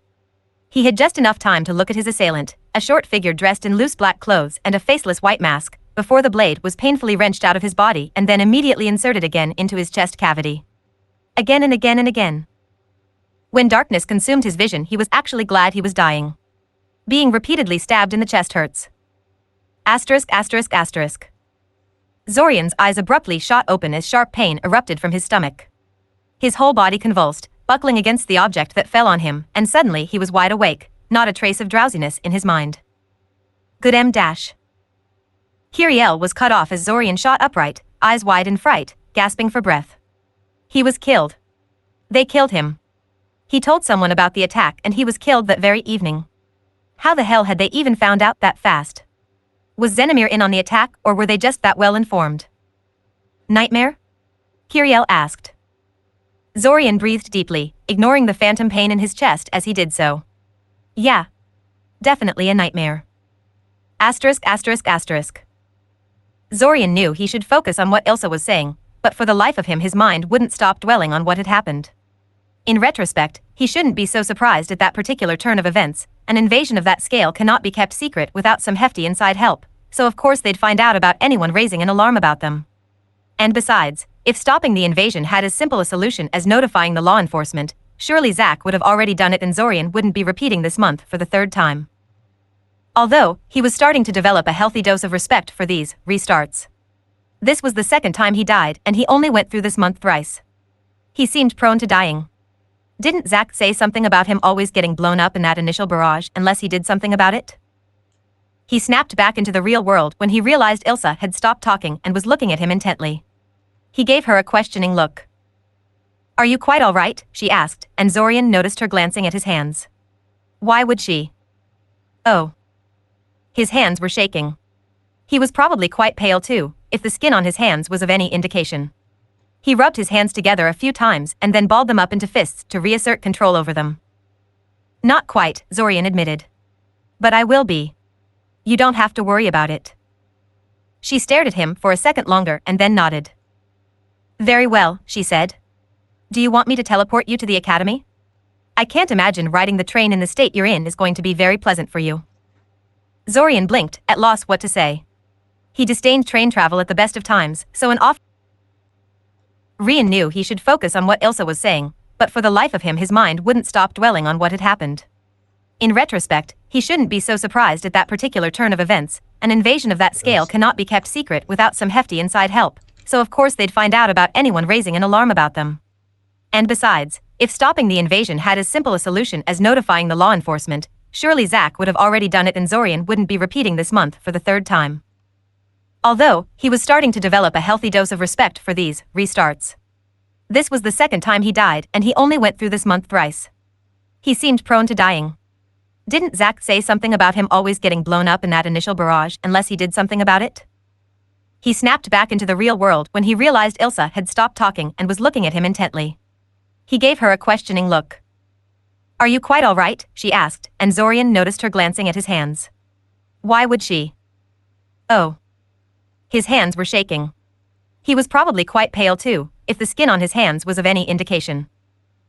He had just enough time to look at his assailant, a short figure dressed in loose black clothes and a faceless white mask, before the blade was painfully wrenched out of his body and then immediately inserted again into his chest cavity. Again and again and again. When darkness consumed his vision, he was actually glad he was dying. Being repeatedly stabbed in the chest hurts. Asterisk asterisk asterisk. Zorian's eyes abruptly shot open as sharp pain erupted from his stomach. His whole body convulsed, buckling against the object that fell on him, and suddenly he was wide awake, not a trace of drowsiness in his mind. Good M dash. Kiriel was cut off as Zorian shot upright, eyes wide in fright, gasping for breath. He was killed. They killed him. He told someone about the attack and he was killed that very evening. How the hell had they even found out that fast? Was Xenomir in on the attack or were they just that well informed? Nightmare? Kiriel asked. Zorian breathed deeply, ignoring the phantom pain in his chest as he did so. Yeah. Definitely a nightmare. Asterisk asterisk asterisk. Zorian knew he should focus on what Ilsa was saying, but for the life of him his mind wouldn't stop dwelling on what had happened. In retrospect, he shouldn't be so surprised at that particular turn of events. An invasion of that scale cannot be kept secret without some hefty inside help, so of course they'd find out about anyone raising an alarm about them. And besides, if stopping the invasion had as simple a solution as notifying the law enforcement, surely Zack would have already done it and Zorian wouldn't be repeating this month for the third time. Although, he was starting to develop a healthy dose of respect for these restarts. This was the second time he died and he only went through this month thrice. He seemed prone to dying. Didn't Zack say something about him always getting blown up in that initial barrage unless he did something about it? He snapped back into the real world when he realized Ilsa had stopped talking and was looking at him intently. He gave her a questioning look. Are you quite all right? She asked, and Zorian noticed her glancing at his hands. Why would she? Oh. His hands were shaking. He was probably quite pale too, if the skin on his hands was of any indication. He rubbed his hands together a few times and then balled them up into fists to reassert control over them. Not quite, Zorian admitted. But I will be. You don't have to worry about it. She stared at him for a second longer and then nodded. Very well, she said. Do you want me to teleport you to the academy? I can't imagine riding the train in the state you're in is going to be very pleasant for you. Zorian blinked, at loss what to say. He disdained train travel at the best of times, so an off. Rian knew he should focus on what Ilsa was saying, but for the life of him his mind wouldn't stop dwelling on what had happened. In retrospect, he shouldn't be so surprised at that particular turn of events. An invasion of that scale cannot be kept secret without some hefty inside help, so of course they'd find out about anyone raising an alarm about them. And besides, if stopping the invasion had as simple a solution as notifying the law enforcement, surely Zack would have already done it and Zorian wouldn't be repeating this month for the third time. Although, he was starting to develop a healthy dose of respect for these restarts. This was the second time he died and he only went through this month thrice. He seemed prone to dying. Didn't Zack say something about him always getting blown up in that initial barrage unless he did something about it? He snapped back into the real world when he realized Ilsa had stopped talking and was looking at him intently. He gave her a questioning look. Are you quite all right? She asked, and Zorian noticed her glancing at his hands. Why would she? Oh. His hands were shaking. He was probably quite pale too, if the skin on his hands was of any indication.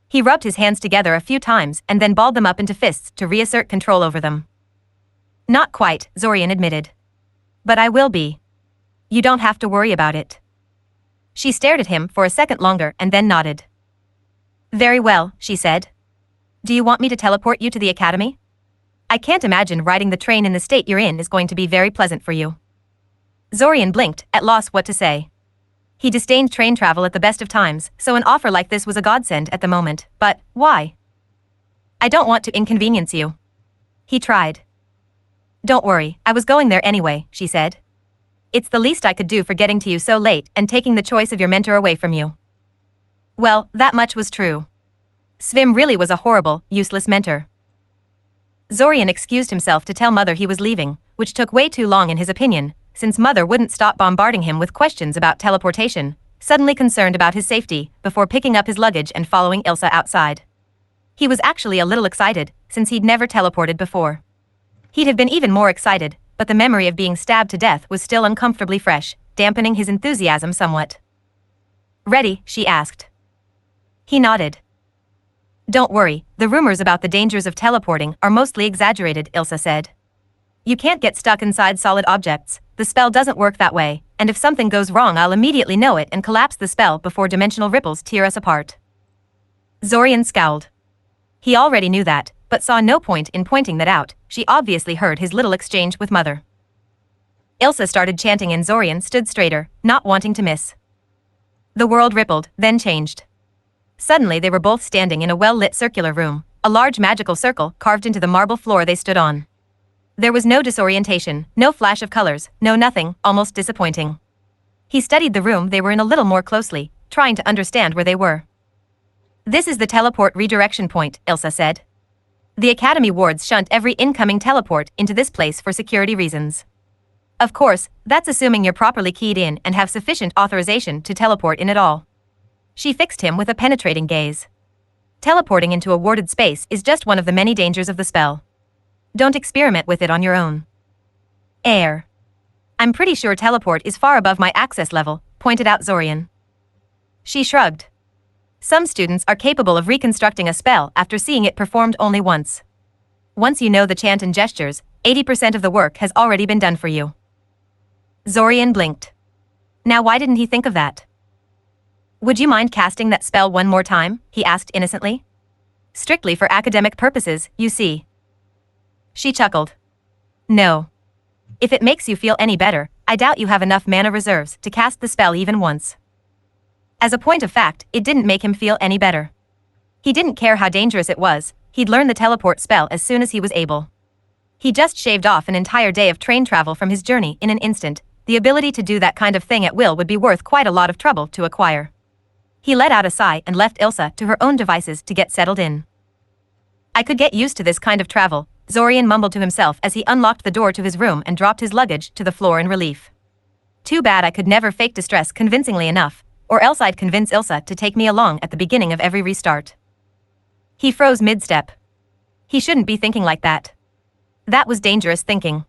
He rubbed his hands together a few times and then balled them up into fists to reassert control over them. Not quite, Zorian admitted. But I will be. You don't have to worry about it. She stared at him for a second longer and then nodded. Very well, she said. Do you want me to teleport you to the academy? I can't imagine riding the train in the state you're in is going to be very pleasant for you. Zorian blinked, at loss what to say. He disdained train travel at the best of times, so an offer like this was a godsend at the moment, but why? I don't want to inconvenience you. He tried. Don't worry, I was going there anyway, she said. It's the least I could do for getting to you so late and taking the choice of your mentor away from you. Well, that much was true. Svim really was a horrible, useless mentor. Zorian excused himself to tell Mother he was leaving, which took way too long in his opinion, since Mother wouldn't stop bombarding him with questions about teleportation, suddenly concerned about his safety, before picking up his luggage and following Ilsa outside. He was actually a little excited, since he'd never teleported before. He'd have been even more excited, but the memory of being stabbed to death was still uncomfortably fresh, dampening his enthusiasm somewhat. Ready? She asked. He nodded. Don't worry, the rumors about the dangers of teleporting are mostly exaggerated, Ilsa said. You can't get stuck inside solid objects, the spell doesn't work that way, and if something goes wrong I'll immediately know it and collapse the spell before dimensional ripples tear us apart. Zorian scowled. He already knew that, but saw no point in pointing that out. She obviously heard his little exchange with Mother. Ilsa started chanting and Zorian stood straighter, not wanting to miss. The world rippled, then changed. Suddenly they were both standing in a well-lit circular room, a large magical circle carved into the marble floor they stood on. There was no disorientation, no flash of colors, no nothing, almost disappointing. He studied the room they were in a little more closely, trying to understand where they were. This is the teleport redirection point, Ilsa said. The Academy wards shunt every incoming teleport into this place for security reasons. Of course, that's assuming you're properly keyed in and have sufficient authorization to teleport in at all. She fixed him with a penetrating gaze. Teleporting into a warded space is just one of the many dangers of the spell. Don't experiment with it on your own. Air. I'm pretty sure teleport is far above my access level, pointed out Zorian. She shrugged. Some students are capable of reconstructing a spell after seeing it performed only once. Once you know the chant and gestures, 80% of the work has already been done for you. Zorian blinked. Now why didn't he think of that? Would you mind casting that spell one more time? He asked innocently. Strictly for academic purposes, you see. She chuckled. No. If it makes you feel any better, I doubt you have enough mana reserves to cast the spell even once. As a point of fact, it didn't make him feel any better. He didn't care how dangerous it was, he'd learn the teleport spell as soon as he was able. He just shaved off an entire day of train travel from his journey in an instant. The ability to do that kind of thing at will would be worth quite a lot of trouble to acquire. He let out a sigh and left Ilsa to her own devices to get settled in. I could get used to this kind of travel, Zorian mumbled to himself as he unlocked the door to his room and dropped his luggage to the floor in relief. Too bad I could never fake distress convincingly enough, or else I'd convince Ilsa to take me along at the beginning of every restart. He froze mid-step. He shouldn't be thinking like that. That was dangerous thinking.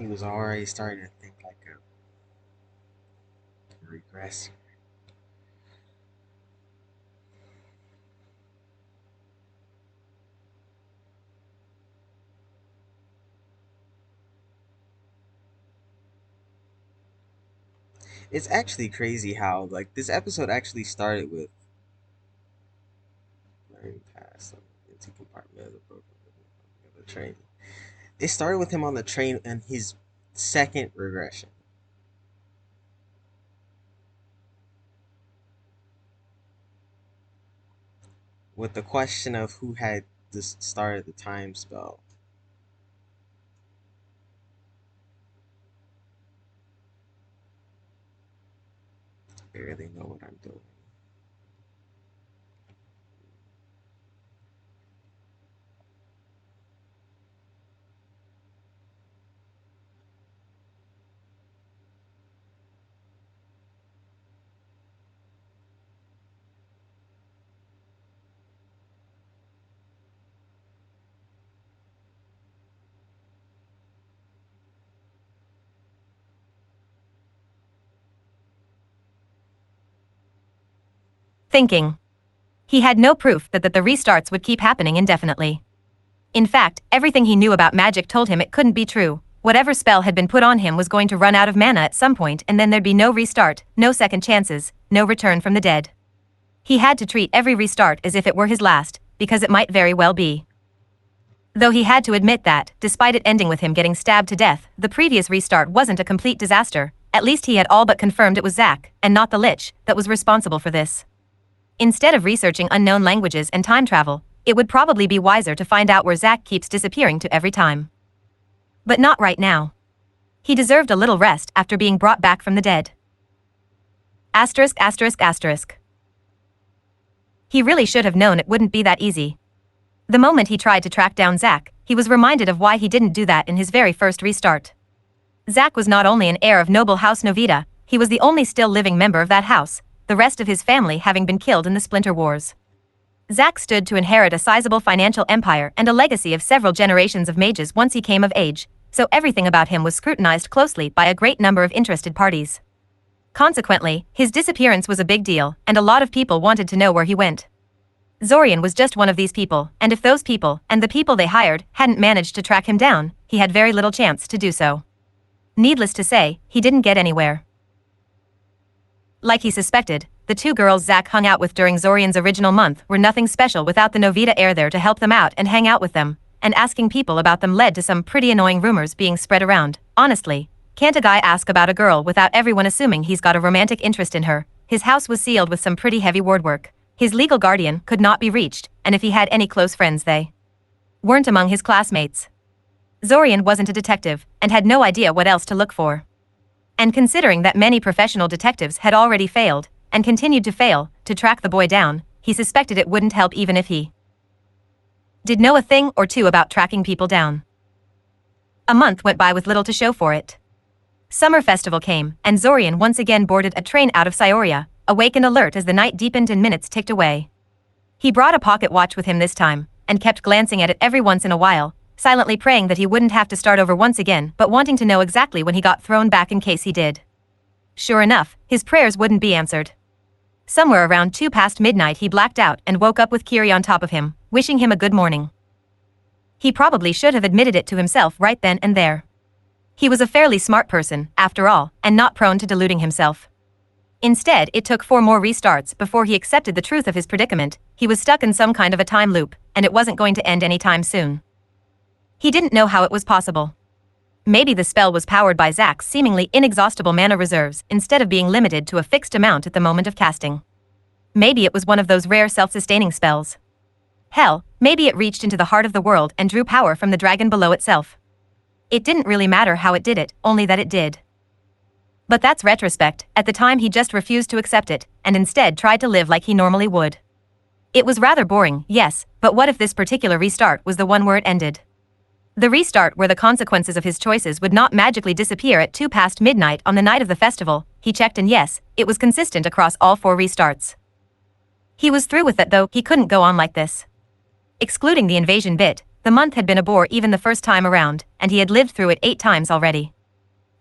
He was already starting to think like a regress. It's actually crazy how like this episode actually started with learning past empty compartment of the train. It started with him on the train and his second regression. with the question of who had started the time spell. I barely know what I'm doing. Thinking. He had no proof that the restarts would keep happening indefinitely. In fact, everything he knew about magic told him it couldn't be true. Whatever spell had been put on him was going to run out of mana at some point, and then there'd be no restart, no second chances, no return from the dead. He had to treat every restart as if it were his last, because it might very well be. Though he had to admit that, despite it ending with him getting stabbed to death, the previous restart wasn't a complete disaster. At least he had all but confirmed it was Zack, and not the Lich, that was responsible for this. Instead of researching unknown languages and time travel, it would probably be wiser to find out where Zack keeps disappearing to every time. But not right now. He deserved a little rest after being brought back from the dead. Asterisk, asterisk, asterisk. He really should have known it wouldn't be that easy. The moment he tried to track down Zack, he was reminded of why he didn't do that in his very first restart. Zack was not only an heir of noble House Novita, he was the only still living member of that house, the rest of his family having been killed in the Splinter Wars. Zack stood to inherit a sizable financial empire and a legacy of several generations of mages once he came of age, so everything about him was scrutinized closely by a great number of interested parties. Consequently, his disappearance was a big deal, and a lot of people wanted to know where he went. Zorian was just one of these people, and if those people, and the people they hired, hadn't managed to track him down, he had very little chance to do so. Needless to say, he didn't get anywhere. Like he suspected, the two girls Zack hung out with during Zorian's original month were nothing special without the Novita heir there to help them out and hang out with them, and asking people about them led to some pretty annoying rumors being spread around. Honestly, can't a guy ask about a girl without everyone assuming he's got a romantic interest in her? His house was sealed with some pretty heavy ward work. His legal guardian could not be reached, and if he had any close friends, they weren't among his classmates. Zorian wasn't a detective, and had no idea what else to look for. And considering that many professional detectives had already failed, and continued to fail, to track the boy down, he suspected it wouldn't help even if he did know a thing or two about tracking people down. A month went by with little to show for it. Summer festival came, and Zorian once again boarded a train out of Scioria, awake and alert as the night deepened and minutes ticked away. He brought a pocket watch with him this time, and kept glancing at it every once in a while, silently praying that he wouldn't have to start over once again, but wanting to know exactly when he got thrown back in case he did. Sure enough, his prayers wouldn't be answered. Somewhere around 2 past midnight he blacked out and woke up with Kiri on top of him, wishing him a good morning. He probably should have admitted it to himself right then and there. He was a fairly smart person, after all, and not prone to deluding himself. Instead, it took 4 more restarts before he accepted the truth of his predicament. He was stuck in some kind of a time loop, and it wasn't going to end anytime soon. He didn't know how it was possible. Maybe the spell was powered by Zack's seemingly inexhaustible mana reserves instead of being limited to a fixed amount at the moment of casting. Maybe it was one of those rare self-sustaining spells. Hell, maybe it reached into the heart of the world and drew power from the dragon below itself. It didn't really matter how it did it, only that it did. But that's retrospect. At the time he just refused to accept it, and instead tried to live like he normally would. It was rather boring, yes, but what if this particular restart was the one where it ended? The restart where the consequences of his choices would not magically disappear at 2 past midnight on the night of the festival. He checked and yes, it was consistent across all 4 restarts. He was through with it though, he couldn't go on like this. Excluding the invasion bit, the month had been a bore even the first time around, and he had lived through it 8 times already.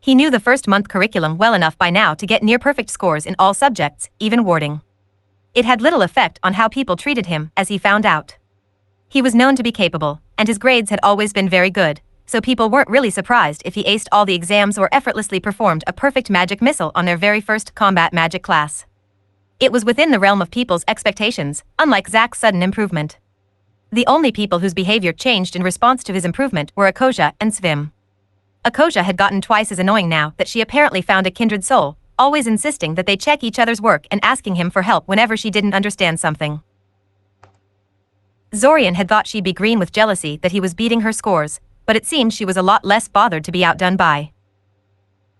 He knew the first month curriculum well enough by now to get near perfect scores in all subjects, even warding. It had little effect on how people treated him, as he found out. He was known to be capable, and his grades had always been very good, so people weren't really surprised if he aced all the exams or effortlessly performed a perfect magic missile on their very first combat magic class. It was within the realm of people's expectations, unlike Zack's sudden improvement. The only people whose behavior changed in response to his improvement were Akosia and Svim. Akosia had gotten twice as annoying now that she apparently found a kindred soul, always insisting that they check each other's work and asking him for help whenever she didn't understand something. Zorian had thought she'd be green with jealousy that he was beating her scores, but it seemed she was a lot less bothered to be outdone by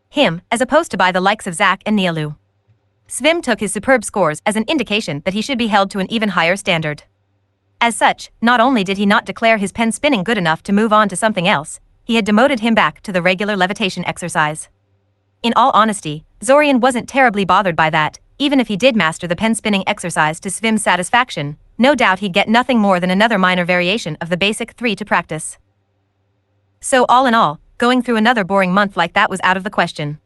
him, as opposed to by the likes of Zack and Nialu. Svim took his superb scores as an indication that he should be held to an even higher standard. As such, not only did he not declare his pen spinning good enough to move on to something else, he had demoted him back to the regular levitation exercise. In all honesty, Zorian wasn't terribly bothered by that. Even if he did master the pen spinning exercise to Svim's satisfaction, no doubt he'd get nothing more than another minor variation of the basic 3 to practice. So all in all, going through another boring month like that was out of the question.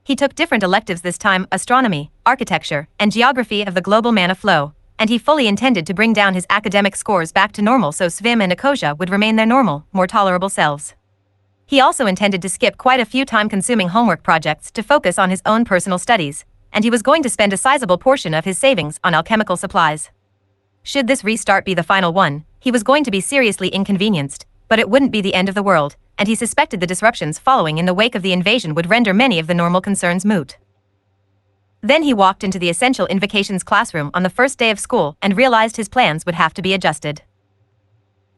He took different electives this time: astronomy, architecture, and geography of the global mana flow, and he fully intended to bring down his academic scores back to normal so Svim and Akosha would remain their normal, more tolerable selves. He also intended to skip quite a few time-consuming homework projects to focus on his own personal studies, and he was going to spend a sizable portion of his savings on alchemical supplies. Should this restart be the final one, he was going to be seriously inconvenienced, but it wouldn't be the end of the world, and he suspected the disruptions following in the wake of the invasion would render many of the normal concerns moot. Then he walked into the Essential Invocations classroom on the first day of school and realized his plans would have to be adjusted.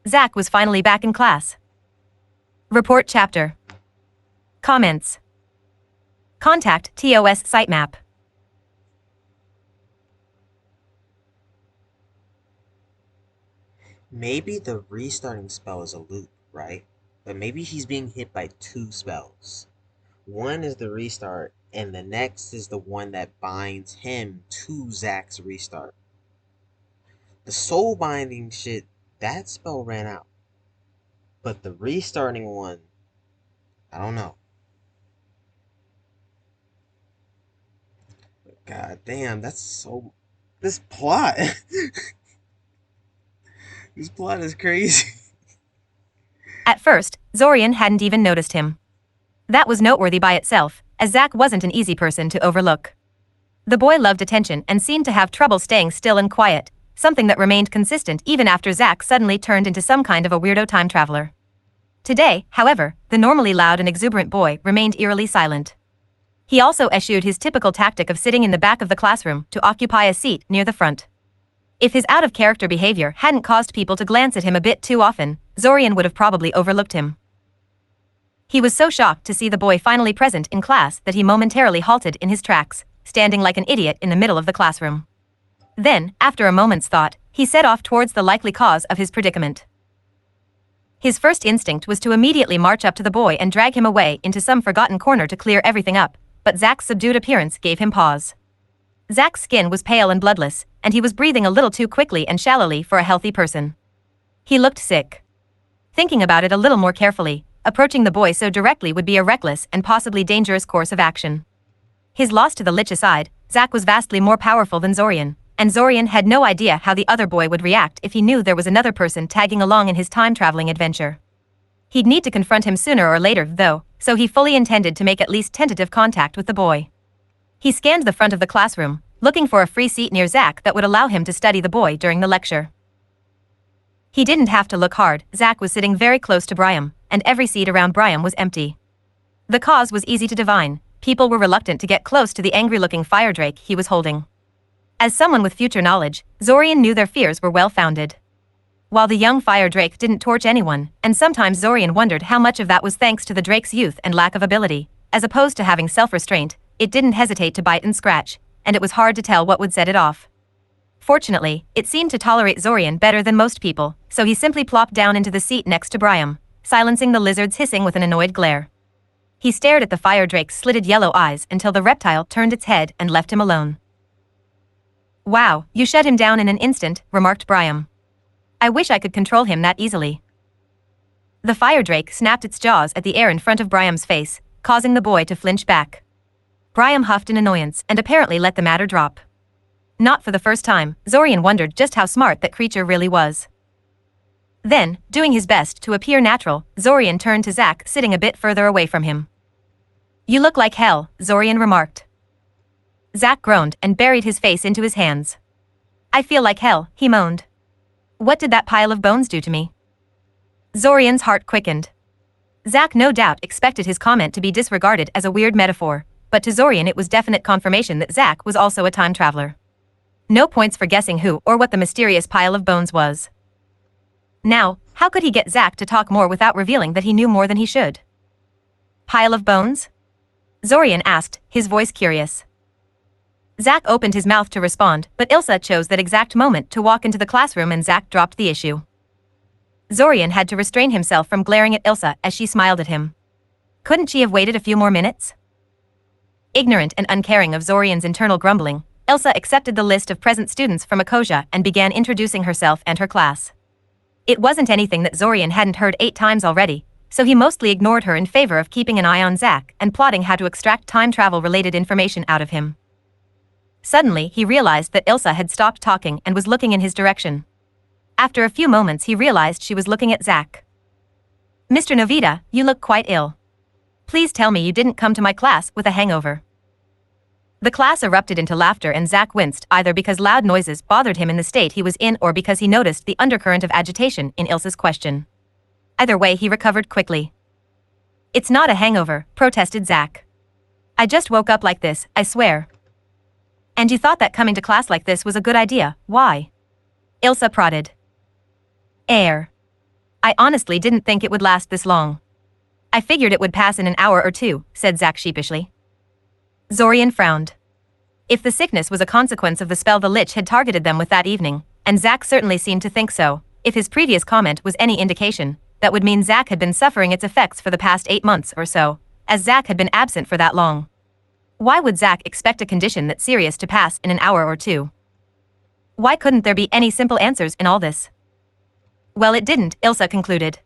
Zack was finally back in class. Report chapter. Comments. Contact TOS sitemap. Maybe the restarting spell is a loop, right? But maybe he's being hit by 2 spells. One is the restart, and the next is the one that binds him to Zack's restart. The soul binding shit, that spell ran out. But the restarting one, I don't know. God damn, that's so... This plot... This plot is crazy. At first, Zorian hadn't even noticed him. That was noteworthy by itself, as Zack wasn't an easy person to overlook. The boy loved attention and seemed to have trouble staying still and quiet, something that remained consistent even after Zack suddenly turned into some kind of a weirdo time traveler. Today, however, the normally loud and exuberant boy remained eerily silent. He also eschewed his typical tactic of sitting in the back of the classroom to occupy a seat near the front. If his out-of-character behavior hadn't caused people to glance at him a bit too often, Zorian would have probably overlooked him. He was so shocked to see the boy finally present in class that he momentarily halted in his tracks, standing like an idiot in the middle of the classroom. Then, after a moment's thought, he set off towards the likely cause of his predicament. His first instinct was to immediately march up to the boy and drag him away into some forgotten corner to clear everything up, but Zack's subdued appearance gave him pause. Zack's skin was pale and bloodless, and he was breathing a little too quickly and shallowly for a healthy person. He looked sick. Thinking about it a little more carefully, approaching the boy so directly would be a reckless and possibly dangerous course of action. His loss to the Lich aside, Zack was vastly more powerful than Zorian, and Zorian had no idea how the other boy would react if he knew there was another person tagging along in his time-traveling adventure. He'd need to confront him sooner or later, though, so he fully intended to make at least tentative contact with the boy. He scanned the front of the classroom, looking for a free seat near Zack that would allow him to study the boy during the lecture. He didn't have to look hard. Zack was sitting very close to Briam, and every seat around Briam was empty. The cause was easy to divine. People were reluctant to get close to the angry-looking fire drake he was holding. As someone with future knowledge, Zorian knew their fears were well-founded. While the young fire drake didn't torch anyone, and sometimes Zorian wondered how much of that was thanks to the drake's youth and lack of ability, as opposed to having self-restraint, it didn't hesitate to bite and scratch, and it was hard to tell what would set it off. Fortunately, it seemed to tolerate Zorian better than most people, so he simply plopped down into the seat next to Briam, silencing the lizard's hissing with an annoyed glare. He stared at the fire drake's slitted yellow eyes until the reptile turned its head and left him alone. "Wow, you shut him down in an instant," remarked Briam. "I wish I could control him that easily." The fire drake snapped its jaws at the air in front of Briam's face, causing the boy to flinch back. Briam huffed in annoyance and apparently let the matter drop. Not for the first time, Zorian wondered just how smart that creature really was. Then, doing his best to appear natural, Zorian turned to Zack sitting a bit further away from him. "You look like hell," Zorian remarked. Zack groaned and buried his face into his hands. "I feel like hell," he moaned. "What did that pile of bones do to me?" Zorian's heart quickened. Zack no doubt expected his comment to be disregarded as a weird metaphor, but to Zorian it was definite confirmation that Zack was also a time traveler. No points for guessing who or what the mysterious pile of bones was. Now, how could he get Zach to talk more without revealing that he knew more than he should? Pile of bones? Zorian asked, his voice curious. Zach opened his mouth to respond, but Ilsa chose that exact moment to walk into the classroom and Zach dropped the issue. Zorian had to restrain himself from glaring at Ilsa as she smiled at him. Couldn't she have waited a few more minutes? Ignorant and uncaring of Zorian's internal grumbling, Ilsa accepted the list of present students from Akosia and began introducing herself and her class. It wasn't anything that Zorian hadn't heard 8 times already, so he mostly ignored her in favor of keeping an eye on Zach and plotting how to extract time travel-related information out of him. Suddenly, he realized that Ilsa had stopped talking and was looking in his direction. After a few moments, he realized she was looking at Zach. Mr. Novita, you look quite ill. Please tell me you didn't come to my class with a hangover. The class erupted into laughter and Zach winced either because loud noises bothered him in the state he was in or because he noticed the undercurrent of agitation in Ilsa's question. Either way, he recovered quickly. It's not a hangover, protested Zach. I just woke up like this, I swear. And you thought that coming to class like this was a good idea, why? Ilsa prodded. I honestly didn't think it would last this long. I figured it would pass in an hour or two, said Zach sheepishly. Zorian frowned. If the sickness was a consequence of the spell the Lich had targeted them with that evening, and Zach certainly seemed to think so, if his previous comment was any indication, that would mean Zach had been suffering its effects for the past 8 months or so, as Zach had been absent for that long. Why would Zach expect a condition that serious to pass in an hour or two? Why couldn't there be any simple answers in all this? Well, it didn't, Ilsa concluded.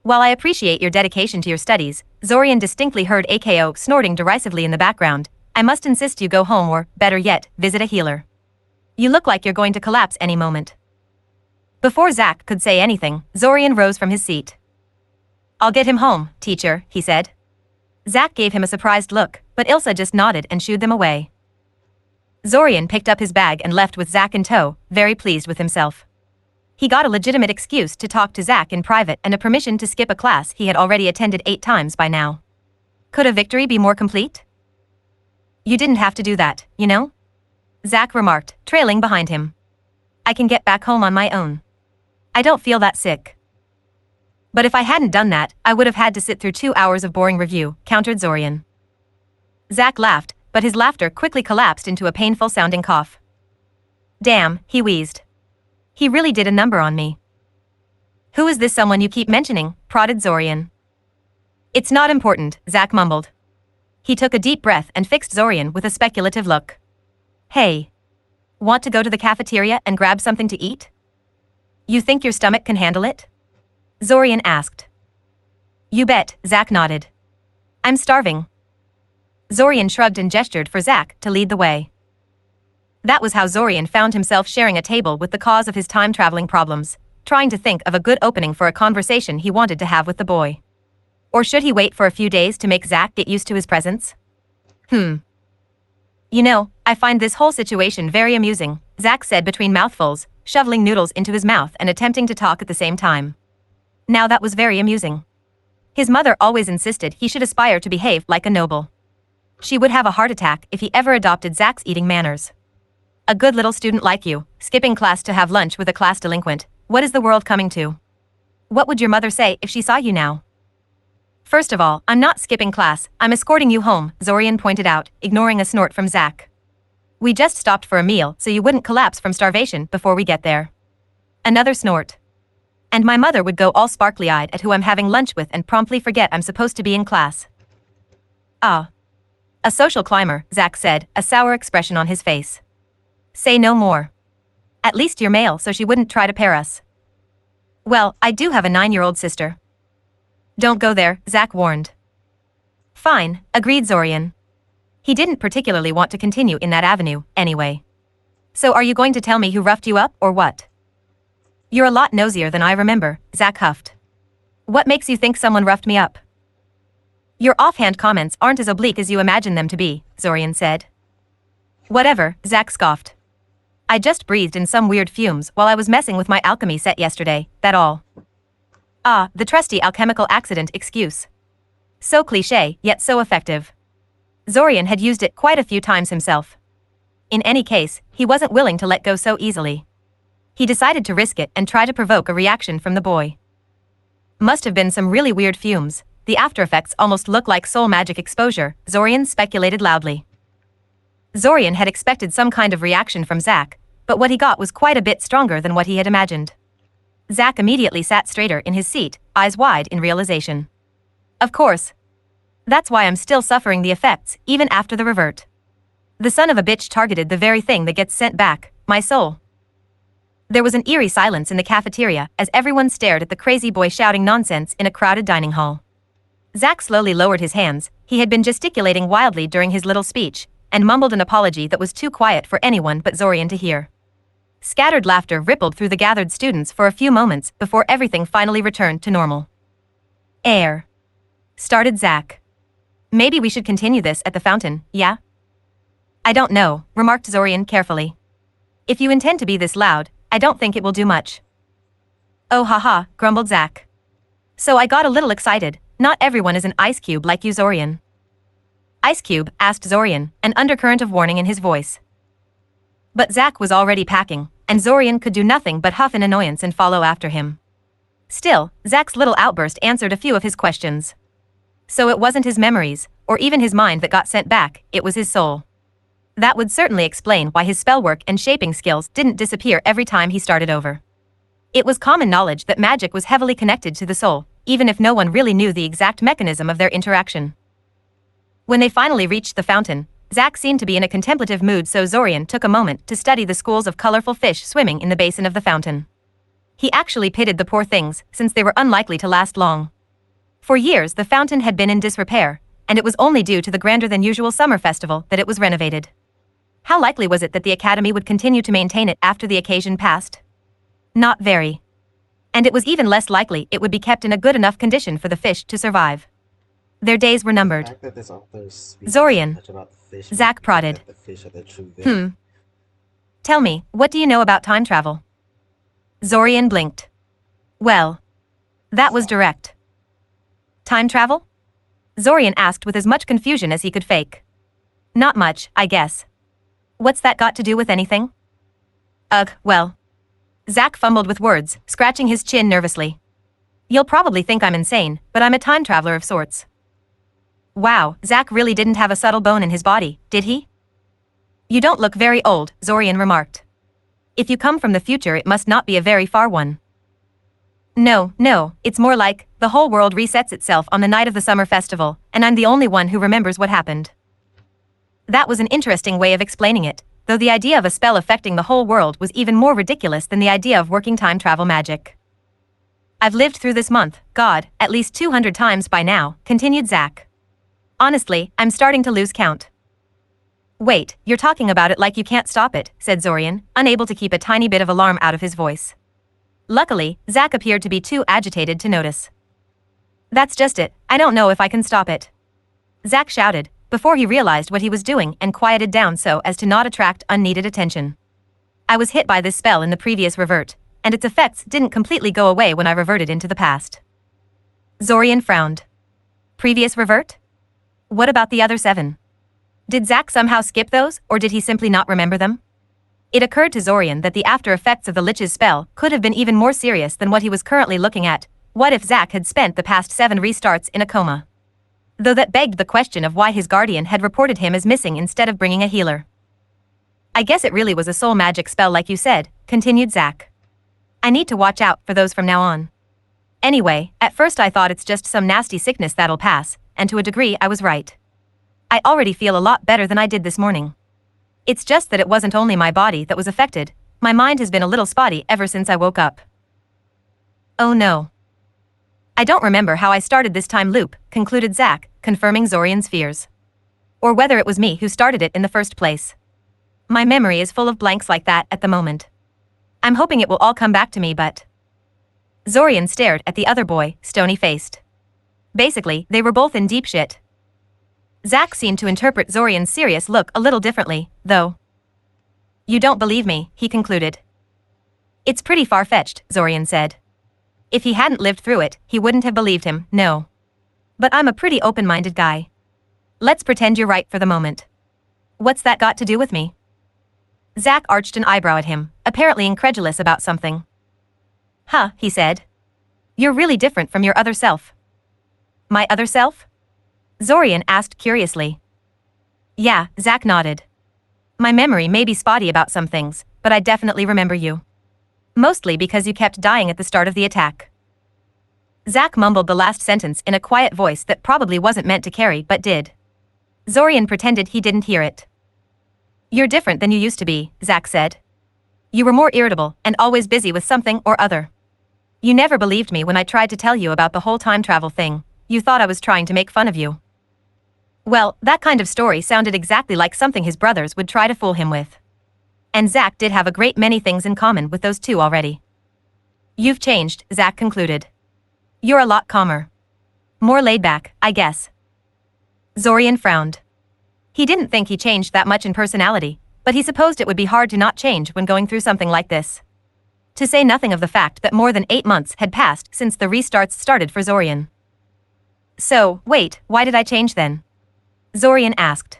While I appreciate your dedication to your studies, Zorian distinctly heard AKO snorting derisively in the background. I must insist you go home or, better yet, visit a healer. You look like you're going to collapse any moment. Before Zach could say anything, Zorian rose from his seat. I'll get him home, teacher, he said. Zach gave him a surprised look, but Ilsa just nodded and shooed them away. Zorian picked up his bag and left with Zach in tow, very pleased with himself. He got a legitimate excuse to talk to Zach in private and a permission to skip a class he had already attended 8 times by now. Could a victory be more complete? You didn't have to do that, you know? Zach remarked, trailing behind him. I can get back home on my own. I don't feel that sick. But if I hadn't done that, I would have had to sit through 2 hours of boring review, countered Zorian. Zach laughed, but his laughter quickly collapsed into a painful-sounding cough. Damn, he wheezed. He really did a number on me. Who is this someone you keep mentioning? Prodded Zorian. It's not important, Zach mumbled. He took a deep breath and fixed Zorian with a speculative look. Hey. Want to go to the cafeteria and grab something to eat? You think your stomach can handle it? Zorian asked. You bet, Zach nodded. I'm starving. Zorian shrugged and gestured for Zach to lead the way. That was how Zorian found himself sharing a table with the cause of his time-traveling problems, trying to think of a good opening for a conversation he wanted to have with the boy. Or should he wait for a few days to make Zach get used to his presence? You know, I find this whole situation very amusing, Zach said between mouthfuls, shoveling noodles into his mouth and attempting to talk at the same time. Now that was very amusing. His mother always insisted he should aspire to behave like a noble. She would have a heart attack if he ever adopted Zach's eating manners. A good little student like you, skipping class to have lunch with a class delinquent, what is the world coming to? What would your mother say if she saw you now? First of all, I'm not skipping class, I'm escorting you home, Zorian pointed out, ignoring a snort from Zach. We just stopped for a meal so you wouldn't collapse from starvation before we get there. Another snort. And my mother would go all sparkly-eyed at who I'm having lunch with and promptly forget I'm supposed to be in class. Ah. A social climber, Zach said, a sour expression on his face. Say no more. At least you're male so she wouldn't try to pair us. Well, I do have a 9-year-old sister. Don't go there, Zach warned. Fine, agreed Zorian. He didn't particularly want to continue in that avenue, anyway. So are you going to tell me who roughed you up, or what? You're a lot nosier than I remember, Zach huffed. What makes you think someone roughed me up? Your offhand comments aren't as oblique as you imagine them to be, Zorian said. Whatever, Zach scoffed. I just breathed in some weird fumes while I was messing with my alchemy set yesterday, that all. Ah, the trusty alchemical accident excuse. So cliché, yet so effective. Zorian had used it quite a few times himself. In any case, he wasn't willing to let go so easily. he decided to risk it and try to provoke a reaction from the boy. Must have been some really weird fumes. The after effects almost look like soul magic exposure, Zorian speculated loudly. Zorian had expected some kind of reaction from Zack, but what he got was quite a bit stronger than what he had imagined. Zack immediately sat straighter in his seat, eyes wide in realization. Of course. That's why I'm still suffering the effects, even after the revert. The son of a bitch targeted the very thing that gets sent back, my soul. There was an eerie silence in the cafeteria as everyone stared at the crazy boy shouting nonsense in a crowded dining hall. Zack slowly lowered his hands. He had been gesticulating wildly during his little speech, and mumbled an apology that was too quiet for anyone but Zorian to hear. Scattered laughter rippled through the gathered students for a few moments before everything finally returned to normal. Air. Started Zack. Maybe we should continue this at the fountain, yeah? I don't know, remarked Zorian carefully. If you intend to be this loud, I don't think it will do much. Oh haha, grumbled Zack. So I got a little excited. Not everyone is an ice cube like you, Zorian. Ice cube? Asked Zorian, an undercurrent of warning in his voice. But Zack was already packing, and Zorian could do nothing but huff in annoyance and follow after him. Still, Zack's little outburst answered a few of his questions. So it wasn't his memories, or even his mind that got sent back, it was his soul. That would certainly explain why his spellwork and shaping skills didn't disappear every time he started over. It was common knowledge that magic was heavily connected to the soul, even if no one really knew the exact mechanism of their interaction. When they finally reached the fountain, Zack seemed to be in a contemplative mood, so Zorian took a moment to study the schools of colorful fish swimming in the basin of the fountain. He actually pitied the poor things, since they were unlikely to last long. For years the fountain had been in disrepair, and it was only due to the grander-than-usual summer festival that it was renovated. How likely was it that the Academy would continue to maintain it after the occasion passed? Not very. And it was even less likely it would be kept in a good enough condition for the fish to survive. Their days were numbered. Zorian. Zack prodded. Tell me, what do you know about time travel? Zorian blinked. Well, that was direct. Time travel? Zorian asked with as much confusion as he could fake. Not much, I guess. What's that got to do with anything? Ugh, well. Zack fumbled with words, scratching his chin nervously. You'll probably think I'm insane, but I'm a time traveler of sorts. Wow, Zack really didn't have a subtle bone in his body, did he? You don't look very old, Zorian remarked. If you come from the future, it must not be a very far one. No, it's more like, the whole world resets itself on the night of the summer festival, and I'm the only one who remembers what happened. That was an interesting way of explaining it, though the idea of a spell affecting the whole world was even more ridiculous than the idea of working time travel magic. I've lived through this month, God, at least 200 times by now, continued Zack. Honestly, I'm starting to lose count. Wait, you're talking about it like you can't stop it, said Zorian, unable to keep a tiny bit of alarm out of his voice. Luckily, Zack appeared to be too agitated to notice. That's just it, I don't know if I can stop it. Zack shouted, before he realized what he was doing and quieted down so as to not attract unneeded attention. I was hit by this spell in the previous revert, and its effects didn't completely go away when I reverted into the past. Zorian frowned. Previous revert? What about the other 7? Did Zack somehow skip those, or did he simply not remember them? It occurred to Zorian that the after effects of the Lich's spell could have been even more serious than what he was currently looking at. What if Zack had spent the past 7 restarts in a coma? Though that begged the question of why his guardian had reported him as missing instead of bringing a healer. I guess it really was a soul magic spell like you said, continued Zack. I need to watch out for those from now on. Anyway, at first I thought it's just some nasty sickness that'll pass, and to a degree I was right. I already feel a lot better than I did this morning. It's just that it wasn't only my body that was affected, my mind has been a little spotty ever since I woke up. Oh no. I don't remember how I started this time loop, concluded Zack, confirming Zorian's fears. Or whether it was me who started it in the first place. My memory is full of blanks like that at the moment. I'm hoping it will all come back to me, but... Zorian stared at the other boy, stony-faced. Basically, they were both in deep shit. Zack seemed to interpret Zorian's serious look a little differently, though. You don't believe me, he concluded. It's pretty far-fetched, Zorian said. If he hadn't lived through it, he wouldn't have believed him, no. But I'm a pretty open-minded guy. Let's pretend you're right for the moment. What's that got to do with me? Zack arched an eyebrow at him, apparently incredulous about something. Huh, he said. You're really different from your other self. My other self? Zorian asked curiously. Yeah, Zack nodded. My memory may be spotty about some things, but I definitely remember you. Mostly because you kept dying at the start of the attack. Zack mumbled the last sentence in a quiet voice that probably wasn't meant to carry but did. Zorian pretended he didn't hear it. You're different than you used to be, Zack said. You were more irritable and always busy with something or other. You never believed me when I tried to tell you about the whole time travel thing. You thought I was trying to make fun of you. Well, that kind of story sounded exactly like something his brothers would try to fool him with. And Zack did have a great many things in common with those two already. You've changed, Zack concluded. You're a lot calmer. More laid back, I guess. Zorian frowned. He didn't think he changed that much in personality, but he supposed it would be hard to not change when going through something like this. To say nothing of the fact that more than 8 months had passed since the restarts started for Zorian. So, wait, why did I change then? Zorian asked.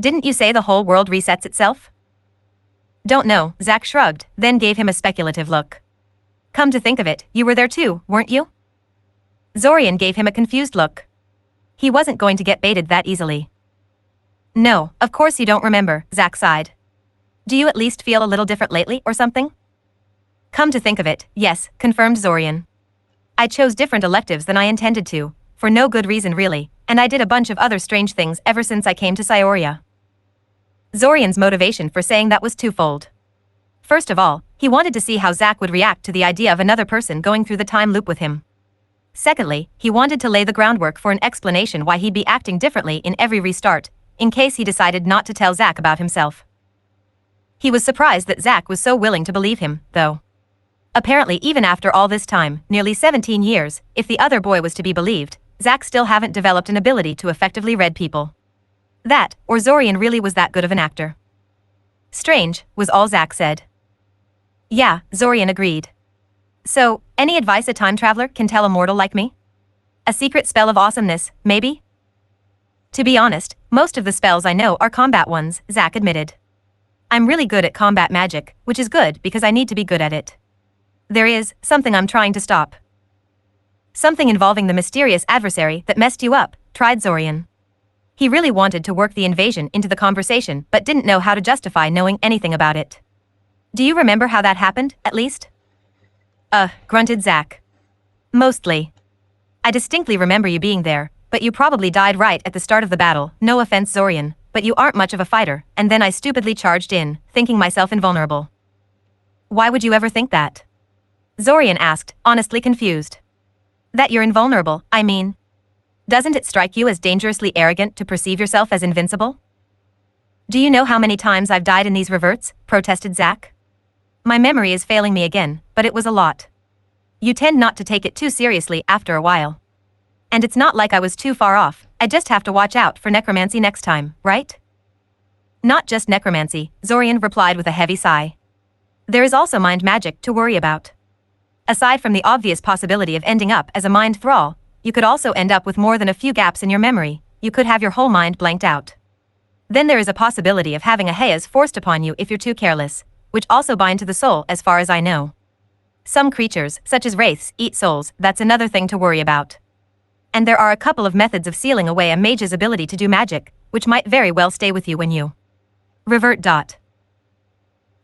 Didn't you say the whole world resets itself? Don't know, Zack shrugged, then gave him a speculative look. Come to think of it, you were there too, weren't you? Zorian gave him a confused look. He wasn't going to get baited that easily. No, of course you don't remember, Zack sighed. Do you at least feel a little different lately or something? Come to think of it, yes, confirmed Zorian. I chose different electives than I intended to, for no good reason really, and I did a bunch of other strange things ever since I came to Syoria. Zorian's motivation for saying that was twofold. First of all, he wanted to see how Zack would react to the idea of another person going through the time loop with him. Secondly, he wanted to lay the groundwork for an explanation why he'd be acting differently in every restart, in case he decided not to tell Zack about himself. He was surprised that Zack was so willing to believe him, though. Apparently even after all this time, nearly 17 years, if the other boy was to be believed, Zack still hadn't developed an ability to effectively read people. That, or Zorian really was that good of an actor. Strange, was all Zack said. Yeah, Zorian agreed. So, any advice a time traveler can tell a mortal like me? A secret spell of awesomeness, maybe? To be honest, most of the spells I know are combat ones, Zack admitted. I'm really good at combat magic, which is good because I need to be good at it. There is something I'm trying to stop. Something involving the mysterious adversary that messed you up, tried Zorian. He really wanted to work the invasion into the conversation but didn't know how to justify knowing anything about it. Do you remember how that happened, at least? Grunted Zack. Mostly. I distinctly remember you being there, but you probably died right at the start of the battle, no offense Zorian, but you aren't much of a fighter, and then I stupidly charged in, thinking myself invulnerable. Why would you ever think that? Zorian asked, honestly confused. That you're invulnerable, I mean. Doesn't it strike you as dangerously arrogant to perceive yourself as invincible? Do you know how many times I've died in these reverts? Protested Zack. My memory is failing me again, but it was a lot. You tend not to take it too seriously after a while. And it's not like I was too far off, I just have to watch out for necromancy next time, right? Not just necromancy, Zorian replied with a heavy sigh. There is also mind magic to worry about. Aside from the obvious possibility of ending up as a mind thrall, you could also end up with more than a few gaps in your memory, you could have your whole mind blanked out. Then there is a possibility of having a haze forced upon you if you're too careless, which also bind to the soul as far as I know. Some creatures, such as wraiths, eat souls, that's another thing to worry about. And there are a couple of methods of sealing away a mage's ability to do magic, which might very well stay with you when you revert.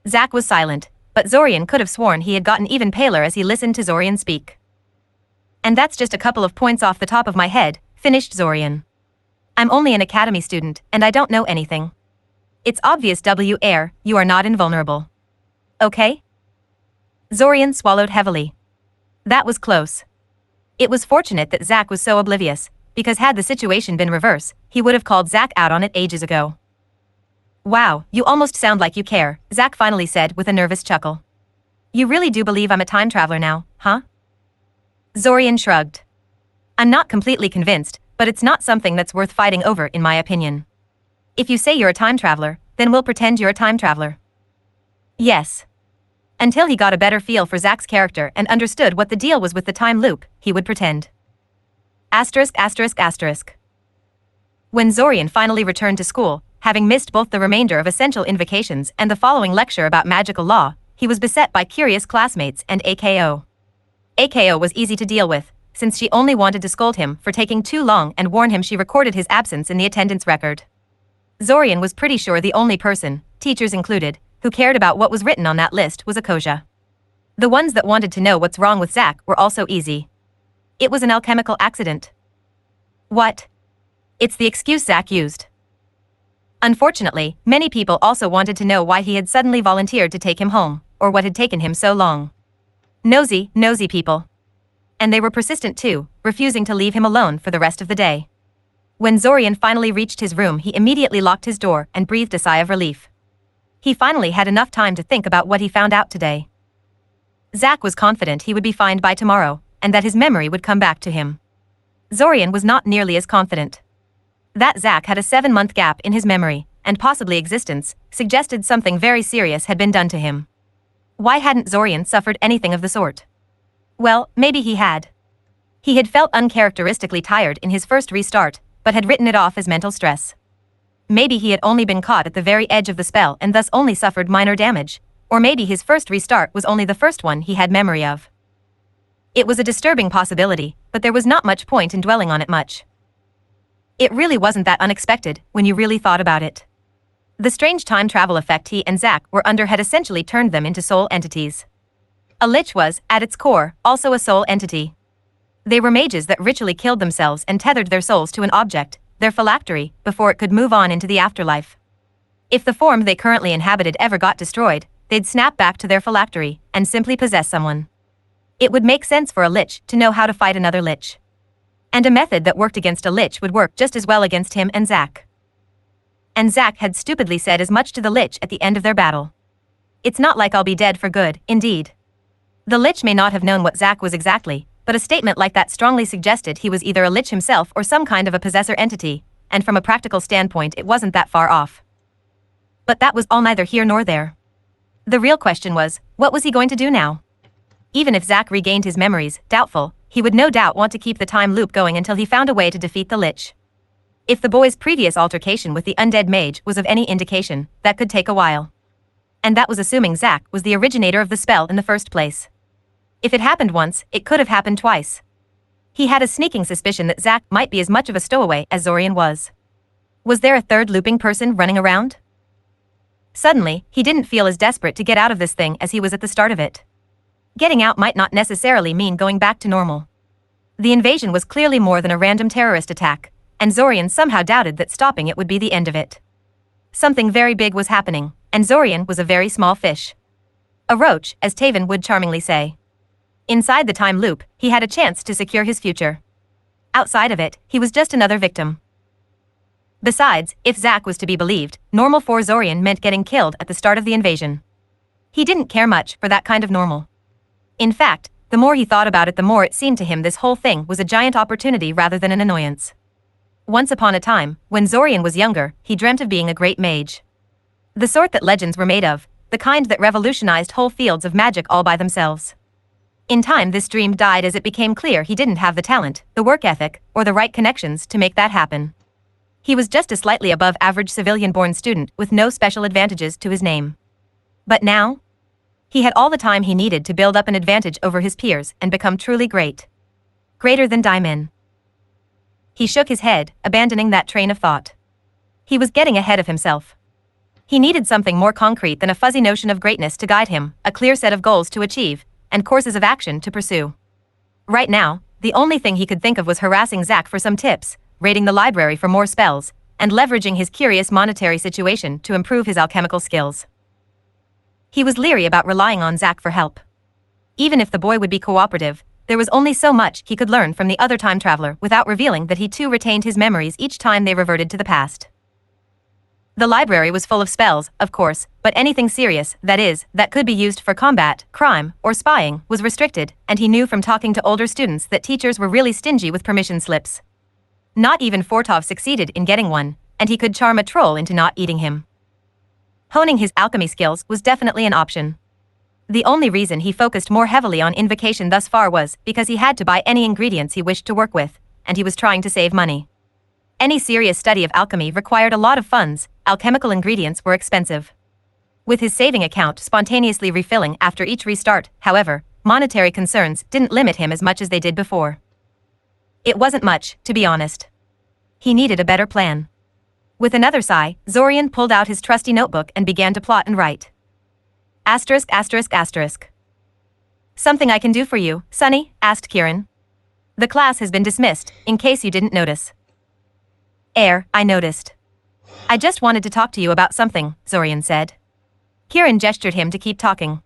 Zack was silent, but Zorian could have sworn he had gotten even paler as he listened to Zorian speak. And that's just a couple of points off the top of my head, finished Zorian. I'm only an academy student, and I don't know anything. It's obvious Air, you are not invulnerable. Okay? Zorian swallowed heavily. That was close. It was fortunate that Zack was so oblivious, because had the situation been reverse, he would have called Zack out on it ages ago. Wow, you almost sound like you care, Zack finally said with a nervous chuckle. You really do believe I'm a time traveler now, huh? Zorian shrugged. I'm not completely convinced, but it's not something that's worth fighting over in my opinion. If you say you're a time traveler, then we'll pretend you're a time traveler. Yes. Until he got a better feel for Zack's character and understood what the deal was with the time loop, he would pretend. *****. When Zorian finally returned to school, having missed both the remainder of essential invocations and the following lecture about magical law, he was beset by curious classmates and AKO. AKO was easy to deal with, since she only wanted to scold him for taking too long and warn him she recorded his absence in the attendance record. Zorian was pretty sure the only person, teachers included, who cared about what was written on that list was Akosia. The ones that wanted to know what's wrong with Zack were also easy. It was an alchemical accident. What? It's the excuse Zack used. Unfortunately, many people also wanted to know why he had suddenly volunteered to take him home, or what had taken him so long. Nosy people. And they were persistent too, refusing to leave him alone for the rest of the day. When Zorian finally reached his room, he immediately locked his door and breathed a sigh of relief. He finally had enough time to think about what he found out today. Zack was confident he would be fine by tomorrow, and that his memory would come back to him. Zorian was not nearly as confident. That Zack had a 7-month gap in his memory, and possibly existence, suggested something very serious had been done to him. Why hadn't Zorian suffered anything of the sort? Well, maybe he had. He had felt uncharacteristically tired in his first restart, but had written it off as mental stress. Maybe he had only been caught at the very edge of the spell and thus only suffered minor damage, or maybe his first restart was only the first one he had memory of. It was a disturbing possibility, but there was not much point in dwelling on it much. It really wasn't that unexpected when you really thought about it. The strange time travel effect he and Zack were under had essentially turned them into soul entities. A lich was, at its core, also a soul entity. They were mages that ritually killed themselves and tethered their souls to an object, their phylactery, before it could move on into the afterlife. If the form they currently inhabited ever got destroyed, they'd snap back to their phylactery and simply possess someone. It would make sense for a lich to know how to fight another lich. And a method that worked against a lich would work just as well against him and Zack. And Zack had stupidly said as much to the lich at the end of their battle. It's not like I'll be dead for good, indeed. The lich may not have known what Zack was exactly, but a statement like that strongly suggested he was either a lich himself or some kind of a possessor entity, and from a practical standpoint it wasn't that far off. But that was all neither here nor there. The real question was, what was he going to do now? Even if Zack regained his memories, doubtful, he would no doubt want to keep the time loop going until he found a way to defeat the lich. If the boy's previous altercation with the undead mage was of any indication, that could take a while. And that was assuming Zack was the originator of the spell in the first place. If it happened once, it could have happened twice. He had a sneaking suspicion that Zack might be as much of a stowaway as Zorian was. Was there a third looping person running around? Suddenly, he didn't feel as desperate to get out of this thing as he was at the start of it. Getting out might not necessarily mean going back to normal. The invasion was clearly more than a random terrorist attack, and Zorian somehow doubted that stopping it would be the end of it. Something very big was happening, and Zorian was a very small fish. A roach, as Taven would charmingly say. Inside the time loop, he had a chance to secure his future. Outside of it, he was just another victim. Besides, if Zack was to be believed, normal for Zorian meant getting killed at the start of the invasion. He didn't care much for that kind of normal. In fact, the more he thought about it, the more it seemed to him this whole thing was a giant opportunity rather than an annoyance. Once upon a time, when Zorian was younger, he dreamt of being a great mage. The sort that legends were made of, the kind that revolutionized whole fields of magic all by themselves. In time, this dream died as it became clear he didn't have the talent, the work ethic, or the right connections to make that happen. He was just a slightly above average civilian-born student with no special advantages to his name. But now? He had all the time he needed to build up an advantage over his peers and become truly great. Greater than Daimin. He shook his head, abandoning that train of thought. He was getting ahead of himself. He needed something more concrete than a fuzzy notion of greatness to guide him, a clear set of goals to achieve, and courses of action to pursue. Right now, the only thing he could think of was harassing Zack for some tips, raiding the library for more spells, and leveraging his curious monetary situation to improve his alchemical skills. He was leery about relying on Zack for help. Even if the boy would be cooperative, there was only so much he could learn from the other time traveler without revealing that he too retained his memories each time they reverted to the past. The library was full of spells, of course, but anything serious, that is, that could be used for combat, crime, or spying, was restricted, and he knew from talking to older students that teachers were really stingy with permission slips. Not even Fortov succeeded in getting one, and he could charm a troll into not eating him. Honing his alchemy skills was definitely an option. The only reason he focused more heavily on invocation thus far was because he had to buy any ingredients he wished to work with, and he was trying to save money. Any serious study of alchemy required a lot of funds, alchemical ingredients were expensive. With his saving account spontaneously refilling after each restart, however, monetary concerns didn't limit him as much as they did before. It wasn't much, to be honest. He needed a better plan. With another sigh, Zorian pulled out his trusty notebook and began to plot and write. Asterisk asterisk asterisk. Something I can do for you, Sonny? Asked Kieran. The class has been dismissed, in case you didn't notice. I noticed. I just wanted to talk to you about something, Zorian said. Kieran gestured him to keep talking.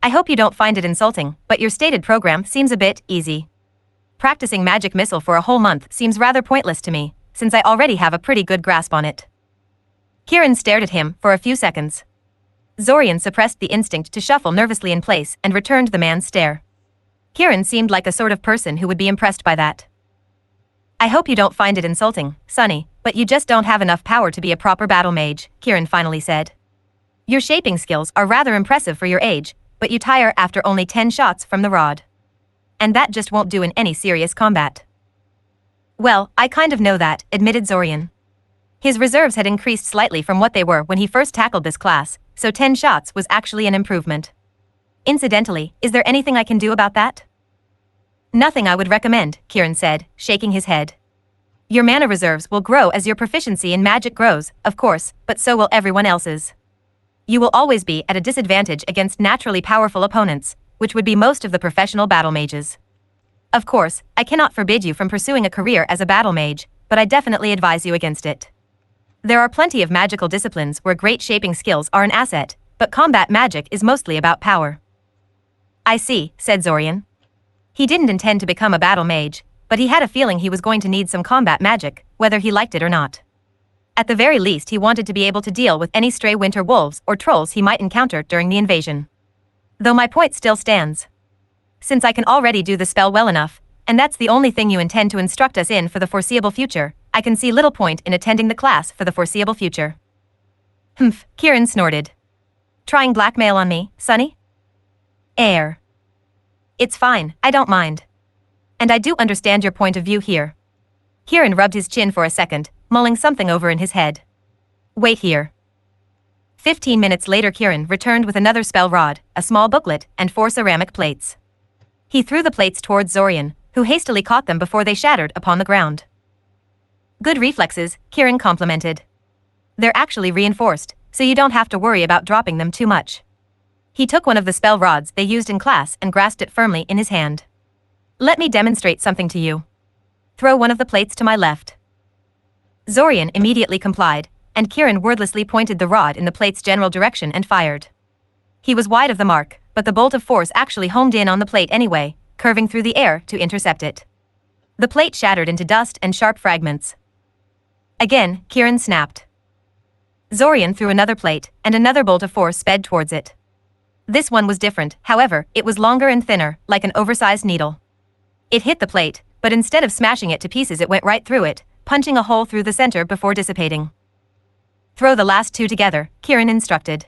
I hope you don't find it insulting, but your stated program seems a bit easy. Practicing magic missile for a whole month seems rather pointless to me, since I already have a pretty good grasp on it. Kieran stared at him for a few seconds. Zorian suppressed the instinct to shuffle nervously in place and returned the man's stare. Kieran seemed like a sort of person who would be impressed by that. I hope you don't find it insulting, Sonny, but you just don't have enough power to be a proper battle mage, Kieran finally said. Your shaping skills are rather impressive for your age, but you tire after only 10 shots from the rod. And that just won't do in any serious combat. Well, I kind of know that, admitted Zorian. His reserves had increased slightly from what they were when he first tackled this class, so 10 shots was actually an improvement. Incidentally, is there anything I can do about that? Nothing I would recommend, Kieran said, shaking his head. Your mana reserves will grow as your proficiency in magic grows, of course, but so will everyone else's. You will always be at a disadvantage against naturally powerful opponents, which would be most of the professional battle mages. Of course, I cannot forbid you from pursuing a career as a battle mage, but I definitely advise you against it. There are plenty of magical disciplines where great shaping skills are an asset, but combat magic is mostly about power. I see, said Zorian. He didn't intend to become a battle mage, but he had a feeling he was going to need some combat magic, whether he liked it or not. At the very least, he wanted to be able to deal with any stray winter wolves or trolls he might encounter during the invasion. Though my point still stands. Since I can already do the spell well enough, and that's the only thing you intend to instruct us in for the foreseeable future, I can see little point in attending the class for the foreseeable future. Humph, Kieran snorted. Trying blackmail on me, Sonny? It's fine, I don't mind. And I do understand your point of view here. Kieran rubbed his chin for a second, mulling something over in his head. Wait here. 15 minutes later, Kieran returned with another spell rod, a small booklet, and 4 ceramic plates. He threw the plates towards Zorian, who hastily caught them before they shattered upon the ground. Good reflexes, Kieran complimented. They're actually reinforced, so you don't have to worry about dropping them too much. He took one of the spell rods they used in class and grasped it firmly in his hand. Let me demonstrate something to you. Throw one of the plates to my left. Zorian immediately complied, and Kieran wordlessly pointed the rod in the plate's general direction and fired. He was wide of the mark, but the bolt of force actually homed in on the plate anyway, curving through the air to intercept it. The plate shattered into dust and sharp fragments. Again, Kieran snapped. Zorian threw another plate, and another bolt of force sped towards it. This one was different, however, it was longer and thinner, like an oversized needle. It hit the plate, but instead of smashing it to pieces it went right through it, punching a hole through the center before dissipating. Throw the last 2 together, Kieran instructed.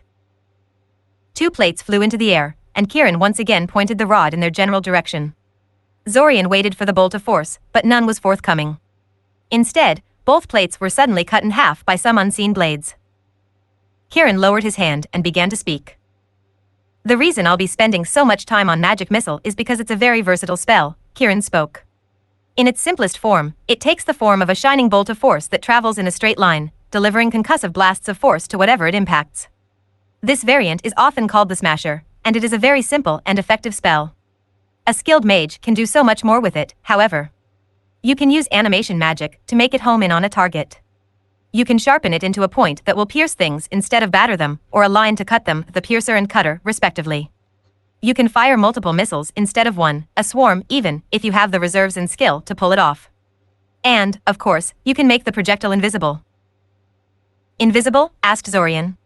2 plates flew into the air, and Kieran once again pointed the rod in their general direction. Zorian waited for the bolt of force, but none was forthcoming. Instead, both plates were suddenly cut in half by some unseen blades. Kieran lowered his hand and began to speak. The reason I'll be spending so much time on Magic Missile is because it's a very versatile spell, Kieran spoke. In its simplest form, it takes the form of a shining bolt of force that travels in a straight line, delivering concussive blasts of force to whatever it impacts. This variant is often called the Smasher, and it is a very simple and effective spell. A skilled mage can do so much more with it, however. You can use animation magic to make it home in on a target. You can sharpen it into a point that will pierce things instead of batter them, or a line to cut them, the piercer and cutter, respectively. You can fire multiple missiles instead of one, a swarm even, if you have the reserves and skill to pull it off. And, of course, you can make the projectile invisible. Invisible? Asked Zorian.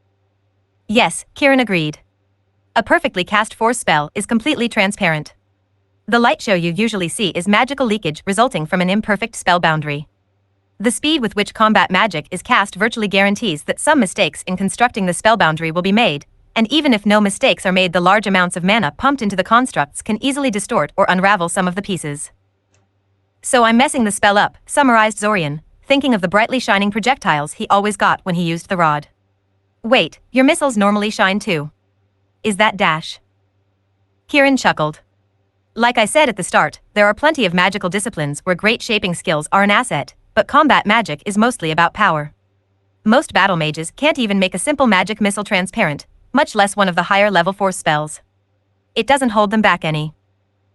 Yes, Kieran agreed. A perfectly cast force spell is completely transparent. The light show you usually see is magical leakage resulting from an imperfect spell boundary. The speed with which combat magic is cast virtually guarantees that some mistakes in constructing the spell boundary will be made, and even if no mistakes are made, the large amounts of mana pumped into the constructs can easily distort or unravel some of the pieces. So I'm messing the spell up, summarized Zorian, thinking of the brightly shining projectiles he always got when he used the rod. Wait, your missiles normally shine too. Is that Dash? Kieran chuckled. Like I said at the start, there are plenty of magical disciplines where great shaping skills are an asset, but combat magic is mostly about power. Most battle mages can't even make a simple magic missile transparent, much less one of the higher level force spells. It doesn't hold them back any.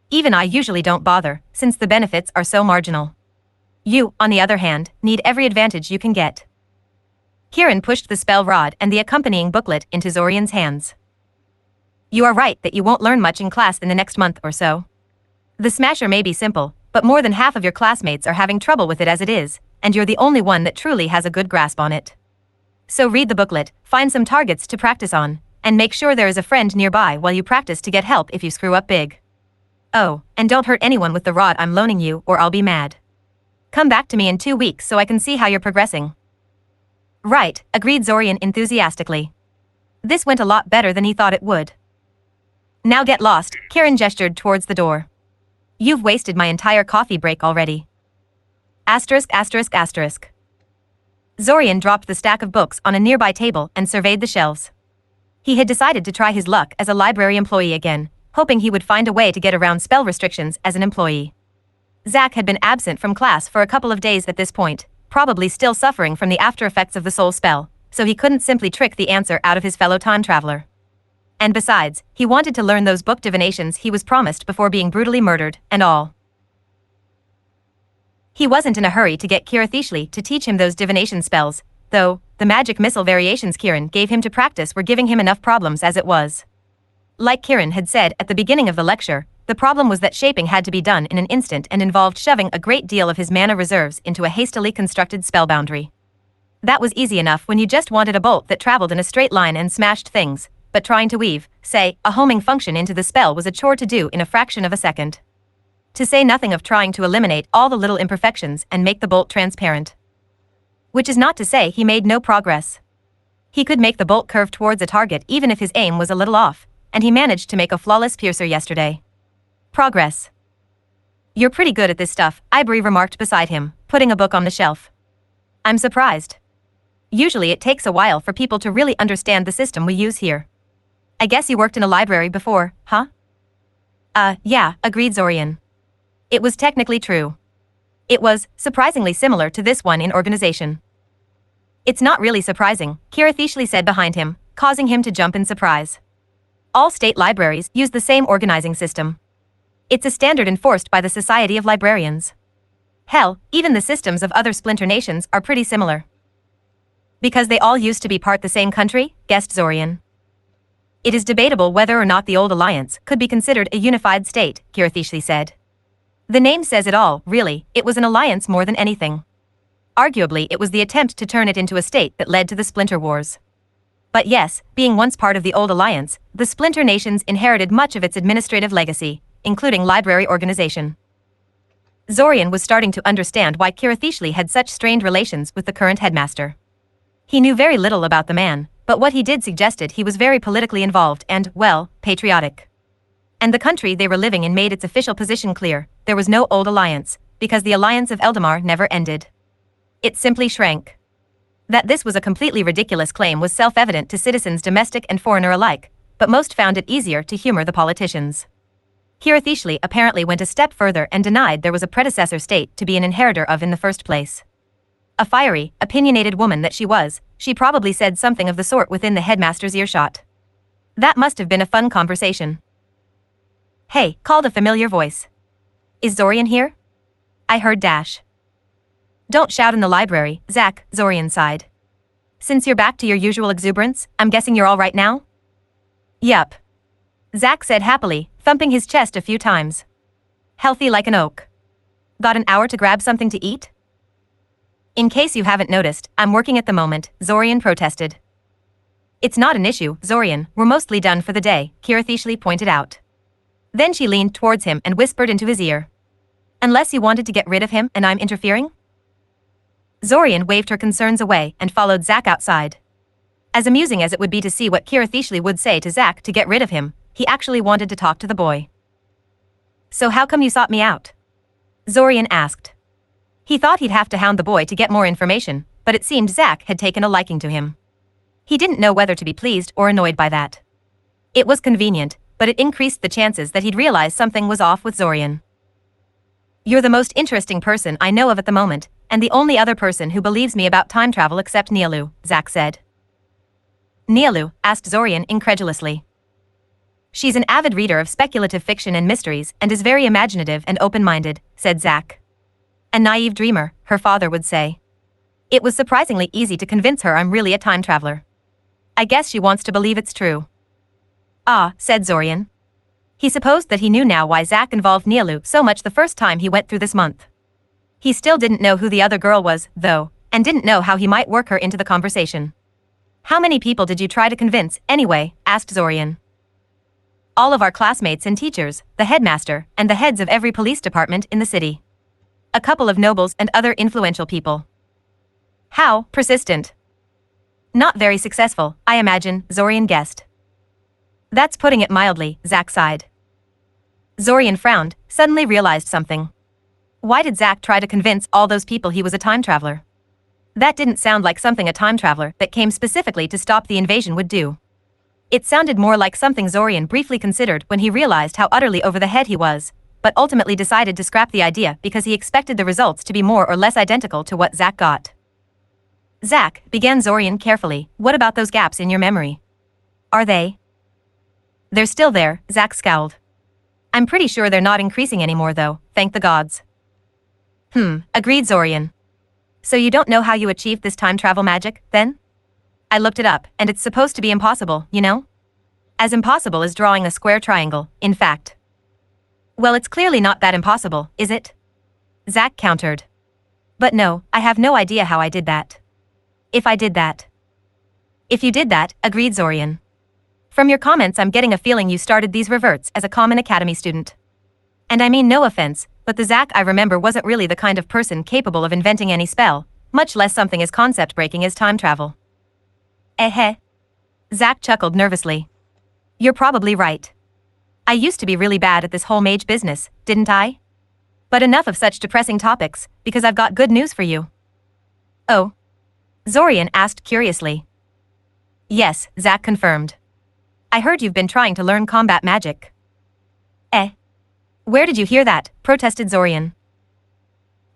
Even I usually don't bother, since the benefits are so marginal. You, on the other hand, need every advantage you can get. Kieran pushed the spell rod and the accompanying booklet into Zorian's hands. You are right that you won't learn much in class in the next month or so. The smasher may be simple, but more than half of your classmates are having trouble with it as it is, and you're the only one that truly has a good grasp on it. So read the booklet, find some targets to practice on, and make sure there is a friend nearby while you practice to get help if you screw up big. Oh, and don't hurt anyone with the rod I'm loaning you or I'll be mad. Come back to me in 2 weeks so I can see how you're progressing. Right, agreed Zorian enthusiastically. This went a lot better than he thought it would. Now get lost, Kieran gestured towards the door. You've wasted my entire coffee break already. Asterisk asterisk asterisk. Zorian dropped the stack of books on a nearby table and surveyed the shelves. He had decided to try his luck as a library employee again, hoping he would find a way to get around spell restrictions as an employee. Zack had been absent from class for a couple of days at this point, probably still suffering from the after effects of the soul spell, so he couldn't simply trick the answer out of his fellow time traveler. And besides, he wanted to learn those book divinations he was promised before being brutally murdered, and all. He wasn't in a hurry to get Kirathishli to teach him those divination spells, though the magic missile variations Kieran gave him to practice were giving him enough problems as it was. Like Kieran had said at the beginning of the lecture, the problem was that shaping had to be done in an instant and involved shoving a great deal of his mana reserves into a hastily constructed spell boundary. That was easy enough when you just wanted a bolt that traveled in a straight line and smashed things, but trying to weave, say, a homing function into the spell was a chore to do in a fraction of a second. To say nothing of trying to eliminate all the little imperfections and make the bolt transparent. Which is not to say he made no progress. He could make the bolt curve towards a target even if his aim was a little off, and he managed to make a flawless piercer yesterday. Progress. You're pretty good at this stuff, Ivory remarked beside him, putting a book on the shelf. I'm surprised. Usually it takes a while for people to really understand the system we use here. I guess you worked in a library before, huh? Yeah, agreed Zorian. It was technically true. It was surprisingly similar to this one in organization. It's not really surprising, Kirathishli said behind him, causing him to jump in surprise. All state libraries use the same organizing system. It's a standard enforced by the Society of Librarians. Hell, even the systems of other splinter nations are pretty similar. Because they all used to be part the same country, guessed Zorian. It is debatable whether or not the old alliance could be considered a unified state, Kirathishli said. The name says it all, really, it was an alliance more than anything. Arguably, it was the attempt to turn it into a state that led to the Splinter Wars. But yes, being once part of the old alliance, the Splinter Nations inherited much of its administrative legacy, including library organization. Zorian was starting to understand why Kirathishli had such strained relations with the current headmaster. He knew very little about the man, but what he did suggested he was very politically involved and, well, patriotic. And the country they were living in made its official position clear: there was no old alliance, because the alliance of Eldamar never ended. It simply shrank. That this was a completely ridiculous claim was self-evident to citizens domestic and foreigner alike, but most found it easier to humor the politicians. Kirathishli apparently went a step further and denied there was a predecessor state to be an inheritor of in the first place. A fiery, opinionated woman that she was, she probably said something of the sort within the headmaster's earshot. That must have been a fun conversation. Hey, called a familiar voice. Is Zorian here? I heard Dash. Don't shout in the library, Zack, Zorian sighed. Since you're back to your usual exuberance, I'm guessing you're all right now? Yup. Zack said happily, thumping his chest a few times. Healthy like an oak. Got an hour to grab something to eat? In case you haven't noticed, I'm working at the moment, Zorian protested. It's not an issue, Zorian, we're mostly done for the day, Kirathishli pointed out. Then she leaned towards him and whispered into his ear. Unless you wanted to get rid of him and I'm interfering? Zorian waved her concerns away and followed Zack outside. As amusing as it would be to see what Kirathishli would say to Zack to get rid of him, he actually wanted to talk to the boy. So how come you sought me out? Zorian asked. He thought he'd have to hound the boy to get more information, but it seemed Zack had taken a liking to him. He didn't know whether to be pleased or annoyed by that. It was convenient, but it increased the chances that he'd realize something was off with Zorian. You're the most interesting person I know of at the moment, and the only other person who believes me about time travel except Nialu, Zack said. Nialu? Asked Zorian incredulously. She's an avid reader of speculative fiction and mysteries and is very imaginative and open-minded, said Zack. A naive dreamer, her father would say. It was surprisingly easy to convince her I'm really a time traveler. I guess she wants to believe it's true. Ah, said Zorian. He supposed that he knew now why Zack involved Nialu so much the first time he went through this month. He still didn't know who the other girl was, though, and didn't know how he might work her into the conversation. How many people did you try to convince, anyway? Asked Zorian. All of our classmates and teachers, the headmaster, and the heads of every police department in the city. A couple of nobles and other influential people. How persistent? Not very successful, I imagine, Zorian guessed. That's putting it mildly, Zack sighed. Zorian frowned, suddenly realized something. Why did Zack try to convince all those people he was a time traveler? That didn't sound like something a time traveler that came specifically to stop the invasion would do. It sounded more like something Zorian briefly considered when he realized how utterly over the head he was, but ultimately decided to scrap the idea because he expected the results to be more or less identical to what Zack got. Zack, began Zorian carefully, what about those gaps in your memory? Are they? They're still there, Zack scowled. I'm pretty sure they're not increasing anymore though, thank the gods. Agreed Zorian. So you don't know how you achieved this time travel magic, then? I looked it up, and it's supposed to be impossible, you know? As impossible as drawing a square triangle, in fact. Well, it's clearly not that impossible, is it? Zack countered. But no, I have no idea how I did that. If I did that. If you did that, agreed Zorian. From your comments I'm getting a feeling you started these reverts as a common academy student. And I mean no offense, but the Zack I remember wasn't really the kind of person capable of inventing any spell, much less something as concept-breaking as time travel. Zack chuckled nervously. You're probably right. I used to be really bad at this whole mage business, didn't I? But enough of such depressing topics, because I've got good news for you. Oh? Zorian asked curiously. Yes, Zack confirmed. I heard you've been trying to learn combat magic. Where did you hear that? Protested Zorian.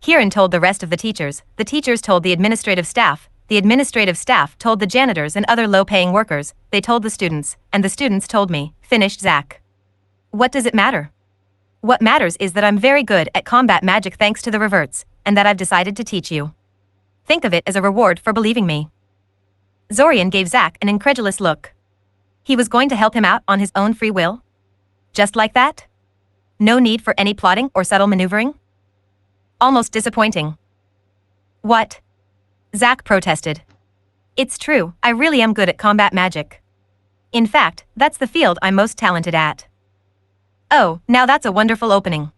Kieran told the rest of the teachers told the administrative staff told the janitors and other low-paying workers, they told the students, and the students told me, finished Zack. What does it matter? What matters is that I'm very good at combat magic thanks to the reverts, and that I've decided to teach you. Think of it as a reward for believing me. Zorian gave Zack an incredulous look. He was going to help him out on his own free will? Just like that? No need for any plotting or subtle maneuvering? Almost disappointing. What? Zack protested. It's true, I really am good at combat magic. In fact, that's the field I'm most talented at. Oh, now that's a wonderful opening.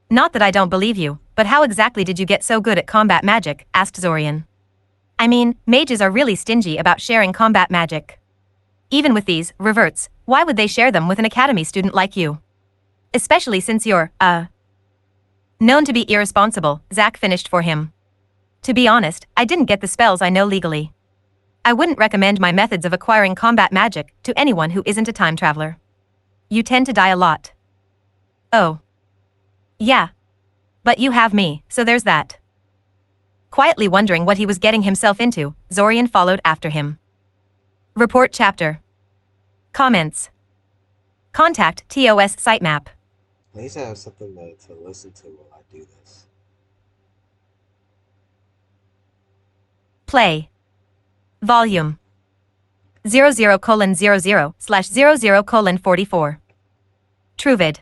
Not that I don't believe you, but how exactly did you get so good at combat magic? Asked Zorian. I mean, mages are really stingy about sharing combat magic. Even with these reverts, why would they share them with an academy student like you? Especially since you're, known to be irresponsible, Zack finished for him. To be honest, I didn't get the spells I know legally. I wouldn't recommend my methods of acquiring combat magic to anyone who isn't a time traveler. You tend to die a lot. Oh. Yeah. But you have me, so there's that. Quietly wondering what he was getting himself into, Zorian followed after him. Report chapter. Comments. Contact TOS sitemap. At least I have something to listen to while I do this. Play. Volume. 00:00/00:44. Truvid.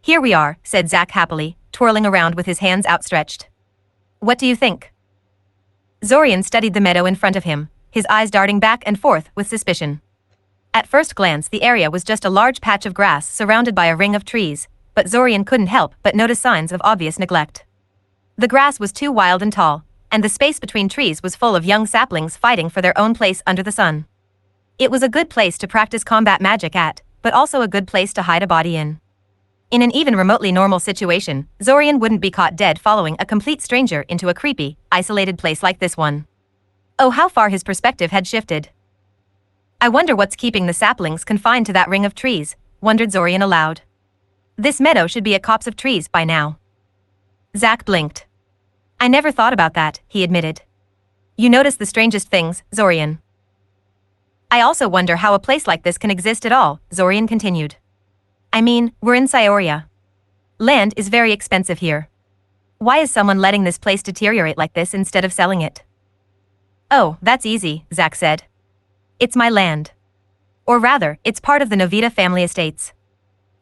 Here we are, said Zack happily, twirling around with his hands outstretched. What do you think? Zorian studied the meadow in front of him, his eyes darting back and forth with suspicion. At first glance the area was just a large patch of grass surrounded by a ring of trees, but Zorian couldn't help but notice signs of obvious neglect. The grass was too wild and tall, and the space between trees was full of young saplings fighting for their own place under the sun. It was a good place to practice combat magic at, but also a good place to hide a body in. In an even remotely normal situation, Zorian wouldn't be caught dead following a complete stranger into a creepy, isolated place like this one. Oh, how far his perspective had shifted. I wonder what's keeping the saplings confined to that ring of trees, wondered Zorian aloud. This meadow should be a copse of trees by now. Zack blinked. I never thought about that, he admitted. You notice the strangest things, Zorian. I also wonder how a place like this can exist at all, Zorian continued. I mean, we're in Syoria. Land is very expensive here. Why is someone letting this place deteriorate like this instead of selling it? Oh, that's easy, Zack said. It's my land. Or rather, it's part of the Novita family estates.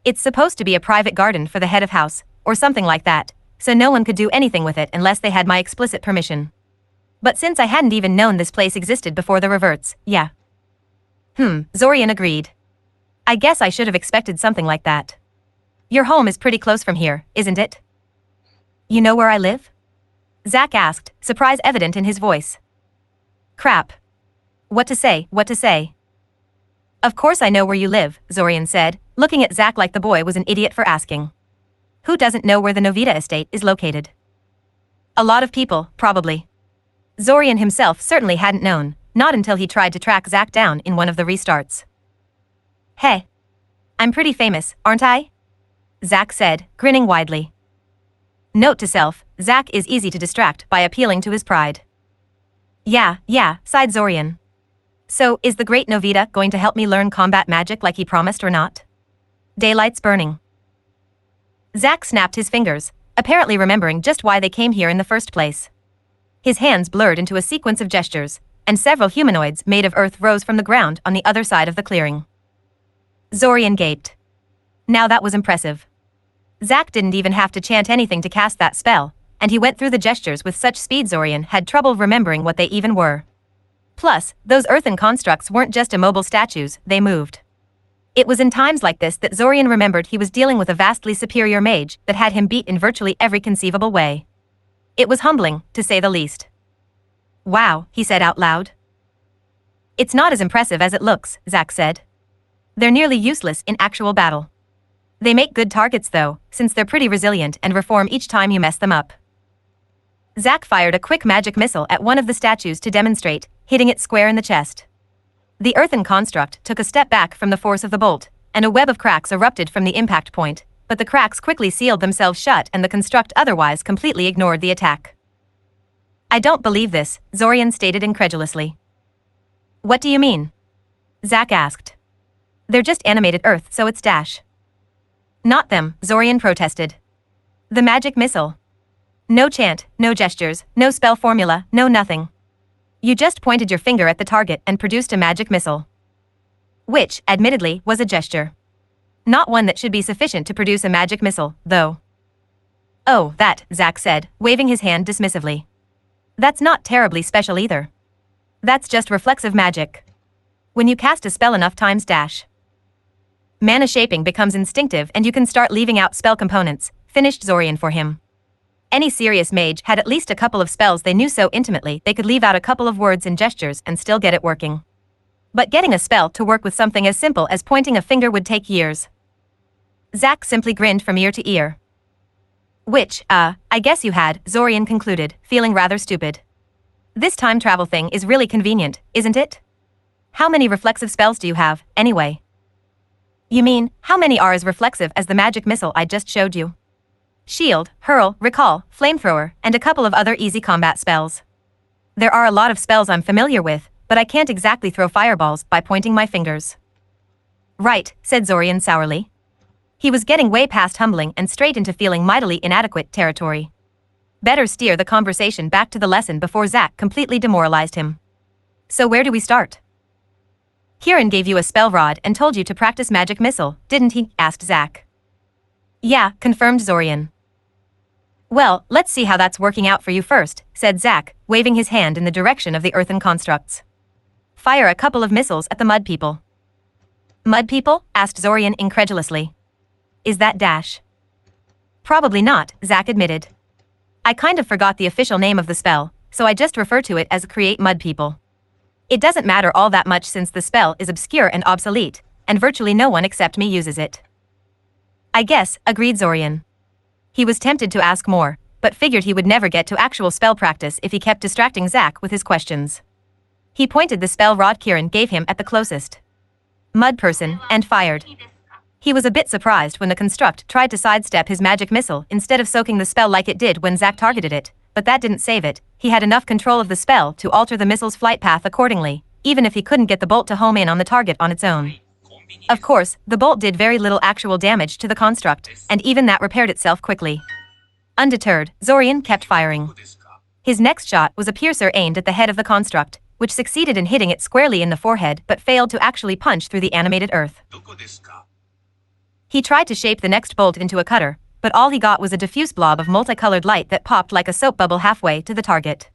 It's supposed to be a private garden for the head of house, or something like that, so no one could do anything with it unless they had my explicit permission. But since I hadn't even known this place existed before the reverts, yeah. Zorian agreed. I guess I should have expected something like that. Your home is pretty close from here, isn't it? You know where I live? Zack asked, surprise evident in his voice. Crap. What to say? Of course I know where you live, Zorian said, looking at Zack like the boy was an idiot for asking. Who doesn't know where the Novita estate is located? A lot of people, probably. Zorian himself certainly hadn't known, not until he tried to track Zack down in one of the restarts. Hey. I'm pretty famous, aren't I? Zack said, grinning widely. Note to self, Zack is easy to distract by appealing to his pride. Yeah, sighed Zorian. So, is the great Novita going to help me learn combat magic like he promised or not? Daylight's burning. Zack snapped his fingers, apparently remembering just why they came here in the first place. His hands blurred into a sequence of gestures, and several humanoids made of earth rose from the ground on the other side of the clearing. Zorian gaped. Now that was impressive. Zack didn't even have to chant anything to cast that spell, and he went through the gestures with such speed Zorian had trouble remembering what they even were. Plus, those earthen constructs weren't just immobile statues, they moved. It was in times like this that Zorian remembered he was dealing with a vastly superior mage that had him beat in virtually every conceivable way. It was humbling, to say the least. Wow, he said out loud. It's not as impressive as it looks, Zack said. They're nearly useless in actual battle. They make good targets though, since they're pretty resilient and reform each time you mess them up. Zack fired a quick magic missile at one of the statues to demonstrate, hitting it square in the chest. The earthen construct took a step back from the force of the bolt, and a web of cracks erupted from the impact point, but the cracks quickly sealed themselves shut and the construct otherwise completely ignored the attack. I don't believe this, Zorian stated incredulously. What do you mean? Zack asked. They're just animated earth, so it's dash. Not them, Zorian protested. The magic missile. No chant, no gestures, no spell formula, no nothing. You just pointed your finger at the target and produced a magic missile. Which, admittedly, was a gesture. Not one that should be sufficient to produce a magic missile, though. Oh, that, Zack said, waving his hand dismissively. That's not terribly special either. That's just reflexive magic. When you cast a spell enough times dash. Mana shaping becomes instinctive and you can start leaving out spell components, finished Zorian for him. Any serious mage had at least a couple of spells they knew so intimately they could leave out a couple of words and gestures and still get it working. But getting a spell to work with something as simple as pointing a finger would take years. Zack simply grinned from ear to ear. Which, I guess you had, Zorian concluded, feeling rather stupid. This time travel thing is really convenient, isn't it? How many reflexive spells do you have, anyway? You mean, how many are as reflexive as the magic missile I just showed you? Shield, hurl, recall, flamethrower, and a couple of other easy combat spells. There are a lot of spells I'm familiar with, but I can't exactly throw fireballs by pointing my fingers. Right, said Zorian sourly. He was getting way past humbling and straight into feeling mightily inadequate territory. Better steer the conversation back to the lesson before Zack completely demoralized him. So where do we start? Kieran gave you a spell rod and told you to practice magic missile, didn't he? Asked Zack. Yeah, confirmed Zorian. Well, let's see how that's working out for you first, said Zack, waving his hand in the direction of the earthen constructs. Fire a couple of missiles at the mud people. Mud people? Asked Zorian incredulously. Is that dash? Probably not, Zack admitted. I kind of forgot the official name of the spell, so I just refer to it as create mud people. It doesn't matter all that much since the spell is obscure and obsolete, and virtually no one except me uses it. I guess, agreed Zorian. He was tempted to ask more, but figured he would never get to actual spell practice if he kept distracting Zack with his questions. He pointed the spell rod Kirin gave him at the closest mud person and fired. He was a bit surprised when the construct tried to sidestep his magic missile instead of soaking the spell like it did when Zack targeted it, but that didn't save it. He had enough control of the spell to alter the missile's flight path accordingly, even if he couldn't get the bolt to home in on the target on its own. Of course, the bolt did very little actual damage to the construct, and even that repaired itself quickly. Undeterred, Zorian kept firing. His next shot was a piercer aimed at the head of the construct, which succeeded in hitting it squarely in the forehead but failed to actually punch through the animated earth. He tried to shape the next bolt into a cutter, but all he got was a diffuse blob of multicolored light that popped like a soap bubble halfway to the target.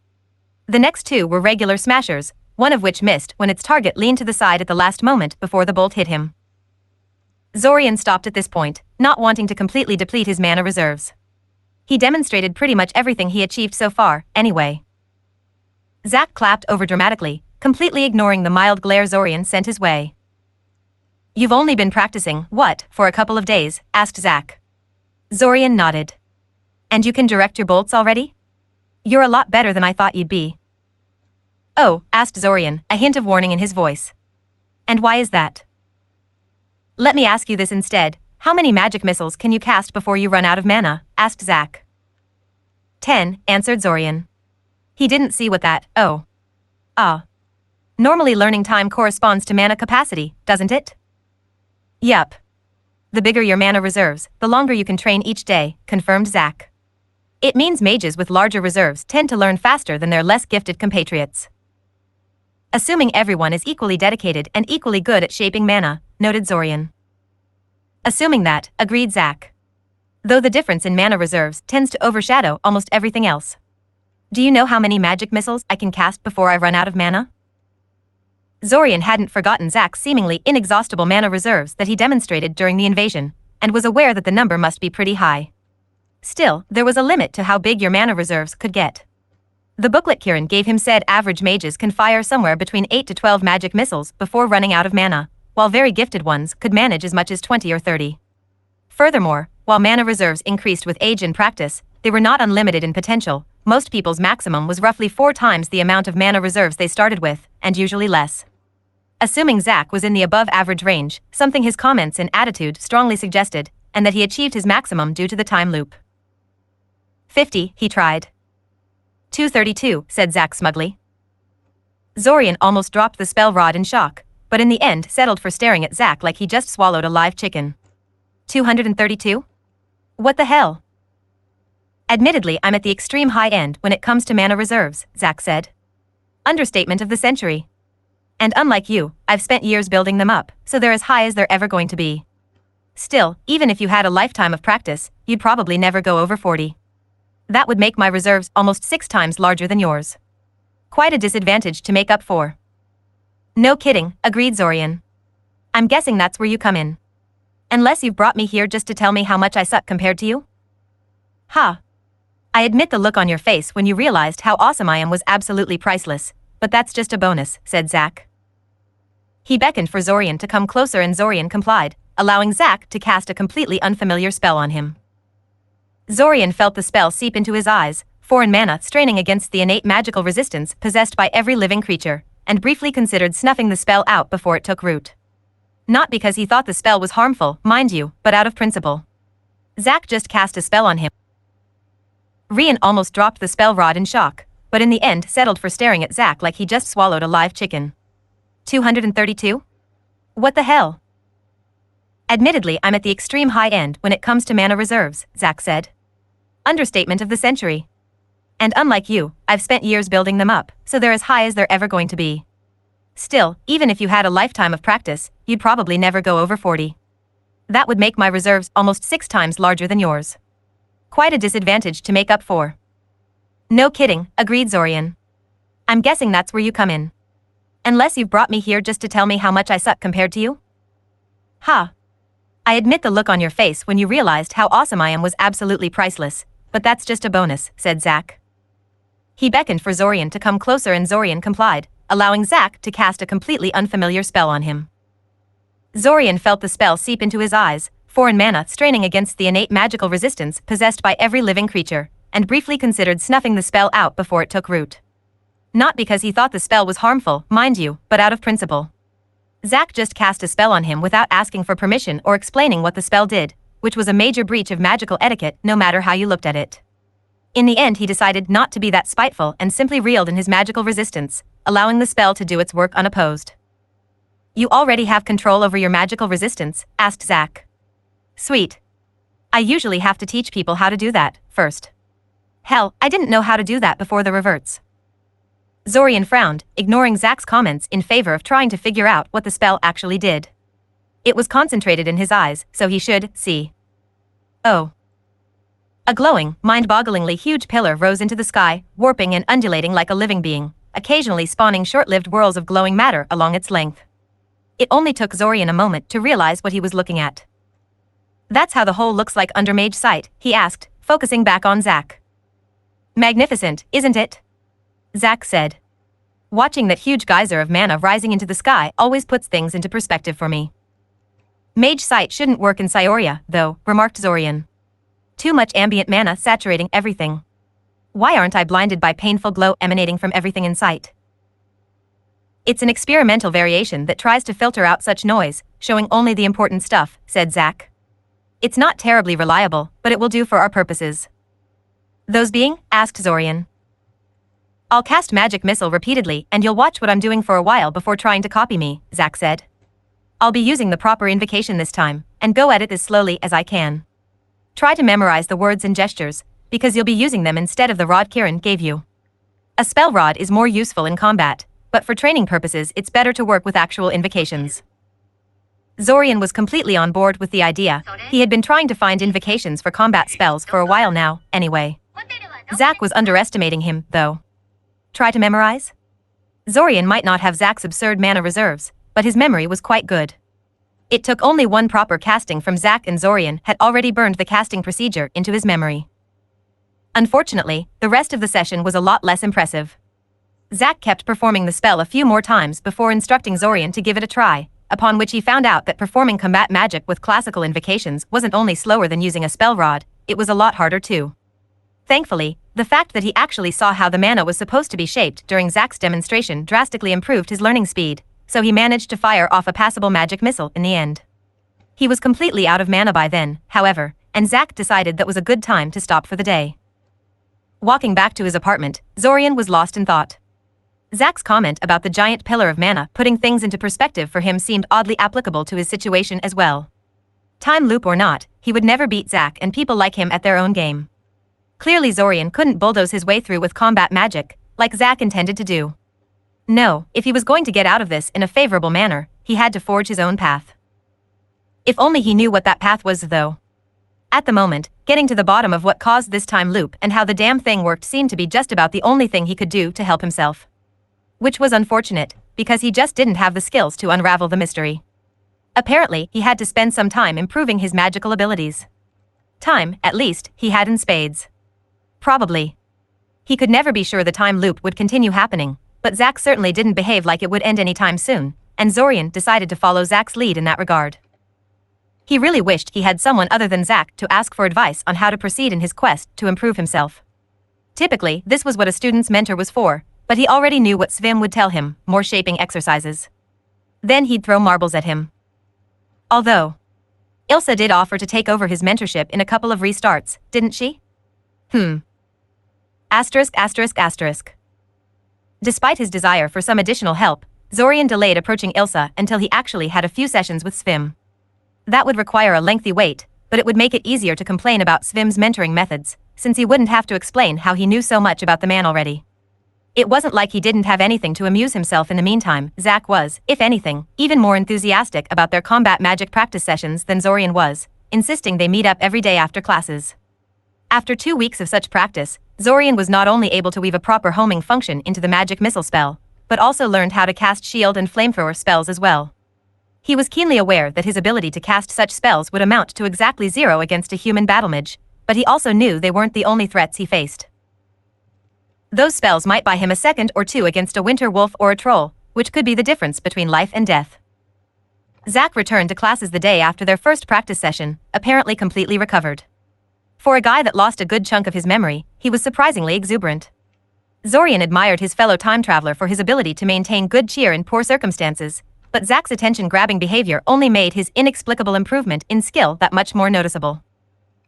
The next two were regular smashers, one of which missed when its target leaned to the side at the last moment before the bolt hit him. Zorian stopped at this point, not wanting to completely deplete his mana reserves. He demonstrated pretty much everything he achieved so far, anyway. Zack clapped overdramatically, completely ignoring the mild glare Zorian sent his way. You've only been practicing, what, for a couple of days? Asked Zack. Zorian nodded. And you can direct your bolts already? You're a lot better than I thought you'd be. Oh, asked Zorian, a hint of warning in his voice. And why is that? Let me ask you this instead. How many magic missiles can you cast before you run out of mana? Asked Zack. 10, answered Zorian. He didn't see what that, Normally learning time corresponds to mana capacity, doesn't it? Yup. The bigger your mana reserves, the longer you can train each day, confirmed Zack. It means mages with larger reserves tend to learn faster than their less gifted compatriots. Assuming everyone is equally dedicated and equally good at shaping mana, noted Zorian. Assuming that, agreed Zack. Though the difference in mana reserves tends to overshadow almost everything else. Do you know how many magic missiles I can cast before I run out of mana? Zorian hadn't forgotten Zack's seemingly inexhaustible mana reserves that he demonstrated during the invasion, and was aware that the number must be pretty high. Still, there was a limit to how big your mana reserves could get. The booklet Kirin gave him said average mages can fire somewhere between 8 to 12 magic missiles before running out of mana, while very gifted ones could manage as much as 20 or 30. Furthermore, while mana reserves increased with age and practice, they were not unlimited in potential. Most people's maximum was roughly 4 times the amount of mana reserves they started with, and usually less. Assuming Zack was in the above-average range, something his comments and attitude strongly suggested, and that he achieved his maximum due to the time loop. 50, he tried. 232, said Zack smugly. Zorian almost dropped the spell rod in shock, but in the end settled for staring at Zack like he just swallowed a live chicken. 232? What the hell? Admittedly, I'm at the extreme high end when it comes to mana reserves, Zack said. Understatement of the century. And unlike you, I've spent years building them up, so they're as high as they're ever going to be. Still, even if you had a lifetime of practice, you'd probably never go over 40. That would make my reserves almost 6 times larger than yours. Quite a disadvantage to make up for. No kidding, agreed Zorian. I'm guessing that's where you come in. Unless you've brought me here just to tell me how much I suck compared to you? Ha. I admit the look on your face when you realized how awesome I am was absolutely priceless, but that's just a bonus, said Zack. He beckoned for Zorian to come closer and Zorian complied, allowing Zack to cast a completely unfamiliar spell on him. Zorian felt the spell seep into his eyes, foreign mana straining against the innate magical resistance possessed by every living creature, and briefly considered snuffing the spell out before it took root. Not because he thought the spell was harmful, mind you, but out of principle. Zack just cast a spell on him. Rian almost dropped the spell rod in shock, but in the end settled for staring at Zack like he just swallowed a live chicken. 232? What the hell? Admittedly, I'm at the extreme high end when it comes to mana reserves, Zack said. Understatement of the century. And unlike you, I've spent years building them up, so they're as high as they're ever going to be. Still, even if you had a lifetime of practice, you'd probably never go over 40. That would make my reserves almost 6 times larger than yours. Quite a disadvantage to make up for. No kidding, agreed Zorian. I'm guessing that's where you come in. Unless you've brought me here just to tell me how much I suck compared to you? Ha. I admit the look on your face when you realized how awesome I am was absolutely priceless, but that's just a bonus, said Zack. He beckoned for Zorian to come closer and Zorian complied, allowing Zack to cast a completely unfamiliar spell on him. Zorian felt the spell seep into his eyes, foreign mana straining against the innate magical resistance possessed by every living creature, and briefly considered snuffing the spell out before it took root. Not because he thought the spell was harmful, mind you, but out of principle. Zack just cast a spell on him without asking for permission or explaining what the spell did, which was a major breach of magical etiquette no matter how you looked at it. In the end, he decided not to be that spiteful and simply reeled in his magical resistance, allowing the spell to do its work unopposed. "You already have control over your magical resistance?" asked Zack. "Sweet. I usually have to teach people how to do that first. Hell, I didn't know how to do that before the reverts." Zorian frowned, ignoring Zack's comments in favor of trying to figure out what the spell actually did. It was concentrated in his eyes, so he should see. Oh. A glowing, mind-bogglingly huge pillar rose into the sky, warping and undulating like a living being, occasionally spawning short-lived whirls of glowing matter along its length. It only took Zorian a moment to realize what he was looking at. "That's how the hole looks like under mage sight," he asked, focusing back on Zack. "Magnificent, isn't it?" Zack said. "Watching that huge geyser of mana rising into the sky always puts things into perspective for me." "Mage sight shouldn't work in Syoria, though," remarked Zorian. "Too much ambient mana saturating everything. Why aren't I blinded by painful glow emanating from everything in sight?" "It's an experimental variation that tries to filter out such noise, showing only the important stuff," said Zack. "It's not terribly reliable, but it will do for our purposes." "Those being?" asked Zorian. "I'll cast Magic Missile repeatedly and you'll watch what I'm doing for a while before trying to copy me," Zack said. "I'll be using the proper invocation this time, and go at it as slowly as I can. Try to memorize the words and gestures, because you'll be using them instead of the rod Kirin gave you. A spell rod is more useful in combat, but for training purposes it's better to work with actual invocations." Zorian was completely on board with the idea. He had been trying to find invocations for combat spells for a while now, anyway. Zack was underestimating him, though. Try to memorize? Zorian might not have Zack's absurd mana reserves, but his memory was quite good. It took only one proper casting from Zack, and Zorian had already burned the casting procedure into his memory. Unfortunately, the rest of the session was a lot less impressive. Zack kept performing the spell a few more times before instructing Zorian to give it a try, upon which he found out that performing combat magic with classical invocations wasn't only slower than using a spell rod, it was a lot harder too. Thankfully, the fact that he actually saw how the mana was supposed to be shaped during Zack's demonstration drastically improved his learning speed, so he managed to fire off a passable magic missile in the end. He was completely out of mana by then, however, and Zack decided that was a good time to stop for the day. Walking back to his apartment, Zorian was lost in thought. Zack's comment about the giant pillar of mana putting things into perspective for him seemed oddly applicable to his situation as well. Time loop or not, he would never beat Zack and people like him at their own game. Clearly Zorian couldn't bulldoze his way through with combat magic, like Zack intended to do. No, if he was going to get out of this in a favorable manner, he had to forge his own path. If only he knew what that path was, though. At the moment, getting to the bottom of what caused this time loop and how the damn thing worked seemed to be just about the only thing he could do to help himself. Which was unfortunate, because he just didn't have the skills to unravel the mystery. Apparently, he had to spend some time improving his magical abilities. Time, at least, he had in spades. Probably. He could never be sure the time loop would continue happening, but Zack certainly didn't behave like it would end anytime soon, and Zorian decided to follow Zack's lead in that regard. He really wished he had someone other than Zack to ask for advice on how to proceed in his quest to improve himself. Typically, this was what a student's mentor was for, but he already knew what Svim would tell him, more shaping exercises. Then he'd throw marbles at him. Although, Ilsa did offer to take over his mentorship in a couple of restarts, didn't she? Asterisk. Despite his desire for some additional help, Zorian delayed approaching Ilsa until he actually had a few sessions with Svim. That would require a lengthy wait, but it would make it easier to complain about Svim's mentoring methods, since he wouldn't have to explain how he knew so much about the man already. It wasn't like he didn't have anything to amuse himself in the meantime. Zack was, if anything, even more enthusiastic about their combat magic practice sessions than Zorian was, insisting they meet up every day after classes. After 2 weeks of such practice, Zorian was not only able to weave a proper homing function into the magic missile spell, but also learned how to cast shield and flamethrower spells as well. He was keenly aware that his ability to cast such spells would amount to exactly 0 against a human battle mage, but he also knew they weren't the only threats he faced. Those spells might buy him a second or two against a winter wolf or a troll, which could be the difference between life and death. Zach returned to classes the day after their first practice session, apparently completely recovered. For a guy that lost a good chunk of his memory, he was surprisingly exuberant. Zorian admired his fellow time traveler for his ability to maintain good cheer in poor circumstances, but Zach's attention-grabbing behavior only made his inexplicable improvement in skill that much more noticeable.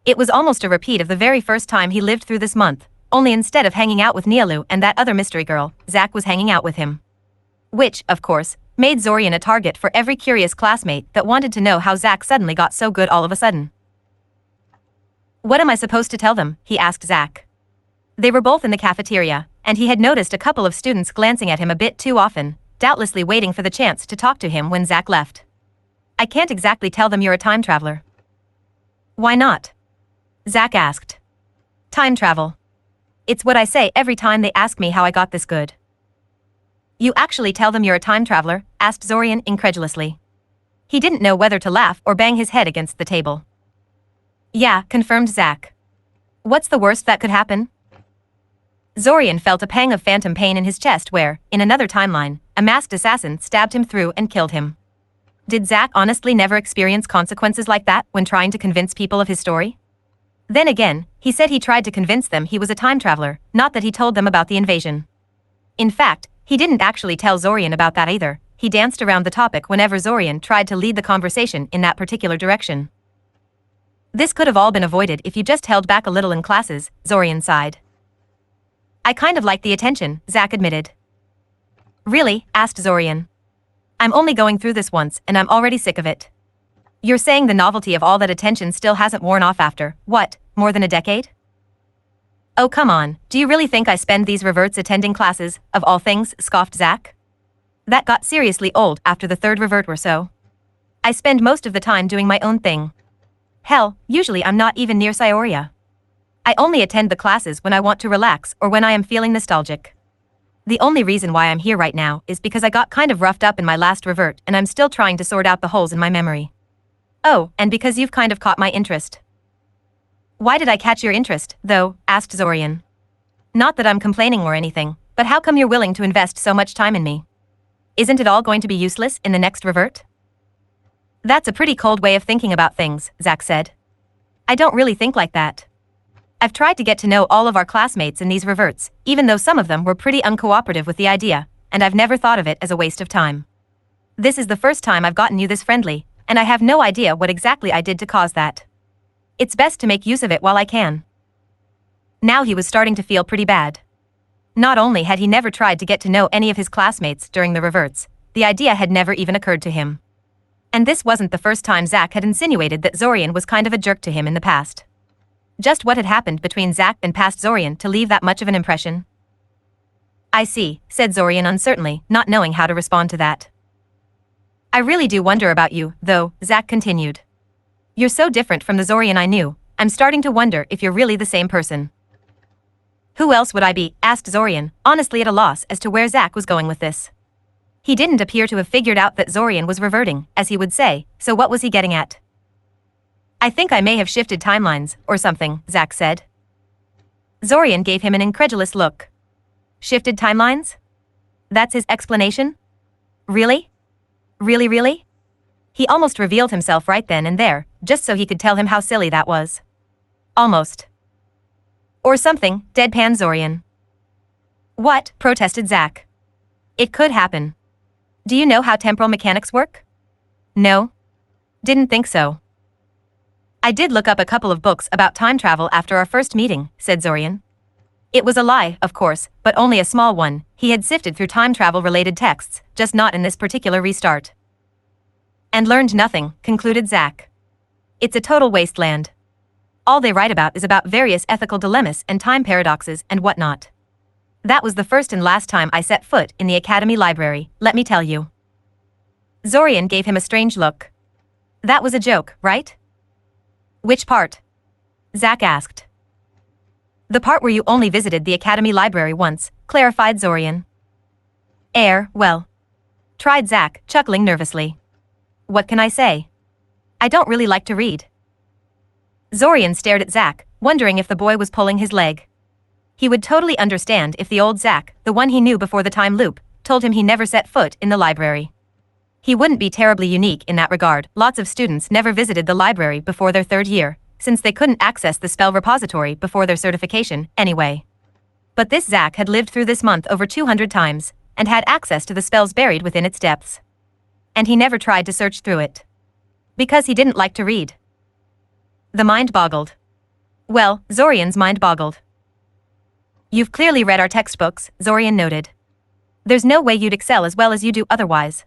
It was almost a repeat of the very first time he lived through this month, only instead of hanging out with Nialu and that other mystery girl, Zach was hanging out with him. Which, of course, made Zorian a target for every curious classmate that wanted to know how Zach suddenly got so good all of a sudden. "What am I supposed to tell them?" he asked Zach. They were both in the cafeteria, and he had noticed a couple of students glancing at him a bit too often, doubtlessly waiting for the chance to talk to him when Zach left. "I can't exactly tell them you're a time traveler." "Why not?" Zach asked. "Time travel. It's what I say every time they ask me how I got this good." "You actually tell them you're a time traveler?" asked Zorian incredulously. He didn't know whether to laugh or bang his head against the table. "Yeah," confirmed Zach. "What's the worst that could happen?" Zorian felt a pang of phantom pain in his chest where, in another timeline, a masked assassin stabbed him through and killed him. Did Zach honestly never experience consequences like that when trying to convince people of his story? Then again, he said he tried to convince them he was a time traveler, not that he told them about the invasion. In fact, he didn't actually tell Zorian about that either. He danced around the topic whenever Zorian tried to lead the conversation in that particular direction. "This could have all been avoided if you just held back a little in classes," Zorian sighed. "I kind of like the attention," Zach admitted. "Really?" asked Zorian. "I'm only going through this once and I'm already sick of it." "You're saying the novelty of all that attention still hasn't worn off after, what, more than a decade?" "Oh come on, do you really think I spend these reverts attending classes, of all things?" scoffed Zach. "That got seriously old after the third revert or so. I spend most of the time doing my own thing. Hell, usually I'm not even near Syoria. I only attend the classes when I want to relax or when I am feeling nostalgic. The only reason why I'm here right now is because I got kind of roughed up in my last revert and I'm still trying to sort out the holes in my memory. Oh, and because you've kind of caught my interest." "Why did I catch your interest, though?" asked Zorian. "Not that I'm complaining or anything, but how come you're willing to invest so much time in me? Isn't it all going to be useless in the next revert?" "That's a pretty cold way of thinking about things," Zach said. "I don't really think like that. I've tried to get to know all of our classmates in these reverts, even though some of them were pretty uncooperative with the idea, and I've never thought of it as a waste of time. This is the first time I've gotten you this friendly, and I have no idea what exactly I did to cause that. It's best to make use of it while I can." Now he was starting to feel pretty bad. Not only had he never tried to get to know any of his classmates during the reverts, the idea had never even occurred to him. And this wasn't the first time Zach had insinuated that Zorian was kind of a jerk to him in the past. Just what had happened between Zach and past Zorian to leave that much of an impression? "I see," said Zorian uncertainly, not knowing how to respond to that. "I really do wonder about you, though," Zach continued. "You're so different from the Zorian I knew, I'm starting to wonder if you're really the same person." "Who else would I be?" asked Zorian, honestly at a loss as to where Zach was going with this. He didn't appear to have figured out that Zorian was reverting, as he would say, so what was he getting at? "I think I may have shifted timelines, or something," Zach said. Zorian gave him an incredulous look. "Shifted timelines? That's his explanation? Really? Really, really?" He almost revealed himself right then and there, just so he could tell him how silly that was. "Almost. Or something," deadpan Zorian. "What?" protested Zach. "It could happen. Do you know how temporal mechanics work?" "No. Didn't think so." "I did look up a couple of books about time travel after our first meeting," said Zorian. It was a lie, of course, but only a small one. He had sifted through time travel-related texts, just not in this particular restart. "And learned nothing," concluded Zach. "It's a total wasteland. All they write about is about various ethical dilemmas and time paradoxes and whatnot. That was the first and last time I set foot in the Academy library, let me tell you." Zorian gave him a strange look. "That was a joke, right?" "Which part?" Zach asked. "The part where you only visited the Academy library once," clarified Zorian. Well. Tried Zach, chuckling nervously. "What can I say? I don't really like to read." Zorian stared at Zach, wondering if the boy was pulling his leg. He would totally understand if the old Zach, the one he knew before the time loop, told him he never set foot in the library. He wouldn't be terribly unique in that regard. Lots of students never visited the library before their third year, since they couldn't access the spell repository before their certification, anyway. But this Zach had lived through this month over 200 times, and had access to the spells buried within its depths. And he never tried to search through it. Because he didn't like to read. The mind boggled. Well, Zorian's mind boggled. You've clearly read our textbooks, Zorian noted. There's no way you'd excel as well as you do otherwise.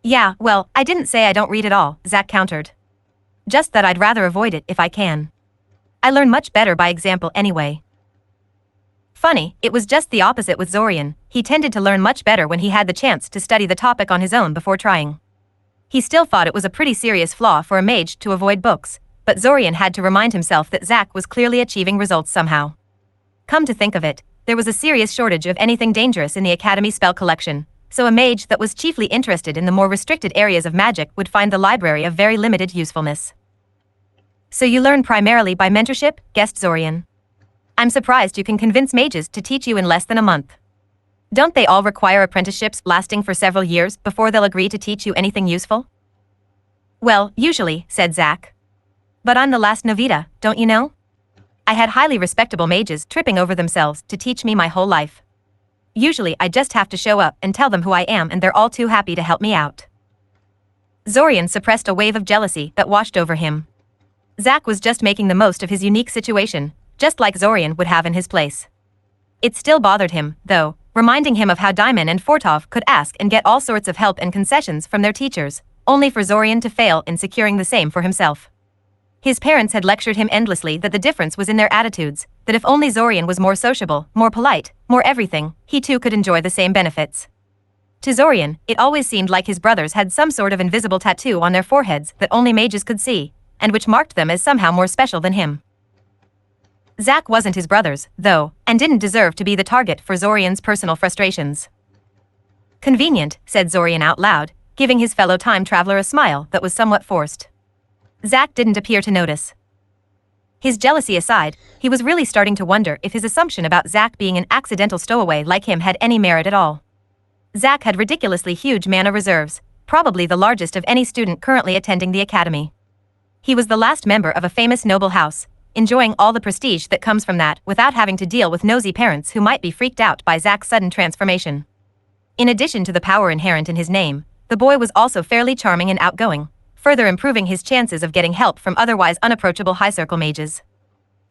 Yeah, well, I didn't say I don't read at all, Zach countered. Just that I'd rather avoid it if I can. I learn much better by example anyway. Funny, it was just the opposite with Zorian. He tended to learn much better when he had the chance to study the topic on his own before trying. He still thought it was a pretty serious flaw for a mage to avoid books, but Zorian had to remind himself that Zach was clearly achieving results somehow. Come to think of it, there was a serious shortage of anything dangerous in the Academy spell collection, so a mage that was chiefly interested in the more restricted areas of magic would find the library of very limited usefulness. So you learn primarily by mentorship, guessed Zorian. I'm surprised you can convince mages to teach you in less than a month. Don't they all require apprenticeships lasting for several years before they'll agree to teach you anything useful? Well, usually, said Zach. But I'm the last novita, don't you know? I had highly respectable mages tripping over themselves to teach me my whole life. Usually I just have to show up and tell them who I am and they're all too happy to help me out. Zorian suppressed a wave of jealousy that washed over him. Zach was just making the most of his unique situation, just like Zorian would have in his place. It still bothered him, though, reminding him of how Daimon and Fortov could ask and get all sorts of help and concessions from their teachers, only for Zorian to fail in securing the same for himself. His parents had lectured him endlessly that the difference was in their attitudes, that if only Zorian was more sociable, more polite, more everything, he too could enjoy the same benefits. To Zorian, it always seemed like his brothers had some sort of invisible tattoo on their foreheads that only mages could see, and which marked them as somehow more special than him. Zach wasn't his brothers, though, and didn't deserve to be the target for Zorian's personal frustrations. Convenient, said Zorian out loud, giving his fellow time traveler a smile that was somewhat forced. Zach didn't appear to notice. His jealousy aside, he was really starting to wonder if his assumption about Zach being an accidental stowaway like him had any merit at all. Zach had ridiculously huge mana reserves, probably the largest of any student currently attending the academy. He was the last member of a famous noble house, enjoying all the prestige that comes from that without having to deal with nosy parents who might be freaked out by Zach's sudden transformation. In addition to the power inherent in his name, the boy was also fairly charming and outgoing, further improving his chances of getting help from otherwise unapproachable high-circle mages.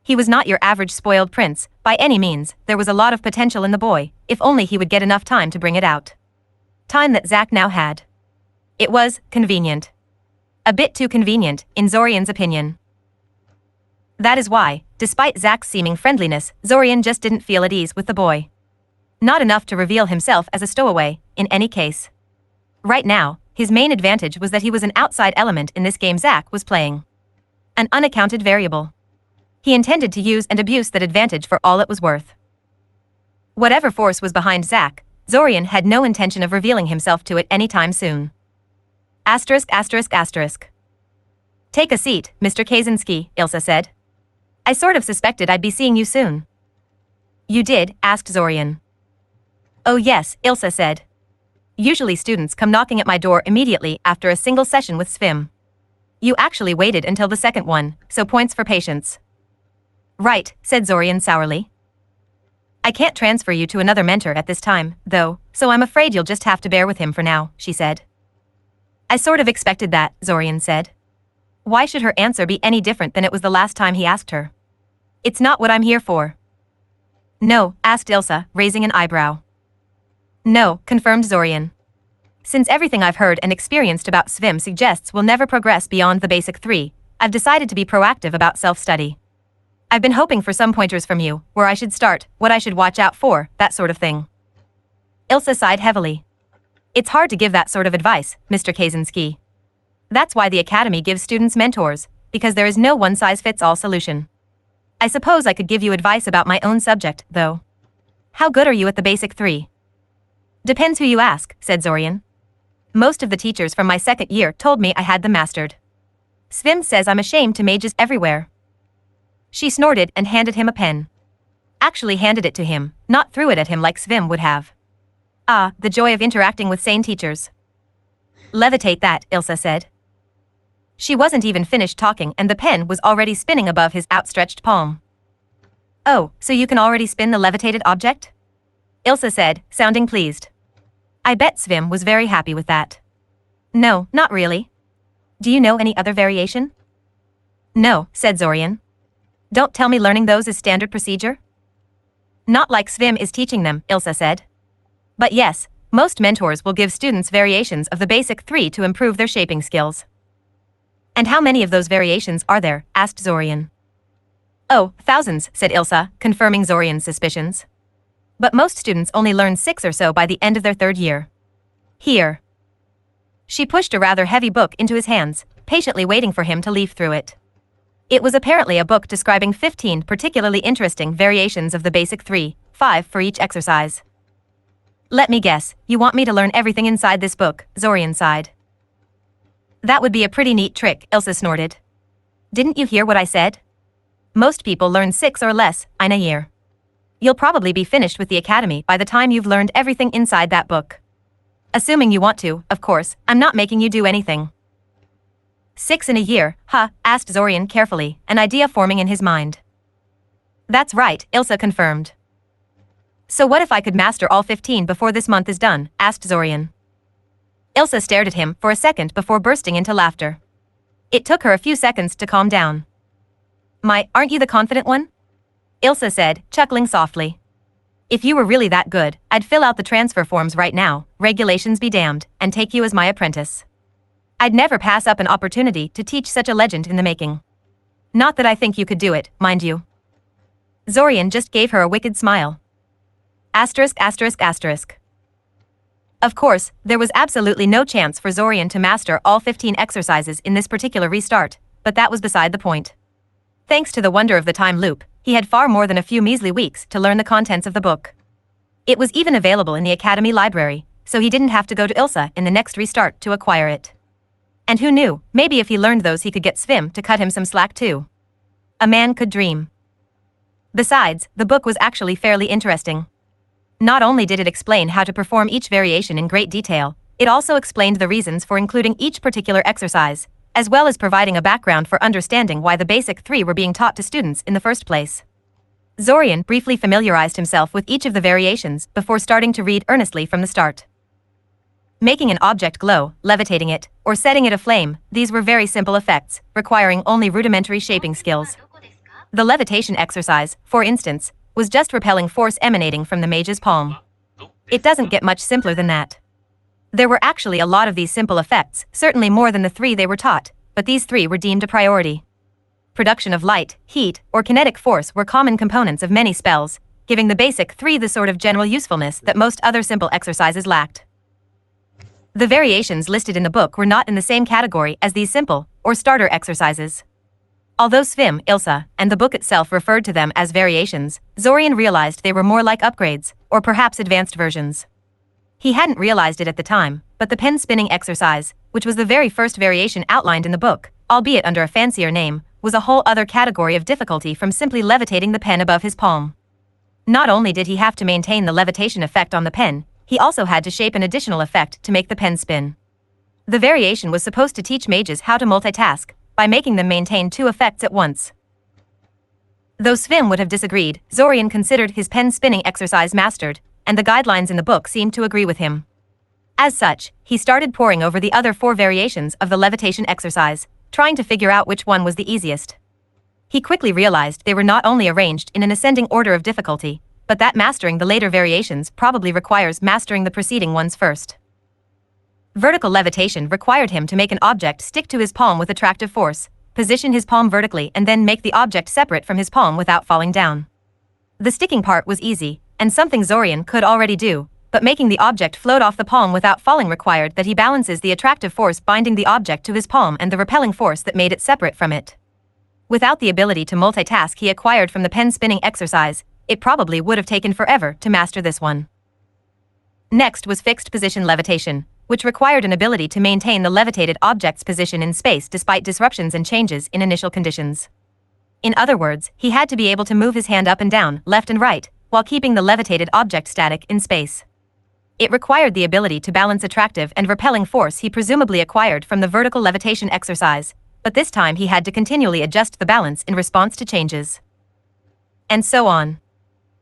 He was not your average spoiled prince, by any means. There was a lot of potential in the boy, if only he would get enough time to bring it out. Time that Zach now had. It was convenient. A bit too convenient, in Zorian's opinion. That is why, despite Zach's seeming friendliness, Zorian just didn't feel at ease with the boy. Not enough to reveal himself as a stowaway, in any case. Right now, his main advantage was that he was an outside element in this game Zach was playing. An unaccounted variable. He intended to use and abuse that advantage for all it was worth. Whatever force was behind Zach, Zorian had no intention of revealing himself to it anytime soon. Asterisk asterisk asterisk. Take a seat, Mr. Kaczynski, Ilsa said. I sort of suspected I'd be seeing you soon. You did? Asked Zorian. Oh yes, Ilsa said. Usually students come knocking at my door immediately after a single session with Svim. You actually waited until the second one, so points for patience. Right, said Zorian sourly. I can't transfer you to another mentor at this time, though, so I'm afraid you'll just have to bear with him for now, she said. I sort of expected that, Zorian said. Why should her answer be any different than it was the last time he asked her? It's not what I'm here for. No, asked Ilsa, raising an eyebrow. No, confirmed Zorian. Since everything I've heard and experienced about Svim suggests we'll never progress beyond the basic 3, I've decided to be proactive about self-study. I've been hoping for some pointers from you, where I should start, what I should watch out for, that sort of thing. Ilsa sighed heavily. It's hard to give that sort of advice, Mr. Kaczynski. That's why the Academy gives students mentors, because there is no one-size-fits-all solution. I suppose I could give you advice about my own subject, though. How good are you at the basic 3? Depends who you ask, said Zorian. Most of the teachers from my second year told me I had them mastered. Svim says I'm ashamed to mages everywhere. She snorted and handed him a pen. Actually handed it to him, not threw it at him like Svim would have. Ah, the joy of interacting with sane teachers. Levitate that, Ilsa said. She wasn't even finished talking and the pen was already spinning above his outstretched palm. Oh, so you can already spin the levitated object? Ilsa said, sounding pleased. I bet Svim was very happy with that. No, not really. Do you know any other variation? No, said Zorian. Don't tell me learning those is standard procedure? Not like Svim is teaching them, Ilsa said. But yes, most mentors will give students variations of the basic 3 to improve their shaping skills. And how many of those variations are there? Asked Zorian. Oh, thousands, said Ilsa, confirming Zorian's suspicions. But most students only learn 6 or so by the end of their 3rd year. Here. She pushed a rather heavy book into his hands, patiently waiting for him to leaf through it. It was apparently a book describing 15 particularly interesting variations of the basic 3, 5 for each exercise. Let me guess, you want me to learn everything inside this book, Zorian sighed. That would be a pretty neat trick, Ilsa snorted. Didn't you hear what I said? Most people learn 6 or less in a year. You'll probably be finished with the academy by the time you've learned everything inside that book. Assuming you want to, of course, I'm not making you do anything. 6 in a year, huh? Asked Zorian carefully, an idea forming in his mind. That's right, Ilsa confirmed. So what if I could master all 15 before this month is done? Asked Zorian. Ilsa stared at him for a second before bursting into laughter. It took her a few seconds to calm down. Aren't you the confident one? Ilsa said, chuckling softly. If you were really that good, I'd fill out the transfer forms right now, regulations be damned, and take you as my apprentice. I'd never pass up an opportunity to teach such a legend in the making. Not that I think you could do it, mind you. Zorian just gave her a wicked smile. Asterisk asterisk asterisk. Of course, there was absolutely no chance for Zorian to master all 15 exercises in this particular restart, but that was beside the point. Thanks to the wonder of the time loop, he had far more than a few measly weeks to learn the contents of the book. It was even available in the academy library, so he didn't have to go to Ilsa in the next restart to acquire it. And who knew, maybe if he learned those he could get Svim to cut him some slack too. A man could dream. Besides, the book was actually fairly interesting. Not only did it explain how to perform each variation in great detail, it also explained the reasons for including each particular exercise, as well as providing a background for understanding why the basic 3 were being taught to students in the first place. Zorian briefly familiarized himself with each of the variations before starting to read earnestly from the start. Making an object glow, levitating it, or setting it aflame, these were very simple effects, requiring only rudimentary shaping skills. The levitation exercise, for instance, was just repelling force emanating from the mage's palm. It doesn't get much simpler than that. There were actually a lot of these simple effects, certainly more than the 3 they were taught, but these 3 were deemed a priority. Production of light, heat, or kinetic force were common components of many spells, giving the basic 3 the sort of general usefulness that most other simple exercises lacked. The variations listed in the book were not in the same category as these simple, or starter exercises. Although Svim, Ilsa, and the book itself referred to them as variations, Zorian realized they were more like upgrades, or perhaps advanced versions. He hadn't realized it at the time, but the pen spinning exercise, which was the very first variation outlined in the book, albeit under a fancier name, was a whole other category of difficulty from simply levitating the pen above his palm. Not only did he have to maintain the levitation effect on the pen, he also had to shape an additional effect to make the pen spin. The variation was supposed to teach mages how to multitask, by making them maintain 2 effects at once. Though Svim would have disagreed, Zorian considered his pen spinning exercise mastered, and the guidelines in the book seemed to agree with him. As such, he started poring over the other 4 variations of the levitation exercise, trying to figure out which one was the easiest. He quickly realized they were not only arranged in an ascending order of difficulty, but that mastering the later variations probably requires mastering the preceding ones first. Vertical levitation required him to make an object stick to his palm with attractive force, position his palm vertically and then make the object separate from his palm without falling down. The sticking part was easy, and something Zorian could already do, but making the object float off the palm without falling required that he balances the attractive force binding the object to his palm and the repelling force that made it separate from it. Without the ability to multitask he acquired from the pen spinning exercise, it probably would have taken forever to master this one. Next was fixed position levitation, which required an ability to maintain the levitated object's position in space despite disruptions and changes in initial conditions. In other words, he had to be able to move his hand up and down, left and right, while keeping the levitated object static in space. It required the ability to balance attractive and repelling force he presumably acquired from the vertical levitation exercise, but this time he had to continually adjust the balance in response to changes. And so on.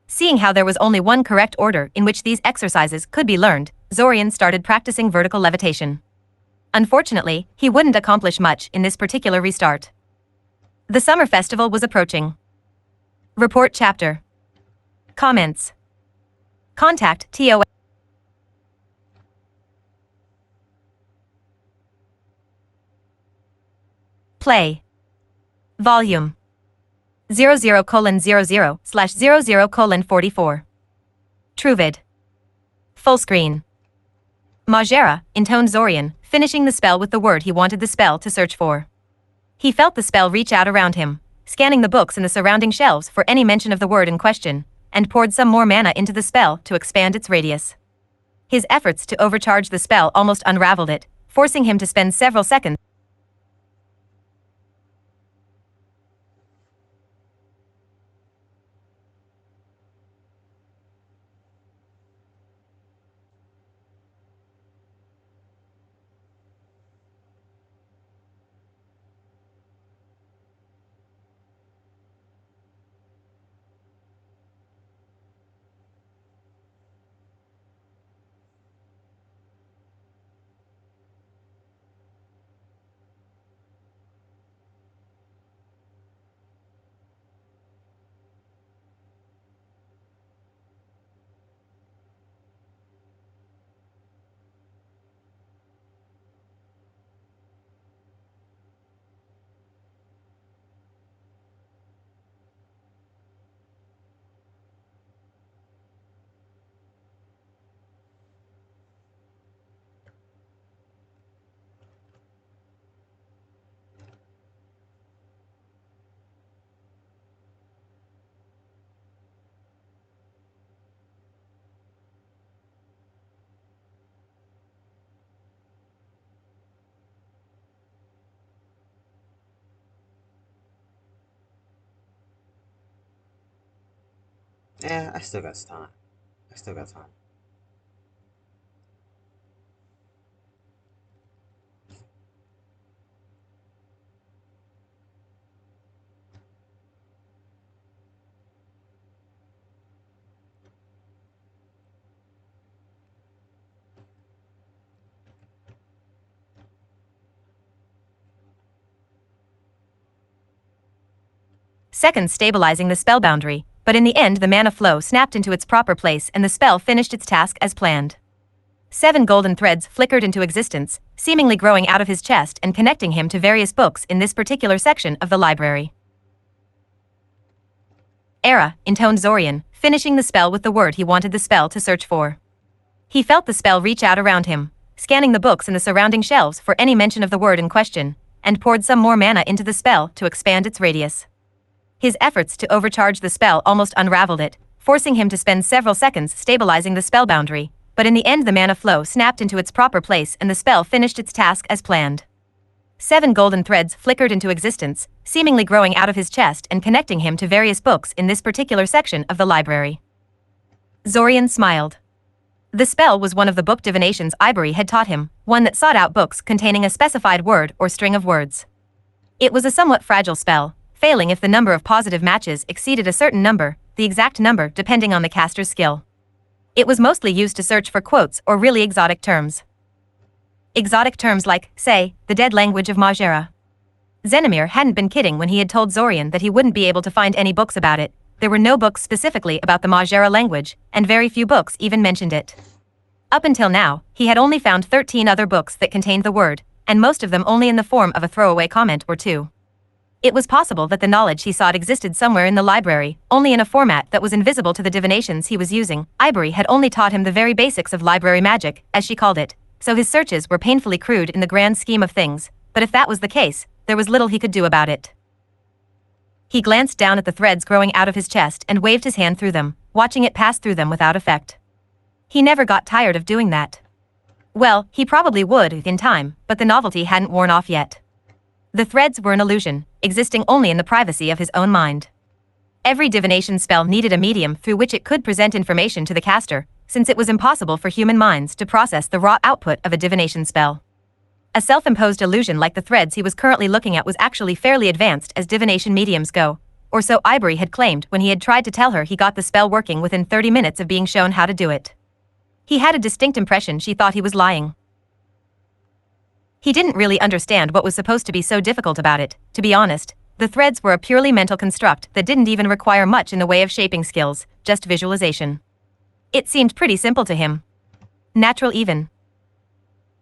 Seeing how there was only one correct order in which these exercises could be learned, Zorian started practicing vertical levitation. Unfortunately, he wouldn't accomplish much in this particular restart. The summer festival was approaching. Report chapter. Comments. Contact TOS. Play. Volume. 00:00/00:44. Truvid. Full screen. Majera, intoned Zorian, finishing the spell with the word he wanted the spell to search for. He felt the spell reach out around him, scanning the books in the surrounding shelves for any mention of the word in question, and poured some more mana into the spell to expand its radius. His efforts to overcharge the spell almost unraveled it, forcing him to spend several seconds. Yeah, I still got time. I still got time. Seconds stabilizing the spell boundary, but in the end the mana flow snapped into its proper place and the spell finished its task as planned. 7 golden threads flickered into existence, seemingly growing out of his chest and connecting him to various books in this particular section of the library. Era, intoned Zorian, finishing the spell with the word he wanted the spell to search for. He felt the spell reach out around him, scanning the books in the surrounding shelves for any mention of the word in question, and poured some more mana into the spell to expand its radius. His efforts to overcharge the spell almost unraveled it, forcing him to spend several seconds stabilizing the spell boundary, but in the end the mana flow snapped into its proper place and the spell finished its task as planned. 7 golden threads flickered into existence, seemingly growing out of his chest and connecting him to various books in this particular section of the library. Zorian smiled. The spell was one of the book divinations Ivory had taught him, one that sought out books containing a specified word or string of words. It was a somewhat fragile spell, failing if the number of positive matches exceeded a certain number, the exact number depending on the caster's skill. It was mostly used to search for quotes or really exotic terms. Exotic terms like, say, the dead language of Majera. Xenomir hadn't been kidding when he had told Zorian that he wouldn't be able to find any books about it. There were no books specifically about the Majera language, and very few books even mentioned it. Up until now, he had only found 13 other books that contained the word, and most of them only in the form of a throwaway comment or two. It was possible that the knowledge he sought existed somewhere in the library, only in a format that was invisible to the divinations he was using. Ivory had only taught him the very basics of library magic, as she called it, so his searches were painfully crude in the grand scheme of things, but if that was the case, there was little he could do about it. He glanced down at the threads growing out of his chest and waved his hand through them, watching it pass through them without effect. He never got tired of doing that. Well, he probably would in time, but the novelty hadn't worn off yet. The threads were an illusion, existing only in the privacy of his own mind. Every divination spell needed a medium through which it could present information to the caster, since it was impossible for human minds to process the raw output of a divination spell. A self-imposed illusion like the threads he was currently looking at was actually fairly advanced as divination mediums go, or so Ivory had claimed when he had tried to tell her he got the spell working within 30 minutes of being shown how to do it. He had a distinct impression she thought he was lying. He didn't really understand what was supposed to be so difficult about it. To be honest, the threads were a purely mental construct that didn't even require much in the way of shaping skills, just visualization. It seemed pretty simple to him. Natural even.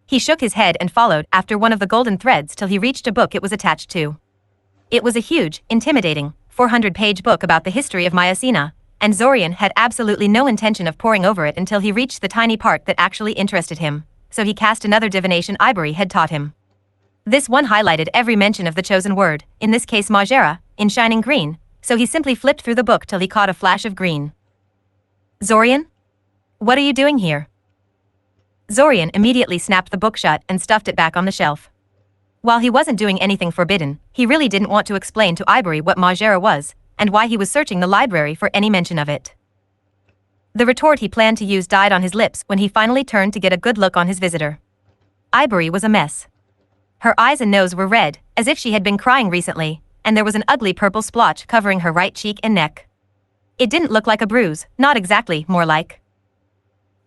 He shook his head and followed after one of the golden threads till he reached a book it was attached to. It was a huge, intimidating, 400-page book about the history of Mycena, and Zorian had absolutely no intention of poring over it until he reached the tiny part that actually interested him, so he cast another divination Ivory had taught him. This one highlighted every mention of the chosen word, in this case Majera, in shining green, so he simply flipped through the book till he caught a flash of green. Zorian? What are you doing here? Zorian immediately snapped the book shut and stuffed it back on the shelf. While he wasn't doing anything forbidden, he really didn't want to explain to Ivory what Majera was, and why he was searching the library for any mention of it. The retort he planned to use died on his lips when he finally turned to get a good look on his visitor. Ivory was a mess. Her eyes and nose were red, as if she had been crying recently, and there was an ugly purple splotch covering her right cheek and neck. It didn't look like a bruise, not exactly, more like.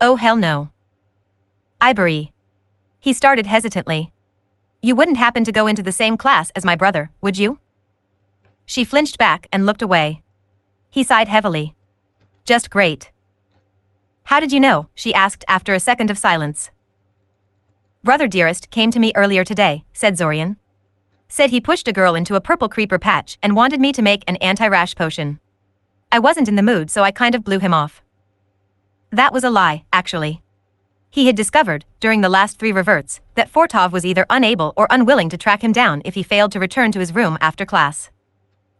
Oh hell no. Ivory. He started hesitantly. You wouldn't happen to go into the same class as my brother, would you? She flinched back and looked away. He sighed heavily. Just great. How did you know? She asked after a second of silence. Brother dearest came to me earlier today, said Zorian. Said he pushed a girl into a purple creeper patch and wanted me to make an anti-rash potion. I wasn't in the mood, so I kind of blew him off. That was a lie, actually. He had discovered, during the last 3 reverts, that Fortov was either unable or unwilling to track him down if he failed to return to his room after class.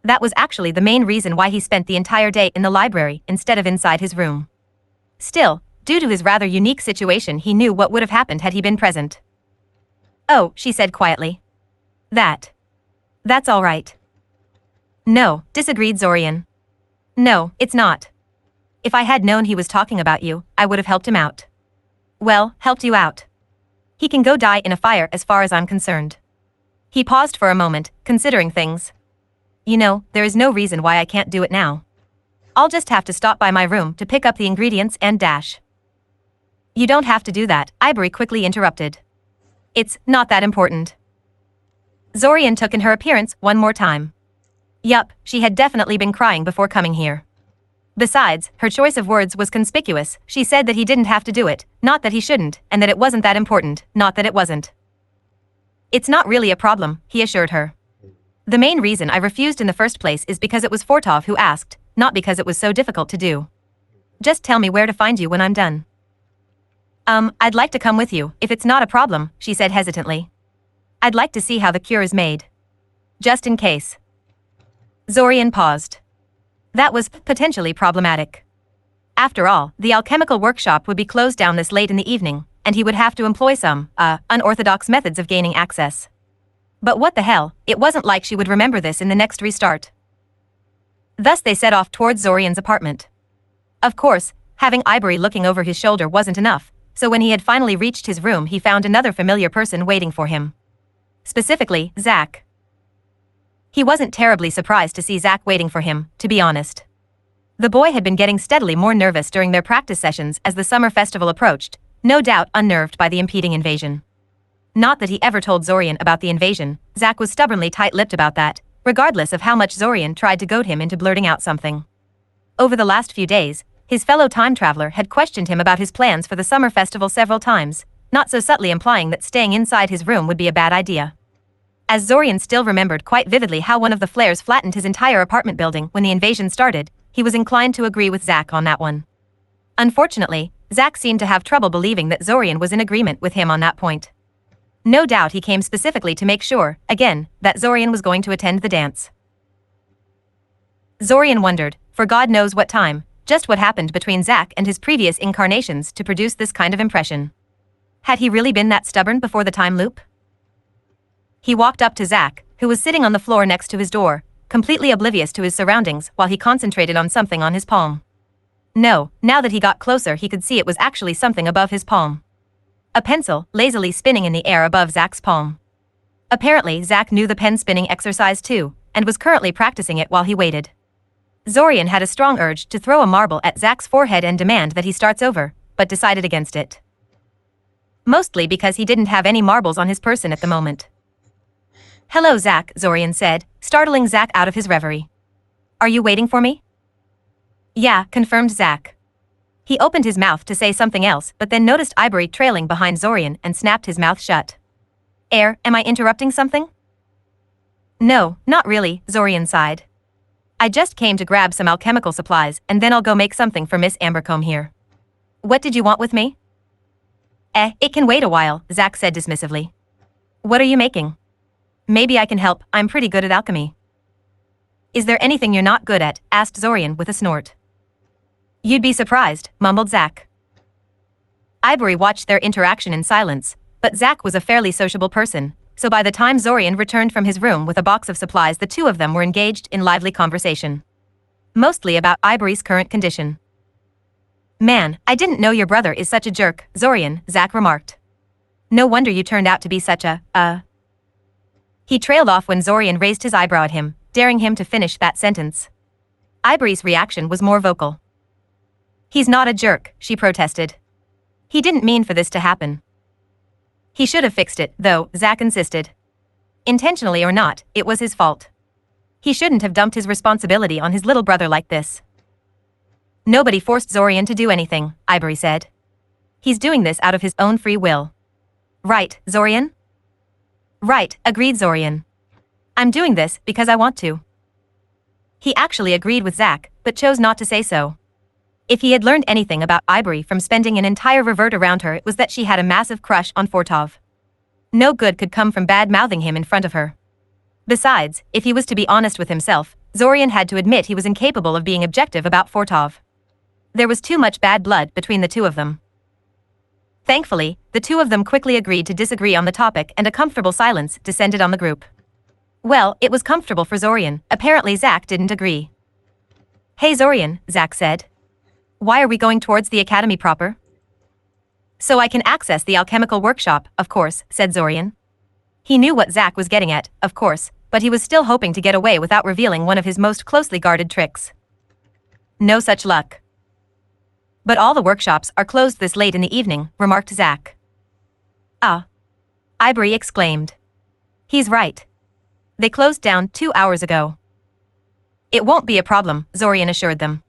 That was actually the main reason why he spent the entire day in the library instead of inside his room. Still, due to his rather unique situation, he knew what would have happened had he been present. Oh, she said quietly. That's all right. No, disagreed Zorian. No, it's not. If I had known he was talking about you, I would have helped him out. Well, helped you out. He can go die in a fire as far as I'm concerned. He paused for a moment, considering things. You know, there is no reason why I can't do it now. I'll just have to stop by my room to pick up the ingredients and dash. You don't have to do that, Ivory quickly interrupted. It's not that important. Zorian took in her appearance one more time. Yup, she had definitely been crying before coming here. Besides, her choice of words was conspicuous. She said that he didn't have to do it, not that he shouldn't, and that it wasn't that important, not that it wasn't. It's not really a problem, he assured her. The main reason I refused in the first place is because it was Fortov who asked, not because it was so difficult to do. Just tell me where to find you when I'm done. I'd like to come with you, if it's not a problem, she said hesitantly. I'd like to see how the cure is made. Just in case. Zorian paused. That was potentially problematic. After all, the alchemical workshop would be closed down this late in the evening, and he would have to employ some, unorthodox methods of gaining access. But what the hell, it wasn't like she would remember this in the next restart. Thus they set off towards Zorian's apartment. Of course, having Ivory looking over his shoulder wasn't enough, so when he had finally reached his room he found another familiar person waiting for him. Specifically, Zach. He wasn't terribly surprised to see Zach waiting for him, to be honest. The boy had been getting steadily more nervous during their practice sessions as the summer festival approached, no doubt unnerved by the impending invasion. Not that he ever told Zorian about the invasion, Zach was stubbornly tight-lipped about that, regardless of how much Zorian tried to goad him into blurting out something. Over the last few days, his fellow time traveler had questioned him about his plans for the summer festival several times, not so subtly implying that staying inside his room would be a bad idea. As Zorian still remembered quite vividly how one of the flares flattened his entire apartment building when the invasion started, he was inclined to agree with Zach on that one. Unfortunately, Zach seemed to have trouble believing that Zorian was in agreement with him on that point. No doubt he came specifically to make sure, again, that Zorian was going to attend the dance. Zorian wondered, for God knows what time, just what happened between Zach and his previous incarnations to produce this kind of impression. Had he really been that stubborn before the time loop? He walked up to Zach, who was sitting on the floor next to his door, completely oblivious to his surroundings while he concentrated on something on his palm. No, now that he got closer he could see it was actually something above his palm. A pencil, lazily spinning in the air above Zach's palm. Apparently Zach knew the pen spinning exercise too, and was currently practicing it while he waited. Zorian had a strong urge to throw a marble at Zach's forehead and demand that he starts over, but decided against it. Mostly because he didn't have any marbles on his person at the moment. "Hello, Zach," Zorian said, startling Zach out of his reverie. "Are you waiting for me?" "Yeah," confirmed Zach. He opened his mouth to say something else but then noticed Ivory trailing behind Zorian and snapped his mouth shut. Am I interrupting something?" "No, not really," Zorian sighed. "I just came to grab some alchemical supplies and then I'll go make something for Miss Ambercombe here." "What did you want with me?" It can wait a while," Zach said dismissively. "What are you making?" "Maybe I can help, I'm pretty good at alchemy." "Is there anything you're not good at?" asked Zorian with a snort. "You'd be surprised," mumbled Zach. Ivory watched their interaction in silence, but Zach was a fairly sociable person, so by the time Zorian returned from his room with a box of supplies the two of them were engaged in lively conversation. Mostly about Ivory's current condition. "Man, I didn't know your brother is such a jerk, Zorian," Zach remarked. "No wonder you turned out to be such a. He trailed off when Zorian raised his eyebrow at him, daring him to finish that sentence. Ivory's reaction was more vocal. "He's not a jerk," she protested. "He didn't mean for this to happen." "He should have fixed it, though," Zach insisted. "Intentionally or not, it was his fault. He shouldn't have dumped his responsibility on his little brother like this." "Nobody forced Zorian to do anything," Ivory said. "He's doing this out of his own free will." "Right, Zorian?" "Right," agreed Zorian. "I'm doing this because I want to." He actually agreed with Zach, but chose not to say so. If he had learned anything about Ivory from spending an entire revert around her, it was that she had a massive crush on Fortov. No good could come from bad-mouthing him in front of her. Besides, if he was to be honest with himself, Zorian had to admit he was incapable of being objective about Fortov. There was too much bad blood between the two of them. Thankfully, the two of them quickly agreed to disagree on the topic and a comfortable silence descended on the group. Well, it was comfortable for Zorian, apparently Zach didn't agree. "Hey Zorian," Zach said. "Why are we going towards the academy proper?" "So I can access the alchemical workshop, of course," said Zorian. He knew what Zach was getting at, of course, but he was still hoping to get away without revealing one of his most closely guarded tricks. "No such luck." "But all the workshops are closed this late in the evening," remarked Zach. "Ah," Ivory exclaimed. "He's right. They closed down 2 hours ago." "It won't be a problem," Zorian assured them.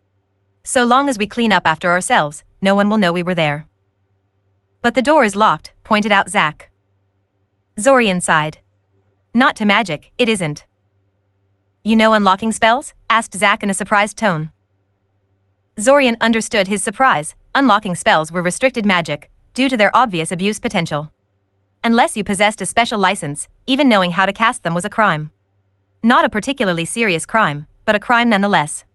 "So long as we clean up after ourselves, no one will know we were there." "But the door is locked," pointed out Zach. Zorian sighed. "Not to magic, it isn't." "You know unlocking spells?" asked Zach in a surprised tone. Zorian understood his surprise. Unlocking spells were restricted magic, due to their obvious abuse potential. Unless you possessed a special license, even knowing how to cast them was a crime. Not a particularly serious crime, but a crime nonetheless.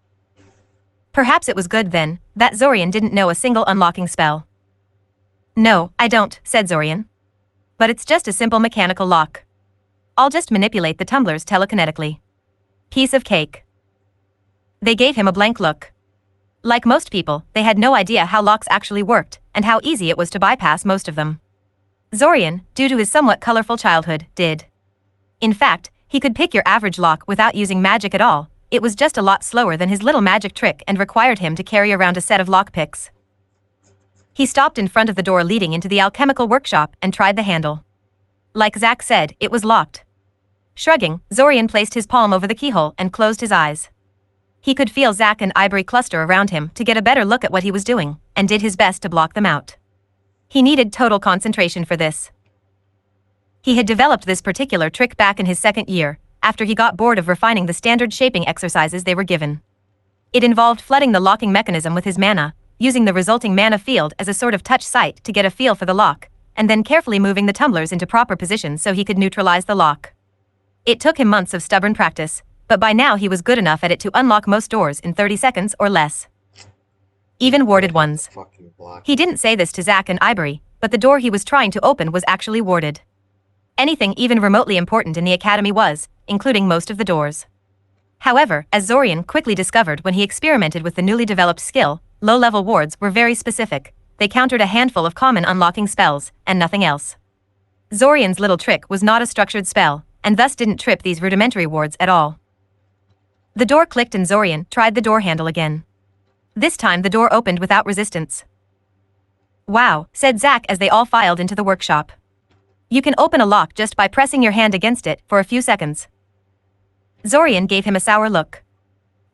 Perhaps it was good then, that Zorian didn't know a single unlocking spell. "No, I don't," said Zorian. "But it's just a simple mechanical lock. I'll just manipulate the tumblers telekinetically. Piece of cake." They gave him a blank look. Like most people, they had no idea how locks actually worked, and how easy it was to bypass most of them. Zorian, due to his somewhat colorful childhood, did. In fact, he could pick your average lock without using magic at all. It was just a lot slower than his little magic trick and required him to carry around a set of lockpicks. He stopped in front of the door leading into the alchemical workshop and tried the handle. Like Zach said, it was locked. Shrugging, Zorian placed his palm over the keyhole and closed his eyes. He could feel Zach and Ivory cluster around him to get a better look at what he was doing, and did his best to block them out. He needed total concentration for this. He had developed this particular trick back in his second year, after he got bored of refining the standard shaping exercises they were given. It involved flooding the locking mechanism with his mana, using the resulting mana field as a sort of touch sight to get a feel for the lock, and then carefully moving the tumblers into proper positions so he could neutralize the lock. It took him months of stubborn practice, but by now he was good enough at it to unlock most doors in 30 seconds or less. Even warded ones. He didn't say this to Zach and Ivory, but the door he was trying to open was actually warded. Anything even remotely important in the academy was, including most of the doors. However, as Zorian quickly discovered when he experimented with the newly developed skill, low-level wards were very specific. They countered a handful of common unlocking spells, and nothing else. Zorian's little trick was not a structured spell, and thus didn't trip these rudimentary wards at all. The door clicked and Zorian tried the door handle again. This time the door opened without resistance. "Wow," said Zack as they all filed into the workshop. "You can open a lock just by pressing your hand against it for a few seconds." Zorian gave him a sour look.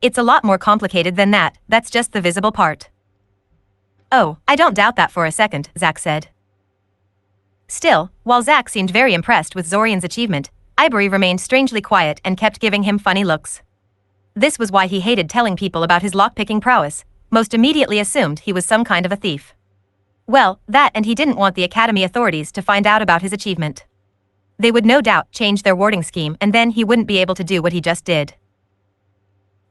"It's a lot more complicated than that, that's just the visible part." "Oh, I don't doubt that for a second," Zack said. Still, while Zack seemed very impressed with Zorian's achievement, Ivory remained strangely quiet and kept giving him funny looks. This was why he hated telling people about his lockpicking prowess, most immediately assumed he was some kind of a thief. Well, that and he didn't want the Academy authorities to find out about his achievement. They would no doubt change their warding scheme and then he wouldn't be able to do what he just did.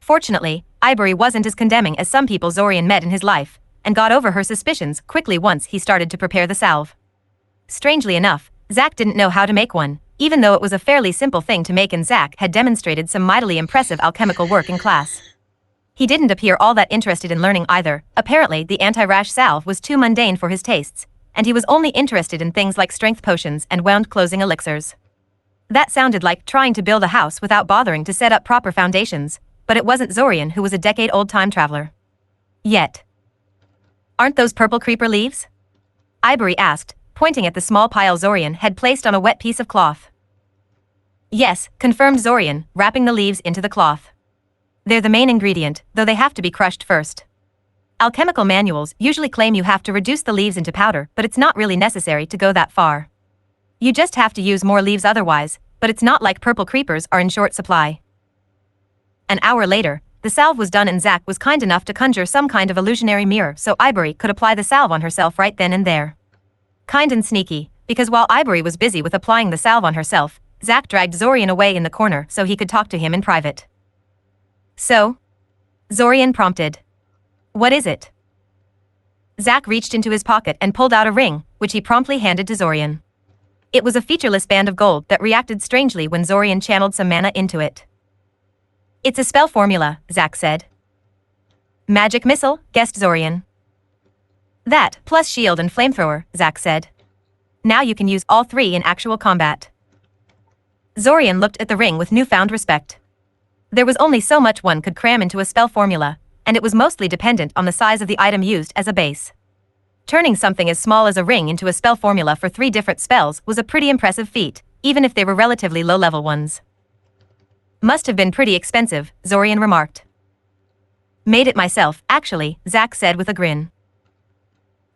Fortunately, Ivory wasn't as condemning as some people Zorian met in his life, and got over her suspicions quickly once he started to prepare the salve. Strangely enough, Zack didn't know how to make one, even though it was a fairly simple thing to make and Zack had demonstrated some mightily impressive alchemical work in class. He didn't appear all that interested in learning either. Apparently the anti-rash salve was too mundane for his tastes, and he was only interested in things like strength potions and wound-closing elixirs. That sounded like trying to build a house without bothering to set up proper foundations, but it wasn't Zorian who was a decade-old time traveler. Yet. "Aren't those purple creeper leaves?" Ivory asked, pointing at the small pile Zorian had placed on a wet piece of cloth. "Yes," confirmed Zorian, wrapping the leaves into the cloth. "They're the main ingredient, though they have to be crushed first. Alchemical manuals usually claim you have to reduce the leaves into powder, but it's not really necessary to go that far. You just have to use more leaves otherwise, but it's not like purple creepers are in short supply." An hour later, the salve was done and Zack was kind enough to conjure some kind of illusionary mirror so Ivory could apply the salve on herself right then and there. Kind and sneaky, because while Ivory was busy with applying the salve on herself, Zack dragged Zorian away in the corner so he could talk to him in private. "So?" Zorian prompted. "What is it?" Zack reached into his pocket and pulled out a ring, which he promptly handed to Zorian. It was a featureless band of gold that reacted strangely when Zorian channeled some mana into it. "It's a spell formula," Zack said. "Magic missile," guessed Zorian. "That, plus shield and flamethrower," Zack said. "Now you can use all three in actual combat." Zorian looked at the ring with newfound respect. There was only so much one could cram into a spell formula, and it was mostly dependent on the size of the item used as a base. Turning something as small as a ring into a spell formula for 3 different spells was a pretty impressive feat, even if they were relatively low-level ones. "Must have been pretty expensive," Zorian remarked. "Made it myself, actually," Zack said with a grin.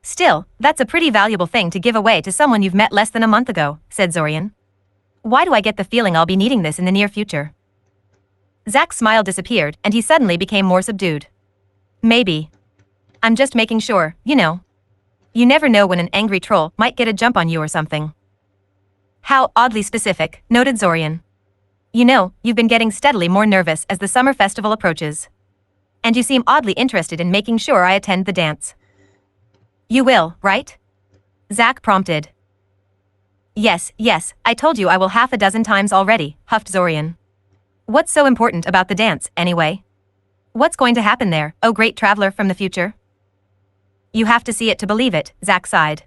"Still, that's a pretty valuable thing to give away to someone you've met less than a month ago," said Zorian. "Why do I get the feeling I'll be needing this in the near future?" Zack's smile disappeared and he suddenly became more subdued. "Maybe. I'm just making sure, you know. You never know when an angry troll might get a jump on you or something." "How oddly specific," noted Zorian. "You know, you've been getting steadily more nervous as the summer festival approaches. And you seem oddly interested in making sure I attend the dance." "You will, right?" Zack prompted. Yes, I told you I will half a dozen times already," huffed Zorian. "What's so important about the dance, anyway? What's going to happen there, oh great traveler from the future?" "You have to see it to believe it," Zack sighed.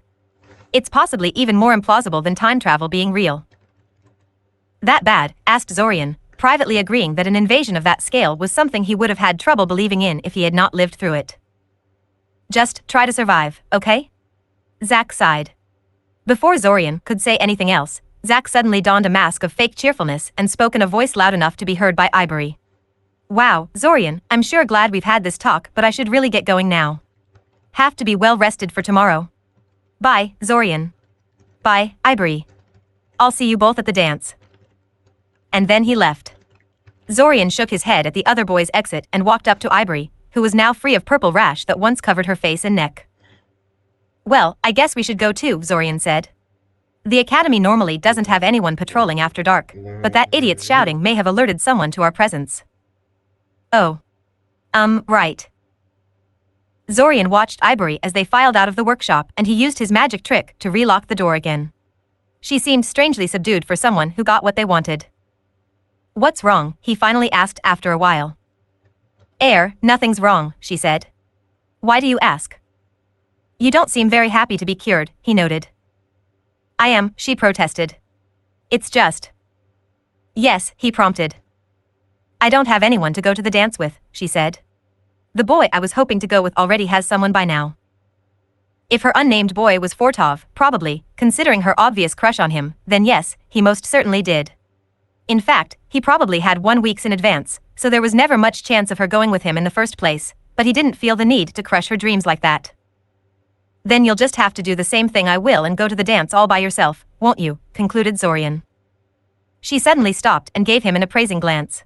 "It's possibly even more implausible than time travel being real." "That bad?" asked Zorian, privately agreeing that an invasion of that scale was something he would have had trouble believing in if he had not lived through it. "Just try to survive, okay?" Zack sighed. Before Zorian could say anything else, Zack suddenly donned a mask of fake cheerfulness and spoke in a voice loud enough to be heard by Ivory. "Wow, Zorian, I'm sure glad we've had this talk, but I should really get going now. Have to be well rested for tomorrow. Bye, Zorian. Bye, Ivory. I'll see you both at the dance." And then he left. Zorian shook his head at the other boy's exit and walked up to Ivory, who was now free of purple rash that once covered her face and neck. "Well, I guess we should go too," Zorian said. "The academy normally doesn't have anyone patrolling after dark, but that idiot's shouting may have alerted someone to our presence." "Oh. Right." Zorian watched Ivory as they filed out of the workshop and he used his magic trick to relock the door again. She seemed strangely subdued for someone who got what they wanted. "What's wrong?" he finally asked after a while. "Nothing's wrong," she said. Why do you ask? You don't seem very happy to be cured, he noted. I am, she protested. It's just. Yes, he prompted. I don't have anyone to go to the dance with, she said. The boy I was hoping to go with already has someone by now. If her unnamed boy was Fortov, probably, considering her obvious crush on him, then yes, he most certainly did. In fact, he probably had 1 week in advance, so there was never much chance of her going with him in the first place, but he didn't feel the need to crush her dreams like that. Then you'll just have to do the same thing I will and go to the dance all by yourself, won't you? Concluded Zorian. She suddenly stopped and gave him an appraising glance.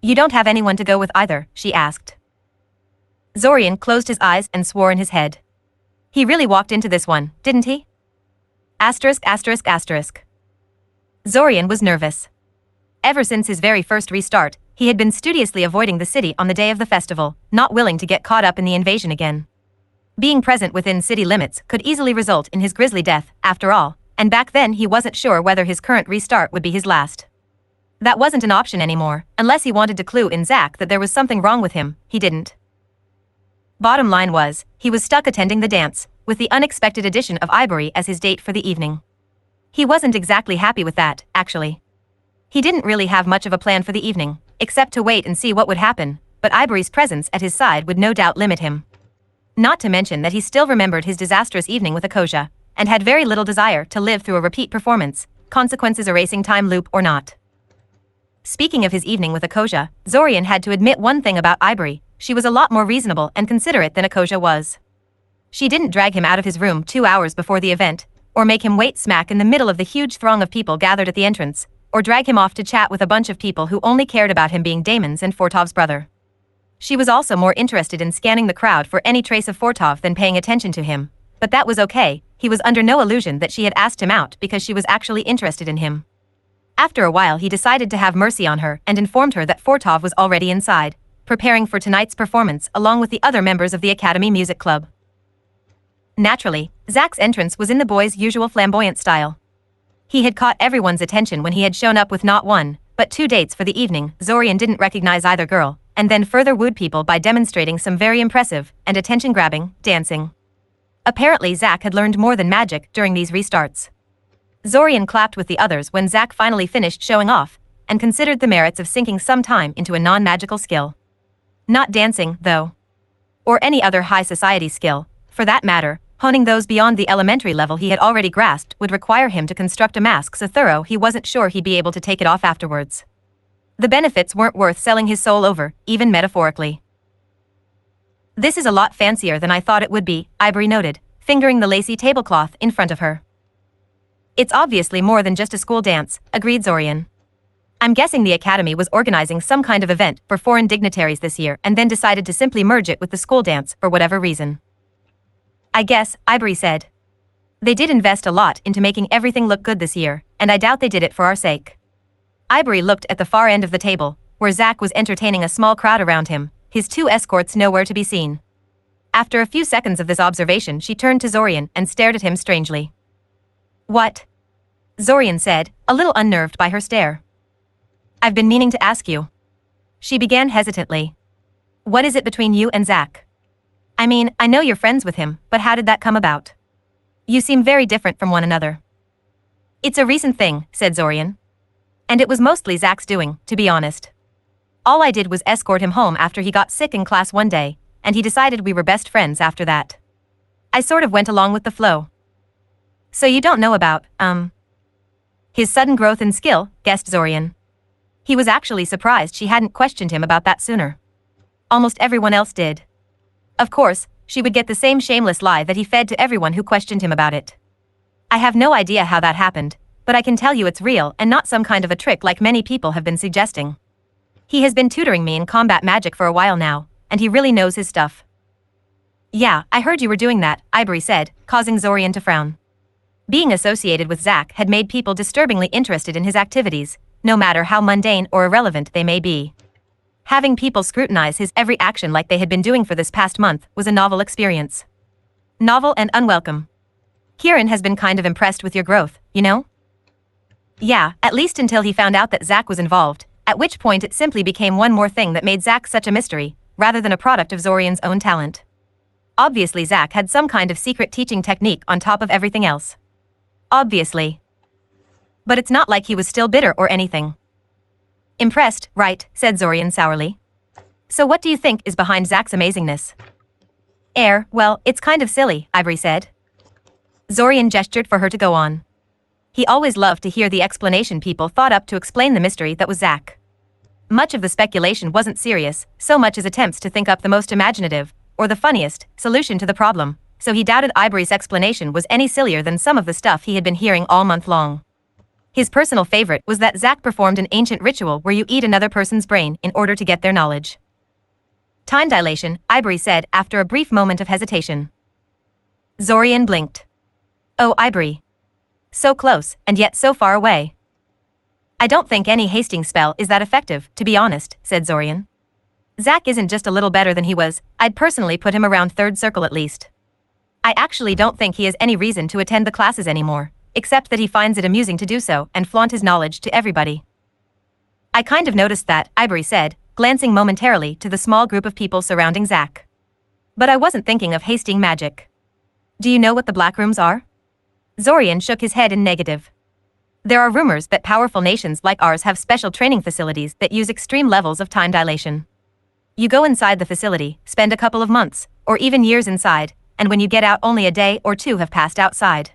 You don't have anyone to go with either, she asked. Zorian closed his eyes and swore in his head. He really walked into this one, didn't he? Asterisk. Zorian was nervous. Ever since his very first restart, he had been studiously avoiding the city on the day of the festival, not willing to get caught up in the invasion again. Being present within city limits could easily result in his grisly death, after all, and back then he wasn't sure whether his current restart would be his last. That wasn't an option anymore, unless he wanted to clue in Zack that there was something wrong with him, he didn't. Bottom line was, he was stuck attending the dance, with the unexpected addition of Ivory as his date for the evening. He wasn't exactly happy with that, actually. He didn't really have much of a plan for the evening, except to wait and see what would happen, but Ivory's presence at his side would no doubt limit him. Not to mention that he still remembered his disastrous evening with Akoja, and had very little desire to live through a repeat performance, consequences erasing time loop or not. Speaking of his evening with Akoja, Zorian had to admit one thing about Ivory: she was a lot more reasonable and considerate than Akoja was. She didn't drag him out of his room 2 hours before the event, or make him wait smack in the middle of the huge throng of people gathered at the entrance, or drag him off to chat with a bunch of people who only cared about him being Damon's and Fortov's brother. She was also more interested in scanning the crowd for any trace of Fortov than paying attention to him, but that was okay. He was under no illusion that she had asked him out because she was actually interested in him. After a while he decided to have mercy on her and informed her that Fortov was already inside, preparing for tonight's performance along with the other members of the Academy Music Club. Naturally, Zack's entrance was in the boy's usual flamboyant style. He had caught everyone's attention when he had shown up with not one, but 2 dates for the evening. Zorian didn't recognize either girl, and then further wooed people by demonstrating some very impressive and attention-grabbing dancing. Apparently Zack had learned more than magic during these restarts. Zorian clapped with the others when Zack finally finished showing off, and considered the merits of sinking some time into a non-magical skill. Not dancing, though. Or any other high society skill, for that matter. Honing those beyond the elementary level he had already grasped would require him to construct a mask so thorough he wasn't sure he'd be able to take it off afterwards. The benefits weren't worth selling his soul over, even metaphorically. This is a lot fancier than I thought it would be, Ivory noted, fingering the lacy tablecloth in front of her. It's obviously more than just a school dance, agreed Zorian. I'm guessing the Academy was organizing some kind of event for foreign dignitaries this year and then decided to simply merge it with the school dance for whatever reason. I guess, Ivory said. They did invest a lot into making everything look good this year, and I doubt they did it for our sake. Ivory looked at the far end of the table, where Zack was entertaining a small crowd around him, his 2 escorts nowhere to be seen. After a few seconds of this observation she turned to Zorian and stared at him strangely. What? Zorian said, a little unnerved by her stare. I've been meaning to ask you. She began hesitantly. What is it between you and Zack? I mean, I know you're friends with him, but how did that come about? You seem very different from one another. It's a recent thing, said Zorian. And it was mostly Zack's doing, to be honest. All I did was escort him home after he got sick in class one day, and he decided we were best friends after that. I sort of went along with the flow. So you don't know about, his sudden growth in skill, guessed Zorian. He was actually surprised she hadn't questioned him about that sooner. Almost everyone else did. Of course, she would get the same shameless lie that he fed to everyone who questioned him about it. I have no idea how that happened, but I can tell you it's real and not some kind of a trick like many people have been suggesting. He has been tutoring me in combat magic for a while now, and he really knows his stuff. Yeah, I heard you were doing that, Ivory said, causing Zorian to frown. Being associated with Zack had made people disturbingly interested in his activities, no matter how mundane or irrelevant they may be. Having people scrutinize his every action like they had been doing for this past month was a novel experience. Novel and unwelcome. Kieran has been kind of impressed with your growth, you know? Yeah, at least until he found out that Zack was involved, at which point it simply became one more thing that made Zack such a mystery, rather than a product of Zorian's own talent. Obviously Zach had some kind of secret teaching technique on top of everything else. Obviously. But it's not like he was still bitter or anything. Impressed, right, said Zorian sourly. So what do you think is behind Zach's amazingness? Well, it's kind of silly, Ivory said. Zorian gestured for her to go on. He always loved to hear the explanation people thought up to explain the mystery that was Zach. Much of the speculation wasn't serious, so much as attempts to think up the most imaginative, or the funniest, solution to the problem, so he doubted Ivory's explanation was any sillier than some of the stuff he had been hearing all month long. His personal favorite was that Zach performed an ancient ritual where you eat another person's brain in order to get their knowledge. Time dilation, Ivory said after a brief moment of hesitation. Zorian blinked. Oh, Ivory. So close, and yet so far away. I don't think any hasting spell is that effective, to be honest, said Zorian. Zach isn't just a little better than he was, I'd personally put him around third circle at least. I actually don't think he has any reason to attend the classes anymore, except that he finds it amusing to do so and flaunt his knowledge to everybody. I kind of noticed that, Ivory said, glancing momentarily to the small group of people surrounding Zach. But I wasn't thinking of hasting magic. Do you know what the black rooms are? Zorian shook his head in negative. There are rumors that powerful nations like ours have special training facilities that use extreme levels of time dilation. You go inside the facility, spend a couple of months, or even years inside, and when you get out only a day or two have passed outside.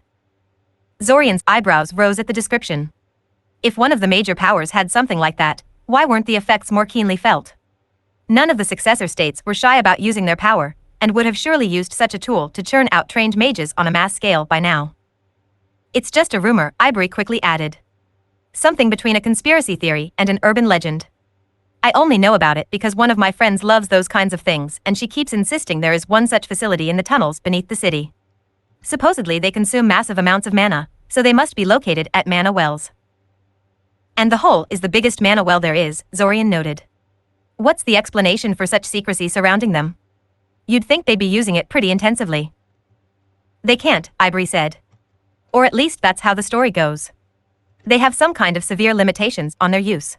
Zorian's eyebrows rose at the description. If one of the major powers had something like that, why weren't the effects more keenly felt? None of the successor states were shy about using their power, and would have surely used such a tool to churn out trained mages on a mass scale by now. It's just a rumor, Ivory quickly added. Something between a conspiracy theory and an urban legend. I only know about it because one of my friends loves those kinds of things and she keeps insisting there is one such facility in the tunnels beneath the city. Supposedly they consume massive amounts of mana, so they must be located at mana wells. And the hole is the biggest mana well there is, Zorian noted. What's the explanation for such secrecy surrounding them? You'd think they'd be using it pretty intensively. They can't, Ivory said. Or at least that's how the story goes. They have some kind of severe limitations on their use.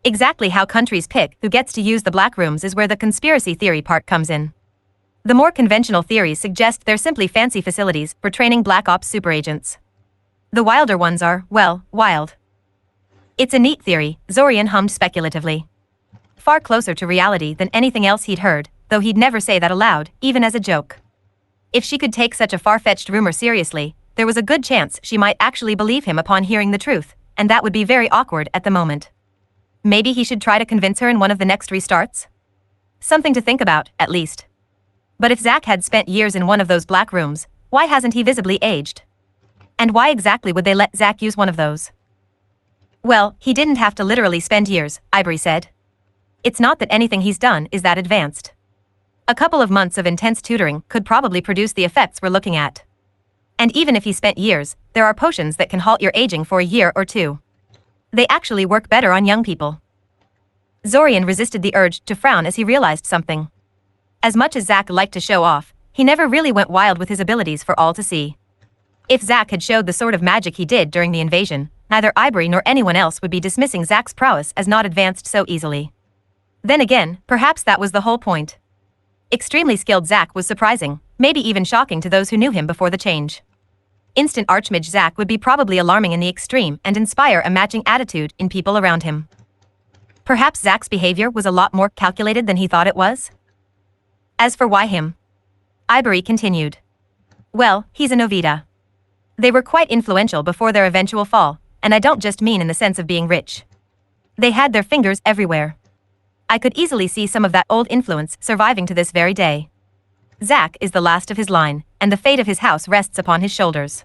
Exactly how countries pick who gets to use the black rooms is where the conspiracy theory part comes in. The more conventional theories suggest they're simply fancy facilities for training black ops super agents. The wilder ones are, well, wild. It's a neat theory, Zorian hummed speculatively. Far closer to reality than anything else he'd heard, though he'd never say that aloud, even as a joke. If she could take such a far-fetched rumor seriously, there was a good chance she might actually believe him upon hearing the truth, and that would be very awkward at the moment. Maybe he should try to convince her in one of the next restarts? Something to think about, at least. But if Zach had spent years in one of those black rooms, why hasn't he visibly aged? And why exactly would they let Zach use one of those? Well, he didn't have to literally spend years, Ivory said. It's not that anything he's done is that advanced. A couple of months of intense tutoring could probably produce the effects we're looking at. And even if he spent years, there are potions that can halt your aging for a year or two. They actually work better on young people. Zorian resisted the urge to frown as he realized something. As much as Zach liked to show off, he never really went wild with his abilities for all to see. If Zach had showed the sort of magic he did during the invasion, neither Ivory nor anyone else would be dismissing Zach's prowess as not advanced so easily. Then again, perhaps that was the whole point. Extremely skilled Zach was surprising, maybe even shocking to those who knew him before the change. Instant Archmage Zach would be probably alarming in the extreme and inspire a matching attitude in people around him. Perhaps Zach's behavior was a lot more calculated than he thought it was? As for why him? Ivory continued. Well, he's a Novita. They were quite influential before their eventual fall, and I don't just mean in the sense of being rich. They had their fingers everywhere. I could easily see some of that old influence surviving to this very day. Zach is the last of his line, and the fate of his house rests upon his shoulders.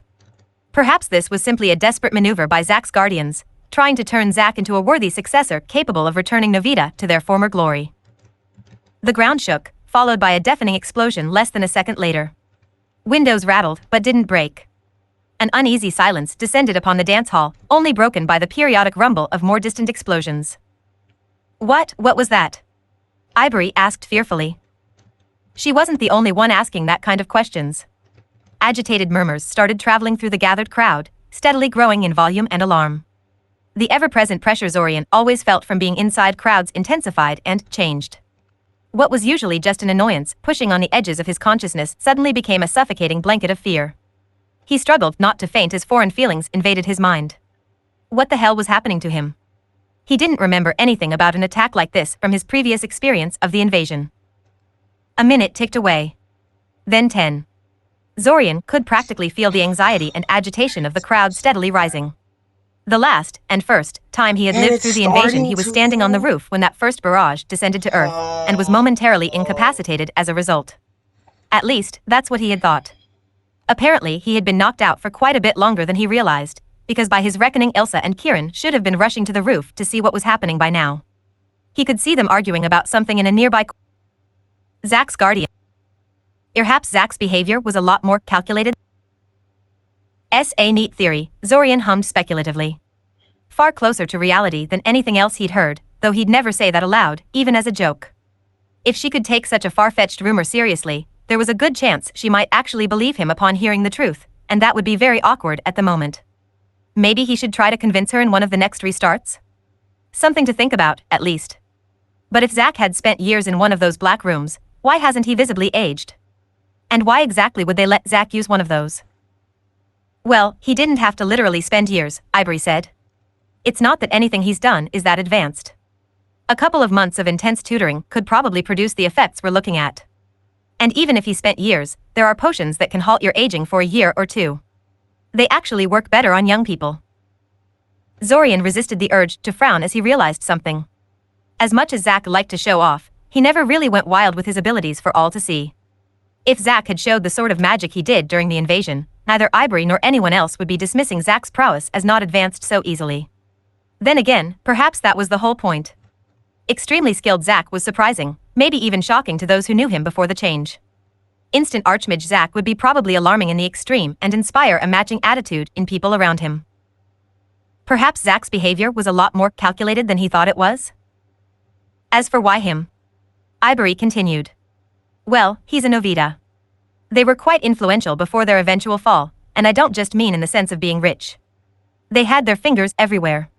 Perhaps this was simply a desperate maneuver by Zach's guardians, trying to turn Zach into a worthy successor capable of returning Novita to their former glory. The ground shook, followed by a deafening explosion less than a second later. Windows rattled, but didn't break. An uneasy silence descended upon the dance hall, only broken by the periodic rumble of more distant explosions. What was that? Ivory asked fearfully. She wasn't the only one asking that kind of questions. Agitated murmurs started traveling through the gathered crowd, steadily growing in volume and alarm. The ever-present pressure Zorian always felt from being inside crowds intensified and changed. What was usually just an annoyance pushing on the edges of his consciousness suddenly became a suffocating blanket of fear. He struggled not to faint as foreign feelings invaded his mind. What the hell was happening to him? He didn't remember anything about an attack like this from his previous experience of the invasion. A minute ticked away. Then 10. Zorian could practically feel the anxiety and agitation of the crowd steadily rising. The last, and first, time he had And lived it's through the invasion, starting he was to standing on the fall? roof when that first barrage descended to Earth, and was momentarily incapacitated as a result. At least, that's what he had thought. Apparently, he had been knocked out for quite a bit longer than he realized, because by his reckoning Ilsa and Kieran should have been rushing to the roof to see what was happening by now. He could see them arguing about something in a nearby Zack's guardian. Perhaps Zack's behavior was a lot more calculated. A neat theory, Zorian hummed speculatively. Far closer to reality than anything else he'd heard, though he'd never say that aloud, even as a joke. If she could take such a far-fetched rumor seriously, there was a good chance she might actually believe him upon hearing the truth, and that would be very awkward at the moment. Maybe he should try to convince her in one of the next restarts? Something to think about, at least. But if Zack had spent years in one of those black rooms, why hasn't he visibly aged? And why exactly would they let Zack use one of those? Well, he didn't have to literally spend years, Ivory said. It's not that anything he's done is that advanced. A couple of months of intense tutoring could probably produce the effects we're looking at. And even if he spent years, there are potions that can halt your aging for a year or two. They actually work better on young people. Zorian resisted the urge to frown as he realized something. As much as Zack liked to show off, he never really went wild with his abilities for all to see. If Zack had showed the sort of magic he did during the invasion, neither Ivory nor anyone else would be dismissing Zack's prowess as not advanced so easily. Then again, perhaps that was the whole point. Extremely skilled Zack was surprising, maybe even shocking to those who knew him before the change. Instant Archmage Zack would be probably alarming in the extreme and inspire a matching attitude in people around him. Perhaps Zack's behavior was a lot more calculated than he thought it was? As for why him? Ivory continued. Well, he's a Novita. They were quite influential before their eventual fall, and I don't just mean in the sense of being rich. They had their fingers everywhere.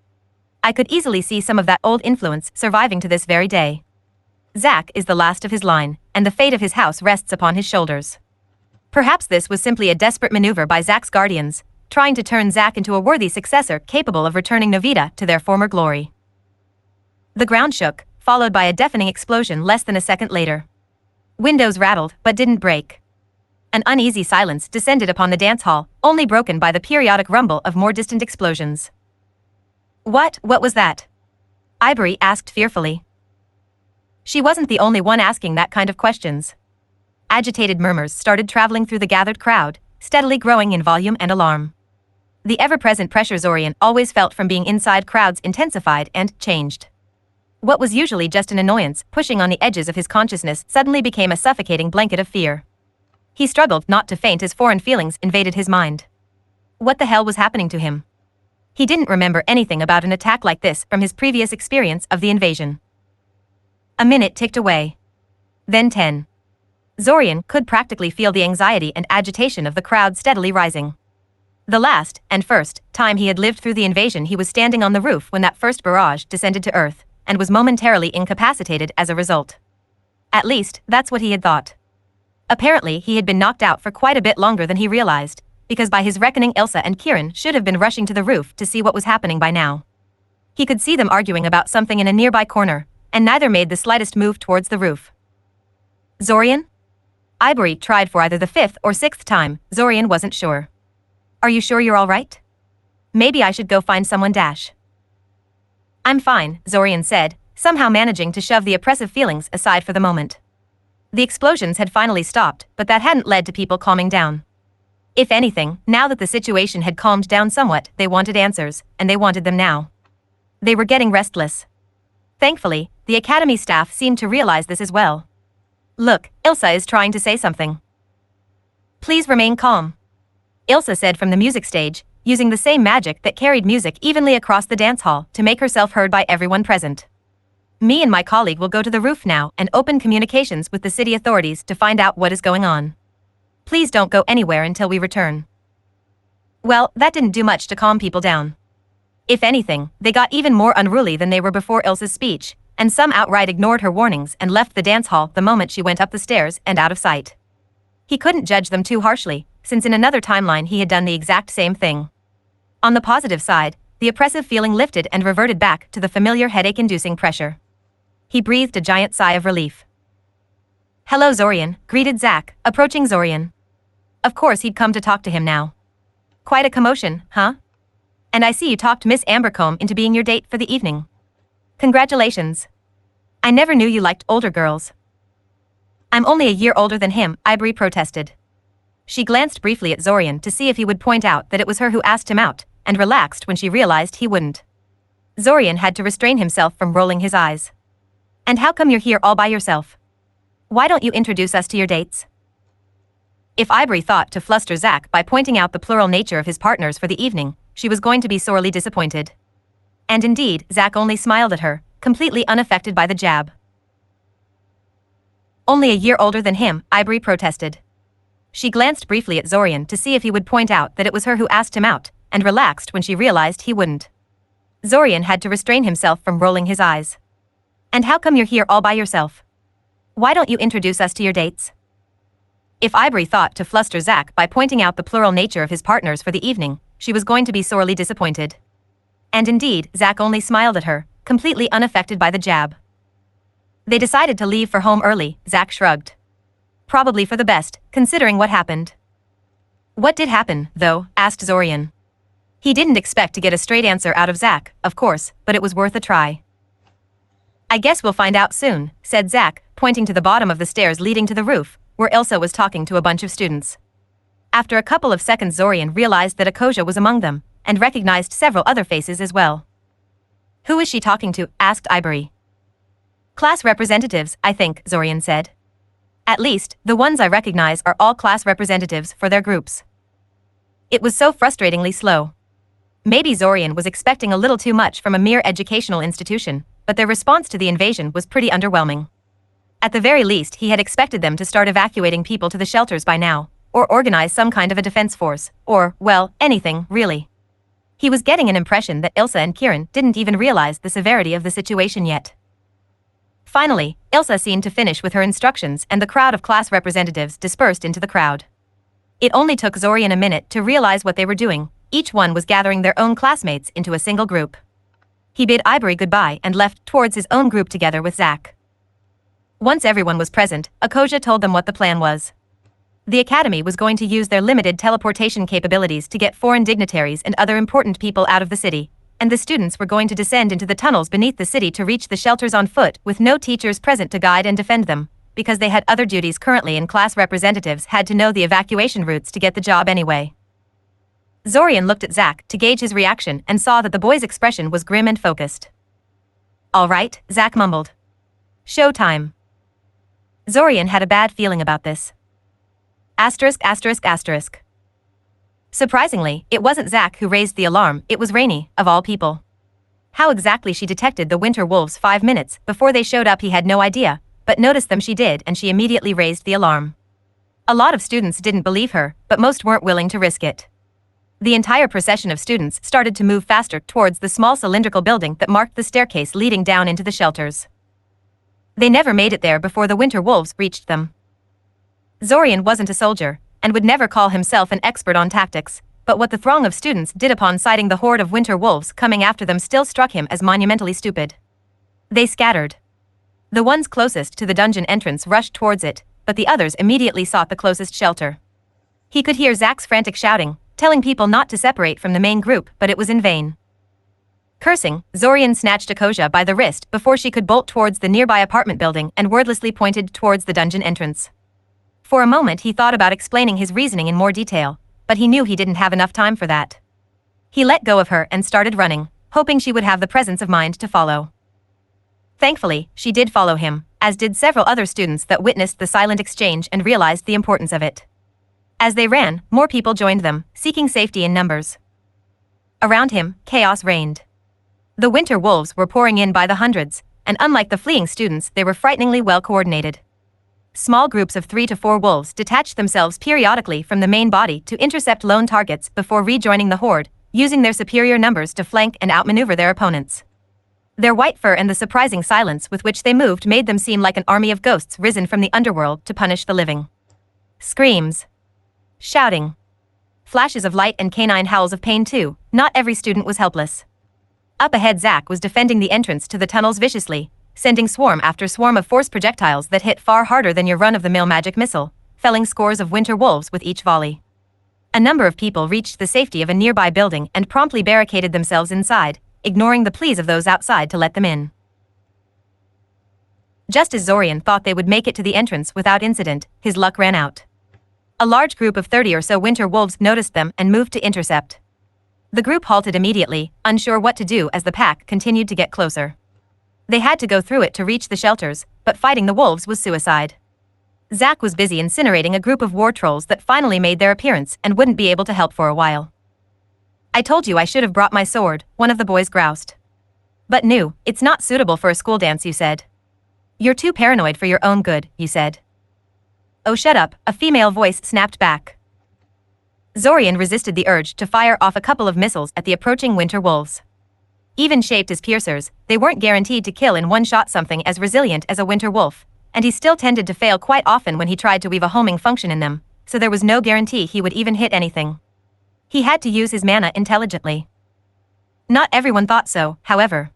I could easily see some of that old influence surviving to this very day. Zack is the last of his line, and the fate of his house rests upon his shoulders. Perhaps this was simply a desperate maneuver by Zack's guardians, trying to turn Zack into a worthy successor capable of returning Novita to their former glory. The ground shook, followed by a deafening explosion less than a second later. Windows rattled, but didn't break. An uneasy silence descended upon the dance hall, only broken by the periodic rumble of more distant explosions. What was that? Ivory asked fearfully. She wasn't the only one asking that kind of questions. Agitated murmurs started traveling through the gathered crowd, steadily growing in volume and alarm. The ever-present pressure Zorian always felt from being inside crowds intensified and changed. What was usually just an annoyance pushing on the edges of his consciousness suddenly became a suffocating blanket of fear. He struggled not to faint as foreign feelings invaded his mind. What the hell was happening to him? He didn't remember anything about an attack like this from his previous experience of the invasion. A minute ticked away. Then 10. Zorian could practically feel the anxiety and agitation of the crowd steadily rising. The last, and first, time he had lived through the invasion, he was standing on the roof when that first barrage descended to Earth, and was momentarily incapacitated as a result. At least, that's what he had thought. Apparently, he had been knocked out for quite a bit longer than he realized, because by his reckoning Ilsa and Kieran should have been rushing to the roof to see what was happening by now. He could see them arguing about something in a nearby corner, and neither made the slightest move towards the roof. Zorian? Ivory tried for either the fifth or sixth time. Zorian wasn't sure. Are you sure you're all right? Maybe I should go find someone. I'm fine, Zorian said, somehow managing to shove the oppressive feelings aside for the moment. The explosions had finally stopped, but that hadn't led to people calming down. If anything, now that the situation had calmed down somewhat, they wanted answers, and they wanted them now. They were getting restless. Thankfully, the academy staff seemed to realize this as well. Look, Ilsa is trying to say something. Please remain calm. Ilsa said from the music stage, using the same magic that carried music evenly across the dance hall to make herself heard by everyone present. Me and my colleague will go to the roof now and open communications with the city authorities to find out what is going on. Please don't go anywhere until we return. Well, that didn't do much to calm people down. If anything, they got even more unruly than they were before Ilsa's speech, and some outright ignored her warnings and left the dance hall the moment she went up the stairs and out of sight. He couldn't judge them too harshly, since in another timeline he had done the exact same thing. On the positive side, the oppressive feeling lifted and reverted back to the familiar headache-inducing pressure. He breathed a giant sigh of relief. "Hello, Zorian," greeted Zack, approaching Zorian. Of course he'd come to talk to him now. "Quite a commotion, huh? And I see you talked Miss Ambercombe into being your date for the evening. Congratulations. I never knew you liked older girls." "I'm only a year older than him," Ivory protested. She glanced briefly at Zorian to see if he would point out that it was her who asked him out, and relaxed when she realized he wouldn't. Zorian had to restrain himself from rolling his eyes. "And how come you're here all by yourself? Why don't you introduce us to your dates?" If Ivory thought to fluster Zack by pointing out the plural nature of his partners for the evening, she was going to be sorely disappointed. And indeed, Zack only smiled at her, completely unaffected by the jab. "Only a year older than him," Ivory protested. She glanced briefly at Zorian to see if he would point out that it was her who asked him out, and relaxed when she realized he wouldn't. Zorian had to restrain himself from rolling his eyes. "And how come you're here all by yourself? Why don't you introduce us to your dates?" If Ivory thought to fluster Zack by pointing out the plural nature of his partners for the evening, she was going to be sorely disappointed. And indeed, Zack only smiled at her, completely unaffected by the jab. They decided to leave for home early, Zack shrugged. Probably for the best, considering what happened. "What did happen, though?" asked Zorian. He didn't expect to get a straight answer out of Zack, of course, but it was worth a try. "I guess we'll find out soon," said Zack, pointing to the bottom of the stairs leading to the roof, where Ilsa was talking to a bunch of students. After a couple of seconds, Zorian realized that Akoja was among them, and recognized several other faces as well. "Who is she talking to?" asked Ivory. "Class representatives, I think," Zorian said. "At least, the ones I recognize are all class representatives for their groups." It was so frustratingly slow. Maybe Zorian was expecting a little too much from a mere educational institution, but their response to the invasion was pretty underwhelming. At the very least, he had expected them to start evacuating people to the shelters by now, or organize some kind of a defense force, or, well, anything, really. He was getting an impression that Ilsa and Kieran didn't even realize the severity of the situation yet. Finally, Ilsa seemed to finish with her instructions and the crowd of class representatives dispersed into the crowd. It only took Zorian a minute to realize what they were doing. Each one was gathering their own classmates into a single group. He bid Ivory goodbye and left towards his own group together with Zack. Once everyone was present, Akoja told them what the plan was. The academy was going to use their limited teleportation capabilities to get foreign dignitaries and other important people out of the city, and the students were going to descend into the tunnels beneath the city to reach the shelters on foot with no teachers present to guide and defend them, because they had other duties currently and class representatives had to know the evacuation routes to get the job anyway. Zorian looked at Zack to gauge his reaction and saw that the boy's expression was grim and focused. "All right," Zack mumbled. "Showtime." Zorian had a bad feeling about this. Asterisk, asterisk, asterisk. Surprisingly, it wasn't Zack who raised the alarm, it was Rainey, of all people. How exactly she detected the winter wolves 5 minutes before they showed up he had no idea, but noticed them she did and she immediately raised the alarm. A lot of students didn't believe her, but most weren't willing to risk it. The entire procession of students started to move faster towards the small cylindrical building that marked the staircase leading down into the shelters. They never made it there before the winter wolves reached them. Zorian wasn't a soldier, and would never call himself an expert on tactics, but what the throng of students did upon sighting the horde of winter wolves coming after them still struck him as monumentally stupid. They scattered. The ones closest to the dungeon entrance rushed towards it, but the others immediately sought the closest shelter. He could hear Zack's frantic shouting, telling people not to separate from the main group, but it was in vain. Cursing, Zorian snatched Akoja by the wrist before she could bolt towards the nearby apartment building and wordlessly pointed towards the dungeon entrance. For a moment he thought about explaining his reasoning in more detail, but he knew he didn't have enough time for that. He let go of her and started running, hoping she would have the presence of mind to follow. Thankfully, she did follow him, as did several other students that witnessed the silent exchange and realized the importance of it. As they ran, more people joined them, seeking safety in numbers. Around him, chaos reigned. The winter wolves were pouring in by the hundreds, and unlike the fleeing students, they were frighteningly well coordinated. Small groups of 3 to 4 wolves detached themselves periodically from the main body to intercept lone targets before rejoining the horde, using their superior numbers to flank and outmaneuver their opponents. Their white fur and the surprising silence with which they moved made them seem like an army of ghosts risen from the underworld to punish the living. Screams. Shouting. Flashes of light and canine howls of pain too. Not every student was helpless. Up ahead, Zack was defending the entrance to the tunnels viciously, sending swarm after swarm of force projectiles that hit far harder than your run-of-the-mill magic missile, felling scores of winter wolves with each volley. A number of people reached the safety of a nearby building and promptly barricaded themselves inside, ignoring the pleas of those outside to let them in. Just as Zorian thought they would make it to the entrance without incident, his luck ran out. A large group of 30 or so winter wolves noticed them and moved to intercept. The group halted immediately, unsure what to do as the pack continued to get closer. They had to go through it to reach the shelters, but fighting the wolves was suicide. Zack was busy incinerating a group of war trolls that finally made their appearance and wouldn't be able to help for a while. "I told you I should have brought my sword," one of the boys groused. "But no, it's not suitable for a school dance," you said. "You're too paranoid for your own good," you said. "Oh, shut up," a female voice snapped back. Zorian resisted the urge to fire off a couple of missiles at the approaching winter wolves. Even shaped as piercers, they weren't guaranteed to kill in one shot something as resilient as a winter wolf, and he still tended to fail quite often when he tried to weave a homing function in them, so there was no guarantee he would even hit anything. He had to use his mana intelligently. Not everyone thought so, however.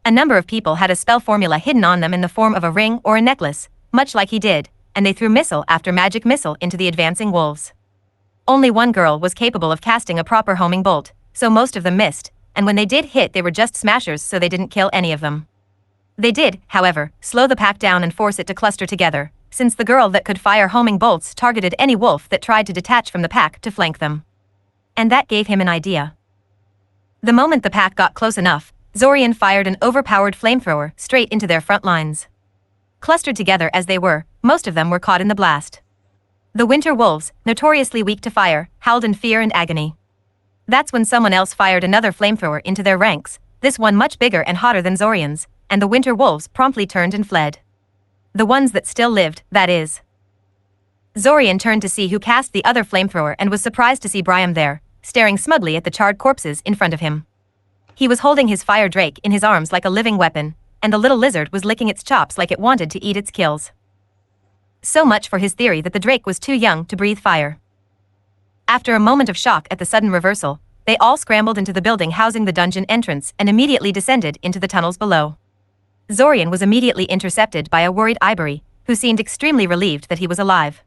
A number of people had a spell formula hidden on them in the form of a ring or a necklace, much like he did, and they threw missile after magic missile into the advancing wolves. Only one girl was capable of casting a proper homing bolt, so most of them missed, and when they did hit they were just smashers, so they didn't kill any of them. They did, however, slow the pack down and force it to cluster together, since the girl that could fire homing bolts targeted any wolf that tried to detach from the pack to flank them. And that gave him an idea. The moment the pack got close enough, Zorian fired an overpowered flamethrower straight into their front lines. Clustered together as they were, most of them were caught in the blast. The winter wolves, notoriously weak to fire, howled in fear and agony. That's when someone else fired another flamethrower into their ranks, this one much bigger and hotter than Zorian's, and the winter wolves promptly turned and fled. The ones that still lived, that is. Zorian turned to see who cast the other flamethrower and was surprised to see Briam there, staring smugly at the charred corpses in front of him. He was holding his fire drake in his arms like a living weapon, and the little lizard was licking its chops like it wanted to eat its kills. So much for his theory that the drake was too young to breathe fire. After a moment of shock at the sudden reversal, they all scrambled into the building housing the dungeon entrance and immediately descended into the tunnels below. Zorian was immediately intercepted by a worried Ivory, who seemed extremely relieved that he was alive.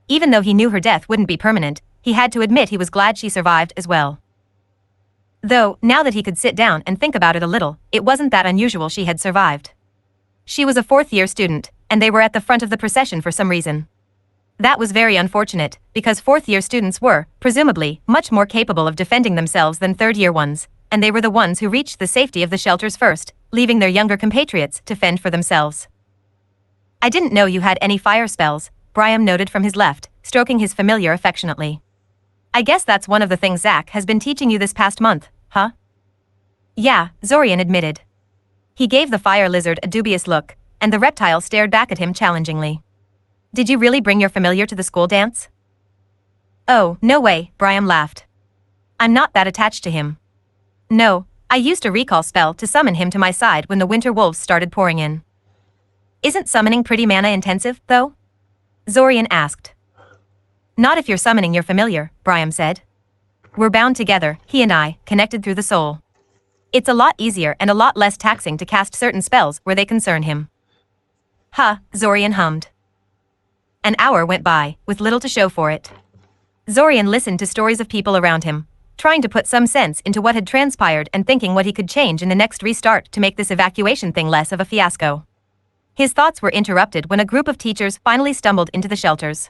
Even though he knew her death wouldn't be permanent, he had to admit he was glad she survived as well. Though, now that he could sit down and think about it a little, it wasn't that unusual she had survived. She was a fourth-year student, and they were at the front of the procession for some reason. That was very unfortunate, because fourth-year students were, presumably, much more capable of defending themselves than third-year ones, and they were the ones who reached the safety of the shelters first, leaving their younger compatriots to fend for themselves. "I didn't know you had any fire spells," Briam noted from his left, stroking his familiar affectionately. "I guess that's one of the things Zack has been teaching you this past month, huh?" "Yeah," Zorian admitted. He gave the fire lizard a dubious look, and the reptile stared back at him challengingly. "Did you really bring your familiar to the school dance?" "Oh, no way," Briam laughed. "I'm not that attached to him. No, I used a recall spell to summon him to my side when the winter wolves started pouring in." "Isn't summoning pretty mana-intensive, though?" Zorian asked. "Not if you're summoning your familiar," Briam said. "We're bound together, he and I, connected through the soul. It's a lot easier and a lot less taxing to cast certain spells where they concern him." "Huh," Zorian hummed. An hour went by, with little to show for it. Zorian listened to stories of people around him, trying to put some sense into what had transpired and thinking what he could change in the next restart to make this evacuation thing less of a fiasco. His thoughts were interrupted when a group of teachers finally stumbled into the shelters.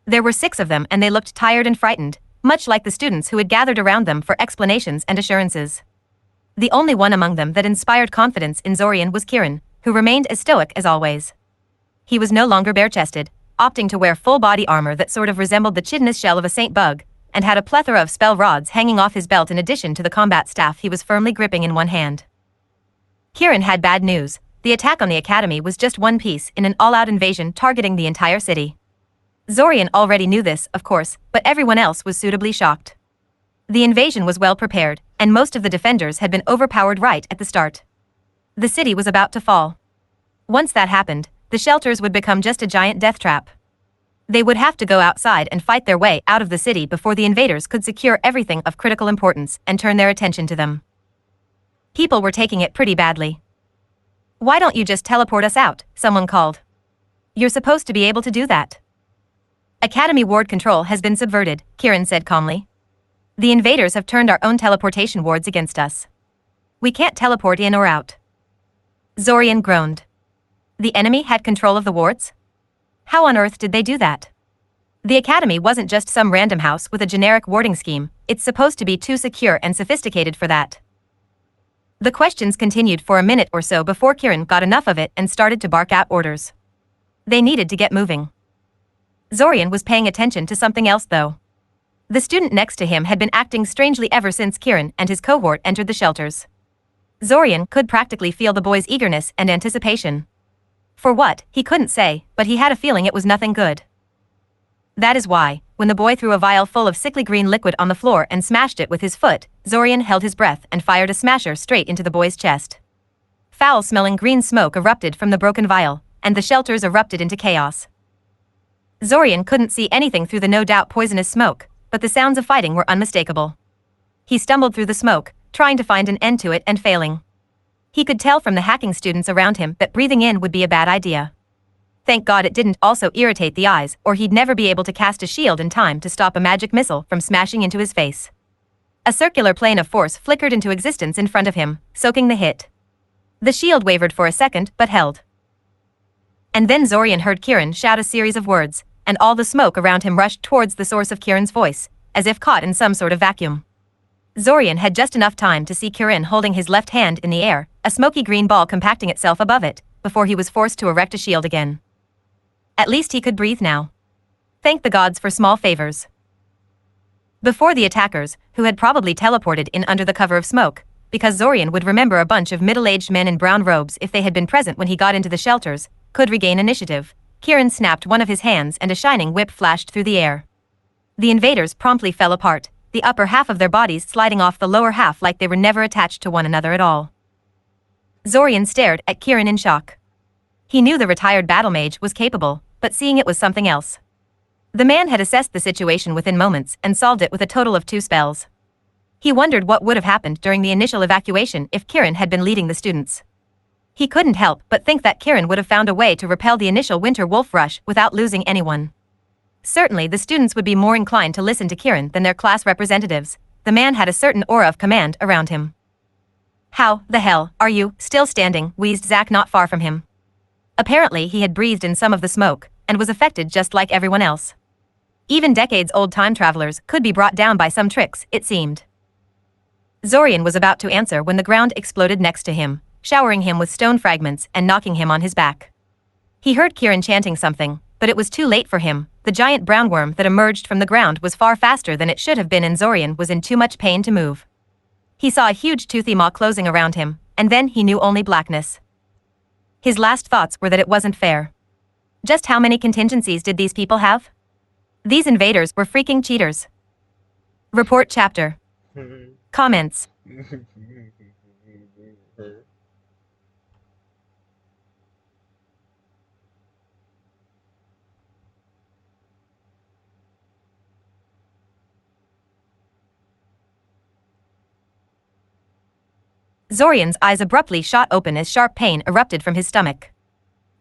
There were 6 of them and they looked tired and frightened, much like the students who had gathered around them for explanations and assurances. The only one among them that inspired confidence in Zorian was Kieran, who remained as stoic as always. He was no longer bare-chested, opting to wear full-body armor that sort of resembled the chitinous shell of a Saint Bug, and had a plethora of spell rods hanging off his belt in addition to the combat staff he was firmly gripping in one hand. Kieran had bad news. The attack on the academy was just one piece in an all-out invasion targeting the entire city. Zorian already knew this, of course, but everyone else was suitably shocked. The invasion was well prepared, and most of the defenders had been overpowered right at the start. The city was about to fall. Once that happened, the shelters would become just a giant death trap. They would have to go outside and fight their way out of the city before the invaders could secure everything of critical importance and turn their attention to them. People were taking it pretty badly. "Why don't you just teleport us out?" someone called. "You're supposed to be able to do that." "Academy ward control has been subverted," Kieran said calmly. "The invaders have turned our own teleportation wards against us. We can't teleport in or out." Zorian groaned. The enemy had control of the wards? How on earth did they do that? The academy wasn't just some random house with a generic warding scheme, it's supposed to be too secure and sophisticated for that. The questions continued for a minute or so before Kieran got enough of it and started to bark out orders. They needed to get moving. Zorian was paying attention to something else though. The student next to him had been acting strangely ever since Kieran and his cohort entered the shelters. Zorian could practically feel the boy's eagerness and anticipation. For what, he couldn't say, but he had a feeling it was nothing good. That is why, when the boy threw a vial full of sickly green liquid on the floor and smashed it with his foot, Zorian held his breath and fired a smasher straight into the boy's chest. Foul-smelling green smoke erupted from the broken vial, and the shelters erupted into chaos. Zorian couldn't see anything through the no doubt poisonous smoke, but the sounds of fighting were unmistakable. He stumbled through the smoke, trying to find an end to it and failing. He could tell from the hacking students around him that breathing in would be a bad idea. Thank God it didn't also irritate the eyes, or he'd never be able to cast a shield in time to stop a magic missile from smashing into his face. A circular plane of force flickered into existence in front of him, soaking the hit. The shield wavered for a second, but held. And then Zorian heard Kieran shout a series of words, and all the smoke around him rushed towards the source of Kieran's voice, as if caught in some sort of vacuum. Zorian had just enough time to see Kieran holding his left hand in the air, a smoky green ball compacting itself above it, before he was forced to erect a shield again. At least he could breathe now. Thank the gods for small favors. Before the attackers, who had probably teleported in under the cover of smoke, because Zorian would remember a bunch of middle-aged men in brown robes if they had been present when he got into the shelters, could regain initiative, Kieran snapped one of his hands and a shining whip flashed through the air. The invaders promptly fell apart, the upper half of their bodies sliding off the lower half like they were never attached to one another at all. Zorian stared at Kieran in shock. He knew the retired battle mage was capable, but seeing it was something else. The man had assessed the situation within moments and solved it with a total of 2 spells. He wondered what would have happened during the initial evacuation if Kieran had been leading the students. He couldn't help but think that Kieran would have found a way to repel the initial winter wolf rush without losing anyone. Certainly the students would be more inclined to listen to Kieran than their class representatives. The man had a certain aura of command around him. "How the hell are you still standing?" wheezed Zack not far from him. Apparently he had breathed in some of the smoke, and was affected just like everyone else. Even decades-old time travelers could be brought down by some tricks, it seemed. Zorian was about to answer when the ground exploded next to him, showering him with stone fragments and knocking him on his back. He heard Kieran chanting something, but it was too late for him. The giant brown worm that emerged from the ground was far faster than it should have been and Zorian was in too much pain to move. He saw a huge toothy maw closing around him, and then he knew only blackness. His last thoughts were that it wasn't fair. Just how many contingencies did these people have? These invaders were freaking cheaters. Report chapter. Comments. Zorian's eyes abruptly shot open as sharp pain erupted from his stomach.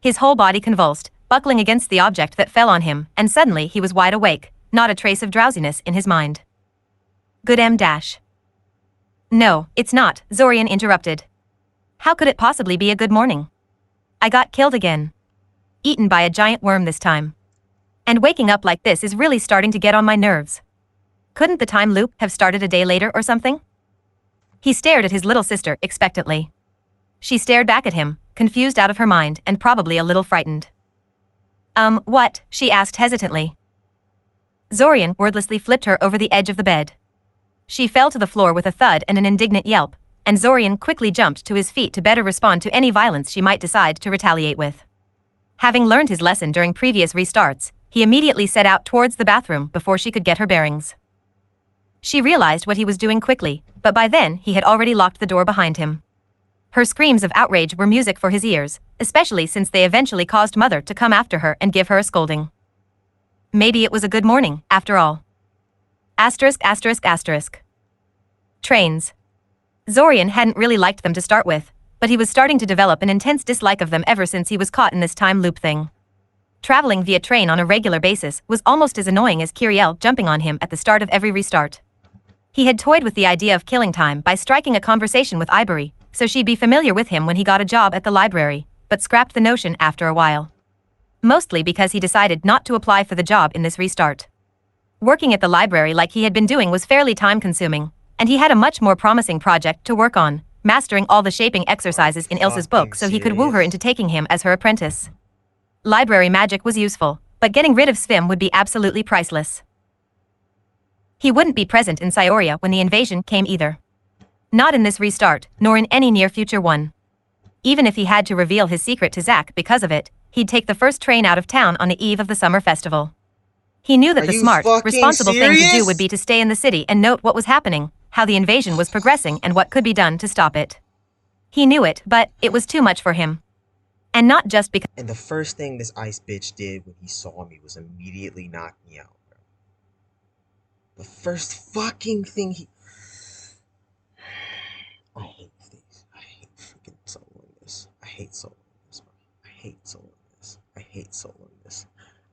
His whole body convulsed, buckling against the object that fell on him, and suddenly he was wide awake, not a trace of drowsiness in his mind. Good M dash. No, it's not, Zorian interrupted. How could it possibly be a good morning? I got killed again. Eaten by a giant worm this time. And waking up like this is really starting to get on my nerves. Couldn't the time loop have started a day later or something? He stared at his little sister expectantly. She stared back at him, confused out of her mind and probably a little frightened. What? She asked hesitantly. Zorian wordlessly flipped her over the edge of the bed. She fell to the floor with a thud and an indignant yelp, and Zorian quickly jumped to his feet to better respond to any violence she might decide to retaliate with. Having learned his lesson during previous restarts, he immediately set out towards the bathroom before she could get her bearings. She realized what he was doing quickly, but by then he had already locked the door behind him. Her screams of outrage were music for his ears, especially since they eventually caused Mother to come after her and give her a scolding. Maybe it was a good morning, after all. Asterisk asterisk asterisk. Trains. Zorian hadn't really liked them to start with, but he was starting to develop an intense dislike of them ever since he was caught in this time loop thing. Traveling via train on a regular basis was almost as annoying as Kiriel jumping on him at the start of every restart. He had toyed with the idea of killing time by striking a conversation with Ivory, so she'd be familiar with him when he got a job at the library, but scrapped the notion after a while. Mostly because he decided not to apply for the job in this restart. Working at the library like he had been doing was fairly time-consuming, and he had a much more promising project to work on, mastering all the shaping exercises in Ilse's book so he could woo her into taking him as her apprentice. Library magic was useful, but getting rid of Svim would be absolutely priceless. He wouldn't be present in Syoria when the invasion came either. Not in this restart, nor in any near future one. Even if he had to reveal his secret to Zack because of it, he'd take the first train out of town on the eve of the summer festival. He knew that the smart, responsible thing to do would be to stay in the city and note what was happening, how the invasion was progressing and what could be done to stop it. He knew it, but it was too much for him. And not just because— And the first thing this ice bitch did when he saw me was immediately knock me out, bro. The first fucking thing he... I hate these. I hate freaking soloing this. I hate soloing this, bro. I hate soloing this. I hate soloing this.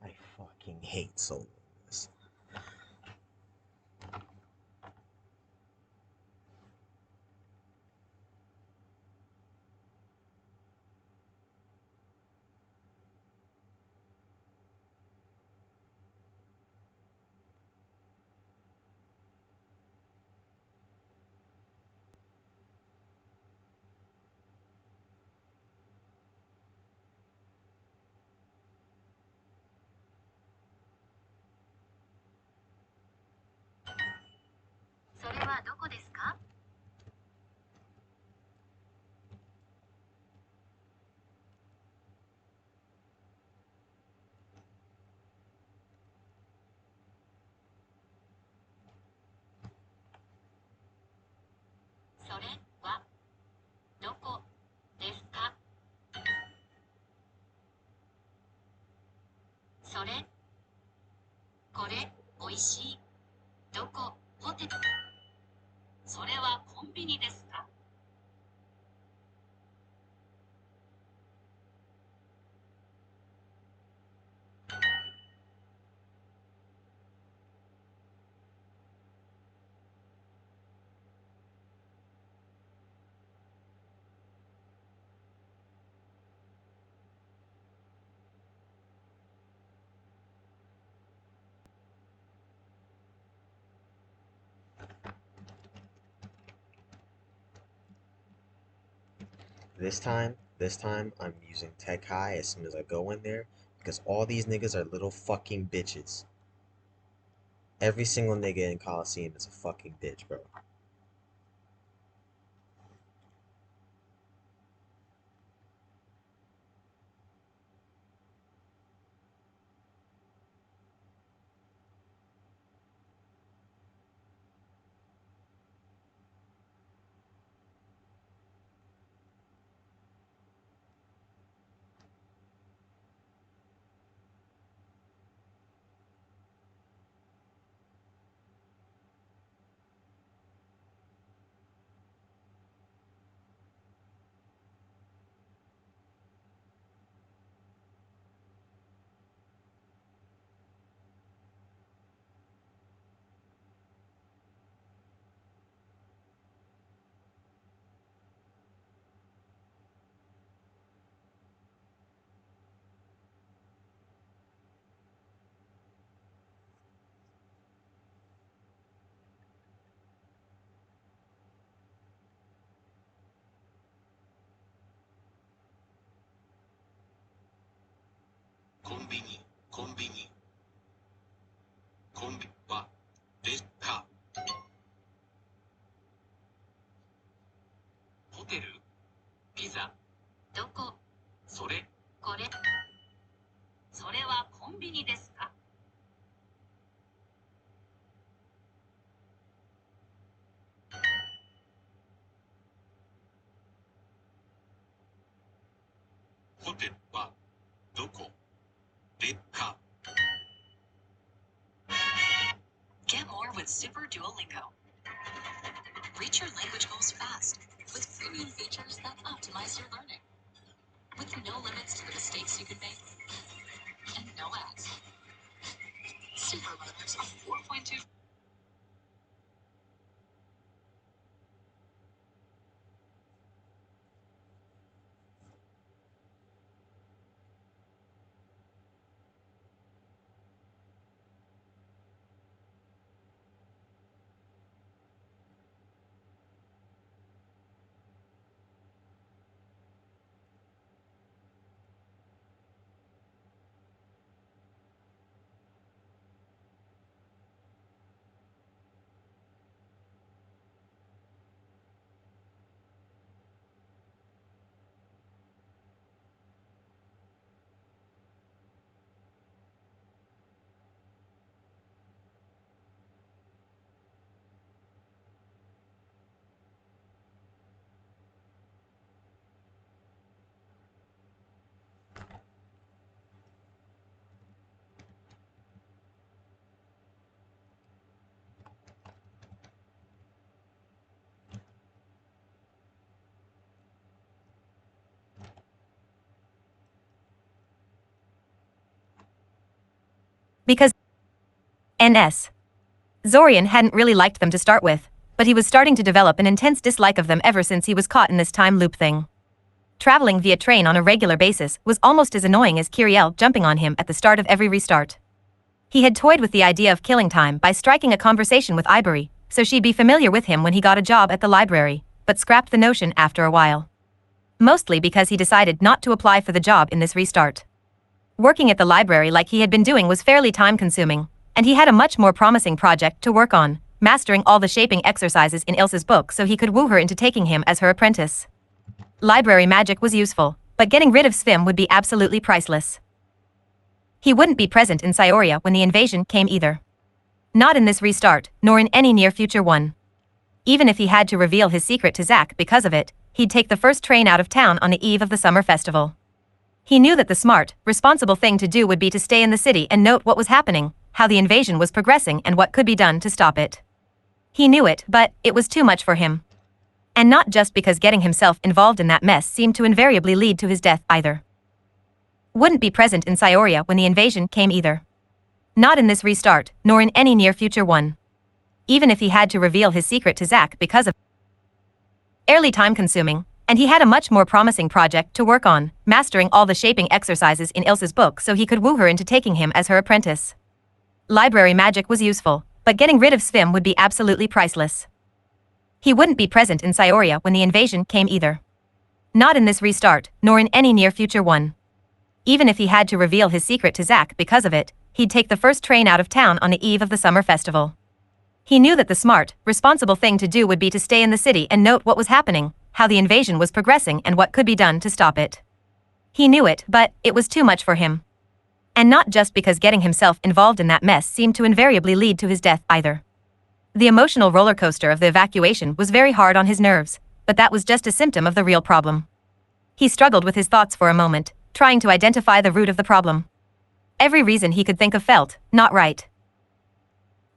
I fucking hate soloing this. This time, I'm using Tech High as soon as I go in there, because all these niggas are little fucking bitches. Every single nigga in Coliseum is a fucking bitch, bro. ホテルはどこでか Get more with Super Duolingo. Reach your language goals fast with premium features that optimize your learning. With no limits to the mistakes you can make and no ads. Super learners on 4.2. Because NS. Zorian hadn't really liked them to start with, but he was starting to develop an intense dislike of them ever since he was caught in this time loop thing. Traveling via train on a regular basis was almost as annoying as Kiriel jumping on him at the start of every restart. He had toyed with the idea of killing time by striking a conversation with Ivory, so she'd be familiar with him when he got a job at the library, but scrapped the notion after a while. Mostly because he decided not to apply for the job in this restart. Working at the library like he had been doing was fairly time-consuming, and he had a much more promising project to work on, mastering all the shaping exercises in Ilse's book so he could woo her into taking him as her apprentice. Library magic was useful, but getting rid of Svim would be absolutely priceless. He wouldn't be present in Syoria when the invasion came either. Not in this restart, nor in any near future one. Even if he had to reveal his secret to Zack because of it, he'd take the first train out of town on the eve of the summer festival. He knew that the smart, responsible thing to do would be to stay in the city and note what was happening, how the invasion was progressing and what could be done to stop it. He knew it, but it was too much for him. And not just because getting himself involved in that mess seemed to invariably lead to his death either. Wouldn't be present in Syoria when the invasion came either. Not in this restart, nor in any near future one. Even if he had to reveal his secret to Zack because of early time-consuming, and he had a much more promising project to work on, mastering all the shaping exercises in Ilse's book so he could woo her into taking him as her apprentice. Library magic was useful, but getting rid of Svim would be absolutely priceless. He wouldn't be present in Syoria when the invasion came either. Not in this restart, nor in any near future one. Even if he had to reveal his secret to Zack because of it, he'd take the first train out of town on the eve of the summer festival. He knew that the smart, responsible thing to do would be to stay in the city and note what was happening, how the invasion was progressing and what could be done to stop it. He knew it, but it was too much for him. And not just because getting himself involved in that mess seemed to invariably lead to his death either. The emotional roller coaster of the evacuation was very hard on his nerves, but that was just a symptom of the real problem. He struggled with his thoughts for a moment, trying to identify the root of the problem. Every reason he could think of felt not right.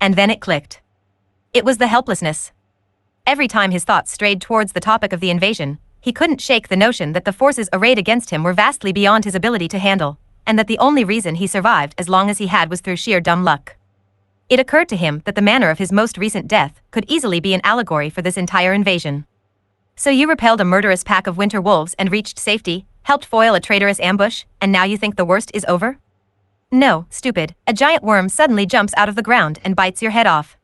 And then it clicked. It was the helplessness. Every time his thoughts strayed towards the topic of the invasion, he couldn't shake the notion that the forces arrayed against him were vastly beyond his ability to handle, and that the only reason he survived as long as he had was through sheer dumb luck. It occurred to him that the manner of his most recent death could easily be an allegory for this entire invasion. So you repelled a murderous pack of winter wolves and reached safety, helped foil a traitorous ambush, and now you think the worst is over? No, stupid, a giant worm suddenly jumps out of the ground and bites your head off.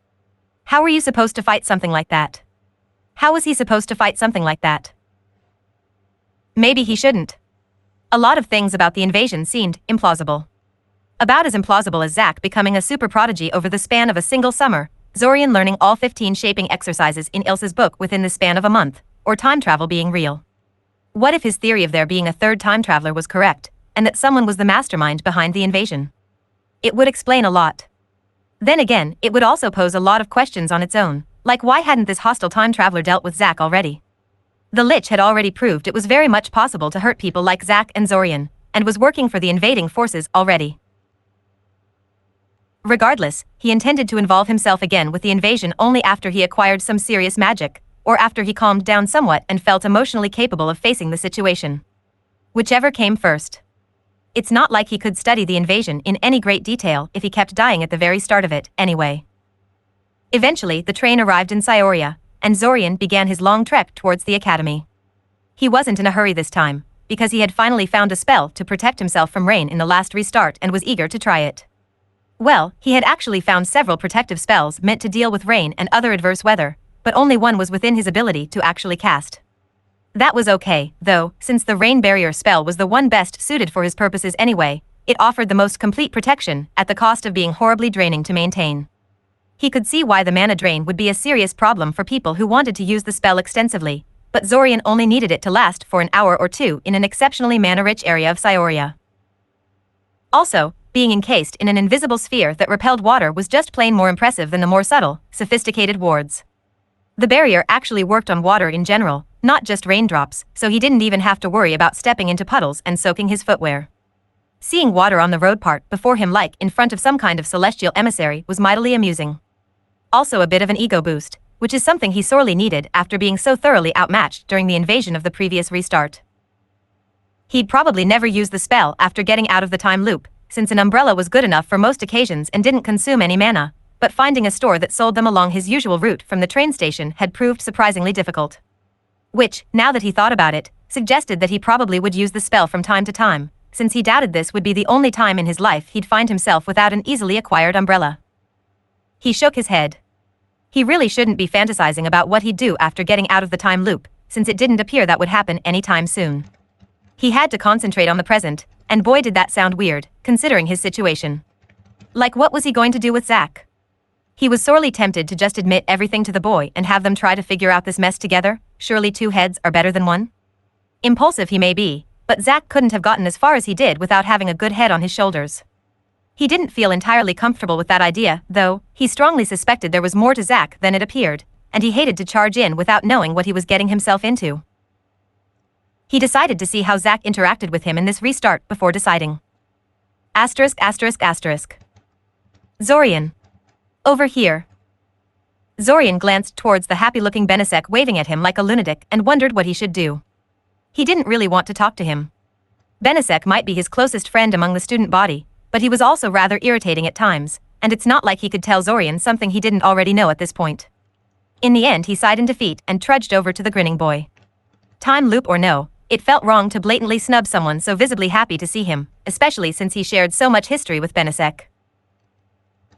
How were you supposed to fight something like that? How was he supposed to fight something like that? Maybe he shouldn't. A lot of things about the invasion seemed implausible. About as implausible as Zack becoming a super prodigy over the span of a single summer, Zorian learning all 15 shaping exercises in Ilse's book within the span of a month, or time travel being real. What if his theory of there being a third time traveler was correct, and that someone was the mastermind behind the invasion? It would explain a lot. Then again, it would also pose a lot of questions on its own, like why hadn't this hostile time traveler dealt with Zack already? The Lich had already proved it was very much possible to hurt people like Zack and Zorian, and was working for the invading forces already. Regardless, he intended to involve himself again with the invasion only after he acquired some serious magic, or after he calmed down somewhat and felt emotionally capable of facing the situation. Whichever came first. It's not like he could study the invasion in any great detail if he kept dying at the very start of it, anyway. Eventually, the train arrived in Syoria, and Zorian began his long trek towards the academy. He wasn't in a hurry this time, because he had finally found a spell to protect himself from rain in the last restart and was eager to try it. Well, he had actually found several protective spells meant to deal with rain and other adverse weather, but only one was within his ability to actually cast. That was okay, though, since the rain barrier spell was the one best suited for his purposes anyway. It offered the most complete protection, at the cost of being horribly draining to maintain. He could see why the mana drain would be a serious problem for people who wanted to use the spell extensively, but Zorian only needed it to last for an hour or two in an exceptionally mana-rich area of Syoria. Also, being encased in an invisible sphere that repelled water was just plain more impressive than the more subtle, sophisticated wards. The barrier actually worked on water in general, not just raindrops, so he didn't even have to worry about stepping into puddles and soaking his footwear. Seeing water on the road part before him like in front of some kind of celestial emissary was mightily amusing. Also a bit of an ego boost, which is something he sorely needed after being so thoroughly outmatched during the invasion of the previous restart. He'd probably never use the spell after getting out of the time loop, since an umbrella was good enough for most occasions and didn't consume any mana, but finding a store that sold them along his usual route from the train station had proved surprisingly difficult. Which, now that he thought about it, suggested that he probably would use the spell from time to time, since he doubted this would be the only time in his life he'd find himself without an easily acquired umbrella. He shook his head. He really shouldn't be fantasizing about what he'd do after getting out of the time loop, since it didn't appear that would happen anytime soon. He had to concentrate on the present, and boy did that sound weird, considering his situation. Like what was he going to do with Zack? He was sorely tempted to just admit everything to the boy and have them try to figure out this mess together. Surely 2 heads are better than 1? Impulsive he may be, but Zack couldn't have gotten as far as he did without having a good head on his shoulders. He didn't feel entirely comfortable with that idea, though. He strongly suspected there was more to Zack than it appeared, and he hated to charge in without knowing what he was getting himself into. He decided to see how Zack interacted with him in this restart before deciding. Asterisk asterisk asterisk. Zorian. Over here. Zorian glanced towards the happy-looking Benesek waving at him like a lunatic and wondered what he should do. He didn't really want to talk to him. Benesek might be his closest friend among the student body, but he was also rather irritating at times, and it's not like he could tell Zorian something he didn't already know at this point. In the end he sighed in defeat and trudged over to the grinning boy. Time loop or no, it felt wrong to blatantly snub someone so visibly happy to see him, especially since he shared so much history with Benesek.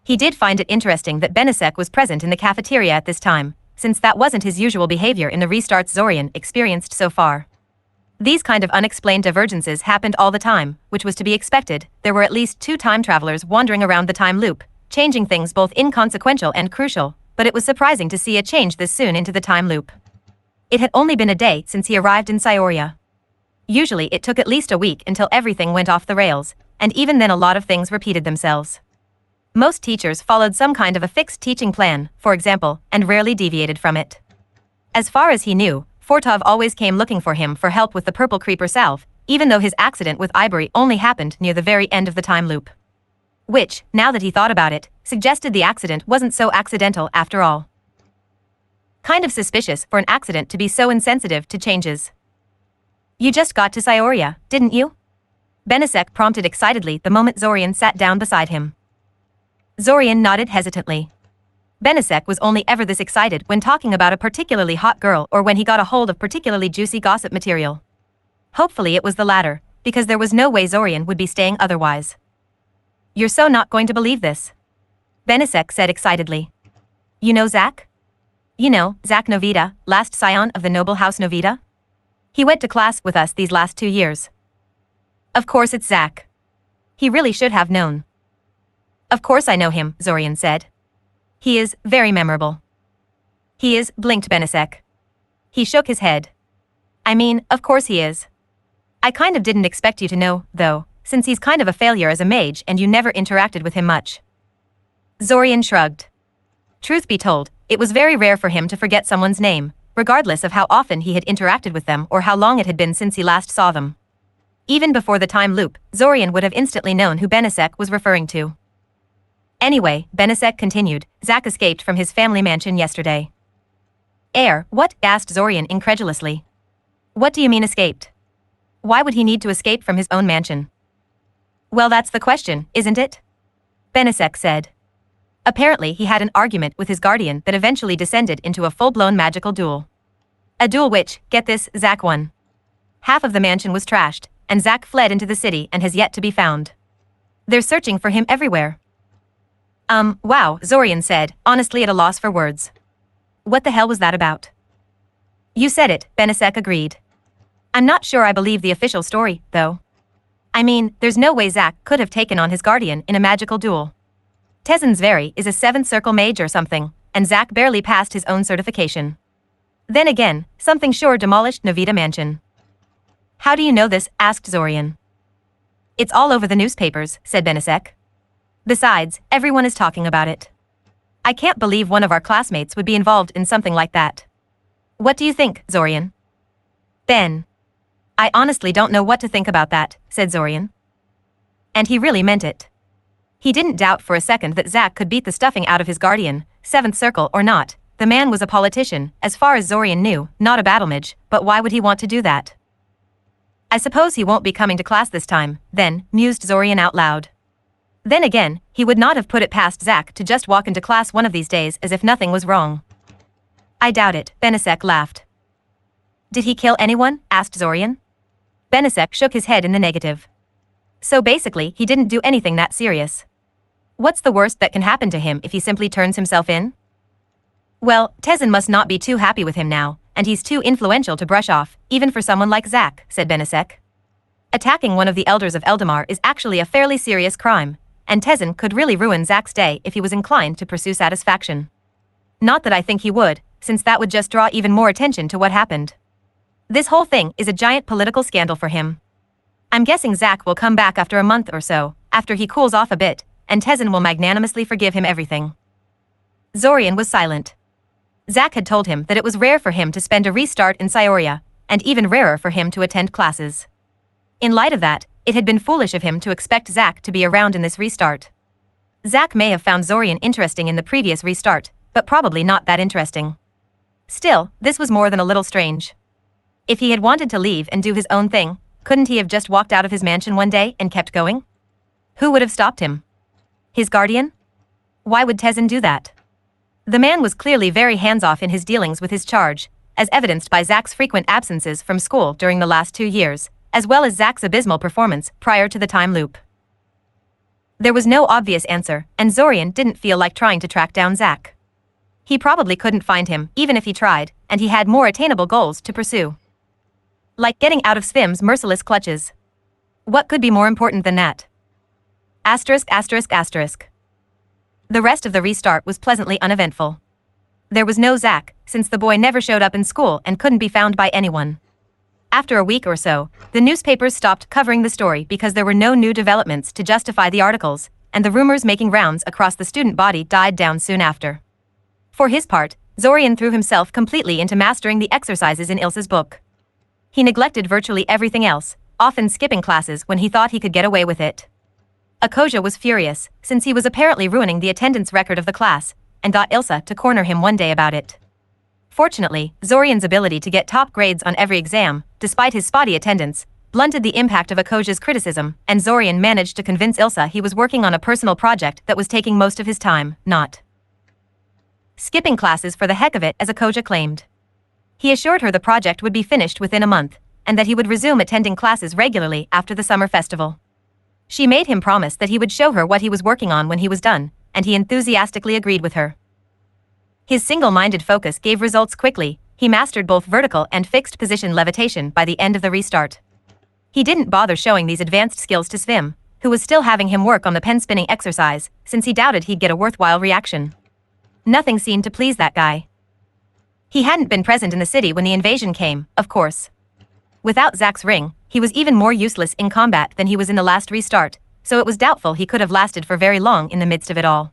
He did find it interesting that Benesek was present in the cafeteria at this time, since that wasn't his usual behavior in the restarts Zorian experienced so far. These kind of unexplained divergences happened all the time, which was to be expected. There were at least 2 time travelers wandering around the time loop, changing things both inconsequential and crucial, but it was surprising to see a change this soon into the time loop. It had only been a day since he arrived in Syoria. Usually it took at least a week until everything went off the rails, and even then a lot of things repeated themselves. Most teachers followed some kind of a fixed teaching plan, for example, and rarely deviated from it. As far as he knew, Fortov always came looking for him for help with the Purple Creeper salve, even though his accident with Ivory only happened near the very end of the time loop. Which, now that he thought about it, suggested the accident wasn't so accidental after all. Kind of suspicious for an accident to be so insensitive to changes. You just got to Syoria, didn't you? Benesek prompted excitedly the moment Zorian sat down beside him. Zorian nodded hesitantly. Benesek was only ever this excited when talking about a particularly hot girl or when he got a hold of particularly juicy gossip material. Hopefully it was the latter, because there was no way Zorian would be staying otherwise. You're so not going to believe this. Benesek said excitedly. You know Zack? You know, Zack Novita, last scion of the noble house Novita? He went to class with us these last 2 years. Of course it's Zack. He really should have known. Of course I know him, Zorian said. He is very memorable. He is, blinked Benesek. He shook his head. I mean, of course he is. I kind of didn't expect you to know, though, since he's kind of a failure as a mage and you never interacted with him much. Zorian shrugged. Truth be told, it was very rare for him to forget someone's name, regardless of how often he had interacted with them or how long it had been since he last saw them. Even before the time loop, Zorian would have instantly known who Benisek was referring to. Anyway, Benisek continued, Zack escaped from his family mansion yesterday. What? Asked Zorian incredulously. What do you mean escaped? Why would he need to escape from his own mansion? Well, that's the question, isn't it? Benisek said. Apparently he had an argument with his guardian that eventually descended into a full-blown magical duel. A duel which, get this, Zack won. Half of the mansion was trashed, and Zack fled into the city and has yet to be found. They're searching for him everywhere. Wow, Zorian said, honestly at a loss for words. What the hell was that about? You said it, Benisek agreed. I'm not sure I believe the official story, though. I mean, there's no way Zack could have taken on his guardian in a magical duel. Tezen Zveri is a 7th circle mage or something, and Zack barely passed his own certification. Then again, something sure demolished Novita Mansion. How do you know this? Asked Zorian. It's all over the newspapers, said Benisek. Besides, everyone is talking about it. I can't believe one of our classmates would be involved in something like that. What do you think, Zorian? Ben. I honestly don't know what to think about that, said Zorian. And he really meant it. He didn't doubt for a second that Zack could beat the stuffing out of his guardian, 7th circle or not. The man was a politician, as far as Zorian knew, not a battle mage, but why would he want to do that? I suppose he won't be coming to class this time, then, mused Zorian out loud. Then again, he would not have put it past Zack to just walk into class one of these days as if nothing was wrong. I doubt it, Benisek laughed. Did he kill anyone? Asked Zorian. Benisek shook his head in the negative. So basically, he didn't do anything that serious. What's the worst that can happen to him if he simply turns himself in? Well, Tezen must not be too happy with him now, and he's too influential to brush off, even for someone like Zack, said Benisek. Attacking one of the elders of Eldamar is actually a fairly serious crime, and Tezen could really ruin Zack's day if he was inclined to pursue satisfaction. Not that I think he would, since that would just draw even more attention to what happened. This whole thing is a giant political scandal for him. I'm guessing Zack will come back after a month or so, after he cools off a bit, and Tezen will magnanimously forgive him everything. Zorian was silent. Zack had told him that it was rare for him to spend a restart in Syoria, and even rarer for him to attend classes. In light of that, it had been foolish of him to expect Zack to be around in this restart. Zack may have found Zorian interesting in the previous restart, but probably not that interesting. Still, this was more than a little strange. If he had wanted to leave and do his own thing, couldn't he have just walked out of his mansion one day and kept going? Who would have stopped him? His guardian? Why would Tezen do that? The man was clearly very hands-off in his dealings with his charge, as evidenced by Zack's frequent absences from school during the last 2 years, as well as Zack's abysmal performance prior to the time loop. There was no obvious answer, and Zorian didn't feel like trying to track down Zack. He probably couldn't find him, even if he tried, and he had more attainable goals to pursue. Like getting out of Svim's merciless clutches. What could be more important than that? Asterisk, asterisk, asterisk. The rest of the restart was pleasantly uneventful. There was no Zack, since the boy never showed up in school and couldn't be found by anyone. After a week or so, the newspapers stopped covering the story because there were no new developments to justify the articles, and the rumors making rounds across the student body died down soon after. For his part, Zorian threw himself completely into mastering the exercises in Ilsa's book. He neglected virtually everything else, often skipping classes when he thought he could get away with it. Akoja was furious, since he was apparently ruining the attendance record of the class, and got Ilsa to corner him one day about it. Fortunately, Zorian's ability to get top grades on every exam, despite his spotty attendance, blunted the impact of Akoja's criticism, and Zorian managed to convince Ilsa he was working on a personal project that was taking most of his time, not skipping classes for the heck of it, as Akoja claimed. He assured her the project would be finished within a month, and that he would resume attending classes regularly after the summer festival. She made him promise that he would show her what he was working on when he was done, and he enthusiastically agreed with her. His single-minded focus gave results quickly. He mastered both vertical and fixed position levitation by the end of the restart. He didn't bother showing these advanced skills to Svim, who was still having him work on the pen spinning exercise, since he doubted he'd get a worthwhile reaction. Nothing seemed to please that guy. He hadn't been present in the city when the invasion came, of course. Without Zack's ring, he was even more useless in combat than he was in the last restart, so it was doubtful he could have lasted for very long in the midst of it all.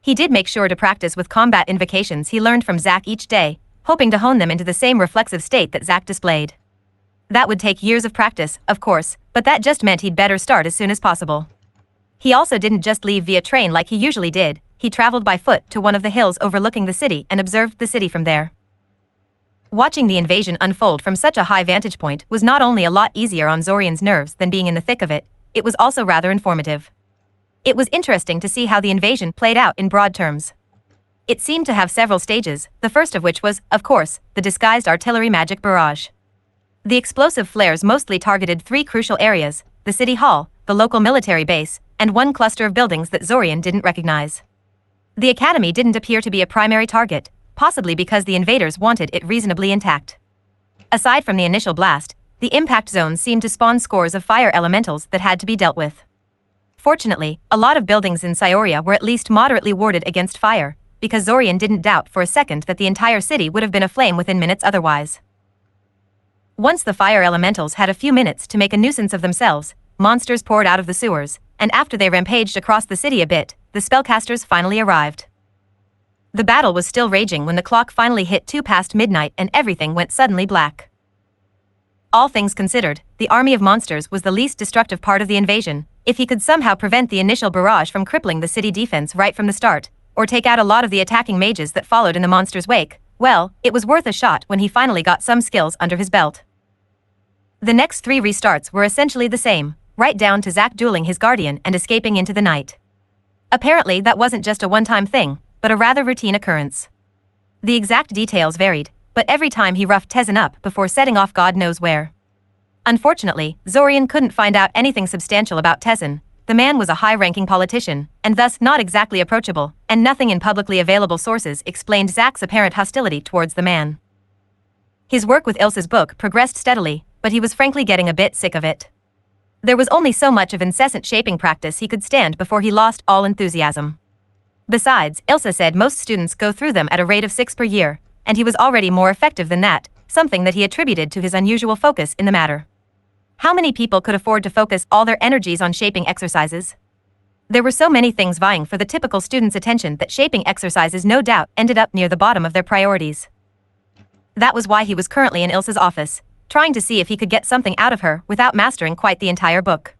He did make sure to practice with combat invocations he learned from Zack each day, hoping to hone them into the same reflexive state that Zack displayed. That would take years of practice, of course, but that just meant he'd better start as soon as possible. He also didn't just leave via train like he usually did, he traveled by foot to one of the hills overlooking the city and observed the city from there. Watching the invasion unfold from such a high vantage point was not only a lot easier on Zorian's nerves than being in the thick of it, it was also rather informative. It was interesting to see how the invasion played out in broad terms. It seemed to have several stages, the first of which was, of course, the disguised artillery magic barrage. The explosive flares mostly targeted 3 crucial areas: the city hall, the local military base, and one cluster of buildings that Zorian didn't recognize. The academy didn't appear to be a primary target, possibly because the invaders wanted it reasonably intact. Aside from the initial blast, the impact zones seemed to spawn scores of fire elementals that had to be dealt with. Fortunately, a lot of buildings in Scioria were at least moderately warded against fire, because Zorian didn't doubt for a second that the entire city would have been aflame within minutes otherwise. Once the fire elementals had a few minutes to make a nuisance of themselves, monsters poured out of the sewers, and after they rampaged across the city a bit, the spellcasters finally arrived. The battle was still raging when the clock finally hit 2 past midnight and everything went suddenly black. All things considered, the army of monsters was the least destructive part of the invasion. If he could somehow prevent the initial barrage from crippling the city defense right from the start, or take out a lot of the attacking mages that followed in the monster's wake, well, it was worth a shot when he finally got some skills under his belt. The next 3 restarts were essentially the same, right down to Zack dueling his guardian and escaping into the night. Apparently that wasn't just a one-time thing, but a rather routine occurrence. The exact details varied, but every time he roughed Tezzin up before setting off God knows where. Unfortunately, Zorian couldn't find out anything substantial about Tezzin. The man was a high-ranking politician, and thus not exactly approachable, and nothing in publicly available sources explained Zack's apparent hostility towards the man. His work with Ilsa's book progressed steadily, but he was frankly getting a bit sick of it. There was only so much of incessant shaping practice he could stand before he lost all enthusiasm. Besides, Ilsa said most students go through them at a rate of 6 per year, and he was already more effective than that, something that he attributed to his unusual focus in the matter. How many people could afford to focus all their energies on shaping exercises? There were so many things vying for the typical student's attention that shaping exercises no doubt ended up near the bottom of their priorities. That was why he was currently in Ilsa's office, trying to see if he could get something out of her without mastering quite the entire book.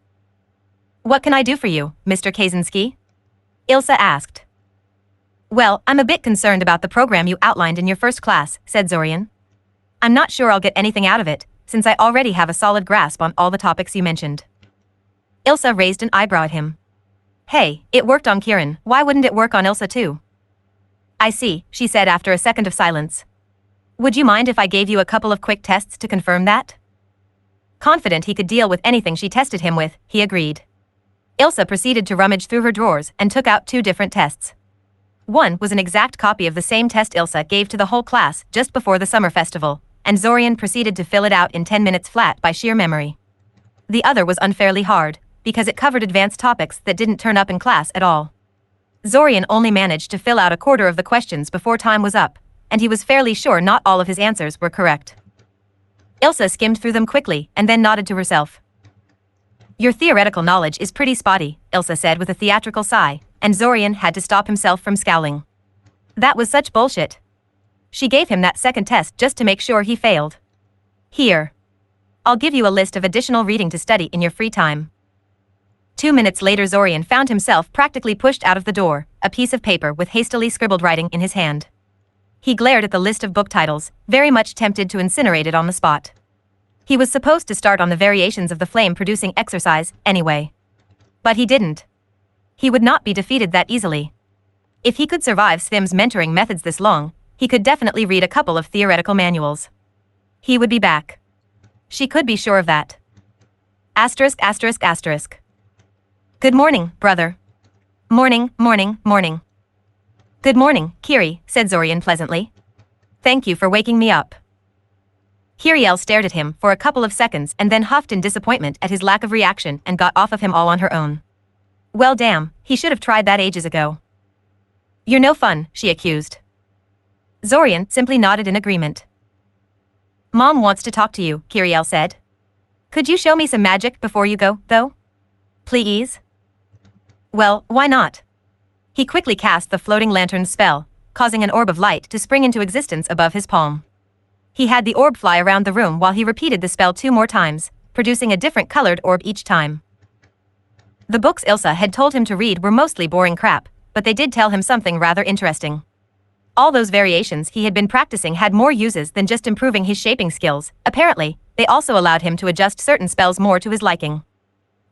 "What can I do for you, Mr. Kaczynski?" Ilsa asked. "Well, I'm a bit concerned about the program you outlined in your first class," said Zorian. "I'm not sure I'll get anything out of it, since I already have a solid grasp on all the topics you mentioned." Ilsa raised an eyebrow at him. "Hey, it worked on Kieran, why wouldn't it work on Ilsa too?" "I see," she said after a second of silence. "Would you mind if I gave you a couple of quick tests to confirm that?" Confident he could deal with anything she tested him with, he agreed. Ilsa proceeded to rummage through her drawers and took out 2 different tests. One was an exact copy of the same test Ilsa gave to the whole class just before the summer festival, and Zorian proceeded to fill it out in 10 minutes flat by sheer memory. The other was unfairly hard, because it covered advanced topics that didn't turn up in class at all. Zorian only managed to fill out a quarter of the questions before time was up, and he was fairly sure not all of his answers were correct. Ilsa skimmed through them quickly and then nodded to herself. "Your theoretical knowledge is pretty spotty," Ilsa said with a theatrical sigh, and Zorian had to stop himself from scowling. That was such bullshit. She gave him that second test just to make sure he failed. "Here. I'll give you a list of additional reading to study in your free time." 2 minutes later Zorian found himself practically pushed out of the door, a piece of paper with hastily scribbled writing in his hand. He glared at the list of book titles, very much tempted to incinerate it on the spot. He was supposed to start on the variations of the flame-producing exercise, anyway. But he didn't. He would not be defeated that easily. If he could survive Svim's mentoring methods this long, he could definitely read a couple of theoretical manuals. He would be back. She could be sure of that. Asterisk, asterisk, asterisk. "Good morning, brother." "Morning, morning, morning." "Good morning, Kiri," said Zorian pleasantly. "Thank you for waking me up." Kiriel stared at him for a couple of seconds and then huffed in disappointment at his lack of reaction and got off of him all on her own. Well damn, he should have tried that ages ago. "You're no fun," she accused. Zorian simply nodded in agreement. "Mom wants to talk to you," Kiriel said. "Could you show me some magic before you go, though? Please?" "Well, why not?" He quickly cast the floating lantern spell, causing an orb of light to spring into existence above his palm. He had the orb fly around the room while he repeated the spell 2 more times, producing a different colored orb each time. The books Ilsa had told him to read were mostly boring crap, but they did tell him something rather interesting. All those variations he had been practicing had more uses than just improving his shaping skills. Apparently, they also allowed him to adjust certain spells more to his liking.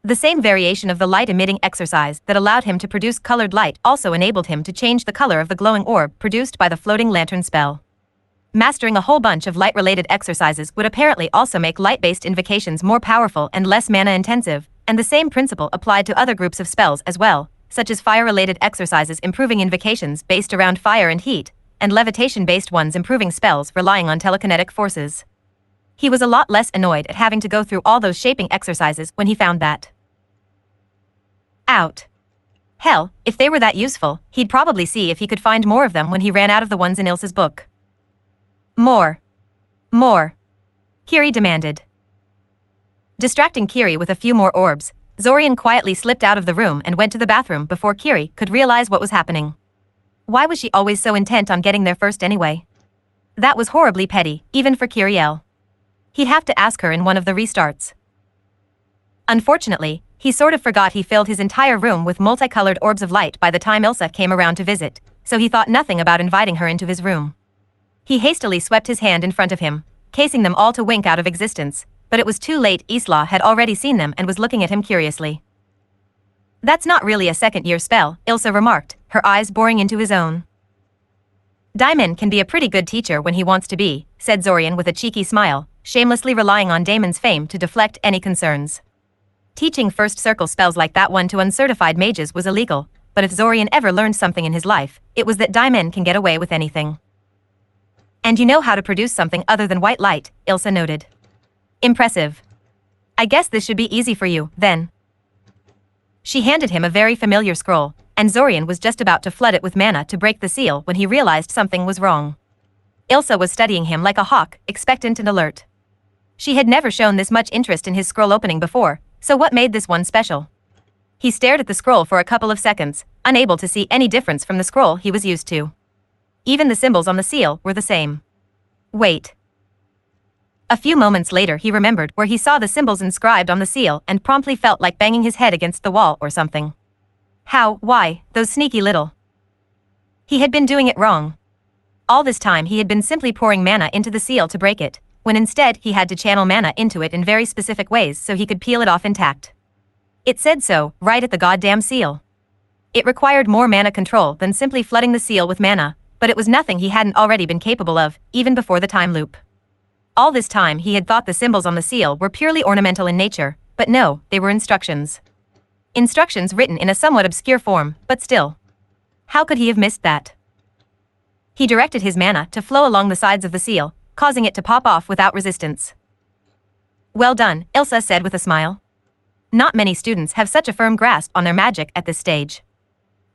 The same variation of the light-emitting exercise that allowed him to produce colored light also enabled him to change the color of the glowing orb produced by the floating lantern spell. Mastering a whole bunch of light-related exercises would apparently also make light-based invocations more powerful and less mana-intensive, and the same principle applied to other groups of spells as well, such as fire-related exercises improving invocations based around fire and heat, and levitation-based ones improving spells relying on telekinetic forces. He was a lot less annoyed at having to go through all those shaping exercises when he found that out. Hell, if they were that useful, he'd probably see if he could find more of them when he ran out of the ones in Ilsa's book. More. More. Kiri demanded. Distracting Kiri with a few more orbs, Zorian quietly slipped out of the room and went to the bathroom before Kiri could realize what was happening. Why was she always so intent on getting there first anyway? That was horribly petty, even for Kiriel. He'd have to ask her in one of the restarts. Unfortunately, he sort of forgot he filled his entire room with multicolored orbs of light by the time Ilsa came around to visit, so he thought nothing about inviting her into his room. He hastily swept his hand in front of him, casing them all to wink out of existence, but it was too late. Isla had already seen them and was looking at him curiously. That's not really a second-year spell, Ilsa remarked, her eyes boring into his own. Daimon can be a pretty good teacher when he wants to be, said Zorian with a cheeky smile, shamelessly relying on Damon's fame to deflect any concerns. Teaching first circle spells like that one to uncertified mages was illegal, but if Zorian ever learned something in his life, it was that Daimon can get away with anything. And you know how to produce something other than white light, Ilsa noted. Impressive. I guess this should be easy for you, then. She handed him a very familiar scroll, and Zorian was just about to flood it with mana to break the seal when he realized something was wrong. Ilsa was studying him like a hawk, expectant and alert. She had never shown this much interest in his scroll opening before, so what made this one special? He stared at the scroll for a couple of seconds, unable to see any difference from the scroll he was used to. Even the symbols on the seal were the same. Wait. A few moments later he remembered where he saw the symbols inscribed on the seal and promptly felt like banging his head against the wall or something. How, why, those sneaky little... He had been doing it wrong. All this time he had been simply pouring mana into the seal to break it, when instead he had to channel mana into it in very specific ways so he could peel it off intact. It said so, right at the goddamn seal. It required more mana control than simply flooding the seal with mana, but it was nothing he hadn't already been capable of, even before the time loop. All this time he had thought the symbols on the seal were purely ornamental in nature, but no, they were instructions. Instructions written in a somewhat obscure form, but still. How could he have missed that? He directed his mana to flow along the sides of the seal, causing it to pop off without resistance. Well done, Ilsa said with a smile. Not many students have such a firm grasp on their magic at this stage.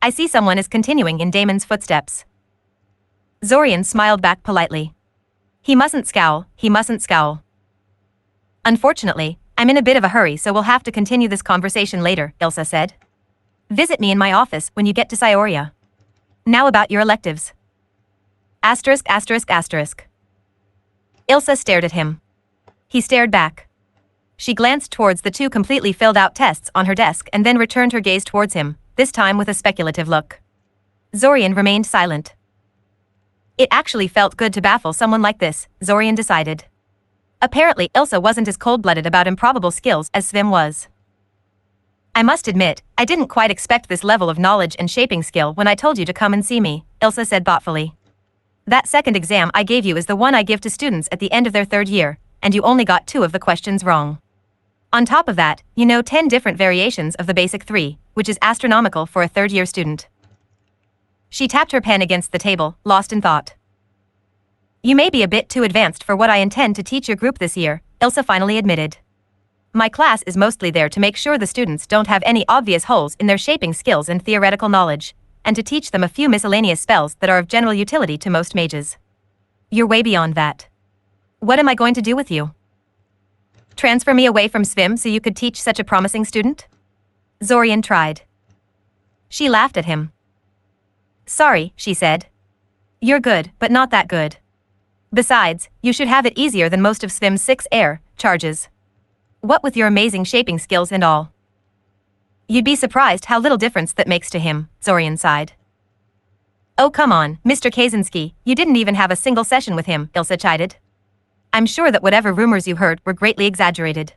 I see someone is continuing in Damon's footsteps. Zorian smiled back politely. He mustn't scowl, he mustn't scowl. Unfortunately, I'm in a bit of a hurry so we'll have to continue this conversation later, Ilsa said. Visit me in my office when you get to Scioria. Now about your electives. Asterisk asterisk asterisk. Ilsa stared at him. He stared back. She glanced towards the 2 completely filled out tests on her desk and then returned her gaze towards him, this time with a speculative look. Zorian remained silent. It actually felt good to baffle someone like this, Zorian decided. Apparently Ilsa wasn't as cold-blooded about improbable skills as Svim was. I must admit, I didn't quite expect this level of knowledge and shaping skill when I told you to come and see me, Ilsa said thoughtfully. That second exam I gave you is the one I give to students at the end of their 3rd year, and you only got 2 of the questions wrong. On top of that, you know 10 different variations of the basic 3, which is astronomical for a 3rd-year student. She tapped her pen against the table, lost in thought. You may be a bit too advanced for what I intend to teach your group this year, Ilsa finally admitted. My class is mostly there to make sure the students don't have any obvious holes in their shaping skills and theoretical knowledge, and to teach them a few miscellaneous spells that are of general utility to most mages. You're way beyond that. What am I going to do with you? Transfer me away from Svim so you could teach such a promising student? Zorian tried. She laughed at him. Sorry, she said. You're good, but not that good. Besides, you should have it easier than most of Svim's 6 air charges. What with your amazing shaping skills and all. You'd be surprised how little difference that makes to him, Zorian sighed. Oh come on, Mr. Kaczynski, you didn't even have a single session with him, Ilsa chided. I'm sure that whatever rumors you heard were greatly exaggerated.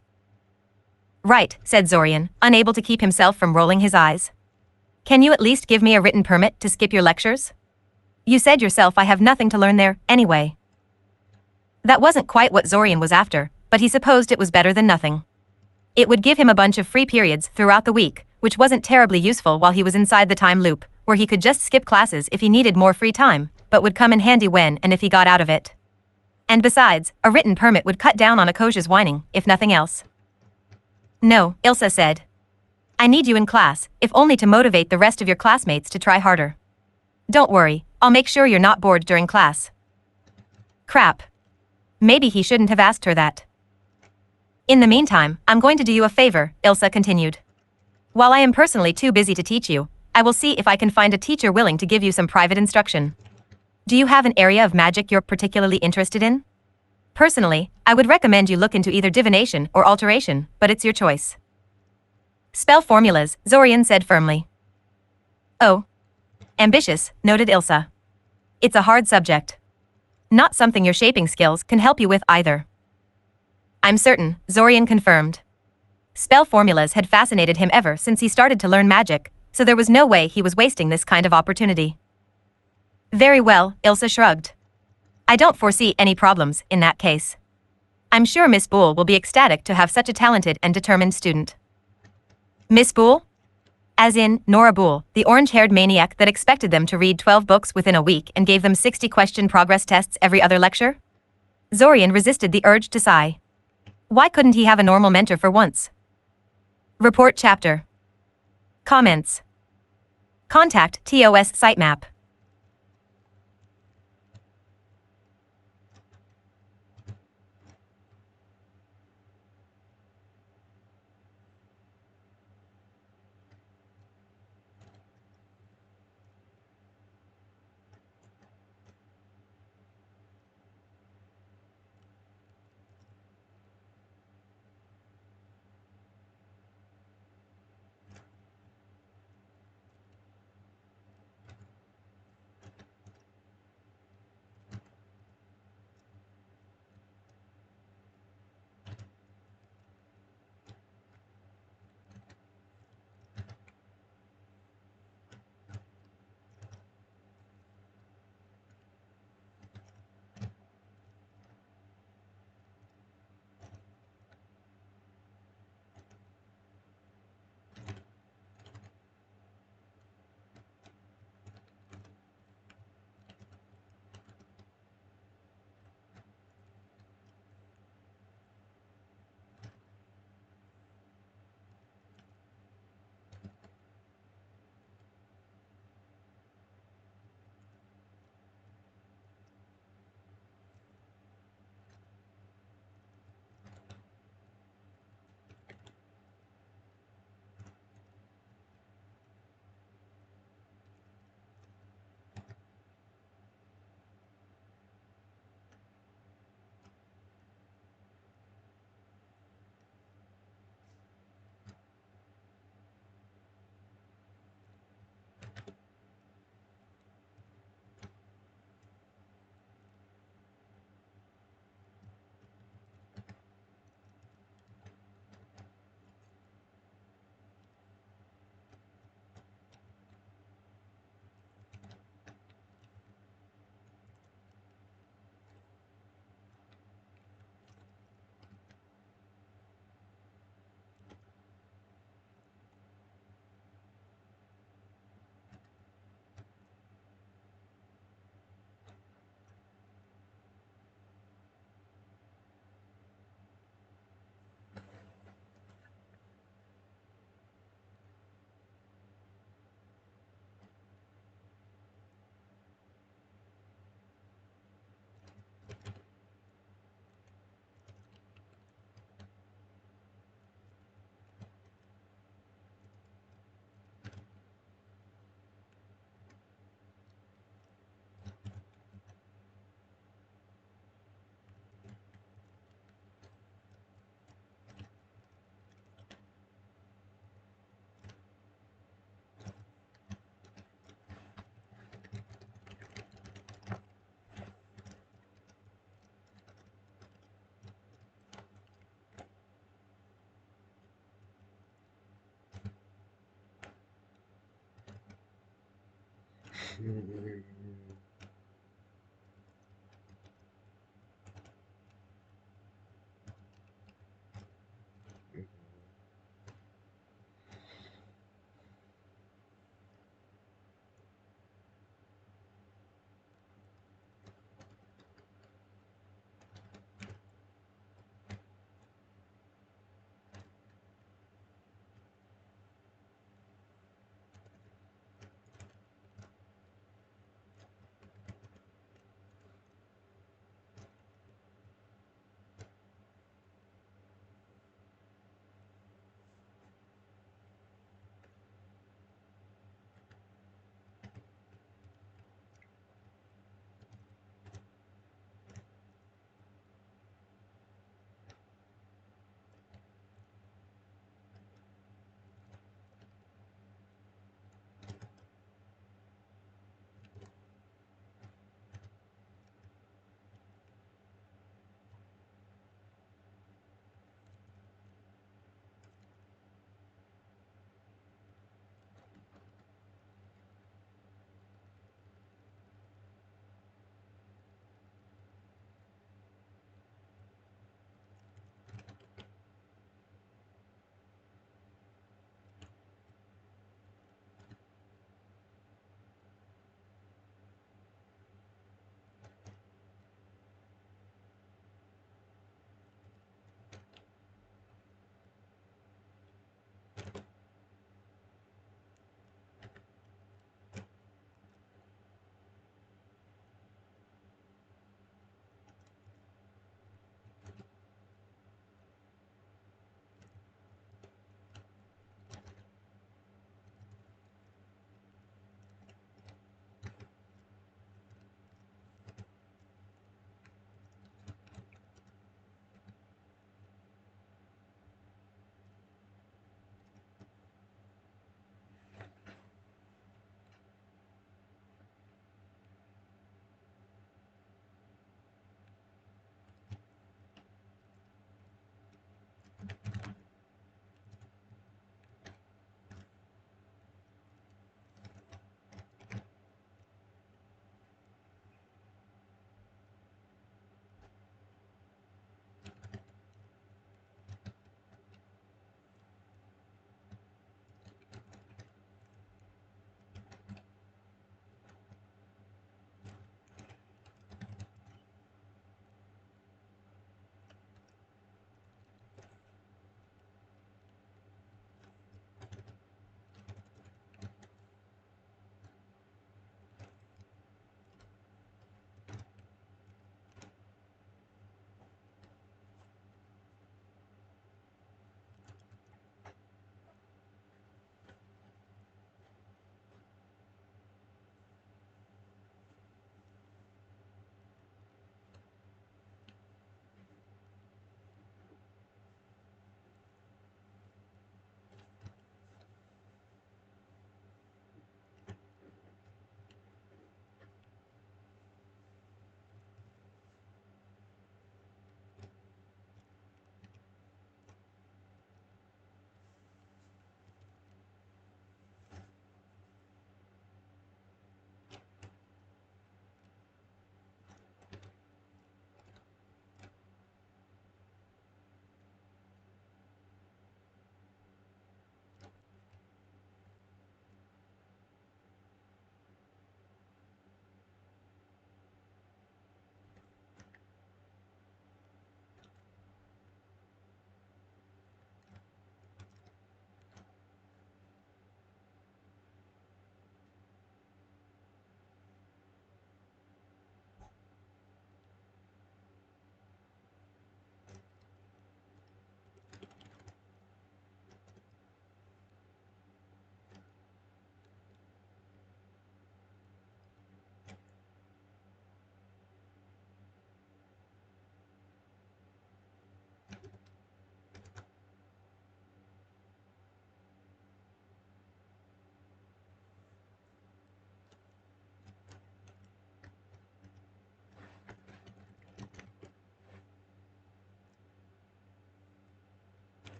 Right, said Zorian, unable to keep himself from rolling his eyes. Can you at least give me a written permit to skip your lectures? You said yourself I have nothing to learn there, anyway. That wasn't quite what Zorian was after, but he supposed it was better than nothing. It would give him a bunch of free periods throughout the week, which wasn't terribly useful while he was inside the time loop, where he could just skip classes if he needed more free time, but would come in handy when and if he got out of it. And besides, a written permit would cut down on Akosha's whining, if nothing else. No, Ilsa said. I need you in class, if only to motivate the rest of your classmates to try harder. Don't worry, I'll make sure you're not bored during class. Crap. Maybe he shouldn't have asked her that. In the meantime, I'm going to do you a favor, Ilsa continued. While I am personally too busy to teach you, I will see if I can find a teacher willing to give you some private instruction. Do you have an area of magic you're particularly interested in? Personally, I would recommend you look into either divination or alteration, but it's your choice. Spell formulas, Zorian said firmly. Oh. Ambitious, noted Ilsa. It's a hard subject. Not something your shaping skills can help you with either. I'm certain, Zorian confirmed. Spell formulas had fascinated him ever since he started to learn magic, so there was no way he was wasting this kind of opportunity. Very well, Ilsa shrugged. I don't foresee any problems in that case. I'm sure Miss Boole will be ecstatic to have such a talented and determined student. Miss Boole? As in, Nora Boole, the orange-haired maniac that expected them to read 12 books within a week and gave them 60-question progress tests every other lecture? Zorian resisted the urge to sigh. Why couldn't he have a normal mentor for once? Report chapter. Comments. Contact TOS sitemap.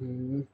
Mhm.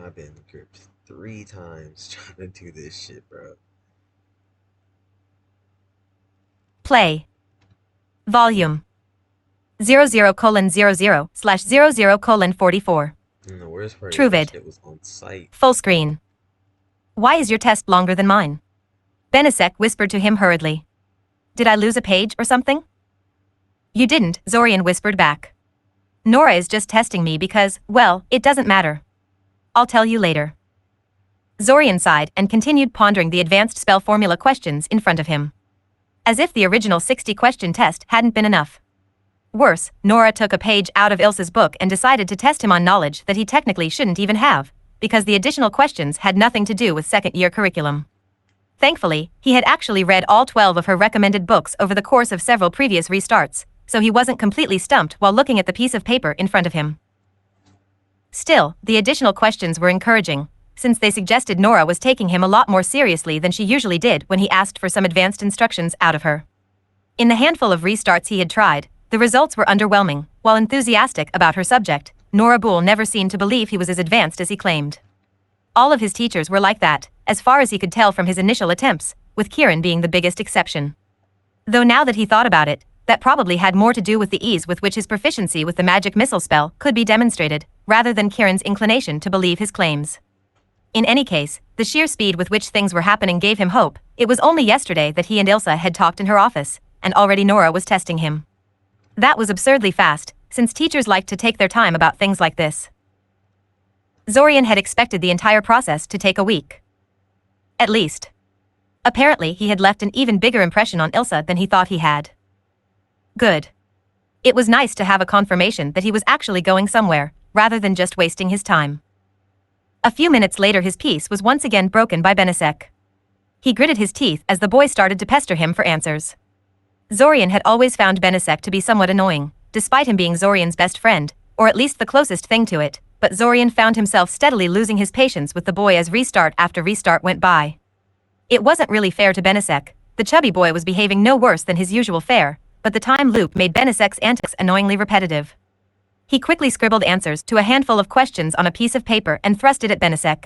I've been gripped 3 times trying to do this shit, bro. Play. Volume. 00:00/00:44. And the worst part is that Truvid. shit was on site. Full screen. Why is your test longer than mine? Benisek whispered to him hurriedly. Did I lose a page or something? You didn't, Zorian whispered back. Nora is just testing me because, well, it doesn't matter. I'll tell you later. Zorian sighed and continued pondering the advanced spell formula questions in front of him. As if the original 60-question test hadn't been enough. Worse, Nora took a page out of Ilsa's book and decided to test him on knowledge that he technically shouldn't even have, because the additional questions had nothing to do with second-year curriculum. Thankfully, he had actually read all 12 of her recommended books over the course of several previous restarts, so he wasn't completely stumped while looking at the piece of paper in front of him. Still, the additional questions were encouraging, since they suggested Nora was taking him a lot more seriously than she usually did when he asked for some advanced instructions out of her. In the handful of restarts he had tried, the results were underwhelming. While enthusiastic about her subject, Nora Boole never seemed to believe he was as advanced as he claimed. All of his teachers were like that, as far as he could tell from his initial attempts, with Kieran being the biggest exception. Though now that he thought about it, that probably had more to do with the ease with which his proficiency with the magic missile spell could be demonstrated, rather than Kieran's inclination to believe his claims. In any case, the sheer speed with which things were happening gave him hope. It was only yesterday that he and Ilsa had talked in her office, and already Nora was testing him. That was absurdly fast, since teachers liked to take their time about things like this. Zorian had expected the entire process to take a week. At least. Apparently, he had left an even bigger impression on Ilsa than he thought he had. Good. It was nice to have a confirmation that he was actually going somewhere, rather than just wasting his time. A few minutes later his peace was once again broken by Benisek. He gritted his teeth as the boy started to pester him for answers. Zorian had always found Benisek to be somewhat annoying, despite him being Zorian's best friend, or at least the closest thing to it, but Zorian found himself steadily losing his patience with the boy as restart after restart went by. It wasn't really fair to Benisek, the chubby boy was behaving no worse than his usual fare, but the time loop made Benesek's antics annoyingly repetitive. He quickly scribbled answers to a handful of questions on a piece of paper and thrust it at Benesek.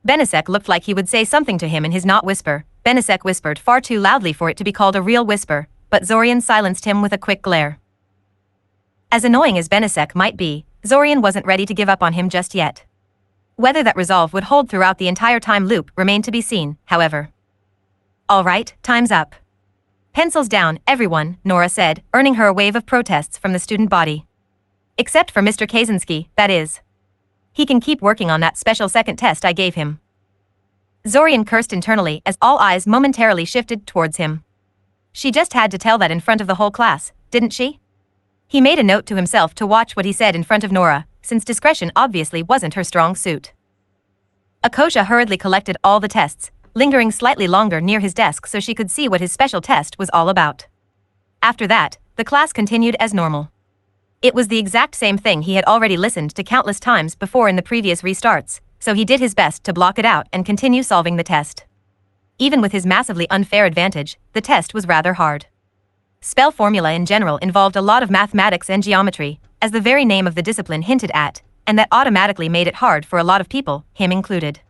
Benesek looked like he would say something to him in his not whisper. Benesek whispered far too loudly for it to be called a real whisper, but Zorian silenced him with a quick glare. As annoying as Benesek might be, Zorian wasn't ready to give up on him just yet. Whether that resolve would hold throughout the entire time loop remained to be seen, however. All right, time's up. Pencils down, everyone, Nora said, earning her a wave of protests from the student body. Except for Mr. Kaczynski, that is. He can keep working on that special second test I gave him. Zorian cursed internally as all eyes momentarily shifted towards him. She just had to tell that in front of the whole class, didn't she? He made a note to himself to watch what he said in front of Nora, since discretion obviously wasn't her strong suit. Akosha hurriedly collected all the tests, lingering slightly longer near his desk so she could see what his special test was all about. After that, the class continued as normal. It was the exact same thing he had already listened to countless times before in the previous restarts, so he did his best to block it out and continue solving the test. Even with his massively unfair advantage, the test was rather hard. Spell formula in general involved a lot of mathematics and geometry, as the very name of the discipline hinted at, and that automatically made it hard for a lot of people, him included.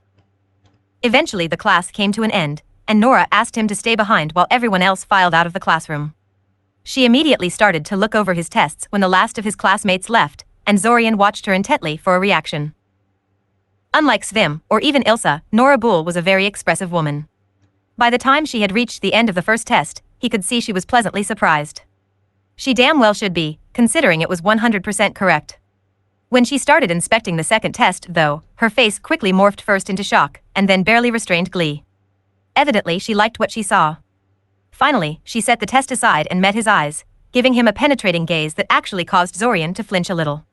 Eventually the class came to an end, and Nora asked him to stay behind while everyone else filed out of the classroom. She immediately started to look over his tests when the last of his classmates left, and Zorian watched her intently for a reaction. Unlike Svim, or even Ilsa, Nora Bull was a very expressive woman. By the time she had reached the end of the first test, he could see she was pleasantly surprised. She damn well should be, considering it was 100% correct. When she started inspecting the second test, though, her face quickly morphed first into shock, and then barely restrained glee. Evidently, she liked what she saw. Finally, she set the test aside and met his eyes, giving him a penetrating gaze that actually caused Zorian to flinch a little.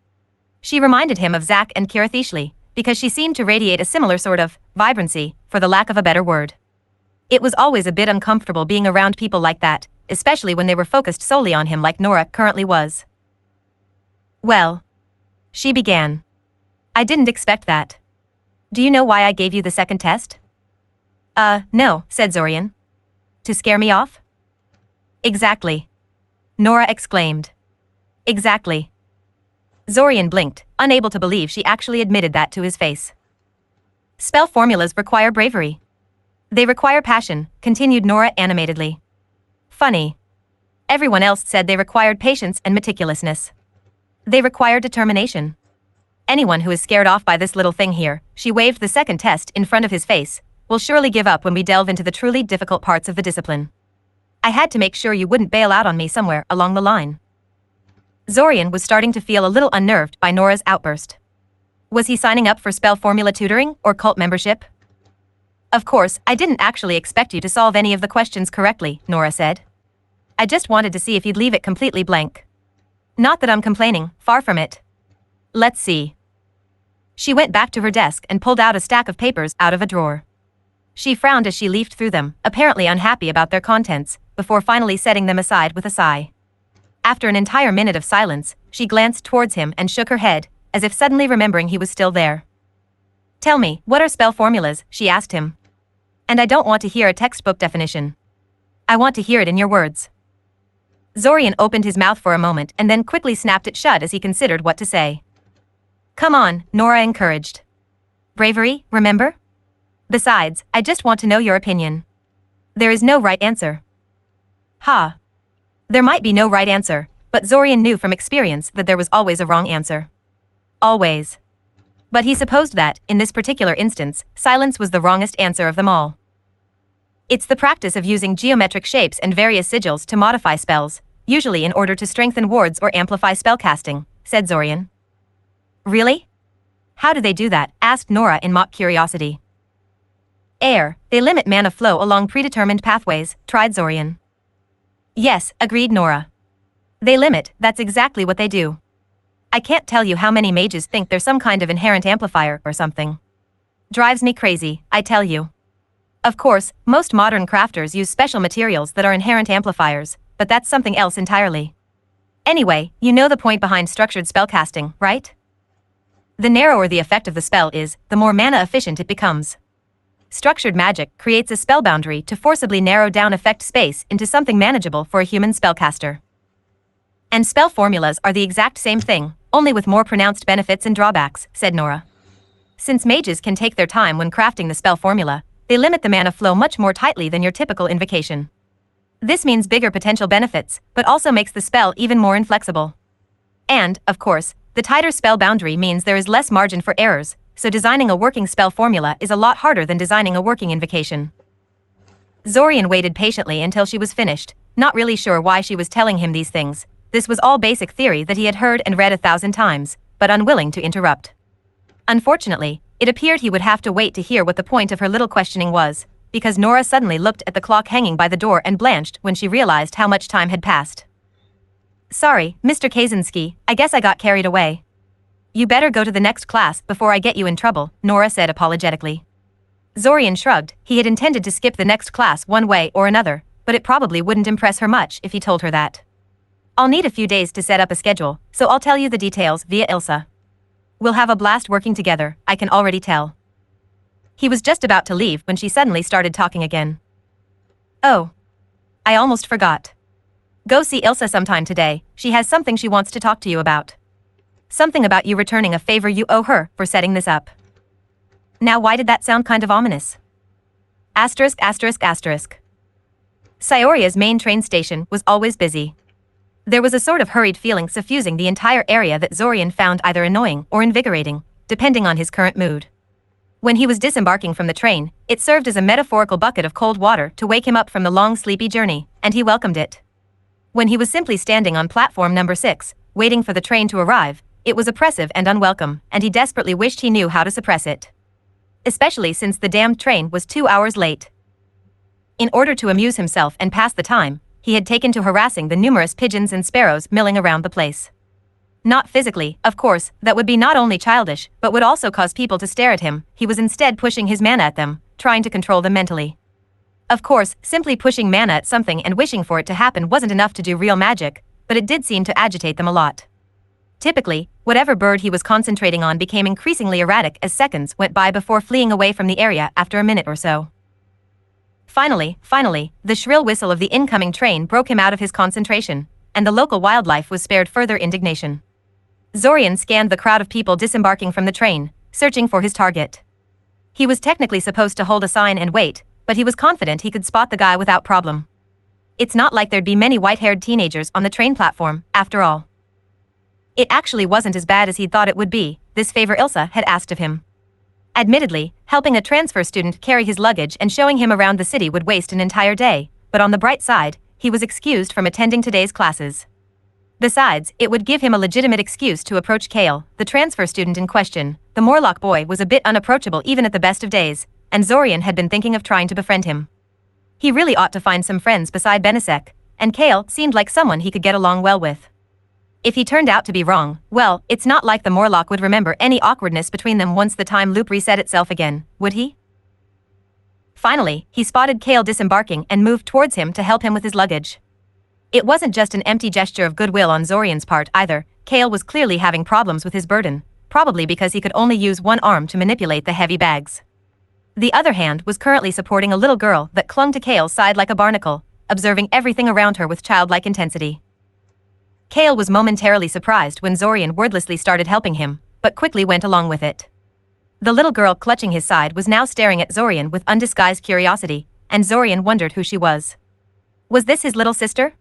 She reminded him of Zack and Kirathishli, because she seemed to radiate a similar sort of vibrancy, for the lack of a better word. It was always a bit uncomfortable being around people like that, especially when they were focused solely on him like Nora currently was. Well, she began. I didn't expect that. Do you know why I gave you the second test? No, said Zorian. To scare me off? Exactly. Nora exclaimed. Exactly. Zorian blinked, unable to believe she actually admitted that to his face. Spell formulas require bravery. They require passion, continued Nora animatedly. Funny. Everyone else said they required patience and meticulousness. They require determination. Anyone who is scared off by this little thing here, she waved the second test in front of his face, will surely give up when we delve into the truly difficult parts of the discipline. I had to make sure you wouldn't bail out on me somewhere along the line. Zorian was starting to feel a little unnerved by Nora's outburst. Was he signing up for spell formula tutoring or cult membership? Of course, I didn't actually expect you to solve any of the questions correctly, Nora said. I just wanted to see if you'd leave it completely blank. Not that I'm complaining, far from it. Let's see. She went back to her desk and pulled out a stack of papers out of a drawer. She frowned as she leafed through them, apparently unhappy about their contents, before finally setting them aside with a sigh. After an entire minute of silence, she glanced towards him and shook her head, as if suddenly remembering he was still there. Tell me, what are spell formulas? She asked him. And I don't want to hear a textbook definition. I want to hear it in your words. Zorian opened his mouth for a moment and then quickly snapped it shut as he considered what to say. Come on, Nora encouraged. Bravery, remember? Besides, I just want to know your opinion. There is no right answer. Ha. There might be no right answer, but Zorian knew from experience that there was always a wrong answer. Always. But he supposed that, in this particular instance, silence was the wrongest answer of them all. It's the practice of using geometric shapes and various sigils to modify spells, usually in order to strengthen wards or amplify spellcasting, said Zorian. Really? How do they do that? Asked Nora in mock curiosity. Air, they limit mana flow along predetermined pathways, tried Zorian. Yes, agreed Nora. They limit, that's exactly what they do. I can't tell you how many mages think they're some kind of inherent amplifier or something. Drives me crazy, I tell you. Of course, most modern crafters use special materials that are inherent amplifiers, but that's something else entirely. Anyway, you know the point behind structured spellcasting, right? The narrower the effect of the spell is, the more mana efficient it becomes. structured magic creates a spell boundary to forcibly narrow down effect space into something manageable for a human spellcaster. And spell formulas are the exact same thing, only with more pronounced benefits and drawbacks, said Nora. Since mages can take their time when crafting the spell formula, they limit the mana flow much more tightly than your typical invocation. This means bigger potential benefits, but also makes the spell even more inflexible. And, of course, the tighter spell boundary means there is less margin for errors, so designing a working spell formula is a lot harder than designing a working invocation. Zorian waited patiently until she was finished, not really sure why she was telling him these things. This was all basic theory that he had heard and read 1,000 times, but unwilling to interrupt. Unfortunately, it appeared he would have to wait to hear what the point of her little questioning was, because Nora suddenly looked at the clock hanging by the door and blanched when she realized how much time had passed. Sorry, Mr. Kaczynski, I guess I got carried away. You better go to the next class before I get you in trouble, Nora said apologetically. Zorian shrugged. He had intended to skip the next class one way or another, but it probably wouldn't impress her much if he told her that. I'll need a few days to set up a schedule, so I'll tell you the details via Ilsa. We'll have a blast working together, I can already tell. He was just about to leave when she suddenly started talking again. Oh. I almost forgot. Go see Ilsa sometime today, she has something she wants to talk to you about. Something about you returning a favor you owe her for setting this up. Now why did that sound kind of ominous? Asterisk. Sayoria's main train station was always busy. There was a sort of hurried feeling suffusing the entire area that Zorian found either annoying or invigorating, depending on his current mood. When he was disembarking from the train, it served as a metaphorical bucket of cold water to wake him up from the long sleepy journey, and he welcomed it. When he was simply standing on platform number 6, waiting for the train to arrive, it was oppressive and unwelcome, and he desperately wished he knew how to suppress it. Especially since the damned train was 2 hours late. In order to amuse himself and pass the time, he had taken to harassing the numerous pigeons and sparrows milling around the place. Not physically, of course, that would be not only childish, but would also cause people to stare at him. He was instead pushing his mana at them, trying to control them mentally. Of course, simply pushing mana at something and wishing for it to happen wasn't enough to do real magic, but it did seem to agitate them a lot. Typically, whatever bird he was concentrating on became increasingly erratic as seconds went by before fleeing away from the area after a minute or so. Finally, the shrill whistle of the incoming train broke him out of his concentration, and the local wildlife was spared further indignation. Zorian scanned the crowd of people disembarking from the train, searching for his target. He was technically supposed to hold a sign and wait, but he was confident he could spot the guy without problem. It's not like there'd be many white-haired teenagers on the train platform, after all. It actually wasn't as bad as he'd thought it would be, this favor Ilsa had asked of him. Admittedly, helping a transfer student carry his luggage and showing him around the city would waste an entire day, but on the bright side, he was excused from attending today's classes. Besides, it would give him a legitimate excuse to approach Kale, the transfer student in question. The Morlock boy was a bit unapproachable even at the best of days, and Zorian had been thinking of trying to befriend him. He really ought to find some friends beside Benesek, and Kale seemed like someone he could get along well with. If he turned out to be wrong, well, it's not like the Morlock would remember any awkwardness between them once the time loop reset itself again, would he? Finally, he spotted Kale disembarking and moved towards him to help him with his luggage. It wasn't just an empty gesture of goodwill on Zorian's part either. Kale was clearly having problems with his burden, probably because he could only use one arm to manipulate the heavy bags. The other hand was currently supporting a little girl that clung to Kale's side like a barnacle, observing everything around her with childlike intensity. Kale was momentarily surprised when Zorian wordlessly started helping him, but quickly went along with it. The little girl clutching his side was now staring at Zorian with undisguised curiosity, and Zorian wondered who she was. Was this his little sister?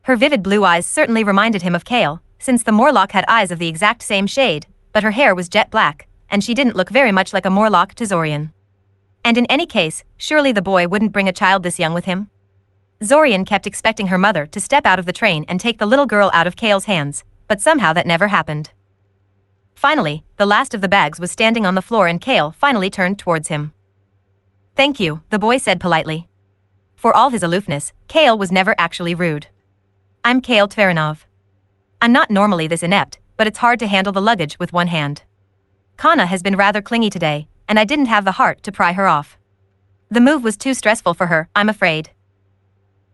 Her vivid blue eyes certainly reminded him of Kale, since the Morlock had eyes of the exact same shade, but her hair was jet black, and she didn't look very much like a Morlock to Zorian. And in any case, surely the boy wouldn't bring a child this young with him? Zorian kept expecting her mother to step out of the train and take the little girl out of Kale's hands, but somehow that never happened. Finally, the last of the bags was standing on the floor and Kale finally turned towards him. Thank you, the boy said politely. For all his aloofness, Kale was never actually rude. I'm Kale Tveranov. I'm not normally this inept, but it's hard to handle the luggage with one hand. Kana has been rather clingy today, and I didn't have the heart to pry her off. The move was too stressful for her, I'm afraid.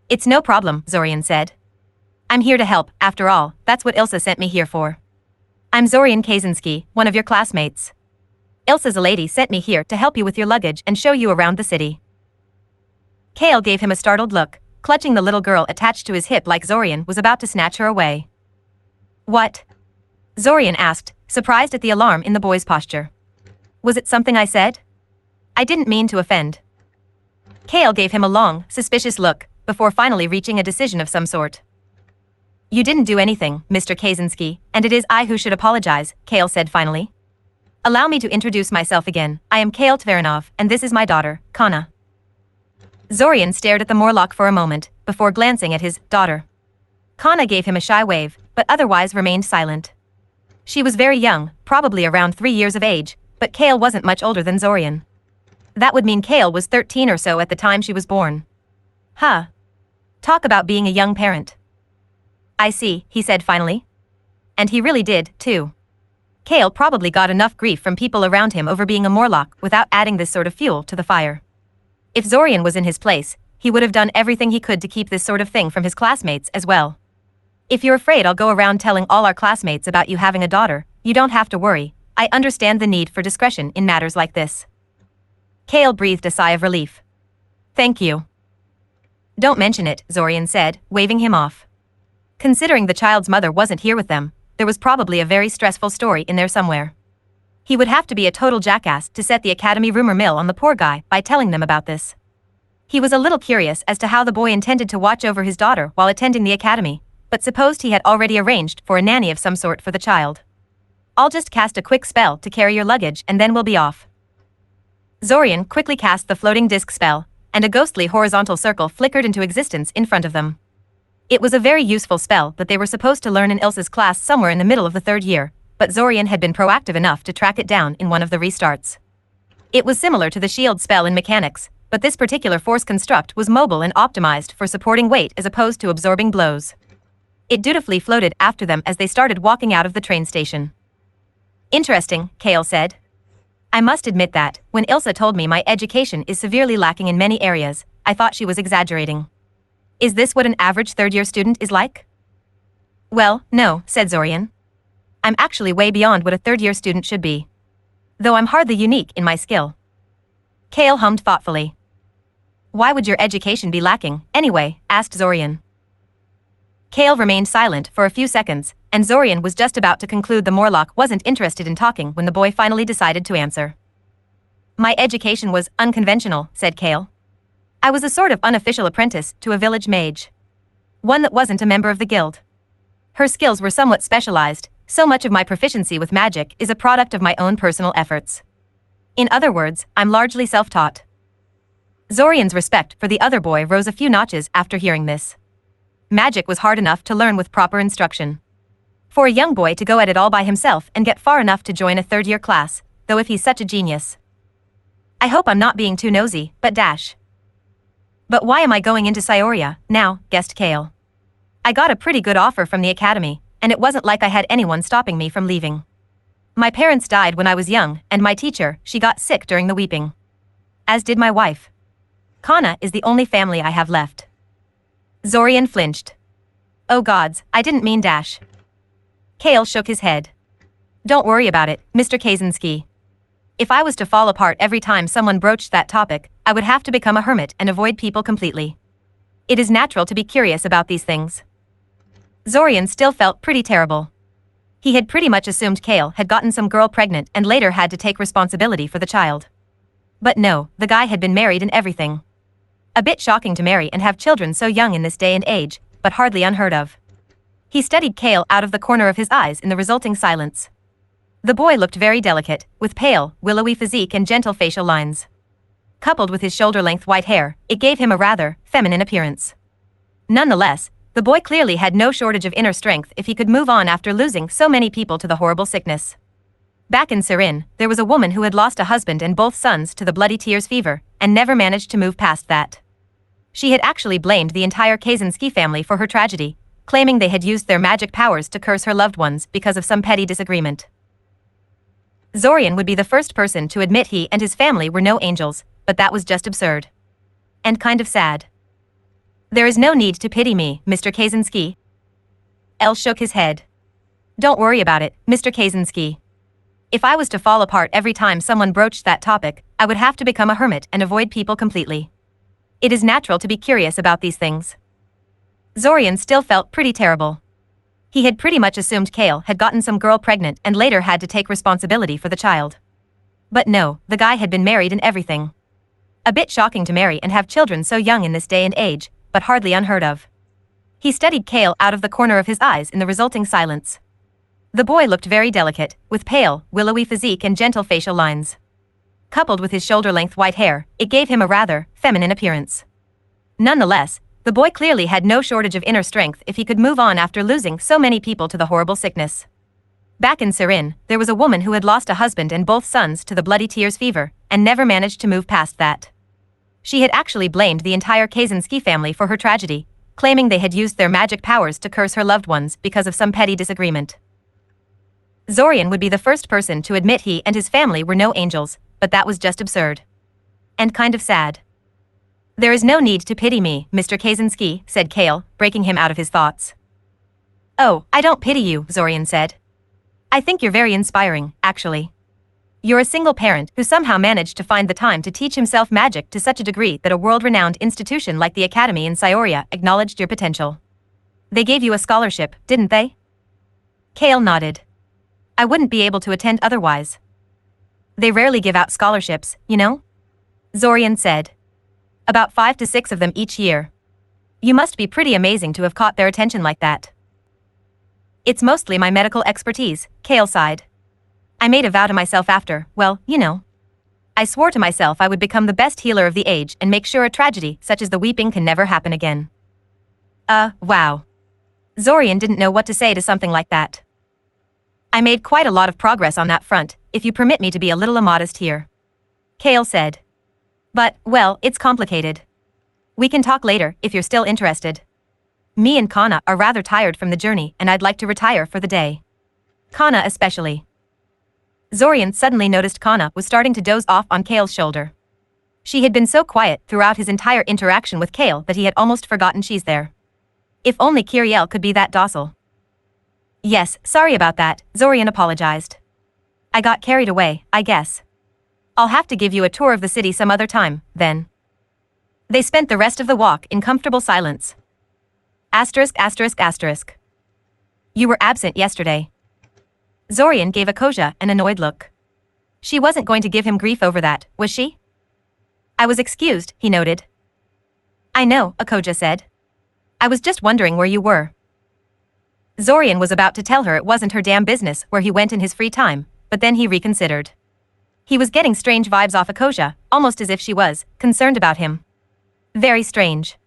It's no problem, Zorian said. I'm here to help, after all, that's what Ilsa sent me here for. I'm Zorian Kaczynski, one of your classmates. Ilsa's a lady sent me here to help you with your luggage and show you around the city. Kale gave him a startled look, clutching the little girl attached to his hip like Zorian was about to snatch her away. What? Zorian asked, surprised at the alarm in the boy's posture. Was it something I said? I didn't mean to offend. Kale gave him a long, suspicious look, before finally reaching a decision of some sort. You didn't do anything, Mr. Kaczynski, and it is I who should apologize, Kale said finally. Allow me to introduce myself again. I am Kale Tveranov, and this is my daughter, Kana. Zorian stared at the Morlock for a moment, before glancing at his daughter. Kana gave him a shy wave, but otherwise remained silent. She was very young, probably around 3 years of age, but Kale wasn't much older than Zorian. That would mean Kale was 13 or so at the time she was born. Huh. Talk about being a young parent. I see, he said finally. And he really did, too. Kale probably got enough grief from people around him over being a Morlock without adding this sort of fuel to the fire. If Zorian was in his place, he would have done everything he could to keep this sort of thing from his classmates as well. If you're afraid I'll go around telling all our classmates about you having a daughter, you don't have to worry. I understand the need for discretion in matters like this. Kale breathed a sigh of relief. Thank you. Don't mention it, Zorian said, waving him off. Considering the child's mother wasn't here with them, there was probably a very stressful story in there somewhere. He would have to be a total jackass to set the academy rumor mill on the poor guy by telling them about this. He was a little curious as to how the boy intended to watch over his daughter while attending the academy, but supposed he had already arranged for a nanny of some sort for the child. I'll just cast a quick spell to carry your luggage and then we'll be off. Zorian quickly cast the floating disc spell, and a ghostly horizontal circle flickered into existence in front of them. It was a very useful spell that they were supposed to learn in Ilsa's class somewhere in the middle of the 3rd year, but Zorian had been proactive enough to track it down in one of the restarts. It was similar to the shield spell in mechanics, but this particular force construct was mobile and optimized for supporting weight as opposed to absorbing blows. It dutifully floated after them as they started walking out of the train station. Interesting, Kale said. I must admit that, when Ilsa told me my education is severely lacking in many areas, I thought she was exaggerating. Is this what an average 3rd-year student is like? Well, no, said Zorian. I'm actually way beyond what a 3rd-year student should be. Though I'm hardly unique in my skill. Kale hummed thoughtfully. Why would your education be lacking, anyway? Asked Zorian. Kale remained silent for a few seconds, and Zorian was just about to conclude the Morlock wasn't interested in talking when the boy finally decided to answer. My education was unconventional, said Kale. I was a sort of unofficial apprentice to a village mage. One that wasn't a member of the guild. Her skills were somewhat specialized, so much of my proficiency with magic is a product of my own personal efforts. In other words, I'm largely self-taught. Zorian's respect for the other boy rose a few notches after hearing this. Magic was hard enough to learn with proper instruction. For a young boy to go at it all by himself and get far enough to join a 3rd-year class, though if he's such a genius. I hope I'm not being too nosy, but dash. But why am I going into Scioria now? Guessed Kale. I got a pretty good offer from the academy, and it wasn't like I had anyone stopping me from leaving. My parents died when I was young, and my teacher, she got sick during the weeping. As did my wife. Kana is the only family I have left. Zorian flinched. Oh gods, I didn't mean dash. Kale shook his head. Don't worry about it, Mr. Kaczynski. If I was to fall apart every time someone broached that topic, I would have to become a hermit and avoid people completely. It is natural to be curious about these things. Zorian still felt pretty terrible. He had pretty much assumed Kale had gotten some girl pregnant and later had to take responsibility for the child. But no, the guy had been married and everything. A bit shocking to marry and have children so young in this day and age, but hardly unheard of. He studied Kale out of the corner of his eyes in the resulting silence. The boy looked very delicate, with pale, willowy physique and gentle facial lines. Coupled with his shoulder-length white hair, it gave him a rather feminine appearance. Nonetheless, the boy clearly had no shortage of inner strength if he could move on after losing so many people to the horrible sickness. Back in Sirin, there was a woman who had lost a husband and both sons to the bloody tears fever, and never managed to move past that. She had actually blamed the entire Kaczynski family for her tragedy, claiming they had used their magic powers to curse her loved ones because of some petty disagreement. Zorian would be the first person to admit he and his family were no angels, but that was just absurd. And kind of sad. There is no need to pity me, Mr. Kaczynski. El shook his head. Don't worry about it, Mr. Kaczynski. If I was to fall apart every time someone broached that topic, I would have to become a hermit and avoid people completely. It is natural to be curious about these things. Zorian still felt pretty terrible. He had pretty much assumed Kale had gotten some girl pregnant and later had to take responsibility for the child. But no, the guy had been married and everything. A bit shocking to marry and have children so young in this day and age, but hardly unheard of. He studied Kale out of the corner of his eyes in the resulting silence. The boy looked very delicate, with pale, willowy physique and gentle facial lines. Coupled with his shoulder-length white hair, it gave him a rather feminine appearance. Nonetheless, the boy clearly had no shortage of inner strength if he could move on after losing so many people to the horrible sickness. Back in Sirin, there was a woman who had lost a husband and both sons to the bloody tears fever, and never managed to move past that. She had actually blamed the entire Kaczynski family for her tragedy, claiming they had used their magic powers to curse her loved ones because of some petty disagreement. Zorian would be the first person to admit he and his family were no angels, but that was just absurd. And kind of sad. There is no need to pity me, Mr. Kaczynski, said Kale, breaking him out of his thoughts. Oh, I don't pity you, Zorian said. I think you're very inspiring, actually. You're a single parent who somehow managed to find the time to teach himself magic to such a degree that a world-renowned institution like the Academy in Syoria acknowledged your potential. They gave you a scholarship, didn't they? Kale nodded. I wouldn't be able to attend otherwise. They rarely give out scholarships, you know? Zorian said. About 5 to 6 of them each year. You must be pretty amazing to have caught their attention like that. It's mostly my medical expertise, Kale sighed. I made a vow to myself after, well, you know. I swore to myself I would become the best healer of the age and make sure a tragedy such as the weeping can never happen again. Wow. Zorian didn't know what to say to something like that. I made quite a lot of progress on that front, if you permit me to be a little immodest here. Kale said. But, well, it's complicated. We can talk later, if you're still interested. Me and Kana are rather tired from the journey and I'd like to retire for the day. Kana especially. Zorian suddenly noticed Kana was starting to doze off on Kale's shoulder. She had been so quiet throughout his entire interaction with Kale that he had almost forgotten she's there. If only Kiriel could be that docile. Yes, sorry about that, Zorian apologized. I got carried away, I guess. I'll have to give you a tour of the city some other time, then. They spent the rest of the walk in comfortable silence. *****. You were absent yesterday. Zorian gave Akoja an annoyed look. She wasn't going to give him grief over that, was she? I was excused, he noted. I know, Akoja said. I was just wondering where you were. Zorian was about to tell her it wasn't her damn business where he went in his free time, but then he reconsidered. He was getting strange vibes off Akoja, almost as if she was concerned about him. Very strange.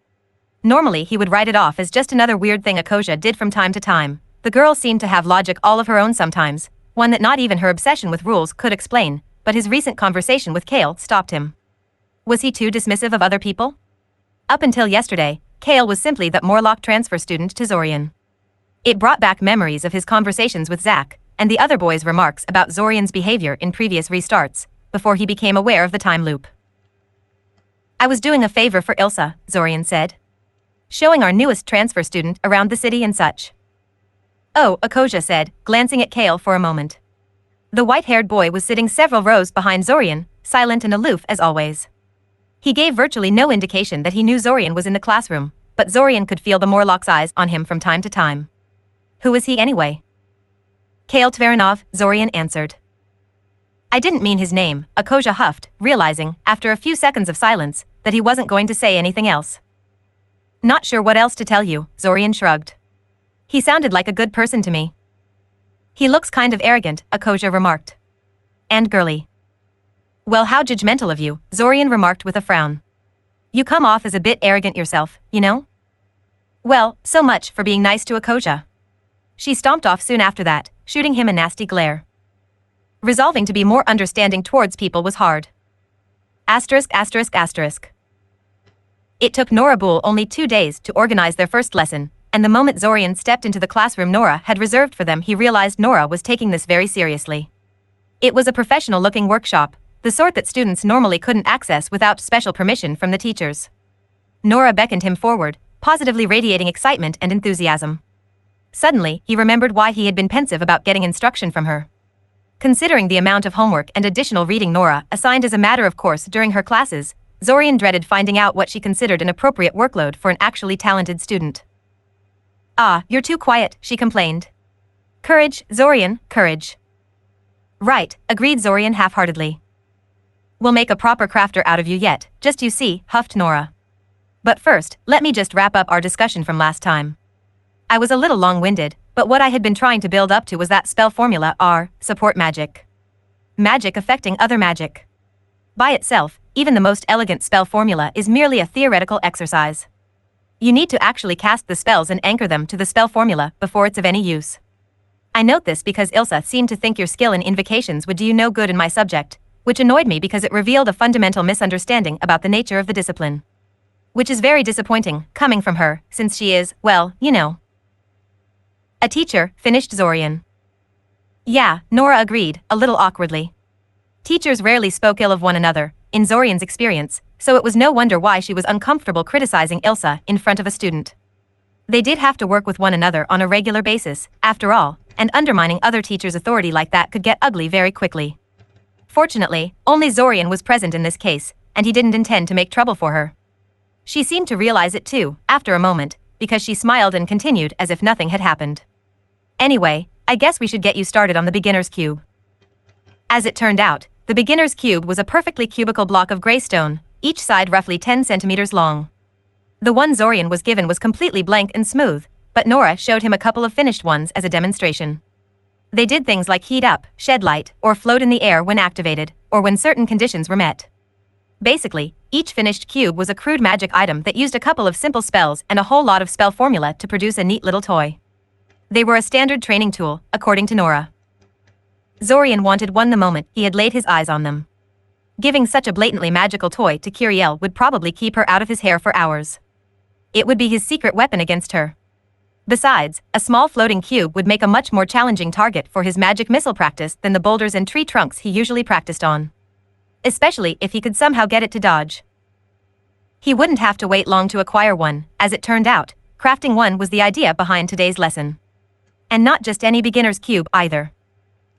Normally he would write it off as just another weird thing Akoja did from time to time. The girl seemed to have logic all of her own sometimes, one that not even her obsession with rules could explain, but his recent conversation with Kale stopped him. Was he too dismissive of other people? Up until yesterday, Kale was simply that Morlock transfer student to Zorian. It brought back memories of his conversations with Zack, and the other boys' remarks about Zorian's behavior in previous restarts, before he became aware of the time loop. I was doing a favor for Ilsa, Zorian said. Showing our newest transfer student around the city and such. Oh, Akoja said, glancing at Kale for a moment. The white-haired boy was sitting several rows behind Zorian, silent and aloof as always. He gave virtually no indication that he knew Zorian was in the classroom, but Zorian could feel the Morlock's eyes on him from time to time. Who was he anyway? Kale Tveranov, Zorian answered. I didn't mean his name, Akoja huffed, realizing, after a few seconds of silence, that he wasn't going to say anything else. Not sure what else to tell you, Zorian shrugged. He sounded like a good person to me. He looks kind of arrogant, Akoja remarked. And girly. Well, how judgmental of you, Zorian remarked with a frown. You come off as a bit arrogant yourself, you know? Well, so much for being nice to Akoja. She stomped off soon after that, shooting him a nasty glare. Resolving to be more understanding towards people was hard. *****. It took Nora Bull only 2 days to organize their first lesson, and the moment Zorian stepped into the classroom Nora had reserved for them, he realized Nora was taking this very seriously. It was a professional-looking workshop, the sort that students normally couldn't access without special permission from the teachers. Nora beckoned him forward, positively radiating excitement and enthusiasm. Suddenly, he remembered why he had been pensive about getting instruction from her. Considering the amount of homework and additional reading Nora assigned as a matter of course during her classes, Zorian dreaded finding out what she considered an appropriate workload for an actually talented student. "Ah, you're too quiet," she complained. "Courage, Zorian, courage." "Right," agreed Zorian half-heartedly. "We'll make a proper crafter out of you yet, just you see," huffed Nora. "But first, let me just wrap up our discussion from last time. I was a little long-winded, but what I had been trying to build up to was that spell formula R, support magic. Magic affecting other magic. By itself, even the most elegant spell formula is merely a theoretical exercise. You need to actually cast the spells and anchor them to the spell formula before it's of any use. I note this because Ilsa seemed to think your skill in invocations would do you no good in my subject, which annoyed me because it revealed a fundamental misunderstanding about the nature of the discipline. Which is very disappointing, coming from her, since she is, well, you know. A teacher, finished Zorian. Yeah, Nora agreed, a little awkwardly. Teachers rarely spoke ill of one another, in Zorian's experience, so it was no wonder why she was uncomfortable criticizing Ilsa in front of a student. They did have to work with one another on a regular basis, after all, and undermining other teachers' authority like that could get ugly very quickly. Fortunately, only Zorian was present in this case, and he didn't intend to make trouble for her. She seemed to realize it too, after a moment, because she smiled and continued as if nothing had happened. Anyway, I guess we should get you started on the beginner's cube. As it turned out, the beginner's cube was a perfectly cubical block of gray stone, each side roughly 10 centimeters long. The one Zorian was given was completely blank and smooth, but Nora showed him a couple of finished ones as a demonstration. They did things like heat up, shed light, or float in the air when activated, or when certain conditions were met. Basically, each finished cube was a crude magic item that used a couple of simple spells and a whole lot of spell formula to produce a neat little toy. They were a standard training tool, according to Nora. Zorian wanted one the moment he had laid his eyes on them. Giving such a blatantly magical toy to Kiriel would probably keep her out of his hair for hours. It would be his secret weapon against her. Besides, a small floating cube would make a much more challenging target for his magic missile practice than the boulders and tree trunks he usually practiced on. Especially if he could somehow get it to dodge. He wouldn't have to wait long to acquire one, as it turned out, crafting one was the idea behind today's lesson. And not just any beginner's cube either.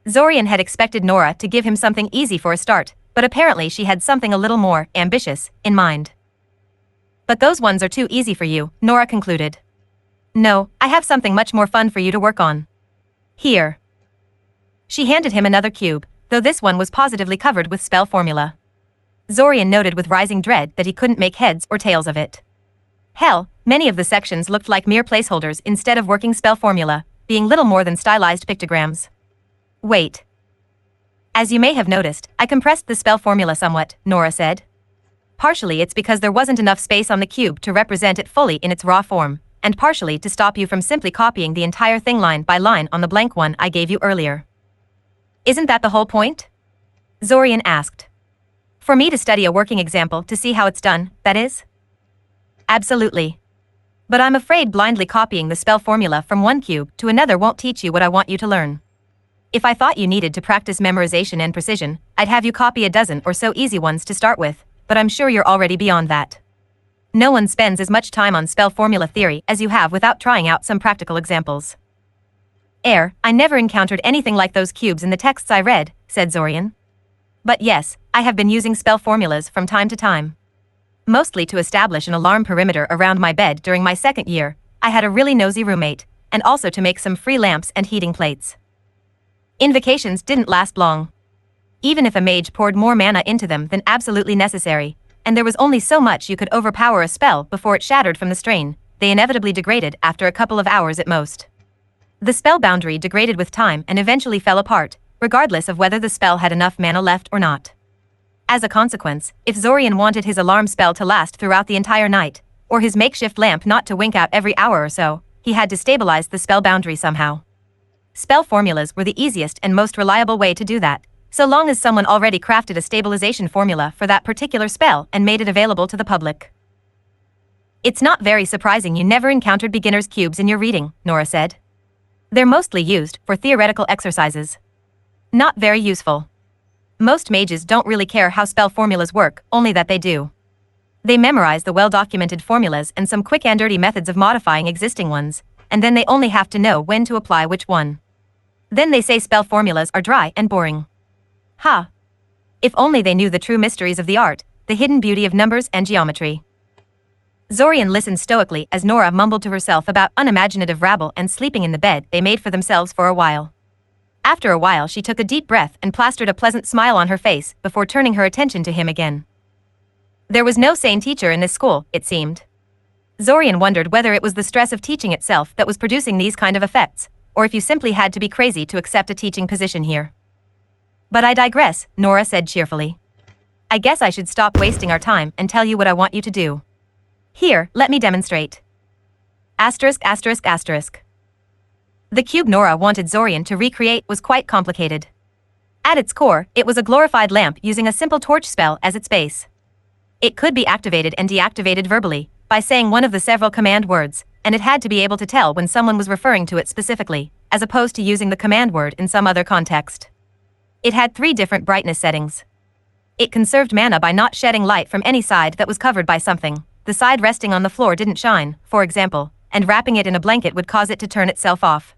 Zorian had expected Nora to give him something easy for a start, but apparently she had something a little more ambitious in mind. But those ones are too easy for you, Nora concluded. No, I have something much more fun for you to work on. Here. She handed him another cube, though this one was positively covered with spell formula. Zorian noted with rising dread that he couldn't make heads or tails of it. Hell, many of the sections looked like mere placeholders instead of working spell formula, being little more than stylized pictograms. Wait. As you may have noticed, I compressed the spell formula somewhat, Nora said. Partially it's because there wasn't enough space on the cube to represent it fully in its raw form, and partially to stop you from simply copying the entire thing line by line on the blank one I gave you earlier. Isn't that the whole point? Zorian asked. For me to study a working example to see how it's done, that is? Absolutely. But I'm afraid blindly copying the spell formula from one cube to another won't teach you what I want you to learn. If I thought you needed to practice memorization and precision, I'd have you copy a dozen or so easy ones to start with, but I'm sure you're already beyond that. No one spends as much time on spell formula theory as you have without trying out some practical examples. I never encountered anything like those cubes in the texts I read, said Zorian. But yes, I have been using spell formulas from time to time. Mostly to establish an alarm perimeter around my bed during my second year, I had a really nosy roommate, and also to make some free lamps and heating plates. Invocations didn't last long. Even if a mage poured more mana into them than absolutely necessary, and there was only so much you could overpower a spell before it shattered from the strain, they inevitably degraded after a couple of hours at most. The spell boundary degraded with time and eventually fell apart, regardless of whether the spell had enough mana left or not. As a consequence, if Zorian wanted his alarm spell to last throughout the entire night, or his makeshift lamp not to wink out every hour or so, he had to stabilize the spell boundary somehow. Spell formulas were the easiest and most reliable way to do that, so long as someone already crafted a stabilization formula for that particular spell and made it available to the public. It's not very surprising you never encountered beginner's cubes in your reading, Nora said. They're mostly used for theoretical exercises. Not very useful. Most mages don't really care how spell formulas work, only that they do. They memorize the well-documented formulas and some quick and dirty methods of modifying existing ones, and then they only have to know when to apply which one. Then they say spell formulas are dry and boring. Ha! If only they knew the true mysteries of the art, the hidden beauty of numbers and geometry. Zorian listened stoically as Nora mumbled to herself about unimaginative rabble and sleeping in the bed they made for themselves for a while. After a while she took a deep breath and plastered a pleasant smile on her face before turning her attention to him again. There was no sane teacher in this school, it seemed. Zorian wondered whether it was the stress of teaching itself that was producing these kind of effects, or if you simply had to be crazy to accept a teaching position here. But I digress, Nora said cheerfully. I guess I should stop wasting our time and tell you what I want you to do. Here, let me demonstrate. Asterisk asterisk asterisk. The cube Nora wanted Zorian to recreate was quite complicated. At its core, it was a glorified lamp using a simple torch spell as its base. It could be activated and deactivated verbally, by saying one of the several command words, and it had to be able to tell when someone was referring to it specifically, as opposed to using the command word in some other context. It had 3 different brightness settings. It conserved mana by not shedding light from any side that was covered by something. The side resting on the floor didn't shine, for example, and wrapping it in a blanket would cause it to turn itself off.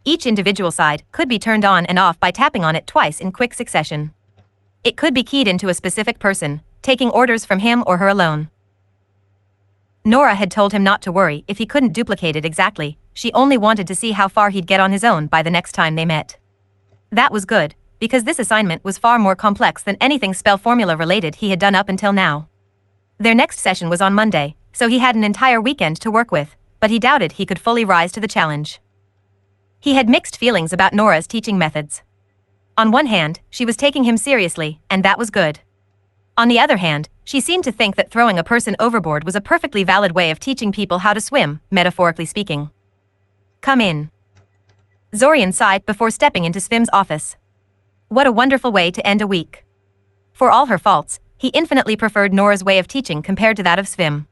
Each individual side could be turned on and off by tapping on it twice in quick succession. It could be keyed into a specific person, taking orders from him or her alone. Nora had told him not to worry if he couldn't duplicate it exactly, she only wanted to see how far he'd get on his own by the next time they met. That was good, because this assignment was far more complex than anything spell formula related he had done up until now. Their next session was on Monday, so he had an entire weekend to work with, but he doubted he could fully rise to the challenge. He had mixed feelings about Nora's teaching methods. On one hand, she was taking him seriously, and that was good. On the other hand, she seemed to think that throwing a person overboard was a perfectly valid way of teaching people how to swim, metaphorically speaking. Come in. Zorian sighed before stepping into Svim's office. What a wonderful way to end a week. For all her faults, he infinitely preferred Nora's way of teaching compared to that of Svim.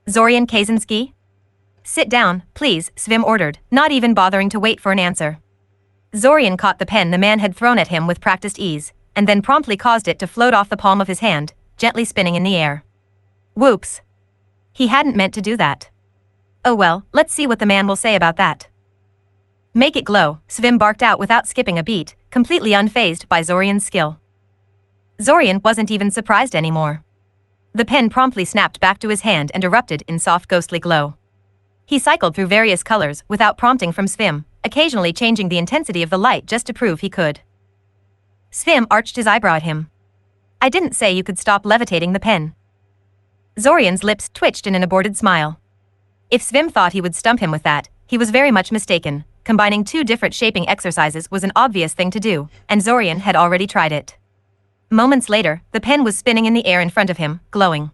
Zorian Kaczynski? Sit down, please, Svim ordered, not even bothering to wait for an answer. Zorian caught the pen the man had thrown at him with practiced ease, and then promptly caused it to float off the palm of his hand, gently spinning in the air. Whoops. He hadn't meant to do that. Oh well, let's see what the man will say about that. Make it glow, Svim barked out without skipping a beat, completely unfazed by Zorian's skill. Zorian wasn't even surprised anymore. The pen promptly snapped back to his hand and erupted in soft ghostly glow. He cycled through various colors without prompting from Svim, occasionally changing the intensity of the light just to prove he could. Svim arched his eyebrow at him. I didn't say you could stop levitating the pen. Zorian's lips twitched in an aborted smile. If Svim thought he would stump him with that, he was very much mistaken. Combining 2 different shaping exercises was an obvious thing to do, and Zorian had already tried it. Moments later, the pen was spinning in the air in front of him, glowing.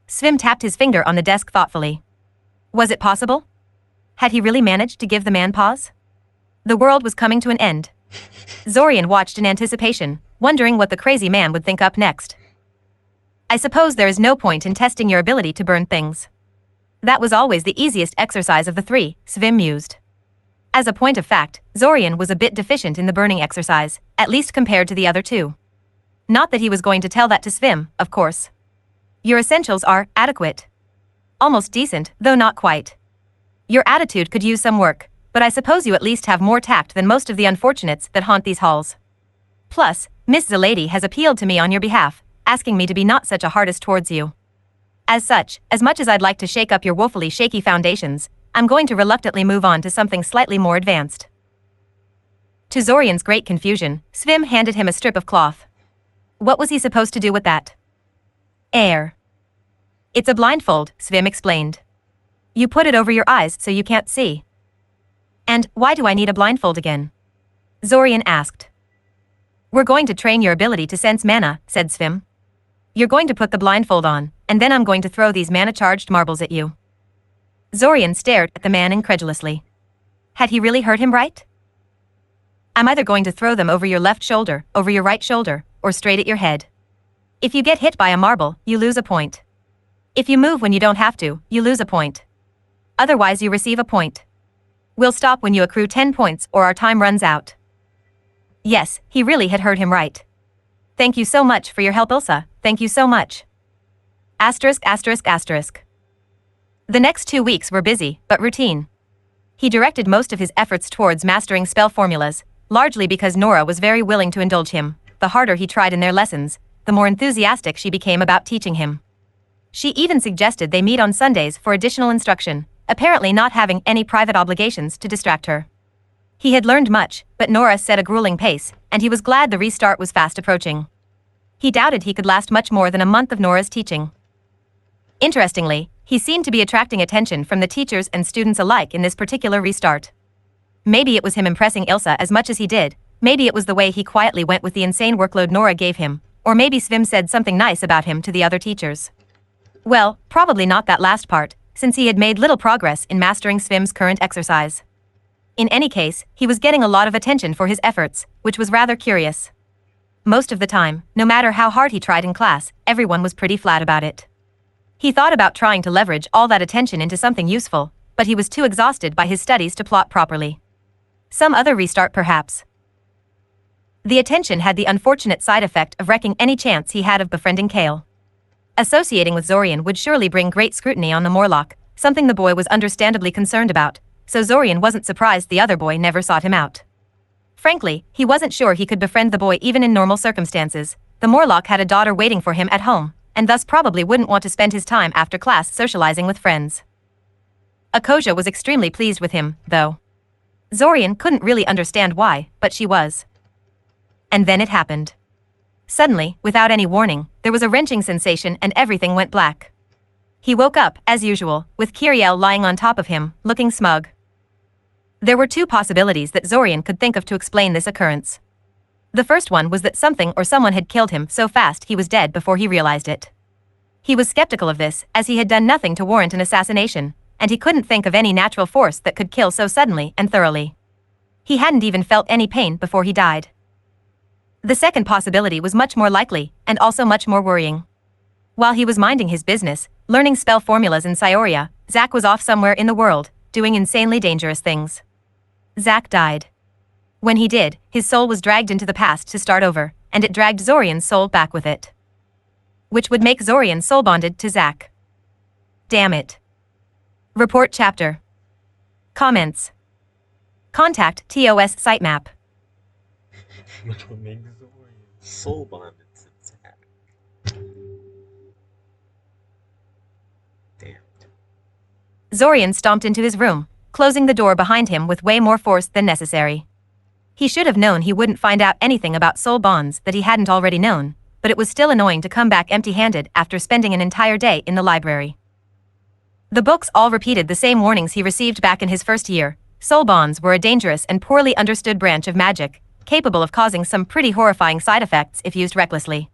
Svim tapped his finger on the desk thoughtfully. Was it possible? Had he really managed to give the man pause? The world was coming to an end. Zorian watched in anticipation, wondering what the crazy man would think up next. I suppose there is no point in testing your ability to burn things. That was always the easiest exercise of the 3, Svim mused. As a point of fact, Zorian was a bit deficient in the burning exercise, at least compared to the other 2. Not that he was going to tell that to Svim, of course. Your essentials are adequate. Almost decent, though not quite. Your attitude could use some work, but I suppose you at least have more tact than most of the unfortunates that haunt these halls. Plus, Miss Zalady has appealed to me on your behalf, asking me to be not such a hardest towards you. As such, as much as I'd like to shake up your woefully shaky foundations, I'm going to reluctantly move on to something slightly more advanced. To Zorian's great confusion, Svim handed him a strip of cloth. What was he supposed to do with that? Air. It's a blindfold, Svim explained. You put it over your eyes so you can't see. And why do I need a blindfold again? Zorian asked. We're going to train your ability to sense mana, said Svim. You're going to put the blindfold on, and then I'm going to throw these mana-charged marbles at you. Zorian stared at the man incredulously. Had he really heard him right? I'm either going to throw them over your left shoulder, over your right shoulder, or straight at your head. If you get hit by a marble, you lose a point. If you move when you don't have to, you lose a point. Otherwise you receive a point. We'll stop when you accrue 10 points or our time runs out. Yes, he really had heard him right. Thank you so much for your help, Ilsa, thank you so much. Asterisk asterisk asterisk. The next 2 weeks were busy, but routine. He directed most of his efforts towards mastering spell formulas, largely because Nora was very willing to indulge him. The harder he tried in their lessons, the more enthusiastic she became about teaching him. She even suggested they meet on Sundays for additional instruction, apparently not having any private obligations to distract her. He had learned much, but Nora set a grueling pace, and he was glad the restart was fast approaching. He doubted he could last much more than a month of Nora's teaching. Interestingly, he seemed to be attracting attention from the teachers and students alike in this particular restart. Maybe it was him impressing Ilsa as much as he did, maybe it was the way he quietly went with the insane workload Nora gave him, or maybe Svim said something nice about him to the other teachers. Well, probably not that last part, since he had made little progress in mastering Svim's current exercise. In any case, he was getting a lot of attention for his efforts, which was rather curious. Most of the time, no matter how hard he tried in class, everyone was pretty flat about it. He thought about trying to leverage all that attention into something useful, but he was too exhausted by his studies to plot properly. Some other restart perhaps. The attention had the unfortunate side effect of wrecking any chance he had of befriending Kale. Associating with Zorian would surely bring great scrutiny on the Morlock, something the boy was understandably concerned about, so Zorian wasn't surprised the other boy never sought him out. Frankly, he wasn't sure he could befriend the boy even in normal circumstances. The Morlock had a daughter waiting for him at home, and thus probably wouldn't want to spend his time after class socializing with friends. Akosia was extremely pleased with him, though. Zorian couldn't really understand why, but she was. And then it happened. Suddenly, without any warning, there was a wrenching sensation and everything went black. He woke up, as usual, with Kiriel lying on top of him, looking smug. There were two possibilities that Zorian could think of to explain this occurrence. The first one was that something or someone had killed him so fast he was dead before he realized it. He was skeptical of this, as he had done nothing to warrant an assassination, and he couldn't think of any natural force that could kill so suddenly and thoroughly. He hadn't even felt any pain before he died. The second possibility was much more likely, and also much more worrying. While he was minding his business, learning spell formulas in Cyoria, Zack was off somewhere in the world, doing insanely dangerous things. Zack died. When he did, his soul was dragged into the past to start over, and it dragged Zorian's soul back with it. Which would make Zorian soul bonded to Zack. Damn it. Report chapter. Comments. Contact TOS sitemap. Which would make Zorian soul bonded to Zack. Damn. Zorian stomped into his room, closing the door behind him with way more force than necessary. He should have known he wouldn't find out anything about soul bonds that he hadn't already known, but it was still annoying to come back empty-handed after spending an entire day in the library. The books all repeated the same warnings he received back in his first year. Soul bonds were a dangerous and poorly understood branch of magic, capable of causing some pretty horrifying side effects if used recklessly.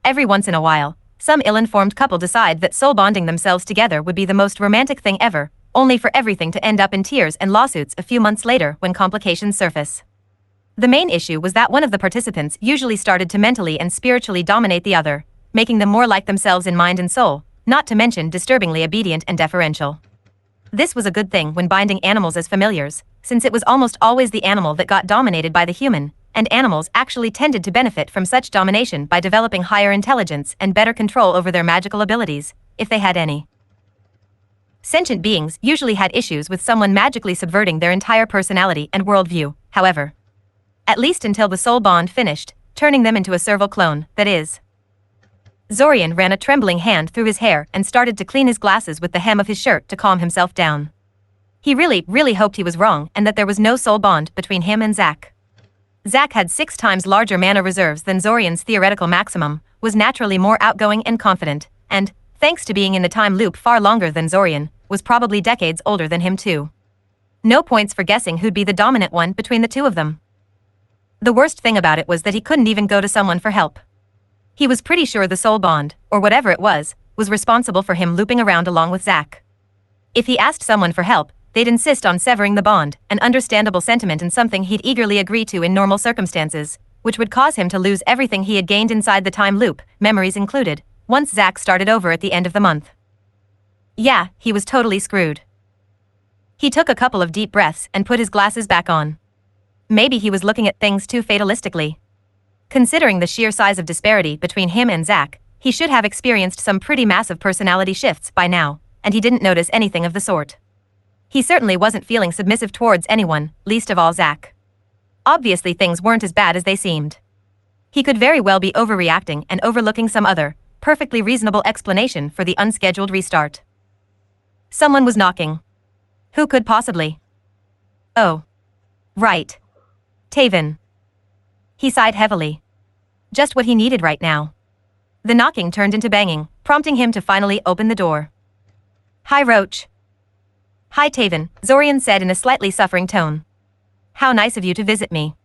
Every once in a while, some ill-informed couple decide that soul bonding themselves together would be the most romantic thing ever, only for everything to end up in tears and lawsuits a few months later when complications surface. The main issue was that one of the participants usually started to mentally and spiritually dominate the other, making them more like themselves in mind and soul, not to mention disturbingly obedient and deferential. This was a good thing when binding animals as familiars, since it was almost always the animal that got dominated by the human, and animals actually tended to benefit from such domination by developing higher intelligence and better control over their magical abilities, if they had any. Sentient beings usually had issues with someone magically subverting their entire personality and worldview, however. At least until the soul bond finished, turning them into a serval clone, that is. Zorian ran a trembling hand through his hair and started to clean his glasses with the hem of his shirt to calm himself down. He really hoped he was wrong and that there was no soul bond between him and Zack. Zack had 6 times larger mana reserves than Zorian's theoretical maximum, was naturally more outgoing and confident, and, thanks to being in the time loop far longer than Zorian, was probably decades older than him too. No points for guessing who'd be the dominant one between the two of them. The worst thing about it was that he couldn't even go to someone for help. He was pretty sure the soul bond, or whatever it was responsible for him looping around along with Zack. If he asked someone for help, they'd insist on severing the bond, an understandable sentiment and something he'd eagerly agree to in normal circumstances, which would cause him to lose everything he had gained inside the time loop, memories included, once Zack started over at the end of the month. Yeah, he was totally screwed. He took a couple of deep breaths and put his glasses back on. Maybe he was looking at things too fatalistically. Considering the sheer size of disparity between him and Zack, he should have experienced some pretty massive personality shifts by now, and he didn't notice anything of the sort. He certainly wasn't feeling submissive towards anyone, least of all Zack. Obviously things weren't as bad as they seemed. He could very well be overreacting and overlooking some other, perfectly reasonable explanation for the unscheduled restart. Someone was knocking. Who could possibly? Oh. Right. Taven. He sighed heavily. Just what he needed right now. The knocking turned into banging, prompting him to finally open the door. Hi, Roach. Hi, Taven, Zorian said in a slightly suffering tone. How nice of you to visit me.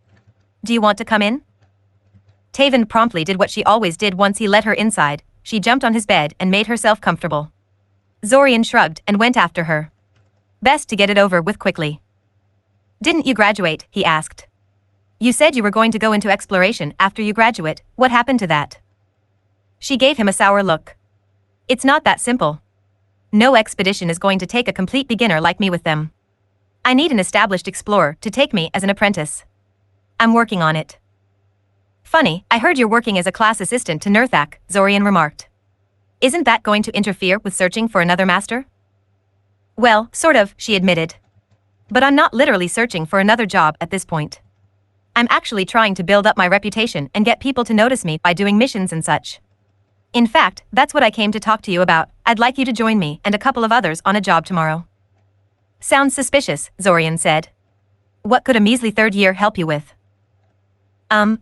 Do you want to come in? Taven promptly did what she always did once he let her inside. She jumped on his bed and made herself comfortable. Zorian shrugged and went after her. Best to get it over with quickly. Didn't you graduate? He asked. You said you were going to go into exploration after you graduate. What happened to that? She gave him a sour look. It's not that simple. No expedition is going to take a complete beginner like me with them. I need an established explorer to take me as an apprentice. I'm working on it. Funny, I heard you're working as a class assistant to Nurthak, Zorian remarked. Isn't that going to interfere with searching for another master? Well, sort of, she admitted. But I'm not literally searching for another job at this point. I'm actually trying to build up my reputation and get people to notice me by doing missions and such. In fact, that's what I came to talk to you about. I'd like you to join me and a couple of others on a job tomorrow. Sounds suspicious, Zorian said. What could a measly third year help you with?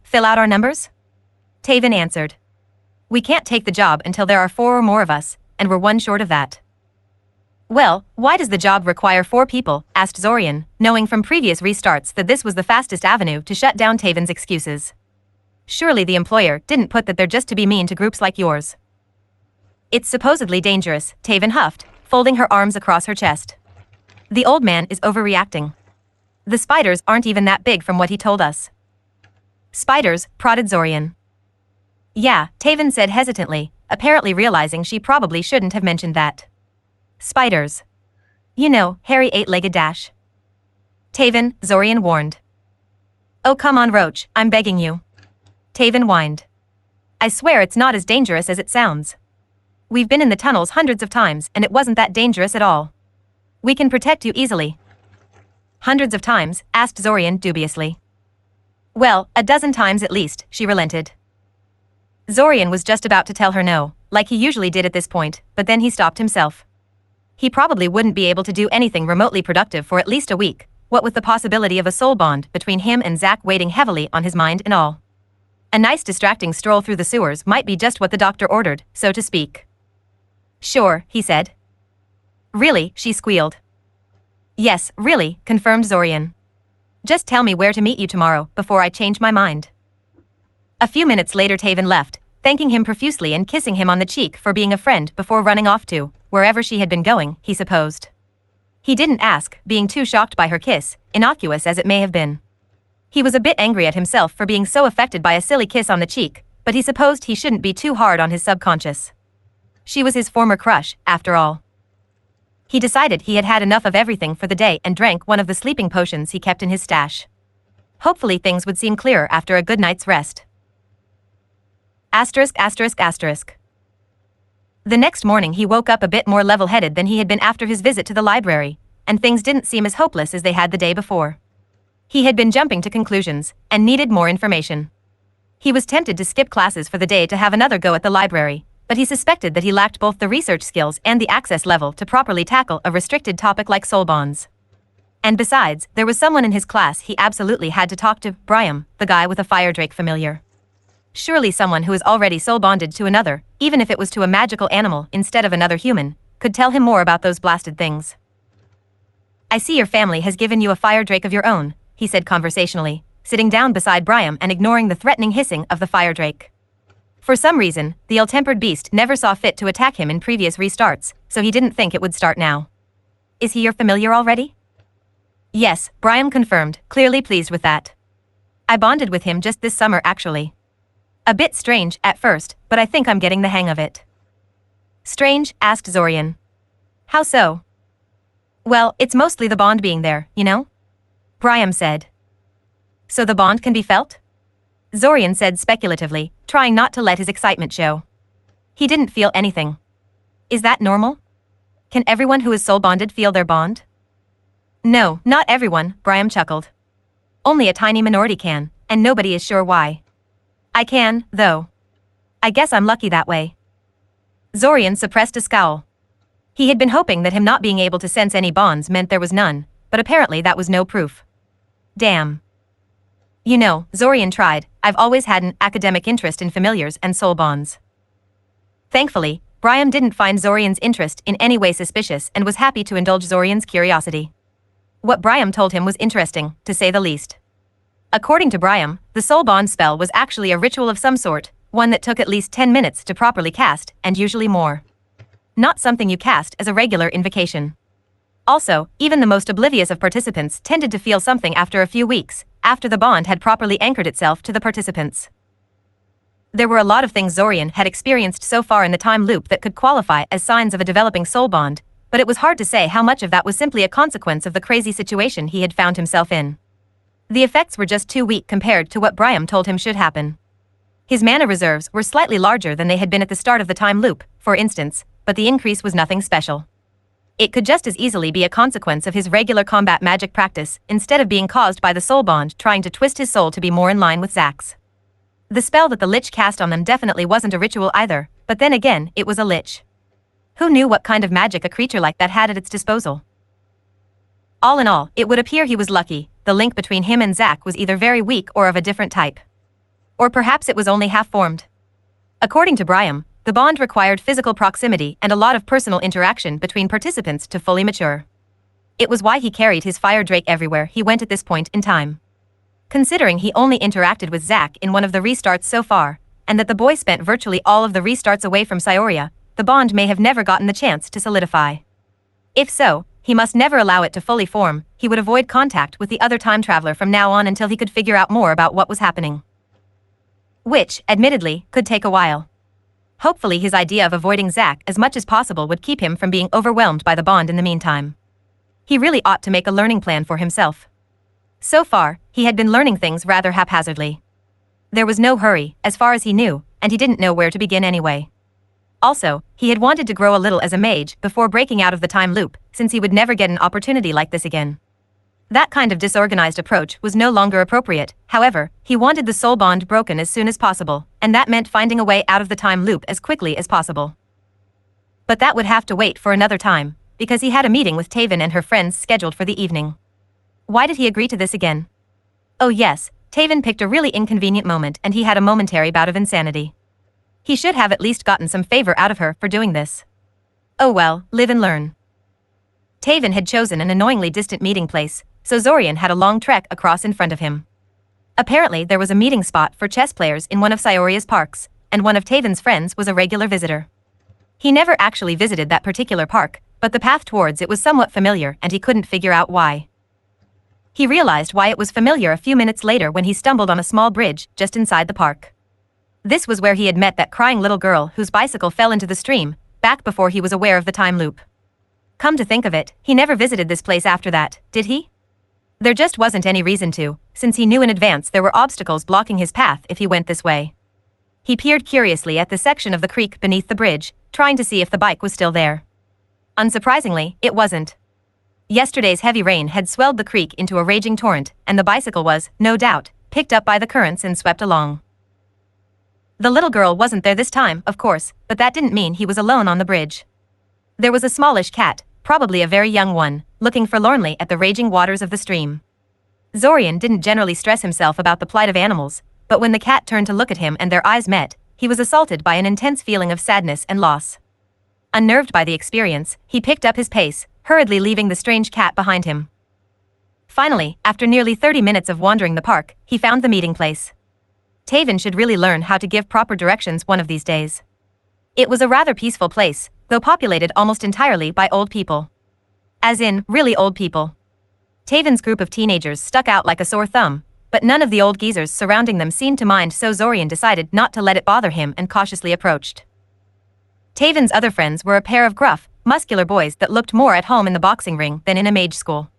Fill out our numbers? Taven answered. We can't take the job until there are 4 or more of us, and we're 1 short of that. Well, why does the job require 4 people? Asked Zorian, knowing from previous restarts that this was the fastest avenue to shut down Taven's excuses. Surely the employer didn't put that there just to be mean to groups like yours. It's supposedly dangerous, Taven huffed, folding her arms across her chest. The old man is overreacting. The spiders aren't even that big from what he told us. Spiders, prodded Zorian. Yeah, Taven said hesitantly, apparently realizing she probably shouldn't have mentioned that. Spiders. You know, hairy 8-legged dash. Taven, Zorian warned. Oh come on Roach, I'm begging you. Taven whined. I swear it's not as dangerous as it sounds. We've been in the tunnels hundreds of times and it wasn't that dangerous at all. We can protect you easily. Hundreds of times? Asked Zorian dubiously. Well, a dozen times at least, she relented. Zorian was just about to tell her no, like he usually did at this point, but then he stopped himself. He probably wouldn't be able to do anything remotely productive for at least a week, what with the possibility of a soul bond between him and Zack weighing heavily on his mind and all. A nice distracting stroll through the sewers might be just what the doctor ordered, so to speak. Sure, he said. Really, she squealed. Yes, really, confirmed Zorian. Just tell me where to meet you tomorrow, before I change my mind. A few minutes later Taven left, thanking him profusely and kissing him on the cheek for being a friend before running off to wherever she had been going, he supposed. He didn't ask, being too shocked by her kiss, innocuous as it may have been. He was a bit angry at himself for being so affected by a silly kiss on the cheek, but he supposed he shouldn't be too hard on his subconscious. She was his former crush, after all. He decided he had had enough of everything for the day and drank one of the sleeping potions he kept in his stash. Hopefully things would seem clearer after a good night's rest. Asterisk asterisk asterisk. The next morning he woke up a bit more level-headed than he had been after his visit to the library, and things didn't seem as hopeless as they had the day before. He had been jumping to conclusions, and needed more information. He was tempted to skip classes for the day to have another go at the library, but he suspected that he lacked both the research skills and the access level to properly tackle a restricted topic like soul bonds. And besides, there was someone in his class he absolutely had to talk to, Briam, the guy with a fire drake familiar. Surely someone who is already soul bonded to another, even if it was to a magical animal instead of another human, could tell him more about those blasted things. I see your family has given you a fire drake of your own, he said conversationally, sitting down beside Briam and ignoring the threatening hissing of the fire drake. For some reason, the ill-tempered beast never saw fit to attack him in previous restarts, so he didn't think it would start now. Is he your familiar already? Yes, Briam confirmed, clearly pleased with that. I bonded with him just this summer actually. A bit strange at first, but I think I'm getting the hang of it. Strange? Asked Zorian. How so? Well, it's mostly the bond being there, you know? Briam said. So the bond can be felt? Zorian said speculatively, trying not to let his excitement show. He didn't feel anything. Is that normal? Can everyone who is soul bonded feel their bond? No, not everyone, Brian chuckled. Only a tiny minority can, and nobody is sure why. I can, though. I guess I'm lucky that way. Zorian suppressed a scowl. He had been hoping that him not being able to sense any bonds meant there was none, but apparently that was no proof. Damn. You know, Zorian tried, I've always had an academic interest in familiars and soul bonds. Thankfully, Brian didn't find Zorian's interest in any way suspicious and was happy to indulge Zorian's curiosity. What Brian told him was interesting, to say the least. According to Brian, the soul bond spell was actually a ritual of some sort, one that took at least 10 minutes to properly cast, and usually more. Not something you cast as a regular invocation. Also, even the most oblivious of participants tended to feel something after a few weeks, after the bond had properly anchored itself to the participants. There were a lot of things Zorian had experienced so far in the time loop that could qualify as signs of a developing soul bond, but it was hard to say how much of that was simply a consequence of the crazy situation he had found himself in. The effects were just too weak compared to what Brian told him should happen. His mana reserves were slightly larger than they had been at the start of the time loop, for instance, but the increase was nothing special. It could just as easily be a consequence of his regular combat magic practice, instead of being caused by the soul bond trying to twist his soul to be more in line with Zack's. The spell that the Lich cast on them definitely wasn't a ritual either, but then again, it was a Lich. Who knew what kind of magic a creature like that had at its disposal? All in all, it would appear he was lucky. The link between him and Zack was either very weak or of a different type. Or perhaps it was only half-formed. According to Brian, the bond required physical proximity and a lot of personal interaction between participants to fully mature. It was why he carried his fire drake everywhere he went at this point in time. Considering he only interacted with Zack in one of the restarts so far, and that the boy spent virtually all of the restarts away from Cyoria, the bond may have never gotten the chance to solidify. If so, he must never allow it to fully form. He would avoid contact with the other time traveler from now on until he could figure out more about what was happening. Which, admittedly, could take a while. Hopefully his idea of avoiding Zack as much as possible would keep him from being overwhelmed by the bond in the meantime. He really ought to make a learning plan for himself. So far, he had been learning things rather haphazardly. There was no hurry, as far as he knew, and he didn't know where to begin anyway. Also, he had wanted to grow a little as a mage before breaking out of the time loop, since he would never get an opportunity like this again. That kind of disorganized approach was no longer appropriate. However, he wanted the soul bond broken as soon as possible, and that meant finding a way out of the time loop as quickly as possible. But that would have to wait for another time, because he had a meeting with Taven and her friends scheduled for the evening. Why did he agree to this again? Oh yes, Taven picked a really inconvenient moment and he had a momentary bout of insanity. He should have at least gotten some favor out of her for doing this. Oh well, live and learn. Taven had chosen an annoyingly distant meeting place, so Zorian had a long trek across in front of him. Apparently there was a meeting spot for chess players in one of Cyoria's parks, and one of Taven's friends was a regular visitor. He never actually visited that particular park, but the path towards it was somewhat familiar and he couldn't figure out why. He realized why it was familiar a few minutes later when he stumbled on a small bridge just inside the park. This was where he had met that crying little girl whose bicycle fell into the stream, back before he was aware of the time loop. Come to think of it, he never visited this place after that, did he? There just wasn't any reason to, since he knew in advance there were obstacles blocking his path if he went this way. He peered curiously at the section of the creek beneath the bridge, trying to see if the bike was still there. Unsurprisingly, it wasn't. Yesterday's heavy rain had swelled the creek into a raging torrent, and the bicycle was, no doubt, picked up by the currents and swept along. The little girl wasn't there this time, of course, but that didn't mean he was alone on the bridge. There was a smallish cat, probably a very young one, looking forlornly at the raging waters of the stream. Zorian didn't generally stress himself about the plight of animals, but when the cat turned to look at him and their eyes met, he was assaulted by an intense feeling of sadness and loss. Unnerved by the experience, he picked up his pace, hurriedly leaving the strange cat behind him. Finally, after nearly 30 minutes of wandering the park, he found the meeting place. Taven should really learn how to give proper directions one of these days. It was a rather peaceful place, though populated almost entirely by old people. As in, really old people. Taven's group of teenagers stuck out like a sore thumb, but none of the old geezers surrounding them seemed to mind, so Zorian decided not to let it bother him and cautiously approached. Taven's other friends were a pair of gruff, muscular boys that looked more at home in the boxing ring than in a mage school.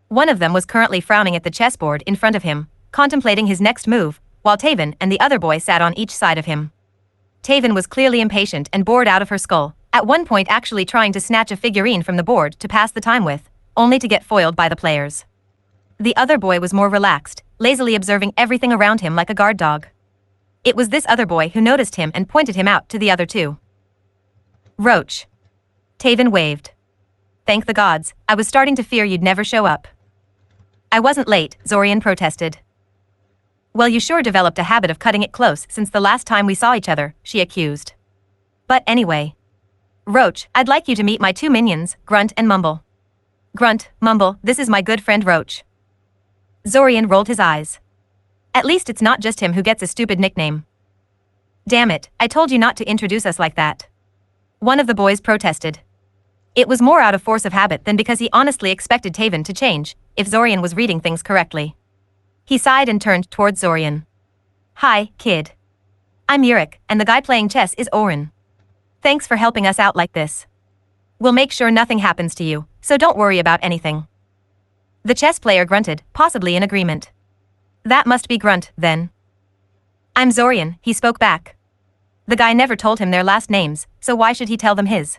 One of them was currently frowning at the chessboard in front of him, contemplating his next move, while Taven and the other boy sat on each side of him. Taven was clearly impatient and bored out of her skull, at one point actually trying to snatch a figurine from the board to pass the time with, only to get foiled by the players. The other boy was more relaxed, lazily observing everything around him like a guard dog. It was this other boy who noticed him and pointed him out to the other two. Roach. Taven waved. Thank the gods, I was starting to fear you'd never show up. I wasn't late, Zorian protested. Well, you sure developed a habit of cutting it close since the last time we saw each other, she accused. But anyway. Roach, I'd like you to meet my two minions, Grunt and Mumble. Grunt, Mumble, this is my good friend Roach. Zorian rolled his eyes. At least it's not just him who gets a stupid nickname. Damn it, I told you not to introduce us like that. One of the boys protested. It was more out of force of habit than because he honestly expected Taven to change, if Zorian was reading things correctly. He sighed and turned towards Zorian. Hi, kid. I'm Yurik, and the guy playing chess is Orin. Thanks for helping us out like this. We'll make sure nothing happens to you, so don't worry about anything. The chess player grunted, possibly in agreement. That must be Grunt, then. I'm Zorian, he spoke back. The guy never told him their last names, so why should he tell them his?